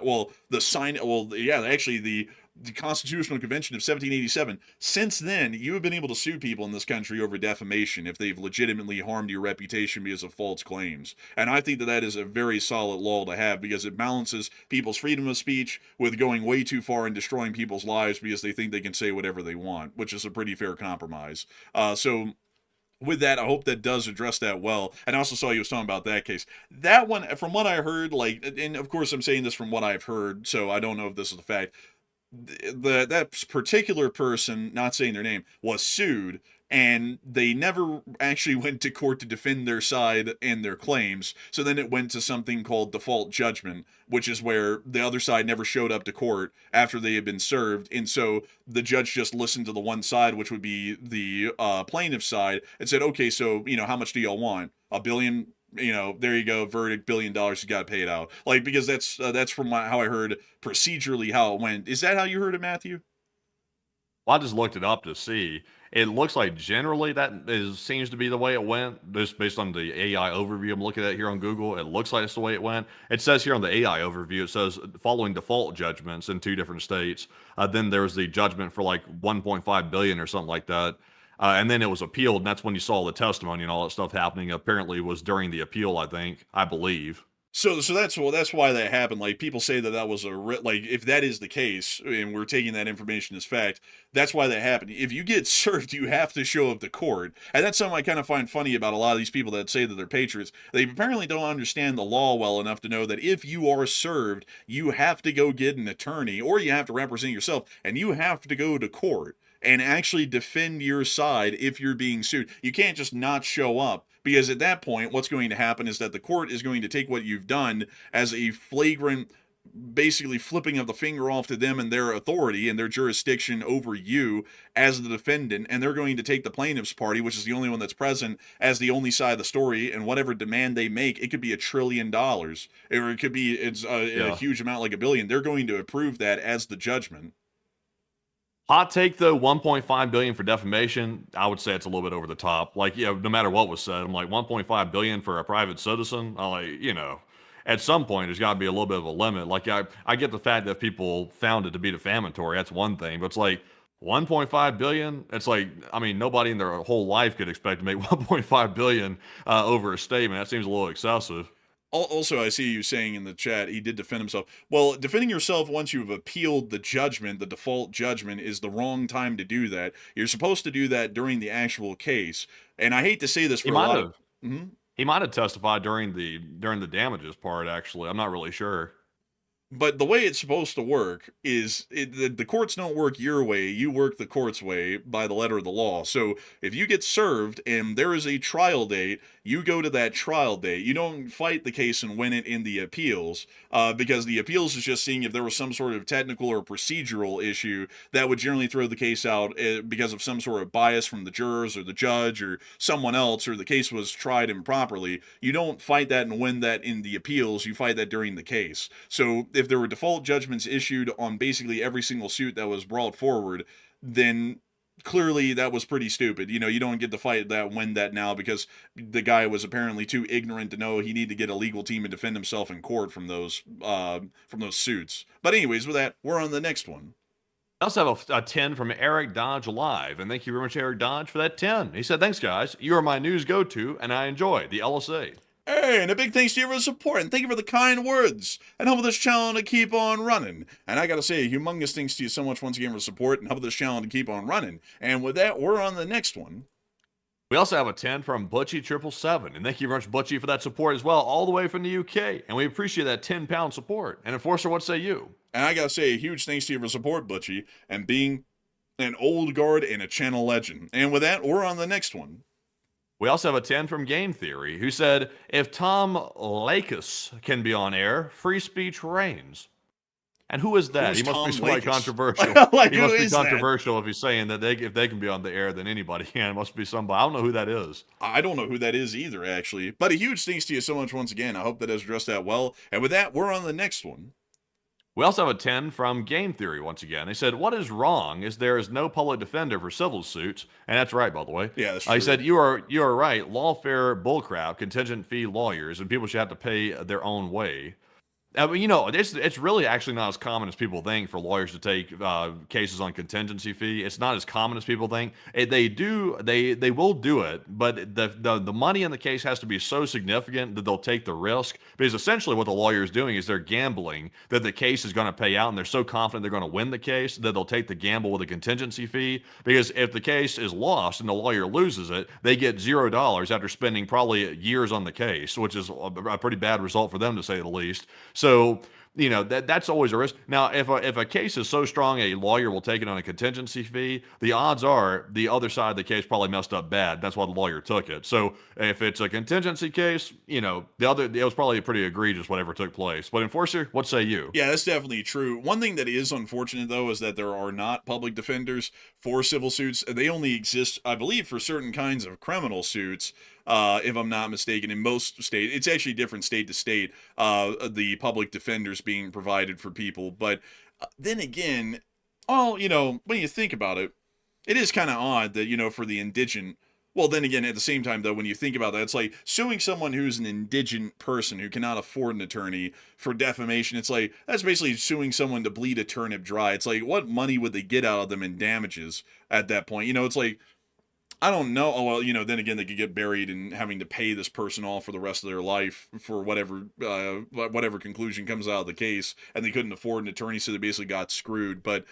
Constitutional Convention of 1787. Since then, you have been able to sue people in this country over defamation if they've legitimately harmed your reputation because of false claims. And I think that that is a very solid law to have because it balances people's freedom of speech with going way too far and destroying people's lives because they think they can say whatever they want, which is a pretty fair compromise. So with that, I hope that does address that well. And I also saw you was talking about that case. That one, from what I heard, like, and of course I'm saying this from what I've heard, so I don't know if this is a fact. That particular person, not saying their name, was sued, and they never actually went to court to defend their side and their claims. So then it went to something called default judgment, which is where the other side never showed up to court after they had been served, and so the judge just listened to the one side, which would be the plaintiff side, and said, okay, so how much do y'all want? A billion? There you go, verdict, $1 billion, you got to pay it out. Like, because that's from how I heard procedurally how it went. Is that how you heard it, Matthew? Well, I just looked it up to see. It looks like generally seems to be the way it went, just based on the AI overview I'm looking at here on Google. It looks like it's the way it went. It says here on the AI overview, it says following default judgments in 2 different states. Then there was the judgment for like 1.5 billion or something like that. And then it was appealed, and that's when you saw the testimony and all that stuff happening. Apparently, it was during the appeal, I believe. So that's why that happened. Like, people say that was like, if that is the case, and we're taking that information as fact, that's why that happened. If you get served, you have to show up to court, and that's something I kind of find funny about a lot of these people that say that they're patriots. They apparently don't understand the law well enough to know that if you are served, you have to go get an attorney, or you have to represent yourself, and you have to go to court and actually defend your side if you're being sued. You can't just not show up, because at that point, what's going to happen is that the court is going to take what you've done as a flagrant, basically flipping of the finger off to them and their authority and their jurisdiction over you as the defendant, and they're going to take the plaintiff's party, which is the only one that's present, as the only side of the story, and whatever demand they make, it could be $1 trillion, or it could be a huge amount, like $1 billion. They're going to approve that as the judgment. Hot take though, 1.5 billion for defamation. I would say it's a little bit over the top. Like, no matter what was said, I'm like 1.5 billion for a private citizen. I'm like, at some point there's got to be a little bit of a limit. Like, I get the fact that people found it to be defamatory. That's one thing, but it's like 1.5 billion. It's like, I mean, nobody in their whole life could expect to make 1.5 billion over a statement. That seems a little excessive. Also, I see you saying in the chat he did defend himself. Well, defending yourself once you've appealed the judgment, the default judgment, is the wrong time to do that. You're supposed to do that during the actual case. And I hate to say this for a lot of... He might have testified during the damages part, actually. I'm not really sure. But the way it's supposed to work is the courts don't work your way. You work the court's way by the letter of the law. So if you get served and there is a trial date, you go to that trial date. You don't fight the case and win it in the appeals, because the appeals is just seeing if there was some sort of technical or procedural issue that would generally throw the case out because of some sort of bias from the jurors or the judge or someone else, or the case was tried improperly. You don't fight that and win that in the appeals. You fight that during the case. So if there were default judgments issued on basically every single suit that was brought forward, then clearly that was pretty stupid. You don't get to fight that, win that now, because the guy was apparently too ignorant to know he needed to get a legal team and defend himself in court from those suits. But anyways, with that, we're on the next one. I also have a 10 from Eric Dodge Live, and thank you very much, Eric Dodge, for that 10. He said, "Thanks, guys. You are my news go-to, and I enjoy the LSA." Hey, and a big thanks to you for the support, and thank you for the kind words, and help this channel to keep on running. And I gotta say, a humongous thanks to you so much once again for support and help this channel to keep on running. And with that, we're on the next one. We also have a 10 from Butchie777, and thank you very much, Butchie, for that support as well, all the way from the UK. And we appreciate that 10-pound support. And Enforcer, what say you? And I gotta say, a huge thanks to you for support, Butchie, and being an old guard and a channel legend. And with that, we're on the next one. We also have a 10 from Game Theory, who said, "If Tom Lakis can be on air, free speech reigns." And who is that? Who's He must Tom be quite Lakis? controversial. Like, He who must be is that? controversial if he's saying that if they can be on the air, then anybody can. It must be somebody. I don't know who that is. I don't know who that is either, actually. But a huge thanks to you so much once again. I hope that has addressed that well. And with that, we're on the next one. We also have a 10 from Game Theory once again. They said, "What is wrong is there is no public defender for civil suits." And that's right, by the way. Yeah, that's true. He said, you are right. Lawfare bullcrap, contingent fee lawyers, and people should have to pay their own way. It's really actually not as common as people think for lawyers to take cases on contingency fee. It's not as common as people think. They will do it, but the money in the case has to be so significant that they'll take the risk. Because essentially what the lawyer is doing is they're gambling that the case is going to pay out, and they're so confident they're going to win the case that they'll take the gamble with a contingency fee. Because if the case is lost and the lawyer loses it, they get $0 after spending probably years on the case, which is a pretty bad result for them, to say the least. So, that's always a risk. Now, if a case is so strong, a lawyer will take it on a contingency fee. The odds are the other side of the case probably messed up bad. That's why the lawyer took it. So if it's a contingency case, it was probably pretty egregious whatever took place. But Enforcer, what say you? Yeah, that's definitely true. One thing that is unfortunate, though, is that there are not public defenders for civil suits. They only exist, I believe, for certain kinds of criminal suits. If I'm not mistaken, in most states, it's actually different state to state, the public defenders being provided for people. But then again, when you think about it, it is kind of odd that, for the indigent. Well, then again, at the same time, though, when you think about that, it's like suing someone who's an indigent person who cannot afford an attorney for defamation. It's like, that's basically suing someone to bleed a turnip dry. It's like, what money would they get out of them in damages at that point? It's like, I don't know. Oh, well, then again, they could get buried in having to pay this person off for the rest of their life for whatever conclusion comes out of the case, and they couldn't afford an attorney, so they basically got screwed. But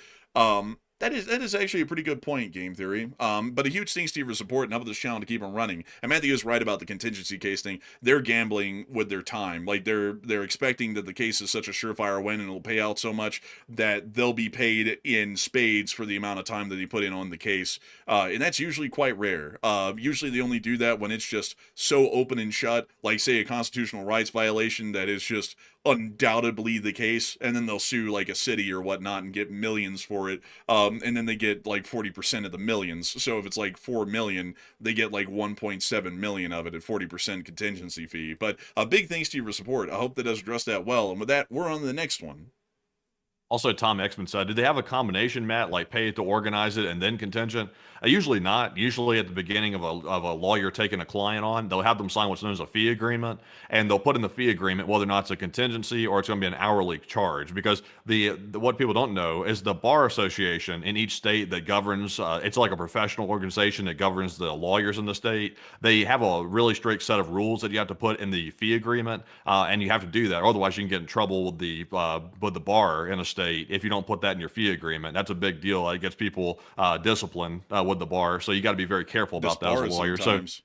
that is actually a pretty good point, Game Theory. But a huge thanks to you for support and help this channel to keep them running. And Matthew is right about the contingency case thing. They're gambling with their time. Like they're expecting that the case is such a surefire win and it'll pay out so much that they'll be paid in spades for the amount of time that they put in on the case. And that's usually quite rare. Usually they only do that when it's just so open and shut, like say a constitutional rights violation that is just undoubtedly the case, and then they'll sue like a city or whatnot and get millions for it, and then they get like 40% of the millions. So if it's like 4 million, they get like 1.7 million of it at 40% contingency fee. But a big thanks to you for support. I hope that does address that well, and with that, we're on to the next one. Also, Tom Exman said, did they have a combination, Matt, like pay to organize it and then contingent? Usually not. Usually at the beginning of a lawyer taking a client on, they'll have them sign what's known as a fee agreement, and they'll put in the fee agreement whether or not it's a contingency or it's going to be an hourly charge. Because what people don't know is the bar association in each state that governs, it's like a professional organization that governs the lawyers in the state. They have a really strict set of rules that you have to put in the fee agreement, and you have to do that. Otherwise, you can get in trouble with the bar in a state if you don't put that in your fee agreement. That's a big deal. It gets people disciplined with the bar, so you got to be very careful about that as a lawyer. Sometimes. So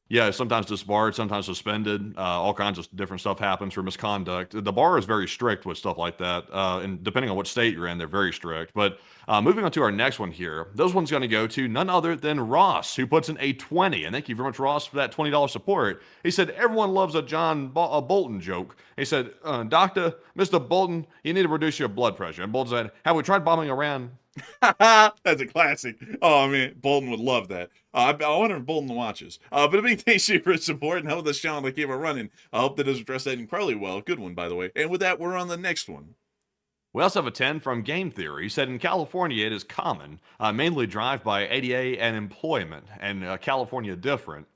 yeah, sometimes disbarred, sometimes suspended. All kinds of different stuff happens for misconduct. The bar is very strict with stuff like that, and depending on what state you're in, they're very strict. But moving on to our next one here, this one's going to go to none other than Ross, who puts in a 20. And thank you very much, Ross, for that $20 support. He said, everyone loves a Bolton joke. He said, Doctor, Mr. Bolton, you need to reduce your blood pressure. And Bolton said, have we tried bombing Iran? That's a classic. Oh, man, Bolton would love that. I wonder if Bolton watches. But a big thanks to you for support and help this channel to keep it running. I hope that does address that incredibly well. Good one, by the way. And with that, we're on the next one. We also have a 10 from Game Theory. He said in California it is common, mainly drive by ADA and employment, and California different.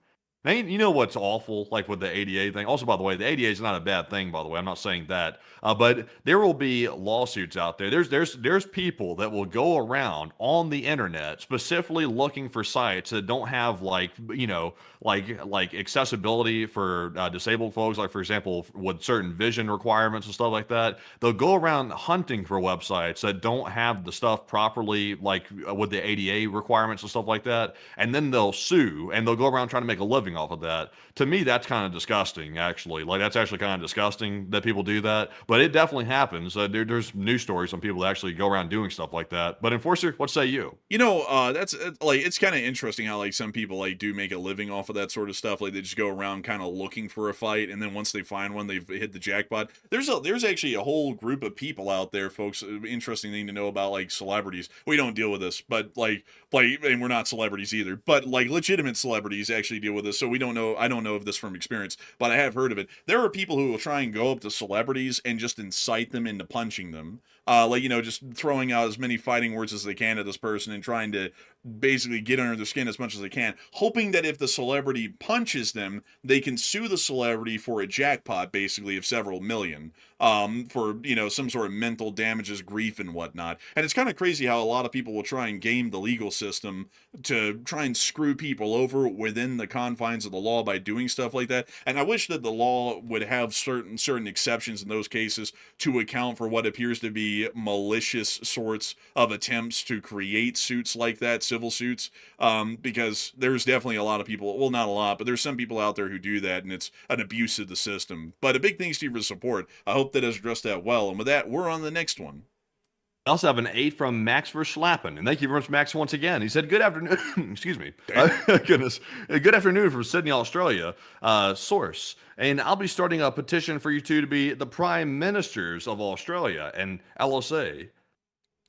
Now, you know what's awful, like with the ADA thing? Also, by the way, the ADA is not a bad thing, by the way. I'm not saying that. But there will be lawsuits out there. There's people that will go around on the internet specifically looking for sites that don't have like accessibility for disabled folks. Like, for example, with certain vision requirements and stuff like that. They'll go around hunting for websites that don't have the stuff properly, like with the ADA requirements and stuff like that. And then they'll sue, and they'll go around trying to make a living off of that. To me, that's kind of disgusting, actually. Like, that's actually kind of disgusting that people do that, but it definitely happens. There's news stories on people that actually go around doing stuff like that. But Enforcer, what say you? That's like, it's kind of interesting how like some people like do make a living off of that sort of stuff. Like they just go around kind of looking for a fight, and then once they find one, they've hit the jackpot. There's actually a whole group of people out there, folks. Interesting thing to know about like celebrities. We don't deal with this, but like, and we're not celebrities either. But like legitimate celebrities actually deal with this. So we don't know. I don't know of this from experience, but I have heard of it. There are people who will try and go up to celebrities and just incite them into punching them. Just throwing out as many fighting words as they can at this person and trying to basically get under their skin as much as they can, hoping that if the celebrity punches them, they can sue the celebrity for a jackpot, basically, of several million, for, some sort of mental damages, grief, and whatnot. And it's kind of crazy how a lot of people will try and game the legal system to try and screw people over within the confines of the law by doing stuff like that. And I wish that the law would have certain exceptions in those cases to account for what appears to be malicious sorts of attempts to create suits like that, civil suits, because there's definitely a lot of people, well, not a lot, but there's some people out there who do that, and it's an abuse of the system. But a big thanks to you for the support. I hope that has addressed that well. And with that, we're on the next one. I also have an 8 from Max Verslappen, and thank you very much, Max, once again. He said, good afternoon, excuse me, goodness, good afternoon from Sydney, Australia, source, and I'll be starting a petition for you two to be the prime ministers of Australia and LSA.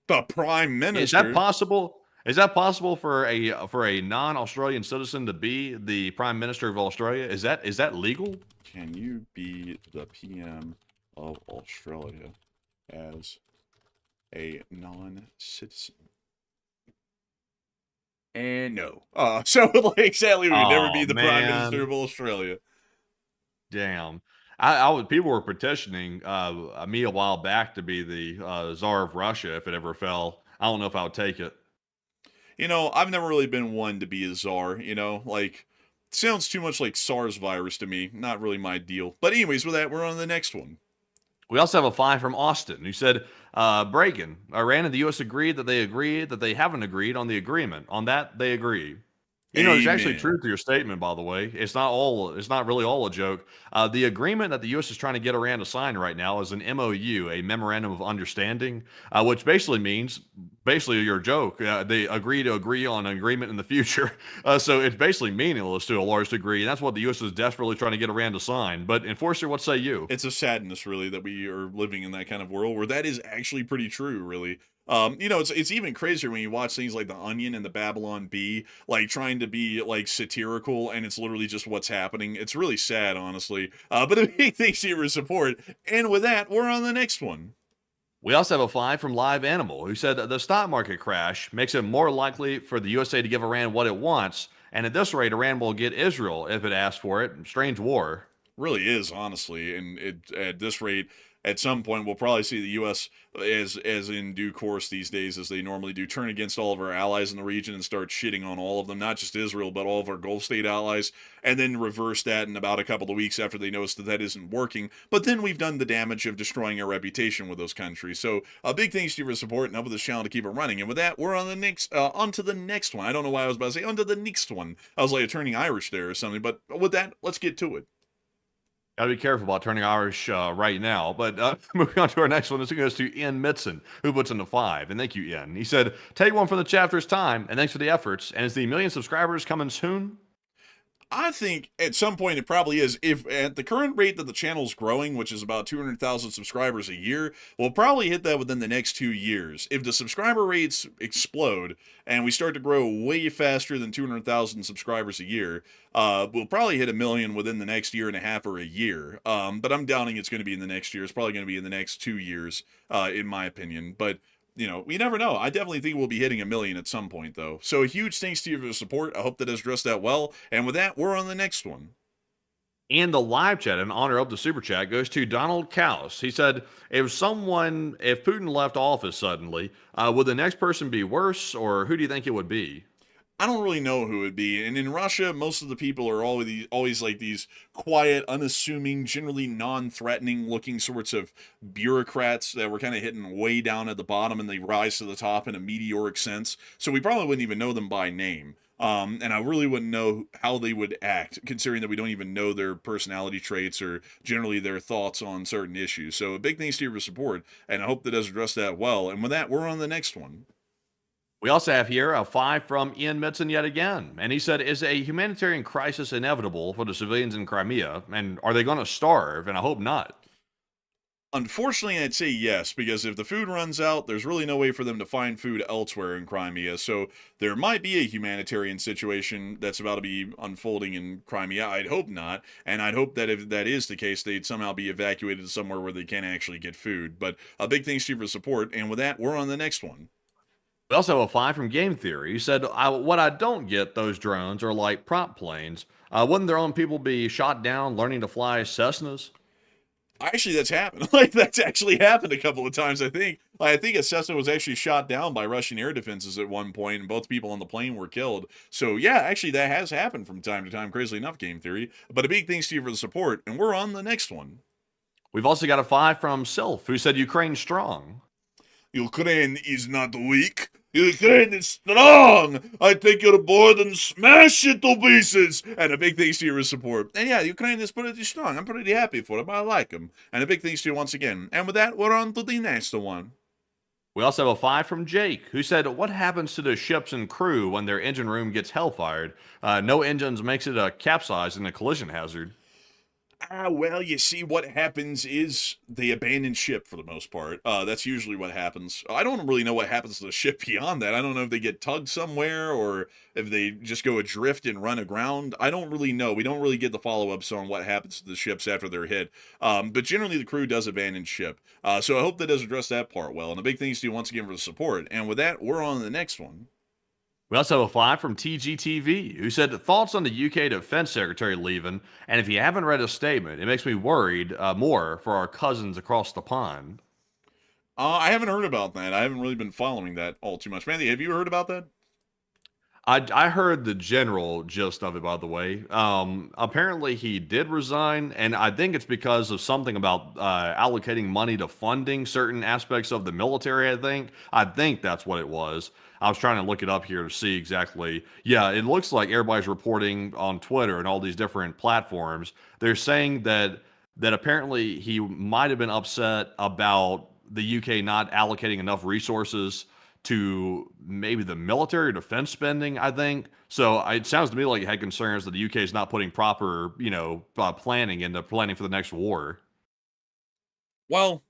The prime minister? Is that possible? Is that possible for a non-Australian citizen to be the prime minister of Australia? Is that legal? Can you be the PM of Australia as a non-citizen? And no. So like sadly we would never be the prime minister of Australia. Damn. People were petitioning me a while back to be the czar of Russia if it ever fell. I don't know if I would take it. I've never really been one to be a czar, like, sounds too much like SARS virus to me. Not really my deal. But anyways, with that, we're on to the next one. We also have a 5 from Austin, who said, Bregan, Iran and the U.S. agreed that they haven't agreed on the agreement. On that, they agree. There's actually Amen. truth to your statement, by the way. It's not really all a joke. The agreement that the U.S. is trying to get Iran to sign right now is an MOU, a Memorandum of Understanding, which basically means, your joke, they agree on an agreement in the future. So it's basically meaningless to a large degree. And that's what the U.S. is desperately trying to get Iran to sign. But Enforcer, what say you? It's a sadness, really, that we are living in that kind of world where that is actually pretty true, really. It's even crazier when you watch things like The Onion and the Babylon Bee, like trying to be like satirical, and it's literally just what's happening. It's really sad, honestly. But a big thanks to your support. And with that, we're on the next one. We also have a 5 from Live Animal, who said that the stock market crash makes it more likely for the USA to give Iran what it wants, and at this rate, Iran will get Israel if it asks for it. Strange war. Really is, honestly, and at this rate, at some point we'll probably see the U.S. as in due course these days, as they normally do, turn against all of our allies in the region and start shitting on all of them, not just Israel, but all of our Gulf state allies, and then reverse that in about a couple of weeks after they notice that isn't working. But then we've done the damage of destroying our reputation with those countries. So a big thanks to your support and help with this channel to keep it running. And with that, we're on to the next one. I don't know why I was about to say on to the next one. I was like turning Irish there or something, but with that, let's get to it. Gotta be careful about turning Irish right now. But moving on to our next one, this goes to Ian Mitson, who puts in the 5. And thank you, Ian. He said, take one from the chapter's time, and thanks for the efforts. And is the 1 million subscribers coming soon? I think at some point it probably is. If at the current rate that the channel's growing, which is about 200,000 subscribers a year, we'll probably hit that within the next 2 years. If the subscriber rates explode and we start to grow way faster than 200,000 subscribers a year, we'll probably hit 1 million within the next year and a half or a year. But I'm doubting it's going to be in the next year. It's probably going to be in the next 2 years, in my opinion. But we never know. I definitely think we'll be hitting 1 million at some point, though. So a huge thanks to you for the support. I hope that has addressed that well. And with that, we're on the next one. And the live chat, in honor of the super chat, goes to Donald Kaus. He said, if Putin left office suddenly, would the next person be worse, or who do you think it would be? I don't really know who it would be. And in Russia, most of the people are always like these quiet, unassuming, generally non-threatening looking sorts of bureaucrats that were kind of hitting way down at the bottom and they rise to the top in a meteoric sense. So we probably wouldn't even know them by name. And I really wouldn't know how they would act, considering that we don't even know their personality traits or generally their thoughts on certain issues. So a big thanks to your support, and I hope that does address that well. And with that, we're on the next one. We also have here a 5 from Ian Mitson yet again. And he said, is a humanitarian crisis inevitable for the civilians in Crimea? And are they going to starve? And I hope not. Unfortunately, I'd say yes, because if the food runs out, there's really no way for them to find food elsewhere in Crimea. So there might be a humanitarian situation that's about to be unfolding in Crimea. I'd hope not. And I'd hope that if that is the case, they'd somehow be evacuated somewhere where they can't actually get food. But a big thanks to you for support. And with that, we're on the next one. We also have a 5 from Game Theory. He said, what I don't get, those drones are like prop planes. Wouldn't their own people be shot down learning to fly Cessnas? Actually, that's happened. Like, that's actually happened a couple of times, I think. I think a Cessna was actually shot down by Russian air defenses at one point, and both people on the plane were killed. So, yeah, actually, that has happened from time to time, crazily enough, Game Theory. But a big thanks to you for the support, and we're on the next one. We've also got a 5 from Sylph, who said Ukraine's strong. Ukraine is not weak. Ukraine is strong. I take your board and smash it to pieces. And a big thanks to your support. And yeah, Ukraine is pretty strong. I'm pretty happy for them. I like them. And a big thanks to you once again. And with that, we're on to the next one. We also have a 5 from Jake, who said, what happens to the ships and crew when their engine room gets hellfired? No engines makes it a capsize and a collision hazard. Well, you see, what happens is they abandon ship for the most part. That's usually what happens. I don't really know what happens to the ship beyond that. I don't know if they get tugged somewhere or if they just go adrift and run aground. I don't really know. We don't really get the follow-ups on what happens to the ships after they're hit. But generally, the crew does abandon ship. So I hope that does address that part well. And a big thanks to you once again for the support. And with that, we're on to the next one. We also have a 5 from TGTV, who said, thoughts on the UK Defense Secretary leaving, and if you haven't read his statement, it makes me worried more for our cousins across the pond. I haven't heard about that. I haven't really been following that all too much. Mandy, have you heard about that? I heard the general gist of it, by the way. Apparently, he did resign, and I think it's because of something about allocating money to funding certain aspects of the military. I think that's what it was. I was trying to look it up here to see exactly. Yeah, it looks like everybody's reporting on Twitter and all these different platforms. They're saying that apparently he might have been upset about the UK not allocating enough resources to maybe the military or defense spending, I think. So it sounds to me like he had concerns that the UK is not putting proper, planning into planning for the next war. Well,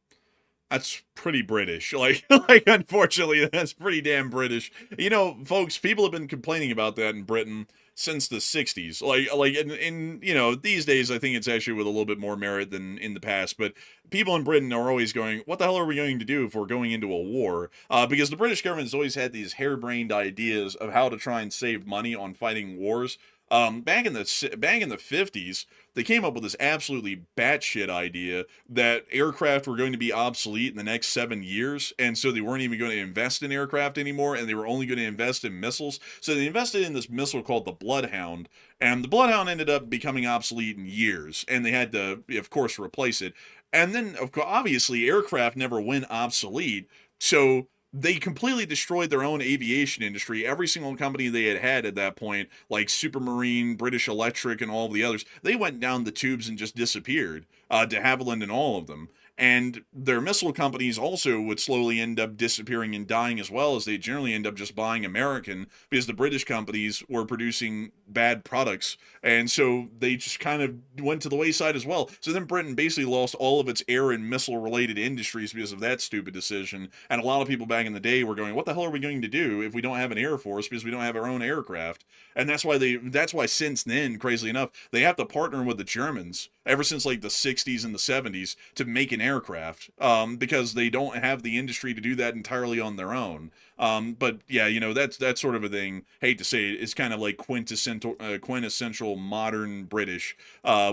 that's pretty British. Like, like unfortunately, that's pretty damn British. You know, folks, people have been complaining about that in Britain since the 60s. Like in these days, I think it's actually with a little bit more merit than in the past. But people in Britain are always going, what the hell are we going to do if we're going into a war? Because the British government has always had these harebrained ideas of how to try and save money on fighting wars. Back in the 50s, they came up with this absolutely batshit idea that aircraft were going to be obsolete in the next 7 years, and so they weren't even going to invest in aircraft anymore, and they were only going to invest in missiles. So they invested in this missile called the Bloodhound, and the Bloodhound ended up becoming obsolete in years, and they had to, of course, replace it. And then, of course, obviously, aircraft never went obsolete, so they completely destroyed their own aviation industry. Every single company they had at that point, like Supermarine, British Electric, and all of the others, they went down the tubes and just disappeared. De Havilland and all of them. And their missile companies also would slowly end up disappearing and dying as well, as they generally end up just buying American, because the British companies were producing bad products. And so they just kind of went to the wayside as well. So then Britain basically lost all of its air and missile related industries because of that stupid decision. And a lot of people back in the day were going, what the hell are we going to do if we don't have an air force, because we don't have our own aircraft? And that's why since then, crazily enough, they have to partner with the Germans ever since like the 60s and the 70s to make an aircraft, because they don't have the industry to do that entirely on their own. But yeah, that's sort of a thing. Hate to say it, it's kind of like quintessential modern British,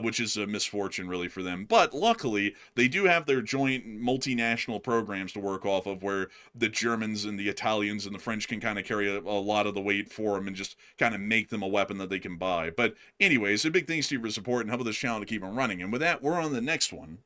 which is a misfortune really for them. But luckily, they do have their joint multinational programs to work off of, where the Germans and the Italians and the French can kind of carry a lot of the weight for them and just kind of make them a weapon that they can buy. But anyways, a big thanks to you for support and helping this channel to keep on running. And with that, we're on the next one.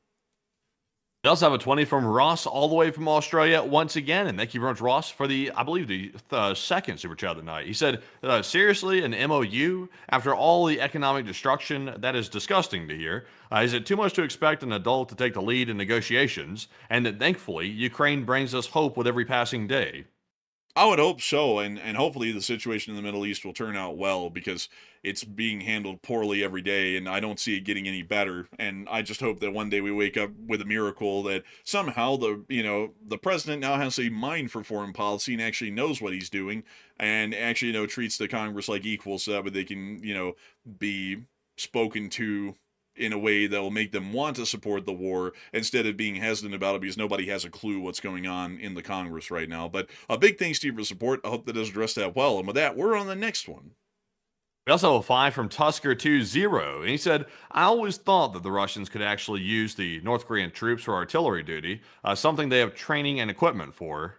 We also have a 20 from Ross, all the way from Australia once again. And thank you very much, Ross, for I believe, the second super chat of the night. He said, seriously, an MOU? After all the economic destruction, that is disgusting to hear. Is it too much to expect an adult to take the lead in negotiations? And that thankfully, Ukraine brings us hope with every passing day. I would hope so, and hopefully the situation in the Middle East will turn out well, because it's being handled poorly every day, and I don't see it getting any better. And I just hope that one day we wake up with a miracle that somehow the president now has a mind for foreign policy and actually knows what he's doing, and actually treats the Congress like equals, so that way they can be spoken to in a way that will make them want to support the war, instead of being hesitant about it because nobody has a clue what's going on in the Congress right now. But a big thanks to you for support. I hope that does address that well. And with that, we're on the next one. We also have a 5 from Tusker20, and he said, I always thought that the Russians could actually use the North Korean troops for artillery duty, something they have training and equipment for.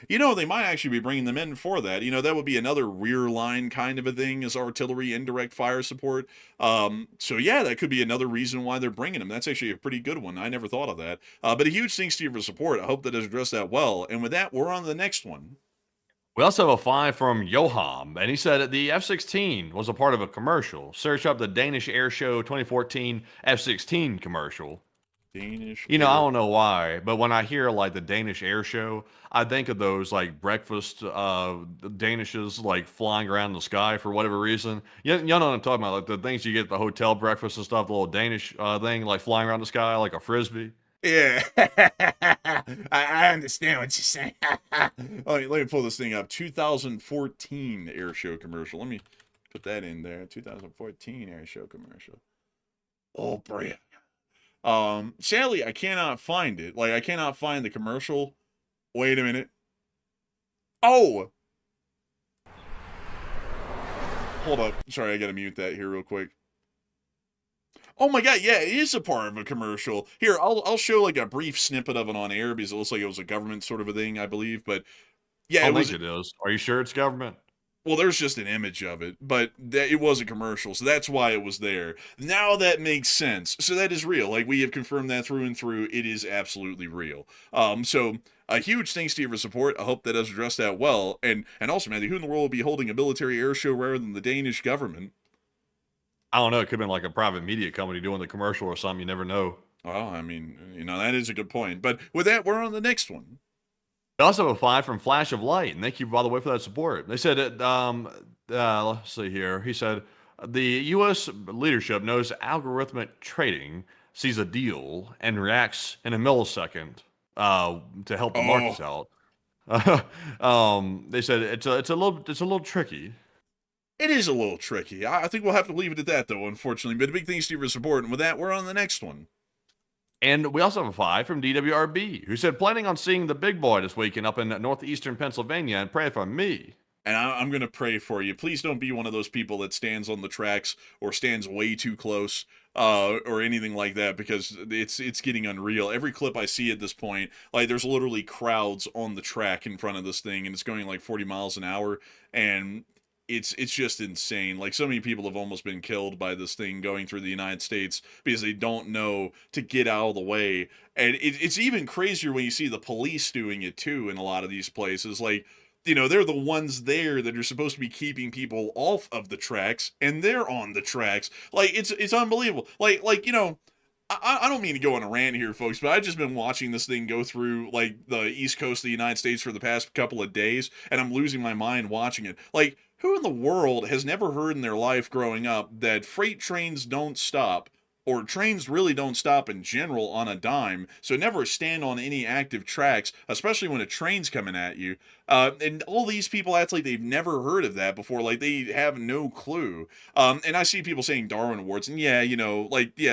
They might actually be bringing them in for that. That would be another rear line kind of a thing, as artillery indirect fire support. So yeah, that could be another reason why they're bringing them. That's actually a pretty good one. I never thought of that. But a huge thanks to you for support. I hope that does address that well. And with that, we're on to the next one. We also have a 5 from Johan, and he said the F-16 was a part of a commercial. Search up the Danish Air Show 2014 F-16 commercial. Danish. I don't know why, but when I hear like the Danish Air Show, I think of those like breakfast Danishes like flying around the sky for whatever reason. You know what I'm talking about, like the things you get at the hotel breakfast and stuff, the little Danish thing like flying around the sky like a frisbee. Yeah, I understand what you're saying. Let me pull this thing up. 2014 air show commercial. Let me put that in there. 2014 air show commercial. Oh, brilliant. Sadly, I cannot find it. Like, I cannot find the commercial. Wait a minute. Oh! Hold up. Sorry, I gotta mute that here real quick. Oh my god, yeah, it is a part of a commercial. Here, I'll show like a brief snippet of it on air, because it looks like it was a government sort of a thing, I believe. But yeah, I think it is. Are you sure it's government? Well, there's just an image of it, but it was a commercial, so that's why it was there. Now that makes sense. So that is real. Like, we have confirmed that through and through. It is absolutely real. So a huge thanks to you for support. I hope that does address that well. And also, Matthew, who in the world will be holding a military air show rather than the Danish government? I don't know. It could have been like a private media company doing the commercial or something. You never know. Well, I mean, that is a good point. But with that, we're on the next one. We also have a 5 from Flash of Light, and thank you, by the way, for that support. They said, let's see here. He said, the U.S. leadership knows algorithmic trading sees a deal and reacts in a millisecond to help the markets out. They said it's a little tricky. It is a little tricky. I think we'll have to leave it at that, though, unfortunately. But a big thanks to you for support. And with that, we're on the next one. And we also have a 5 from DWRB, who said, planning on seeing the big boy this weekend up in northeastern Pennsylvania, and pray for me. And I'm going to pray for you. Please don't be one of those people that stands on the tracks or stands way too close or anything like that, because it's getting unreal. Every clip I see at this point, like, there's literally crowds on the track in front of this thing, and it's going like 40 miles an hour, and it's just insane. Like, so many people have almost been killed by this thing going through the United States because they don't know to get out of the way. And it's even crazier when you see the police doing it too in a lot of these places. Like, they're the ones there that are supposed to be keeping people off of the tracks, and they're on the tracks. Like, it's unbelievable. Like I don't mean to go on a rant here, folks, but I've just been watching this thing go through, like, the East Coast of the United States for the past couple of days, and I'm losing my mind watching it. Like, who in the world has never heard in their life growing up that freight trains don't stop, or trains really don't stop in general on a dime, so never stand on any active tracks, especially when a train's coming at you. And all these people act like they've never heard of that before, like they have no clue. And I see people saying Darwin Awards, and yeah,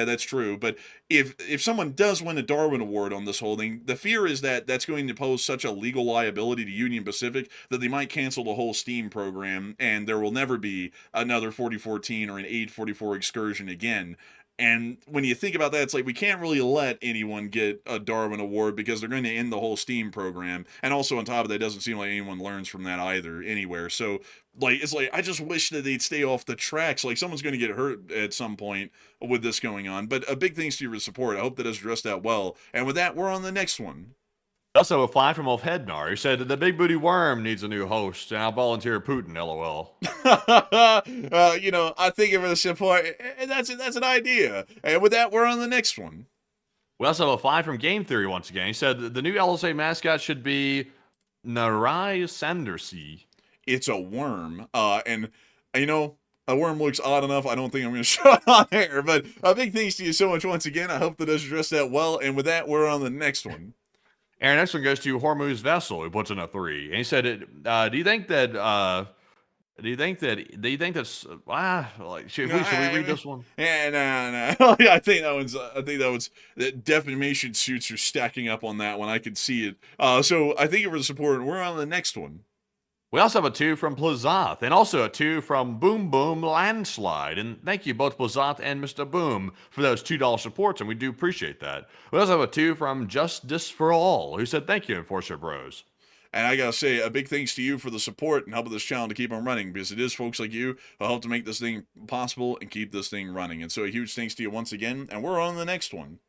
that's true, but if someone does win a Darwin Award on this whole thing, the fear is that that's going to pose such a legal liability to Union Pacific that they might cancel the whole STEAM program, and there will never be another 4014 or an 844 excursion again. And when you think about that, it's like, we can't really let anyone get a Darwin Award because they're going to end the whole STEAM program. And also on top of that, it doesn't seem like anyone learns from that either anywhere. So, like, it's like, I just wish that they'd stay off the tracks. Like, someone's going to get hurt at some point with this going on. But a big thanks to your support. I hope that has addressed that well. And with that, we're on the next one. Also, a 5 from Wolf Hednar, who said that the big booty worm needs a new host, and I'll volunteer Putin, LOL. I think of it as support, and that's an idea. And with that, we're on the next one. We also have a 5 from Game Theory once again. He said that the new LSA mascot should be Narai Sandersy. It's a worm, and a worm looks odd enough. I don't think I'm going to show it on air, but a big thanks to you so much once again. I hope that does address that well. And with that, we're on the next one. And our next one goes to Hormuz Vessel, who puts in a 3. And he said, do you think that's, should we read this one? Yeah, no. I think that one's, the defamation suits are stacking up on that one. I can see it. So I thank you for the support, and we're on the next one. We also have a 2 from Plazath, and also a 2 from Boom Boom Landslide. And thank you both Plazath and Mr. Boom for those $2 supports, and we do appreciate that. We also have a 2 from Justice for All, who said thank you, Enforcer Bros. And I gotta say, a big thanks to you for the support and helping this channel to keep on running, because it is folks like you who help to make this thing possible and keep this thing running. And so a huge thanks to you once again, and we're on the next one.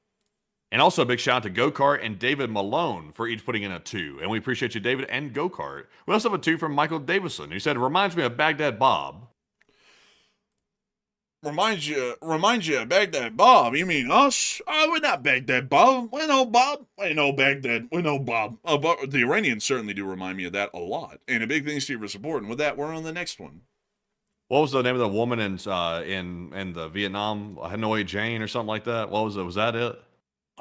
And also a big shout out to Go-Kart and David Malone for each putting in a 2. And we appreciate you, David and Go-Kart. We also have a 2 from Michael Davison, who said, it reminds me of Baghdad Bob. Reminds you of Baghdad Bob? You mean us? We're not Baghdad Bob. We're no Bob. We're no Baghdad. We're no Bob. But the Iranians certainly do remind me of that a lot. And a big thanks to you for support. And with that, we're on the next one. What was the name of the woman in the Vietnam, Hanoi Jane or something like that? What was it? Was that it?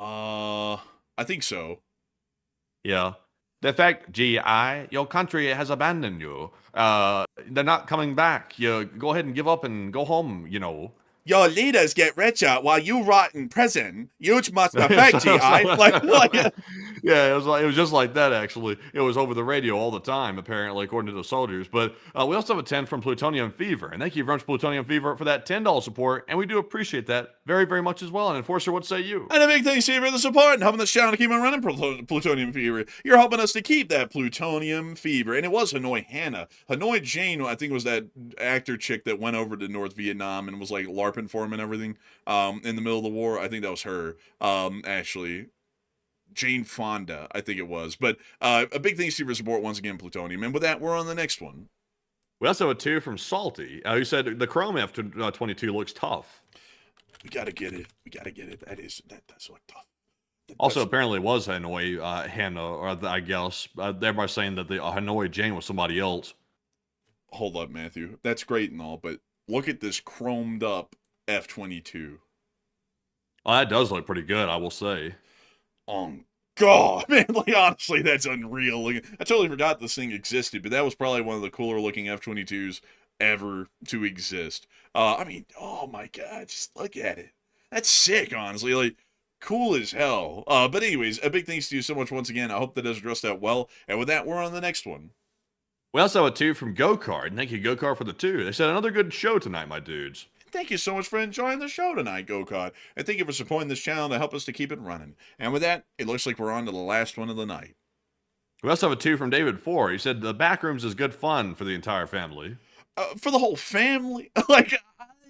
I think so. Yeah. The fact, GI, your country has abandoned you. They're not coming back. You go ahead and give up and go home, Your leaders get richer while you rot in prison. You must affect GI. Yeah, it was just like that, actually. It was over the radio all the time, apparently, according to the soldiers. But we also have a 10 from Plutonium Fever. And thank you very much, Plutonium Fever, for that $10 support. And we do appreciate that very very, very much as well. And Enforcer, what say you? And a big thanks to you for the support and helping this channel to keep on running Plutonium Fever. You're helping us to keep that Plutonium Fever. And it was Hanoi Hannah. Hanoi Jane, I think, was that actor chick that went over to North Vietnam and was like LARPing for him and everything in the middle of the war. I think that was her, actually. Jane Fonda, I think it was. But a big thanks to you for support once again, Plutonium. And with that, we're on the next one. We also have a 2 from Salty, who said the Chrome F22 looks tough. We gotta get it. We gotta get it. That's what tough. Also, apparently it was Hanoi Hannah, or I guess. Everybody's saying that the Hanoi Jane was somebody else. Hold up, Matthew. That's great and all, but look at this chromed up F-22. Oh, that does look pretty good, I will say. Oh, God, man. Like, honestly, that's unreal. Like, I totally forgot this thing existed, but that was probably one of the cooler looking F-22s ever to exist. I mean, oh my God, just look at it. That's sick, honestly. Like, cool as hell. But anyways, a big thanks to you so much once again. I hope that does address that well. And with that, we're on the next one. We also have a 2 from Go-Kart. Thank you, Go-Kart, for the 2. They said, another good show tonight, my dudes. Thank you so much for enjoying the show tonight, Go-Kart. And thank you for supporting this channel to help us to keep it running. And with that, it looks like we're on to the last one of the night. We also have a 2 from David 4. He said, the Backrooms is good fun for the entire family. For the whole family? Like,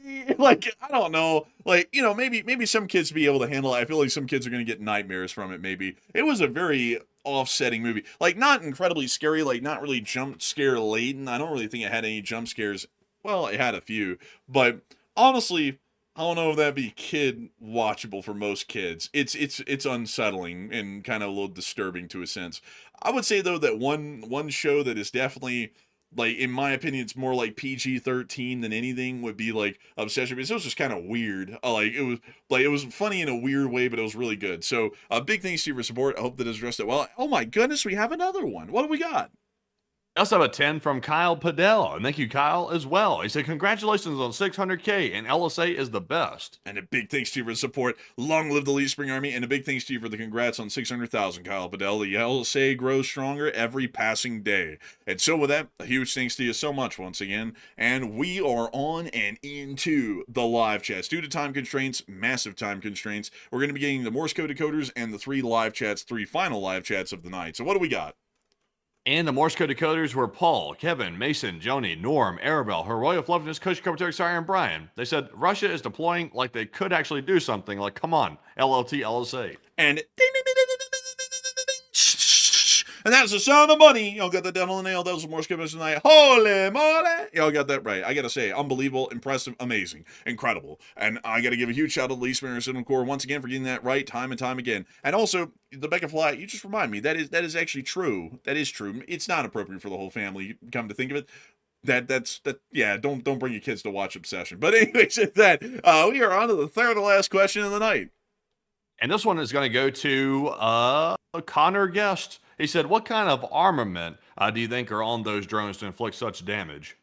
I don't know. Like, you know, maybe some kids be able to handle it. I feel like some kids are going to get nightmares from it, maybe. It was a very offsetting movie. Like, not incredibly scary, like, not really jump scare laden. I don't really think it had any jump scares. Well, it had a few. But, honestly, I don't know if that'd be kid watchable for most kids. It's unsettling and kind of a little disturbing to a sense. I would say, though, that one show that is definitely... like, in my opinion, it's more like PG-13 than anything would be like Obsession, because it was just kind of weird. It was funny in a weird way, but it was really good. So, big thanks to you for support. I hope that has addressed it well. Oh my goodness, we have another one. What do we got? We also have a 10 from Kyle Padella, and thank you, Kyle, as well. He said, congratulations on 600K, and LSA is the best. And a big thanks to you for the support. Long live the Elite Spring Army, and a big thanks to you for the congrats on 600,000, Kyle Padella. The LSA grows stronger every passing day. And so with that, a huge thanks to you so much once again. And we are on and into the live chats. Due to time constraints, massive time constraints, we're going to be getting the Morse code decoders and the 3 final live chats of the night. So what do we got? And the Morse code decoders were Paul, Kevin, Mason, Joni, Norm, Arabelle, Her Royal Fluffiness, Kush, Comatary, Sire, and Brian. They said Russia is deploying like they could actually do something. Like, come on, LLT, LSA. And ding, ding, ding, ding, ding, ding, ding, ding, ding, shh. And that's the sound of money. Y'all got that down on the nail. That was more skippers tonight. Holy moly. Y'all got that right. I got to say, unbelievable, impressive, amazing, incredible. And I got to give a huge shout out to Lee Springer Cinema Corps once again for getting that right time and time again. And also, the Becca Fly, you just remind me, that is actually true. That is true. It's not appropriate for the whole family, come to think of it. Yeah, don't bring your kids to watch Obsession. But anyways, we are on to the third and last question of the night. And this one is going to go to Connor Guest. He said, what kind of armament do you think are on those drones to inflict such damage?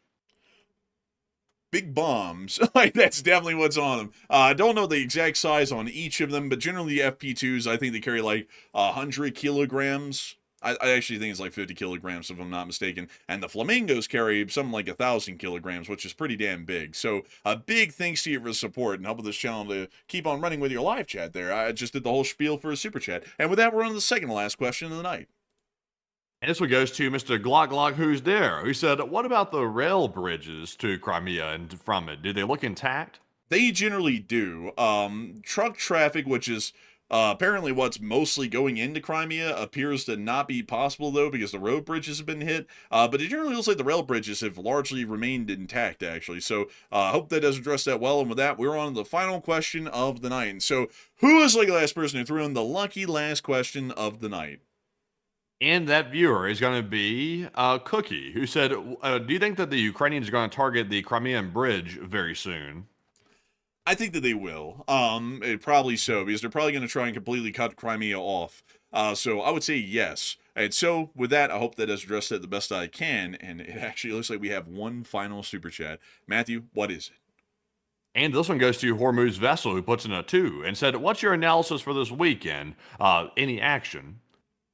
Big bombs. Like, that's definitely what's on them. I don't know the exact size on each of them, but generally the FP2s, I think they carry like 100 kilograms. I actually think it's like 50 kilograms, if I'm not mistaken. And the Flamingos carry something like 1,000 kilograms, which is pretty damn big. So a big thanks to you for the support and helping this channel to keep on running with your live chat there. I just did the whole spiel for a super chat. And with that, we're on to the second to last question of the night. And this one goes to Mr. Glock Glock, who's there. He said, what about the rail bridges to Crimea and from it? Do they look intact? They generally do. Truck traffic, which is apparently what's mostly going into Crimea, appears to not be possible, though, because the road bridges have been hit. But it generally looks like the rail bridges have largely remained intact, actually. So I hope that does address that well. And with that, we're on to the final question of the night. And so, who is like the last person who threw in the lucky last question of the night? And that viewer is going to be Cookie, who said, do you think that the Ukrainians are going to target the Crimean bridge very soon? I think that they will. Probably so, because they're probably going to try and completely cut Crimea off. So I would say yes. And so with that, I hope that has addressed it the best I can. And it actually looks like we have one final super chat. Matthew, what is it? And this one goes to Hormuz Vessel, who puts in a 2 and said, what's your analysis for this weekend? Any action?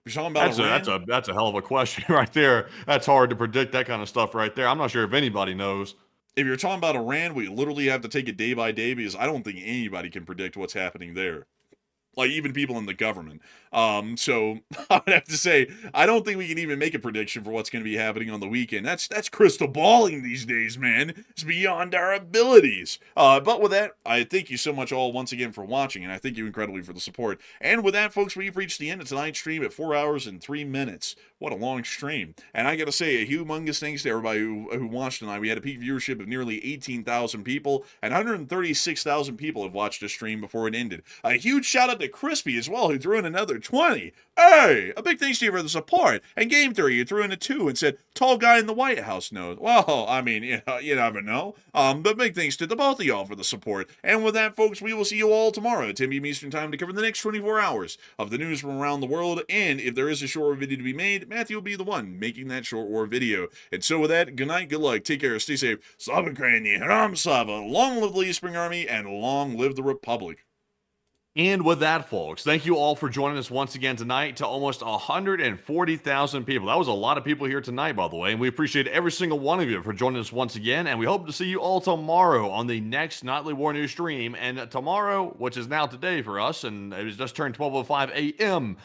You're talking about that's a hell of a question right there. That's hard to predict, that kind of stuff right there. I'm not sure if anybody knows. if you're talking about Iran, we literally have to take it day by day because I don't think anybody can predict what's happening there. Like, even people in the government. So I would have to say, I don't think we can even make a prediction for what's going to be happening on the weekend. That's crystal balling these days, man. It's beyond our abilities. But with that, I thank you so much all once again for watching, and I thank you incredibly for the support. And with that, folks, we've reached the end of tonight's stream at 4 hours and 3 minutes. What a long stream. And I got to say, a humongous thanks to everybody who watched tonight. We had a peak viewership of nearly 18,000 people, and 136,000 people have watched the stream before it ended. A huge shout out to Crispy as well, who threw in another 20. Hey, a big thanks to you for the support. And Game Theory, who threw in a 2 and said, tall guy in the White House knows. Well, I mean, you never know. But big thanks to the both of y'all for the support. And with that, folks, we will see you all tomorrow at 10 p.m. Eastern Time to cover the next 24 hours of the news from around the world. And if there is a short war video to be made, Matthew will be the one making that short war video. And so with that, good night, good luck, take care, stay safe. Slava Ukraini, Ram Slava, long live the East Spring Army, and long live the Republic. And with that, folks, thank you all for joining us once again tonight to almost 140,000 people. That was a lot of people here tonight, by the way, and we appreciate every single one of you for joining us once again, and we hope to see you all tomorrow on the next Nightly War News stream. And tomorrow, which is now today for us, and it was just turned 12:05 a.m.,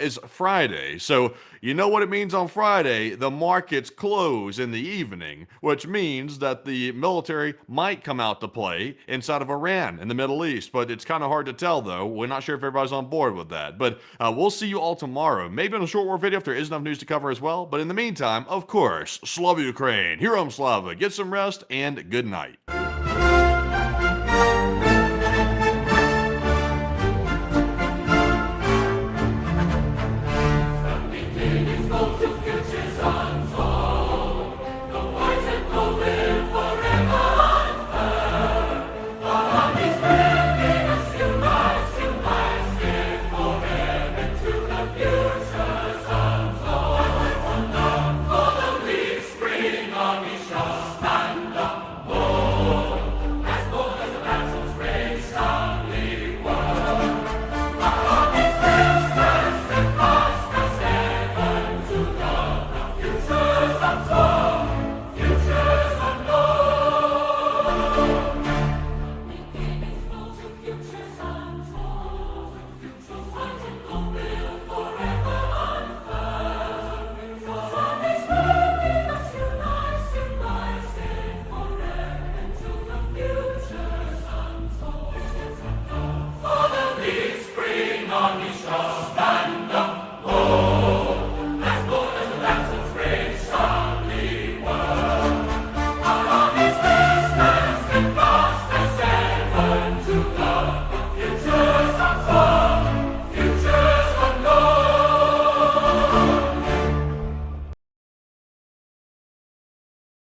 is Friday. So you know what it means on Friday. The markets close in the evening, which means that the military might come out to play inside of Iran in the Middle East, but it's kind of hard to tell, though. We're not sure if everybody's on board with that, but we'll see you all tomorrow. Maybe on a short war video if there is enough news to cover as well. But in the meantime, of course, Slava Ukraine, Herom Slava, get some rest, and good night. Stop!